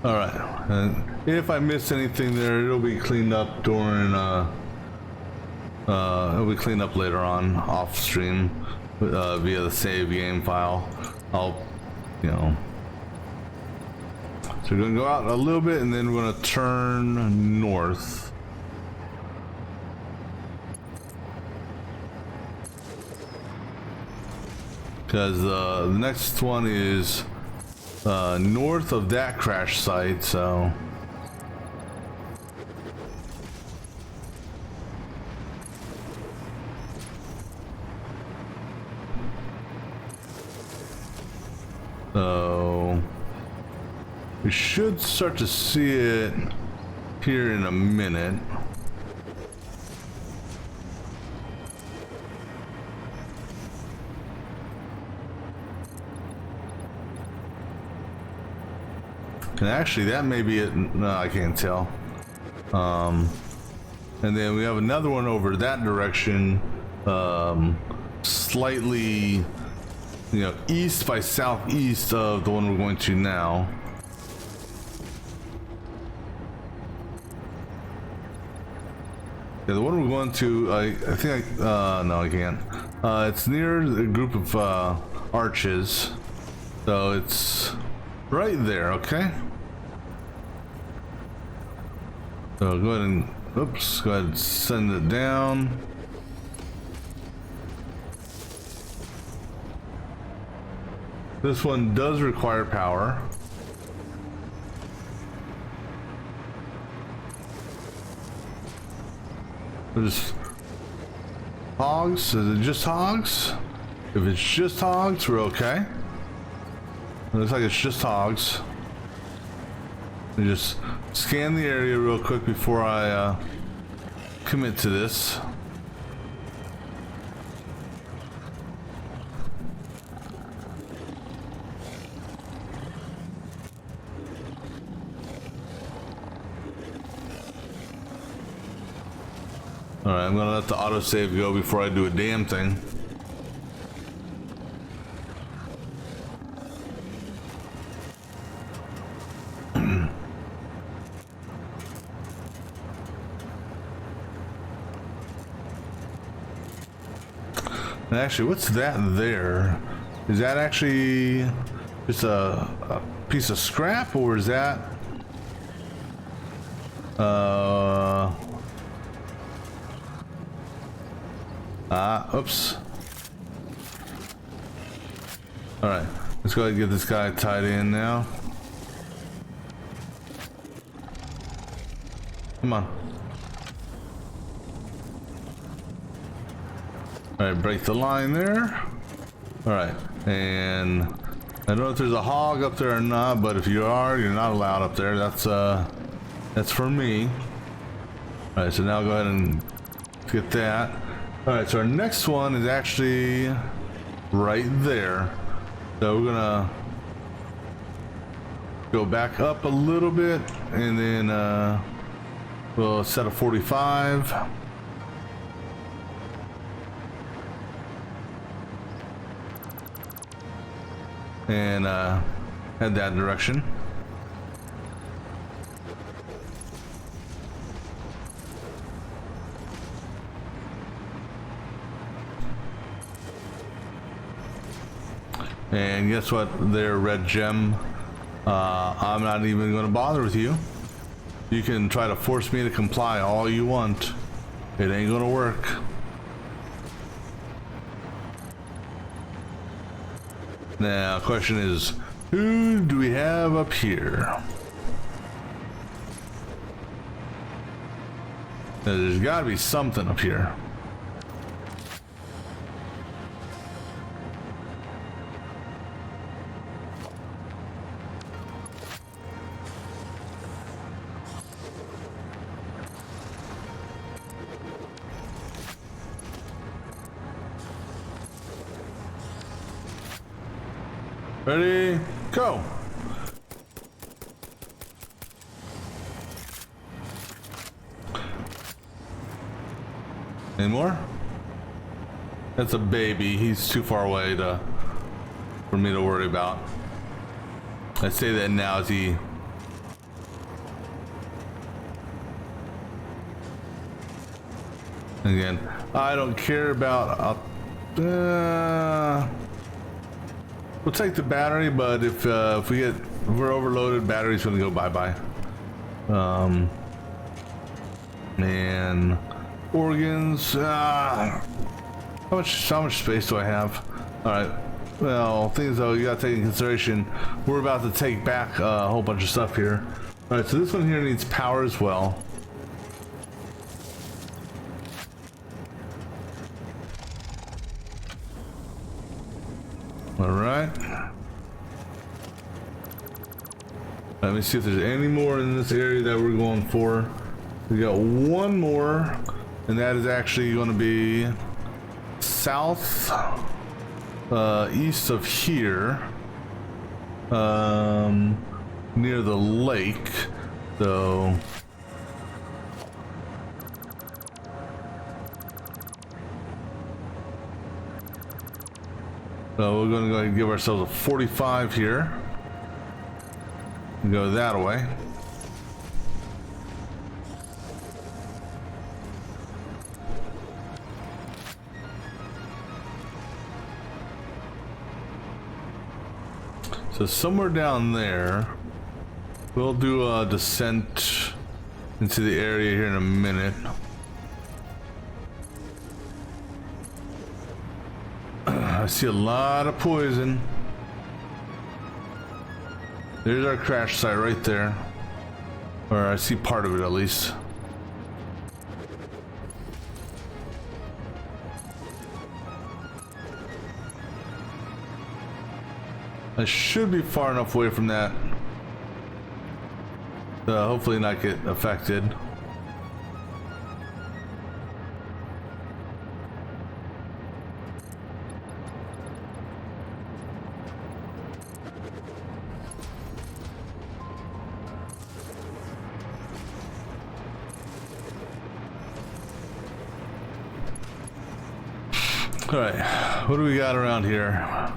All right, and if I miss anything there, it'll be cleaned up during, it'll be cleaned up later on off stream via the save game file. I'll, you know. So we're gonna go out a little bit and then we're gonna turn north. Because the next one is north of that crash site, so. So we should start to see it here in a minute. And actually that may be it. No, I can't tell. And then we have another one over that direction, slightly, you know, east by southeast of the one we're going to now. Yeah, the one we're going to, I think no, I can't. It's near a group of arches, so it's right there. Okay. So go ahead and, oops, go ahead and send it down. This one does require power. There's hogs. Is it just hogs? If it's just hogs, we're okay. It looks like it's just hogs. We just scan the area real quick before I commit to this. Alright, I'm gonna let the autosave go before I do a damn thing. And actually, what's that there? Is that actually just a piece of scrap, or is that oops. All right, let's go ahead and get this guy tied in now. Come on. All right, break the line there. All right, and I don't know if there's a hog up there or not, but if you are, you're not allowed up there. That's for me. All right, so now go ahead and get that. All right, so our next one is actually right there. So we're gonna go back up a little bit, and then we'll set a 45. And head that direction. And guess what there, Red Gem? I'm not even going to bother with you. You can try to force me to comply all you want. It ain't going to work. Now, question is, who do we have up here? There's got to be something up here. Ready, go. Any more? That's a baby. He's too far away for me to worry about. I say that now as he... Again, I don't care about... we'll take the battery, but if we're overloaded, battery's gonna go bye-bye. And organs. How much space do I have? All right. Well, things though, you gotta take in consideration. We're about to take back a whole bunch of stuff here. All right, so this one here needs power as well. All right. Let me see if there's any more in this area that we're going for. We got one more, and that is actually going to be south, east of here, near the lake. So we're going to go ahead and give ourselves a 45 here. And go that way. So somewhere down there, we'll do a descent into the area here in a minute. I see a lot of poison. There's our crash site right there. Or I see part of it at least. I should be far enough away from that to hopefully not get affected. All right, what do we got around here?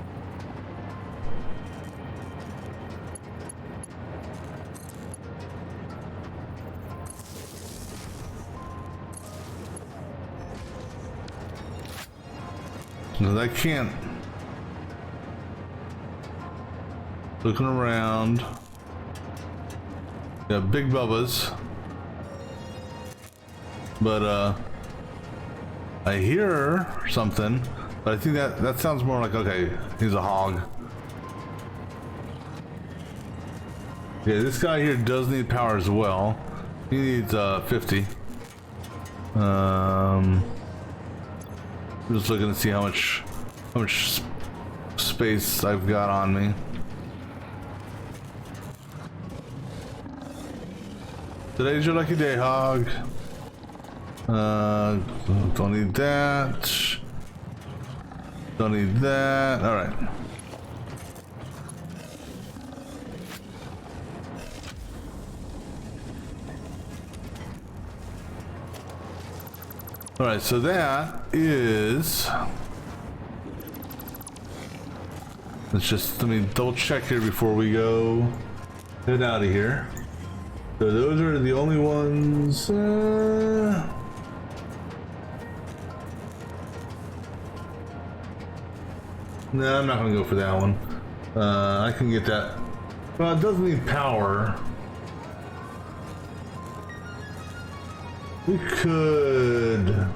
Because I can't. Looking around. Yeah, big bubbas. But I hear something, but I think that sounds more like, okay, he's a hog. Yeah, this guy here does need power as well. He needs 50. Just looking to see how much space I've got on me. Today's your lucky day, hog. Don't need that. Don't need that. All right. All right, so that is. Let me double check here before we go head out of here. So those are the only ones. No, I'm not gonna go for that one. I can get that. Well, it doesn't need power. We could.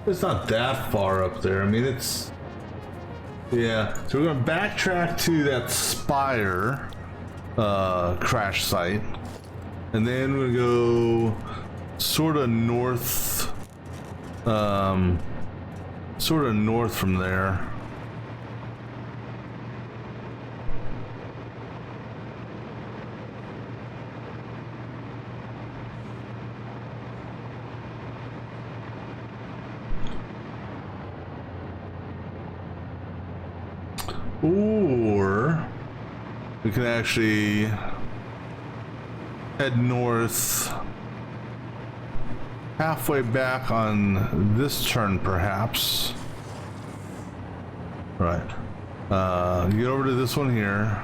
It's not that far up there. I mean, it's. Yeah. So we're gonna backtrack to that Spire crash site, and then we're gonna go sort of north. Sort of north from there. Or we can actually head north halfway back on this turn, perhaps. Right. Get over to this one here.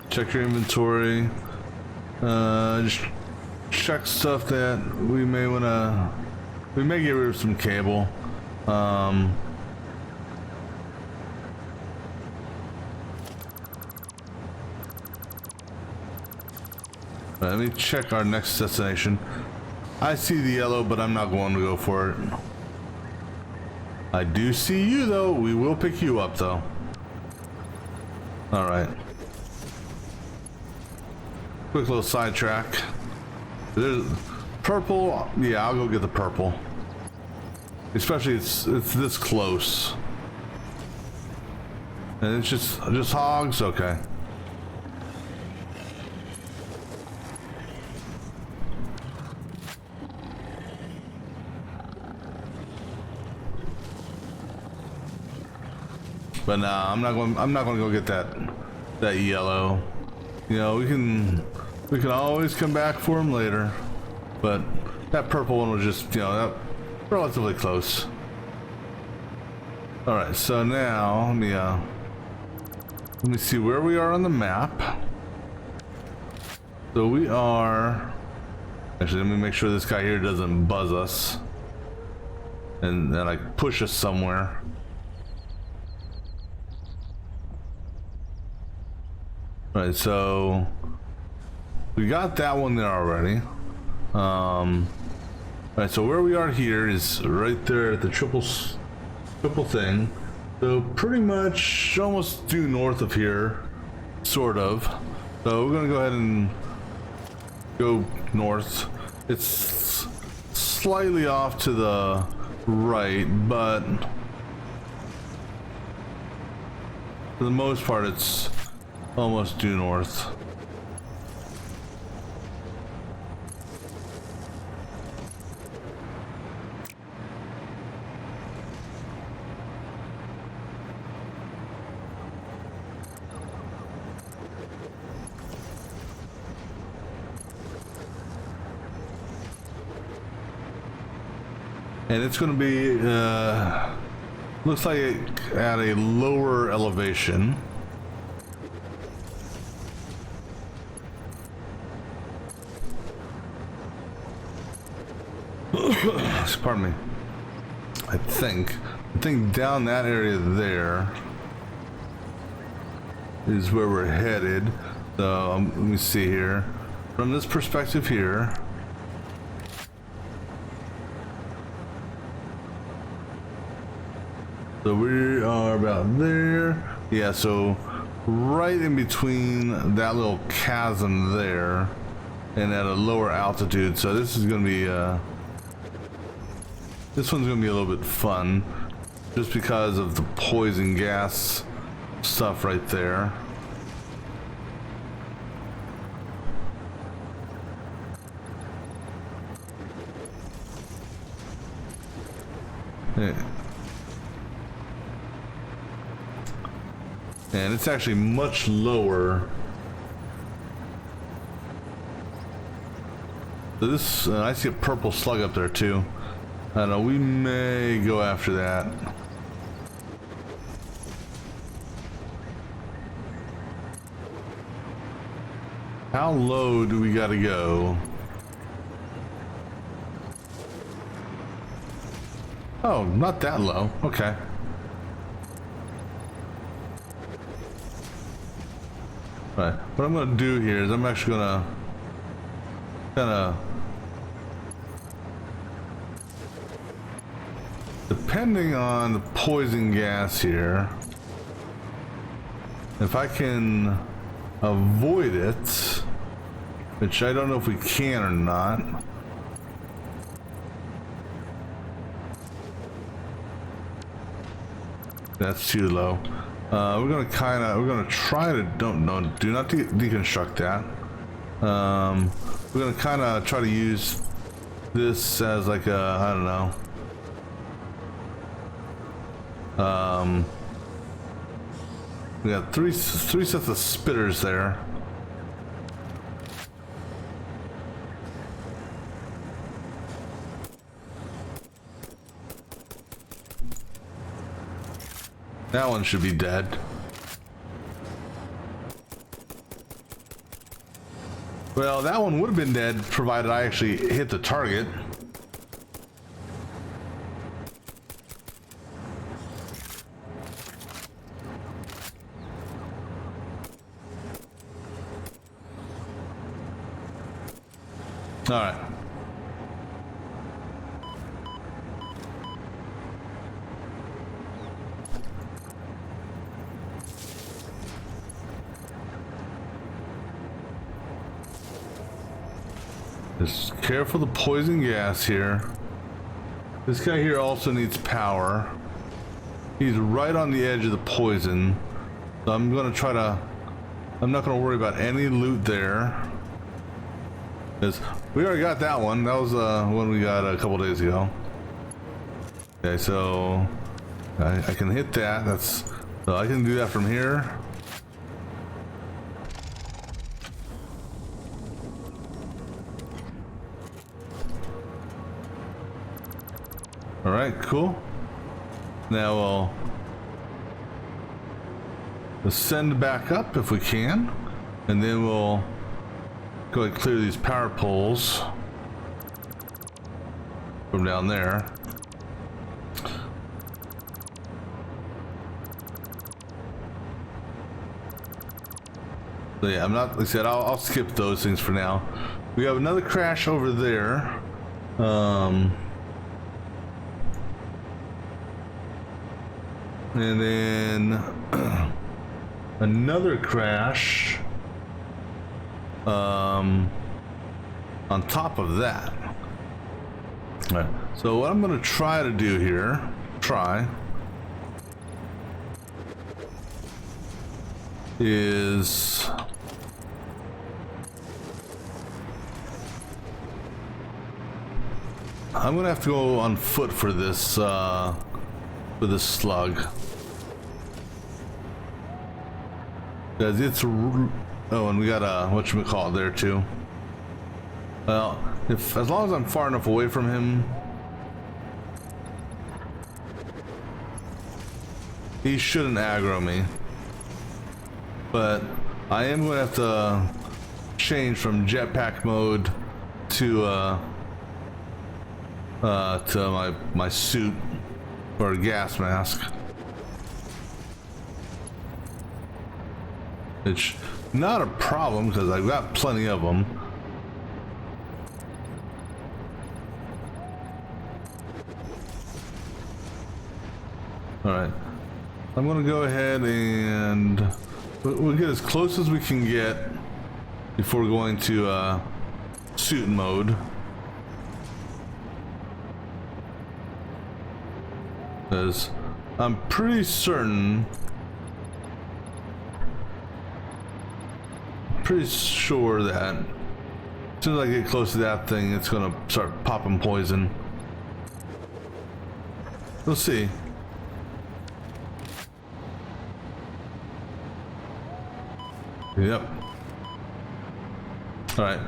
Check your inventory. Just check stuff that we may want to. We may get rid of some cable. Let me check our next destination. I see the yellow, but I'm not going to go for it. I do see you, though. We will pick you up, though. All right. Quick little sidetrack. There's purple. Yeah, I'll go get the purple. Especially it's this close. And it's just hogs. Okay. But nah, I'm not going to go get that yellow. You know, we can always come back for him later. But that purple one was just, you know, that relatively close. All right, so now let me see where we are on the map. So we are. Actually, let me make sure this guy here doesn't buzz us and like push us somewhere. All right, so we got that one there already. All right, so where we are here is right there at the triple thing. So pretty much almost due north of here, sort of. So we're gonna go ahead and go north. It's slightly off to the right, but for the most part, it's almost due north. And it's going to be, looks like at a lower elevation. Pardon me. I think down that area there is where we're headed. So let me see here. From this perspective here. So we are about there. Yeah, so right in between that little chasm there and at a lower altitude. So this is going to be this one's going to be a little bit fun just because of the poison gas stuff right there. Yeah. And it's actually much lower. So this, I see a purple slug up there too. I don't know, we may go after that. How low do we gotta go? Oh, not that low. Okay. Right. What I'm gonna do here is I'm actually gonna kinda, depending on the poison gas here, if I can avoid it, which I don't know if we can or not. That's too low. We're gonna try to, do not deconstruct that. We're gonna kind of try to use this as like a, I don't know. We got three sets of spitters there. That one should be dead. Well, that one would have been dead provided I actually hit the target. All right. Just careful the poison gas here. This guy here also needs power. He's right on the edge of the poison. So I'm not gonna worry about any loot there. Because we already got that one. That was one we got a couple days ago. Okay, so I can hit that. So I can do that from here. All right, cool. Now we'll ascend back up if we can, and then we'll go and clear these power poles from down there. So yeah, I'm not, like I said, I'll skip those things for now. We have another crash over there. And then another crash on top of that. All right. So what I'm going to try to do here, is I'm going to have to go on foot for this slug. Because it's, oh, and we got a whatchamacallit there too. Well, as long as I'm far enough away from him, he shouldn't aggro me. But I am going to have to change from jetpack mode to my suit or gas mask. It's not a problem because I've got plenty of them. All right, I'm gonna go ahead and we'll get as close as we can get before going to suit mode. Because I'm pretty certain, pretty sure that as soon as I get close to that thing, it's gonna start popping poison. We'll see. Yep. All right.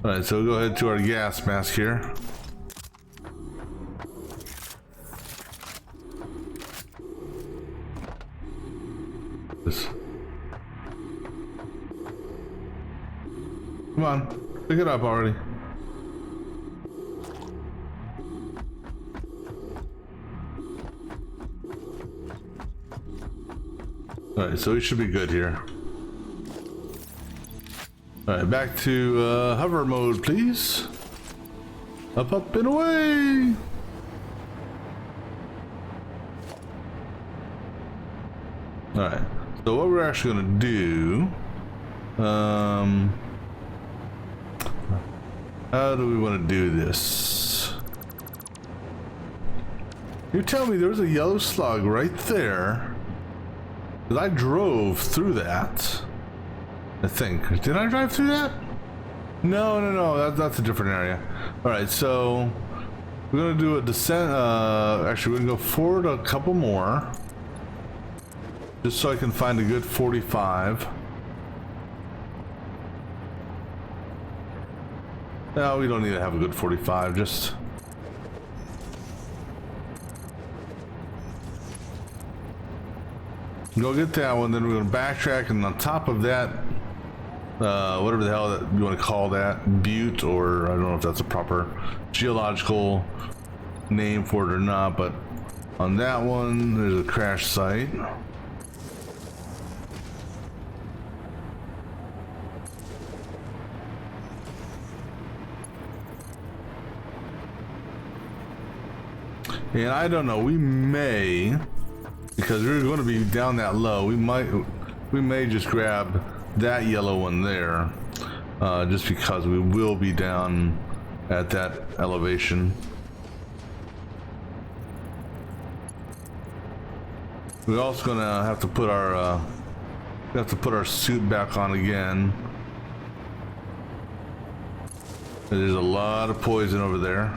All right, so we'll go ahead to our gas mask here. This. Come on, pick it up already. All right, so we should be good here. All right, back to hover mode, please. Up, up, and away. All right, so what we're actually gonna do, how do we want to do this? You tell me there was a yellow slug right there. Because I drove through that. I think. Did I drive through that? No. That's a different area. Alright, so we're going to do a descent. Actually, we're going to go forward a couple more. Just so I can find a good 45. No, we don't need to have a good 45. Just... go get that one, then we're going to backtrack, and on top of that, whatever the hell that you want to call that, butte, or I don't know if that's a proper geological name for it or not, but on that one, there's a crash site. And I don't know, we may... because we're going to be down that low, we may just grab that yellow one there, just because we will be down at that elevation. We're also going to have to put our suit back on again. There's a lot of poison over there.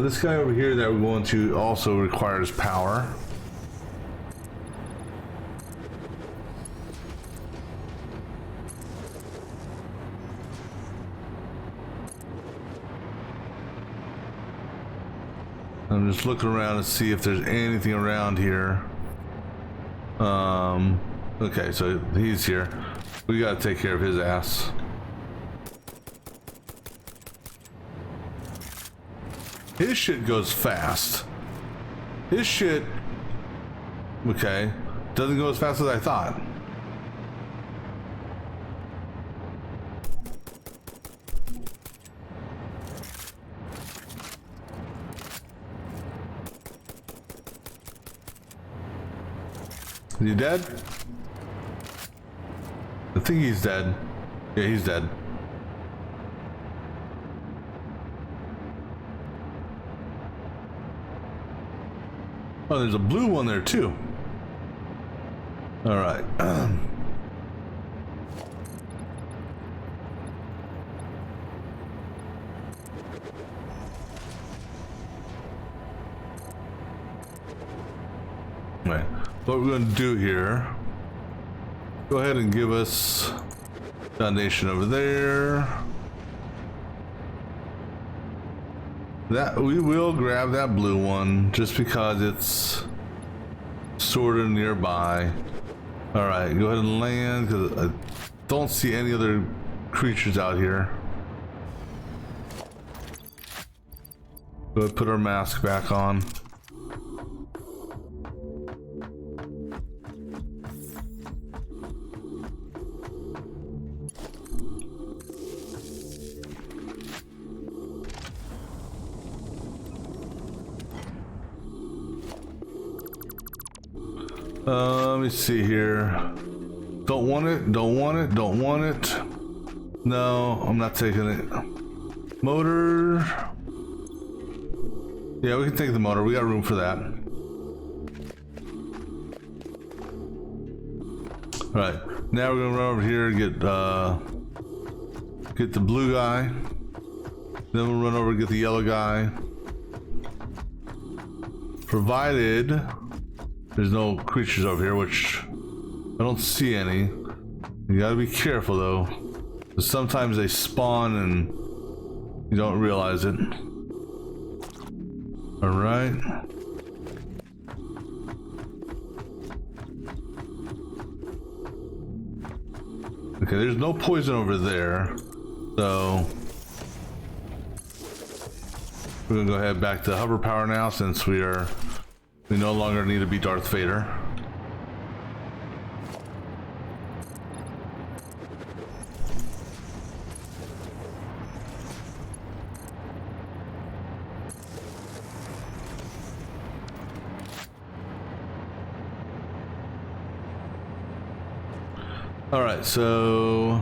This guy over here that we're going to also requires power. I'm just looking around to see if there's anything around here. Okay, so he's here. We gotta take care of his ass. His shit goes fast. His shit, okay, doesn't go as fast as I thought. Is he dead? I think he's dead. Yeah, he's dead. Oh, there's a blue one there too. All right. Right. What we're going to do here, go ahead and give us foundation over there. That we will grab that blue one just because it's sort of nearby. All right, go ahead and land because I don't see any other creatures out here. Go ahead, put our mask back on. Let me see here. Don't want it, don't want it, don't want it. No, I'm not taking it. Motor. Yeah, we can take the motor. We got room for that. All right. Now we're gonna run over here and get the blue guy. Then we'll run over and get the yellow guy. Provided there's no creatures over here, which I don't see any. You gotta be careful though, because sometimes they spawn and you don't realize it. All right. Okay, there's no poison over there, so we're gonna go ahead back to hover power now, since we no longer need to be Darth Vader. All right, so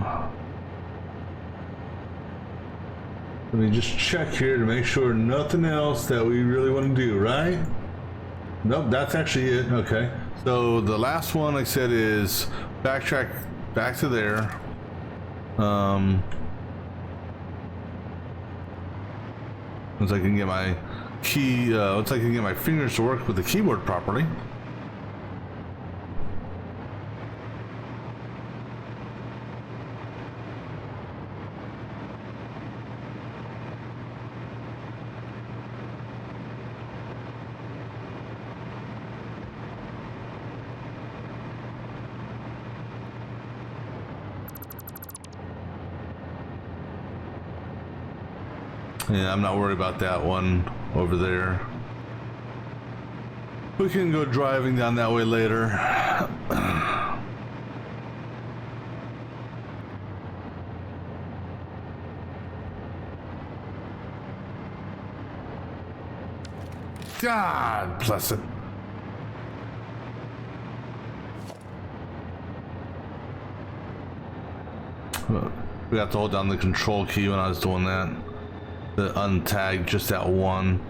let me just check here to make sure nothing else that we really want to do, right? Nope, that's actually it. Okay, so the last one, like I said, is backtrack back to there. Once I can get my key, once I can get my fingers to work with the keyboard properly. Yeah, I'm not worried about that one over there. We can go driving down that way later. God bless it. We have to hold down the control key when I was doing that. To untag just that one.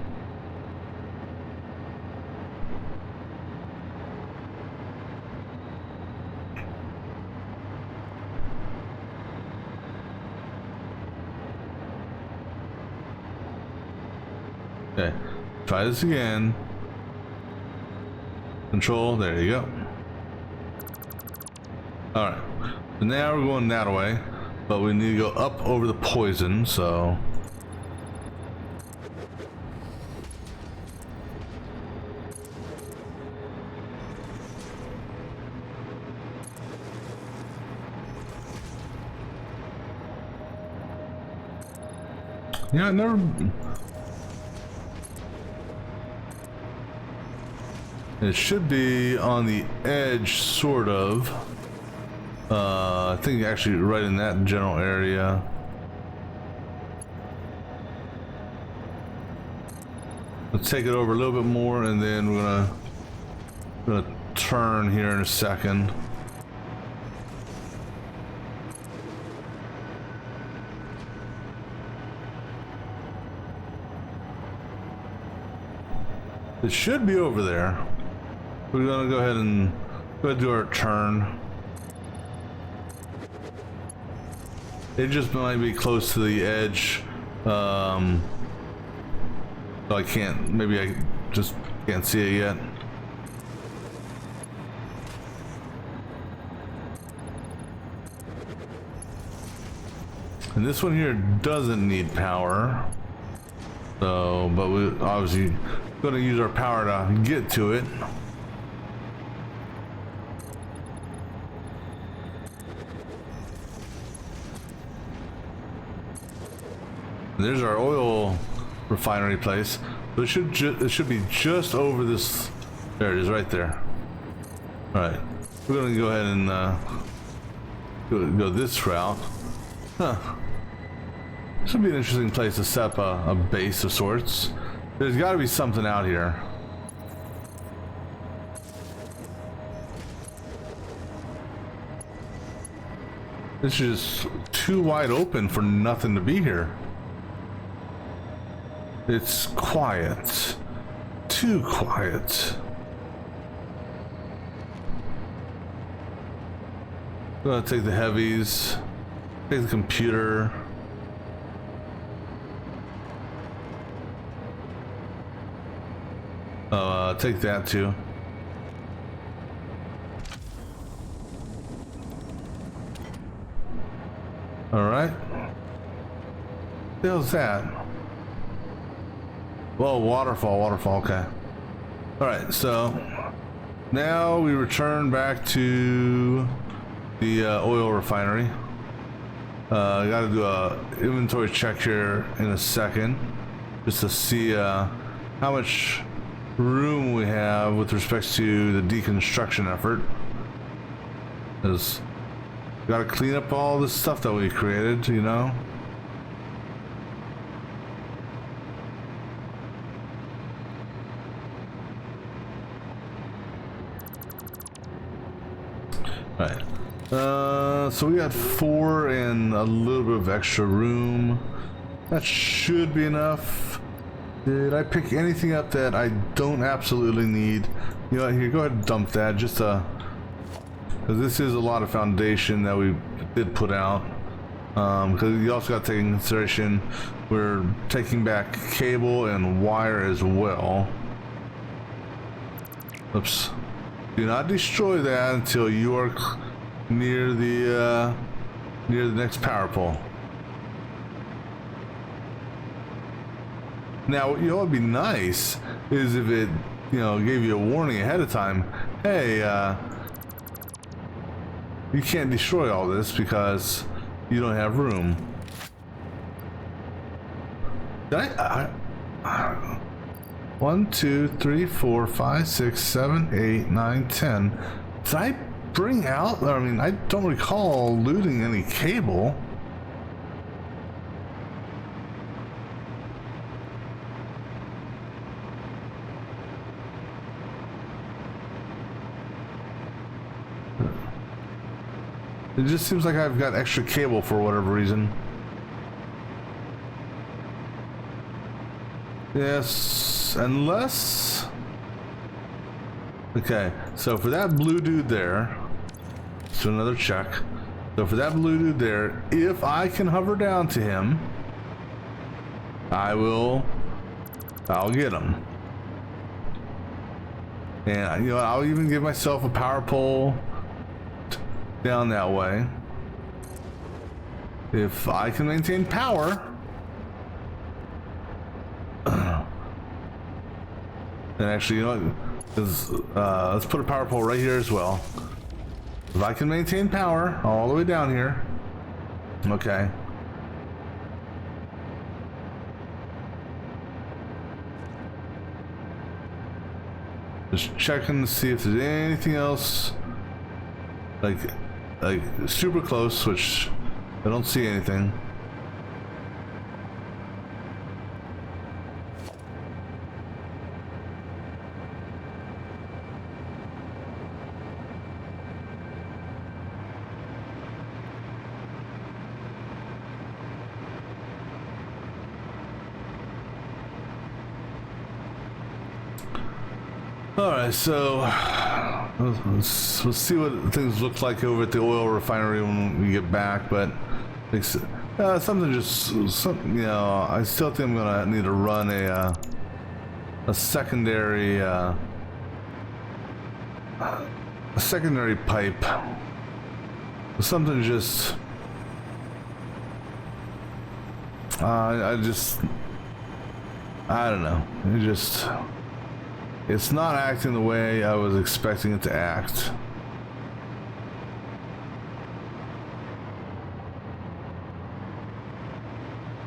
Okay, try this again. Control, there you go. All right, so now we're going that way, but we need to go up over the poison, so. Yeah, never. It should be on the edge, sort of. I think actually right in that general area. Let's take it over a little bit more, and then we're gonna turn here in a second. It should be over there. We're gonna go ahead and do our turn. It just might be close to the edge. So I can't, maybe I just can't see it yet. And this one here doesn't need power. So, but we obviously going to use our power to get to it. There's our oil refinery place. So it should be just over this. There it is, right there. All right, we're going to go ahead and go this route. Huh. This would be an interesting place to set up a base of sorts. There's got to be something out here. This is just too wide open for nothing to be here. It's quiet. Too quiet. gonna take the heavies, take the computer. Take that too. All right. What the hell's that? Whoa, waterfall, okay. All right, so now we return back to the oil refinery. I gotta do a inventory check here in a second, just to see how much room we have with respect to the deconstruction effort. Because we gotta clean up all this stuff that we created, you know. Right. So we got 4 and a little bit of extra room. That should be enough. Did I pick anything up that I don't absolutely need? You know what, here, go ahead and dump that, just because this is a lot of foundation that we did put out. Because you also got to take in consideration we're taking back cable and wire as well. Oops. Do not destroy that until you are near the next power pole. Now, you know what would be nice is if it, you know, gave you a warning ahead of time. Hey, you can't destroy all this because you don't have room. Did I 1, 2, 3, 4, 5, 6, 7, 8, 9, 10. Did I bring out? I mean, I don't recall looting any cable. It just seems like I've got extra cable for whatever reason. Yes, unless... Okay, so for that blue dude there, let's do another check. So for that blue dude there, if I can hover down to him, I'll get him. And you know, I'll even give myself a power pole down that way. If I can maintain power. And actually, you know what? Let's put a power pole right here as well. If I can maintain power all the way down here. Okay. Just checking to see if there's anything else like super close, which I don't see anything. All right, so let's see what things look like over at the oil refinery when we get back. But it's, something you know, I still think I'm gonna need to run a secondary pipe. Something just I don't know. It's not acting the way I was expecting it to act.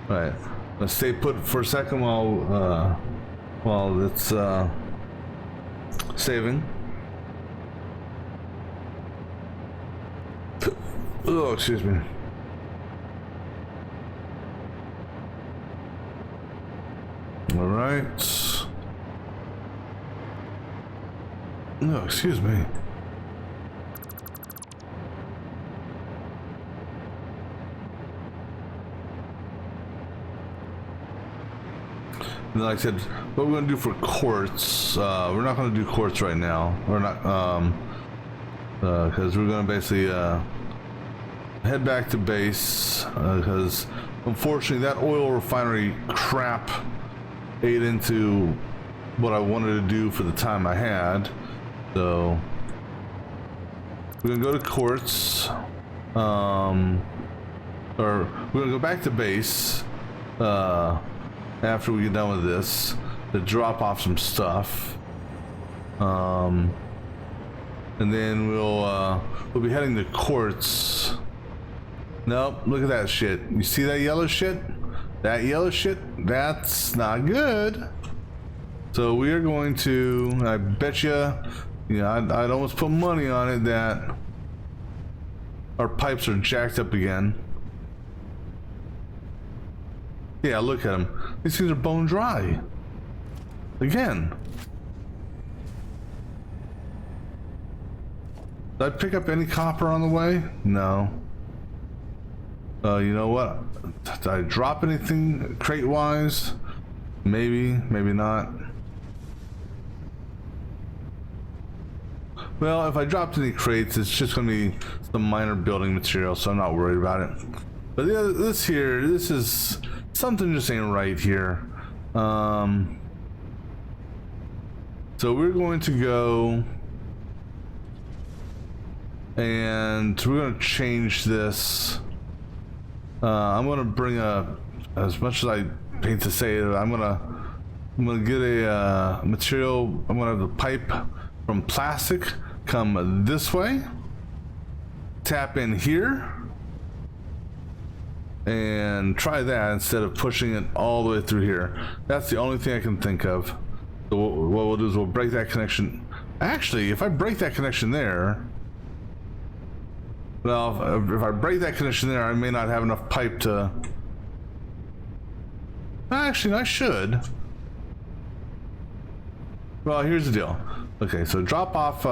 Right. Let's stay put for a second while it's saving. Oh, excuse me. All right. No, excuse me. And like I said, what we're going to do for quartz, we're not going to do quartz right now. We're not, because we're going to basically head back to base because unfortunately that oil refinery crap ate into what I wanted to do for the time I had. So we're gonna go to quartz, or we're gonna go back to base after we get done with this to drop off some stuff, and then we'll be heading to quartz. Nope, look at that shit. You see that yellow shit? That yellow shit? That's not good. So we are going to, I bet you, I'd almost put money on it that our pipes are jacked up again. Yeah, look at them. These things are bone dry. Again. Did I pick up any copper on the way? No. You know what? Did I drop anything crate-wise? Maybe, maybe not. Well, if I dropped any crates, it's just going to be some minor building material, so I'm not worried about it. But this here, this is something just ain't right here. So we're going to go and we're going to change this. I'm going to bring as much as I hate to say it, I'm gonna get a material. I'm gonna have the pipe from plastic come this way, tap in here, and try that instead of pushing it all the way through here. That's the only thing I can think of. So what we'll do is we'll break that connection. Actually, if I break that connection there, well, if I break that connection there, I may not have enough pipe to. Actually, I should. Well, here's the deal. Okay, so drop off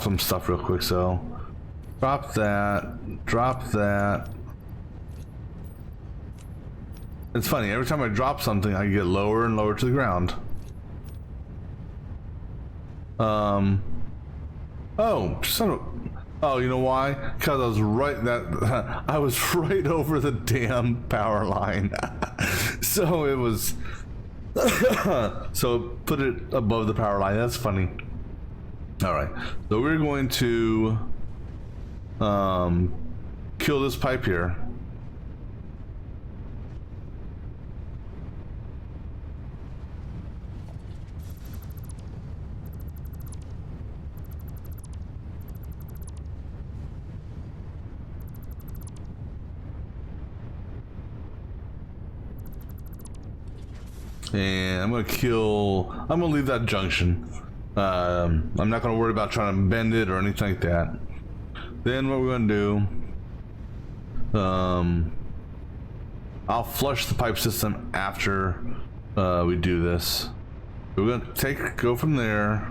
some stuff real quick. So, drop that, drop that. It's funny. Every time I drop something, I get lower and lower to the ground. Oh, son of. Oh, you know why? Because I was I was right over the damn power line. So it was. So put it above the power line. That's funny. All right. So we're going to kill this pipe here. And I'm gonna leave that junction. I'm not gonna worry about trying to bend it or anything like that. Then what we're gonna do, I'll flush the pipe system after we do this. We're gonna go from there.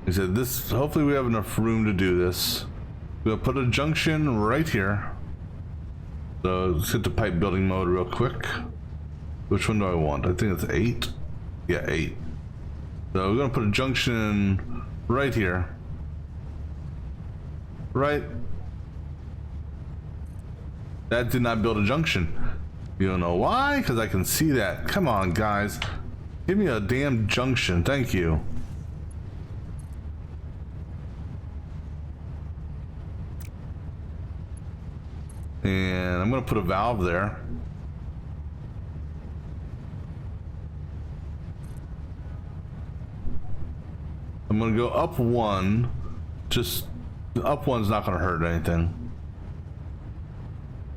He said this, hopefully we have enough room to do this. We're gonna put a junction right here. So let's hit the pipe building mode real quick. Which one do I want? I think it's 8. Yeah, 8. So we're gonna put a junction right here. Right. That did not build a junction. You don't know why? Because I can see that. Come on, guys. Give me a damn junction. Thank you. And I'm gonna put a valve there. I'm gonna go up 1. Just up 1's not gonna hurt anything.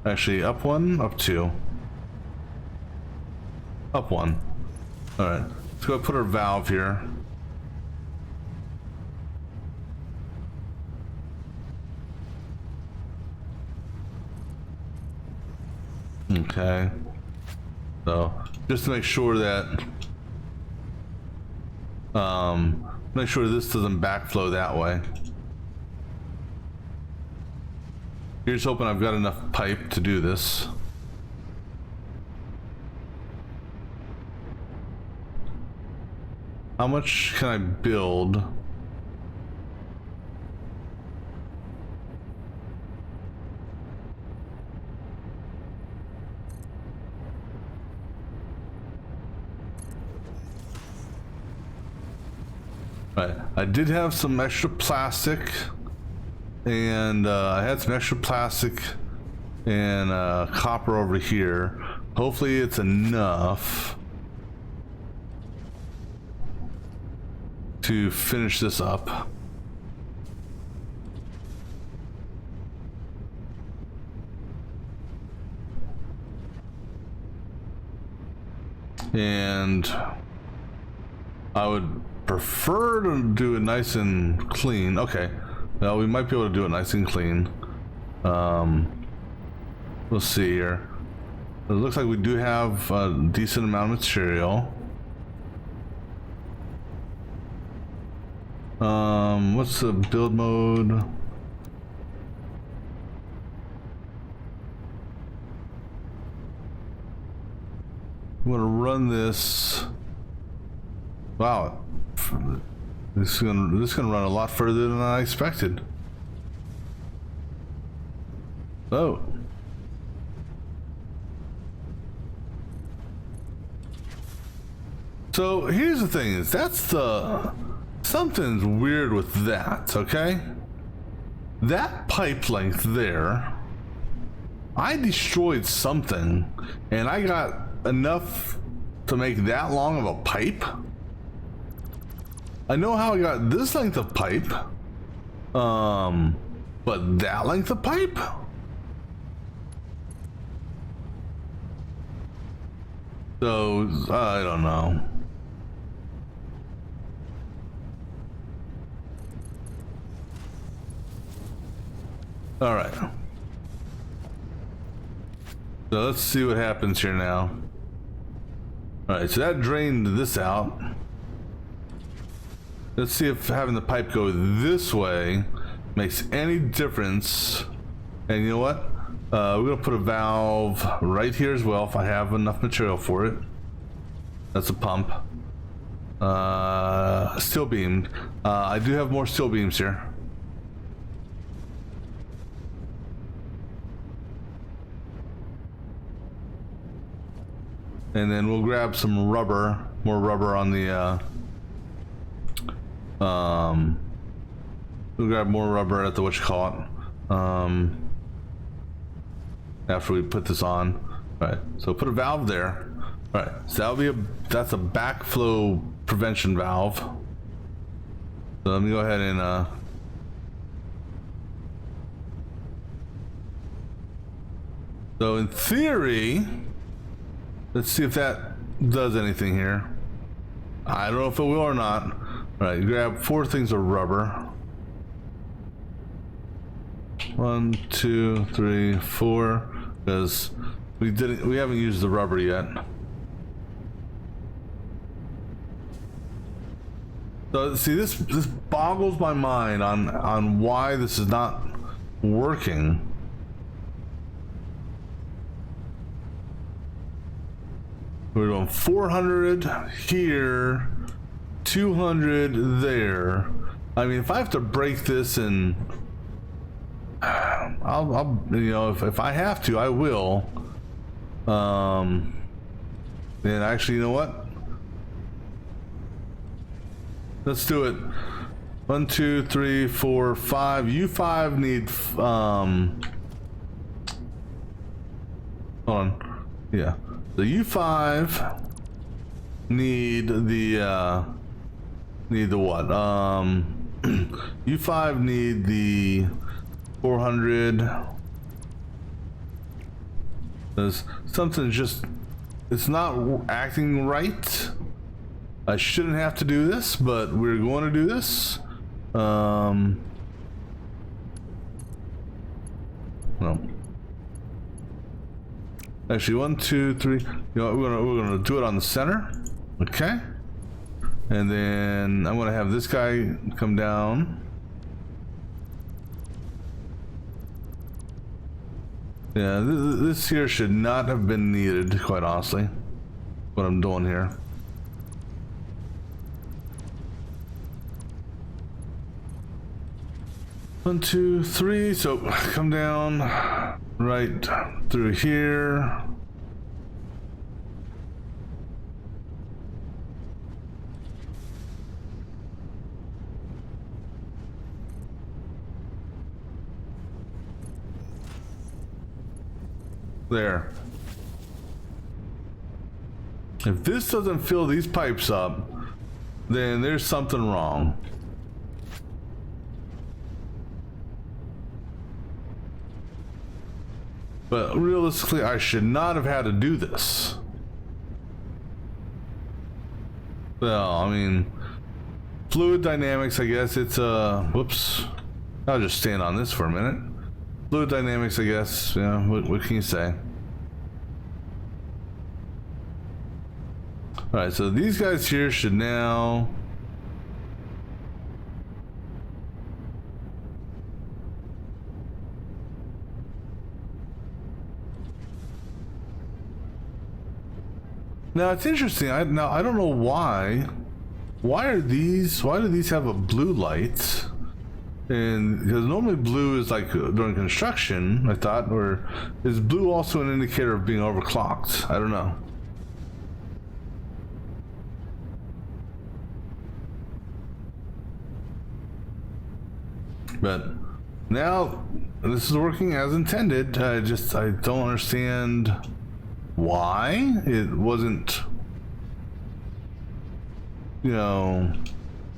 Actually, up 1, up 2, up 1. All right, let's go put our valve here. Okay. So just to make sure that make sure this doesn't backflow that way. Here's hoping I've got enough pipe to do this. How much can I build? Right. I did have some extra plastic, and I had some extra plastic and copper over here. Hopefully it's enough to finish this up. And I would prefer to do it nice and clean. Okay, well, we might be able to do it nice and clean. We'll see here. It looks like we do have a decent amount of material. What's the build mode? I'm gonna run this. Wow, this is gonna run a lot further than I expected. Oh. So here's the thing: is something's weird with that. Okay, that pipe length there. I destroyed something, and I got enough to make that long of a pipe. I know how I got this length of pipe, but that length of pipe? So, I don't know. All right. So let's see what happens here now. Alright, so that drained this out. Let's see if having the pipe go this way makes any difference. And you know what? We're gonna put a valve right here as well if I have enough material for it. That's a pump. Steel beam. I do have more steel beams here. And then we'll grab some rubber, more rubber on the, we'll grab more rubber at the whatchamacallit, after we put this on. All right, so put a valve there. All right, so that's a backflow prevention valve. So let me go ahead and, so in theory, let's see if that does anything here. I don't know if it will or not. All right, grab 4 things of rubber. 1, 2, 3, 4. Because we haven't used the rubber yet. So see, this boggles my mind on why this is not working. We're doing 400 here, 200 there. I mean, if I have to break this and I'll you know, if I have to, I will. Then actually, you know what? Let's do it. 1, 2, 3, 4, 5. U5 need hold on. Yeah. The U5 need the what? U5 need the 400. There's something just, it's not acting right. I shouldn't have to do this, but we're going to do this. No. Actually, 1, 2, 3. You know, we're gonna do it on the center. Okay. And then I'm gonna have this guy come down. Yeah, this here should not have been needed, quite honestly. What I'm doing here. One, 2, 3. So come down right through here. There. If this doesn't fill these pipes up, then there's something wrong. But realistically, I should not have had to do this. Well, I mean, fluid dynamics, I guess it's whoops. I'll just stand on this for a minute. Fluid dynamics, I guess, yeah, what can you say? Alright, so these guys here should now... Now it's interesting. I don't know why. Why do these have a blue light? And because normally blue is like during construction, I thought, or is blue also an indicator of being overclocked? I don't know. But now this is working as intended. I don't understand why it wasn't, you know,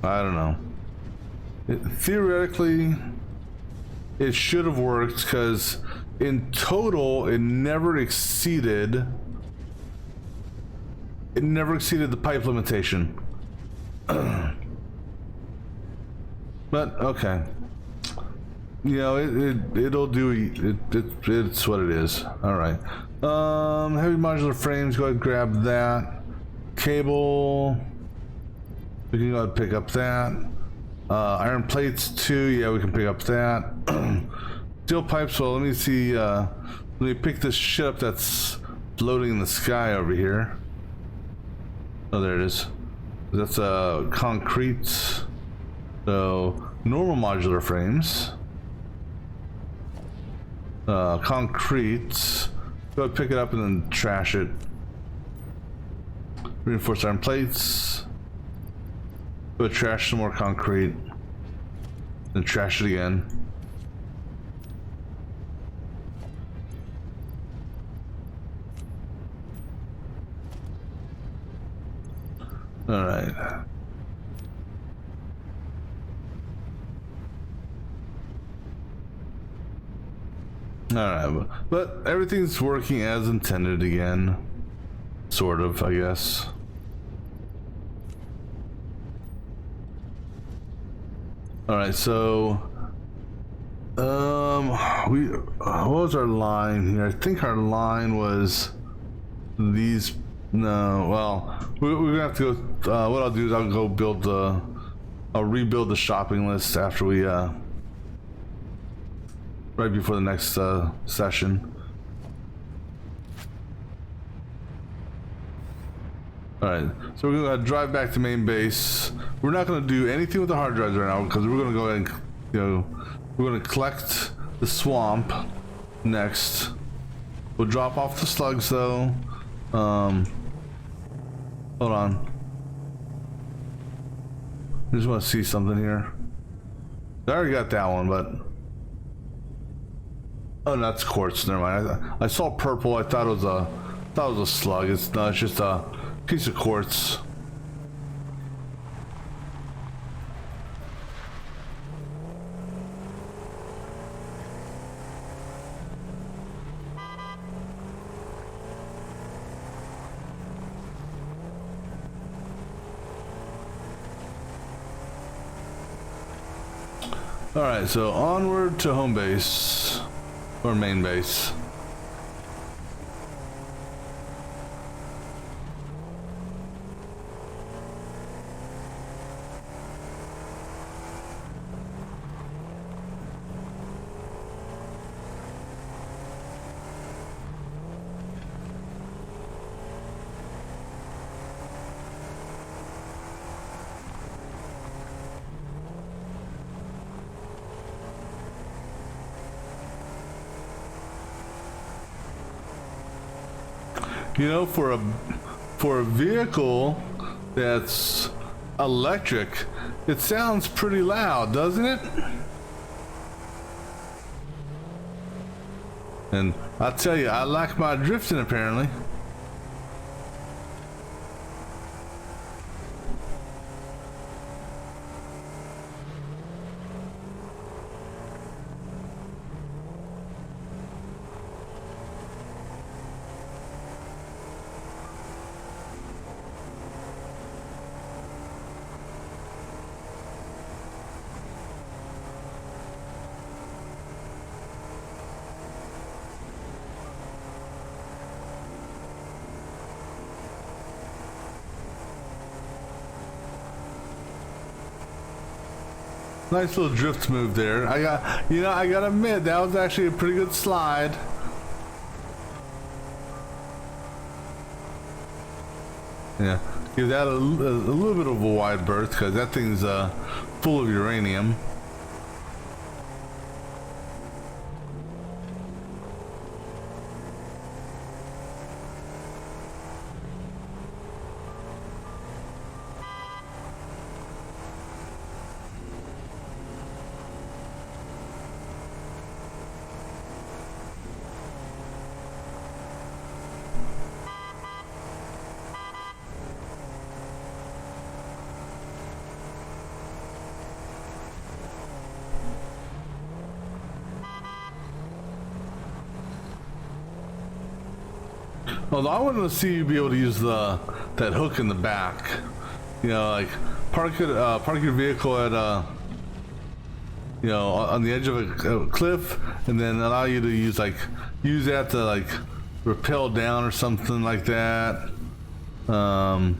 I don't know. Theoretically, it should have worked because in total, it never exceeded the pipe limitation. But okay. You know, it'll do. It's what it is. All right. Heavy modular frames. Go ahead and grab that. Cable. We can go ahead and pick up that. Iron plates too. Yeah, we can pick up that. Steel pipes. Well, let me see. Let me pick this shit up that's floating in the sky over here. Oh, there it is. That's concrete. So normal modular frames. Concrete. Go ahead, pick it up and then trash it. Reinforced iron plates. Go ahead, trash some more concrete. Then trash it again. All right. Alright, but everything's working as intended again. Sort of, I guess. Alright, so... what was our line here? I think our line was... these... No, well... We're gonna have to go... what I'll do is I'll go build the... I'll rebuild the shopping list after we, right before the next session. Alright, so we're gonna drive back to main base. We're not gonna do anything with the hard drives right now because we're gonna go ahead and, you know, we're gonna collect the swamp next. We'll drop off the slugs though. Hold on. I just want to see something here. I already got that one, but. Oh, no, that's quartz. Never mind. I saw purple. I thought it was a slug. It's not. It's just a piece of quartz. All right. So onward to home base. Or main base. You know, for a vehicle that's electric, it sounds pretty loud, doesn't it? And I'll tell you, I like my drifting apparently. Nice little drift move there. I gotta admit, that was actually a pretty good slide. Yeah, give that a little bit of a wide berth because that thing's full of uranium. Although I wanted to see you be able to use that hook in the back, you know, like park your vehicle at you know, on the edge of a cliff, and then allow you to use that to like rappel down or something like that. I'm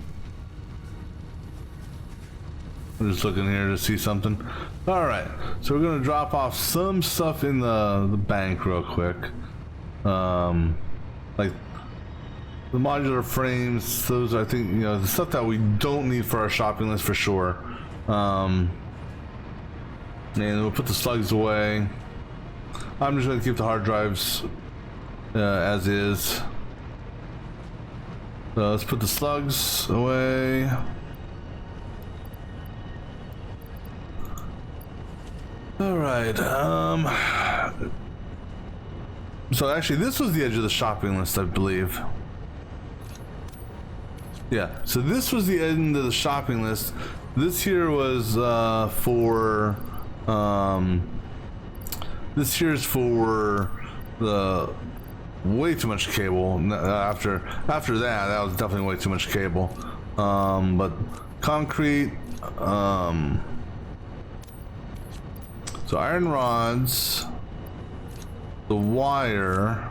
just looking here to see something. All right, so we're gonna drop off some stuff in the bank real quick, like the modular frames. Those, I think, you know, the stuff that we don't need for our shopping list for sure. And we'll put the slugs away. I'm just gonna keep the hard drives as is. So let's put the slugs away. All right. So actually, this was the edge of the shopping list, I believe. Yeah. So this was the end of the shopping list. This here was for. This here's for the way too much cable. After that was definitely way too much cable. But concrete. So iron rods, the wire,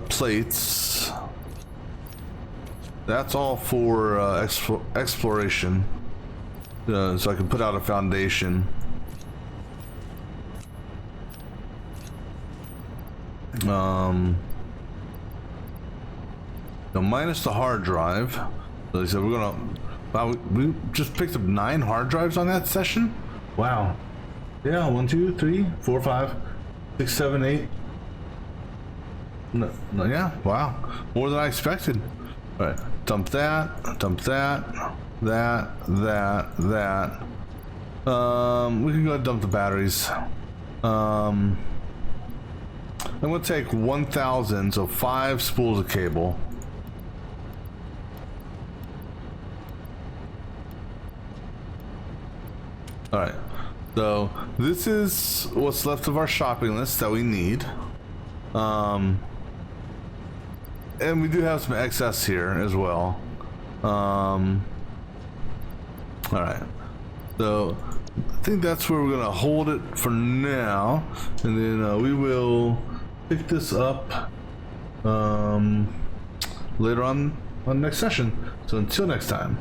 plates. That's all for exploration. So I can put out a foundation. Now minus the hard drive. So they said we're gonna. Wow, we just picked up 9 hard drives on that session. Wow. Yeah, 1, 2, 3, 4, 5, 6, 7, 8. No, yeah, wow, more than I expected. All right, dump that, that. We can go ahead and dump the batteries. I'm gonna take 1,000, so 5 spools of cable. All right, so this is what's left of our shopping list that we need. And we do have some excess here as well. All right, so I think that's where we're gonna hold it for now, and then we will pick this up later on next session. So until next time.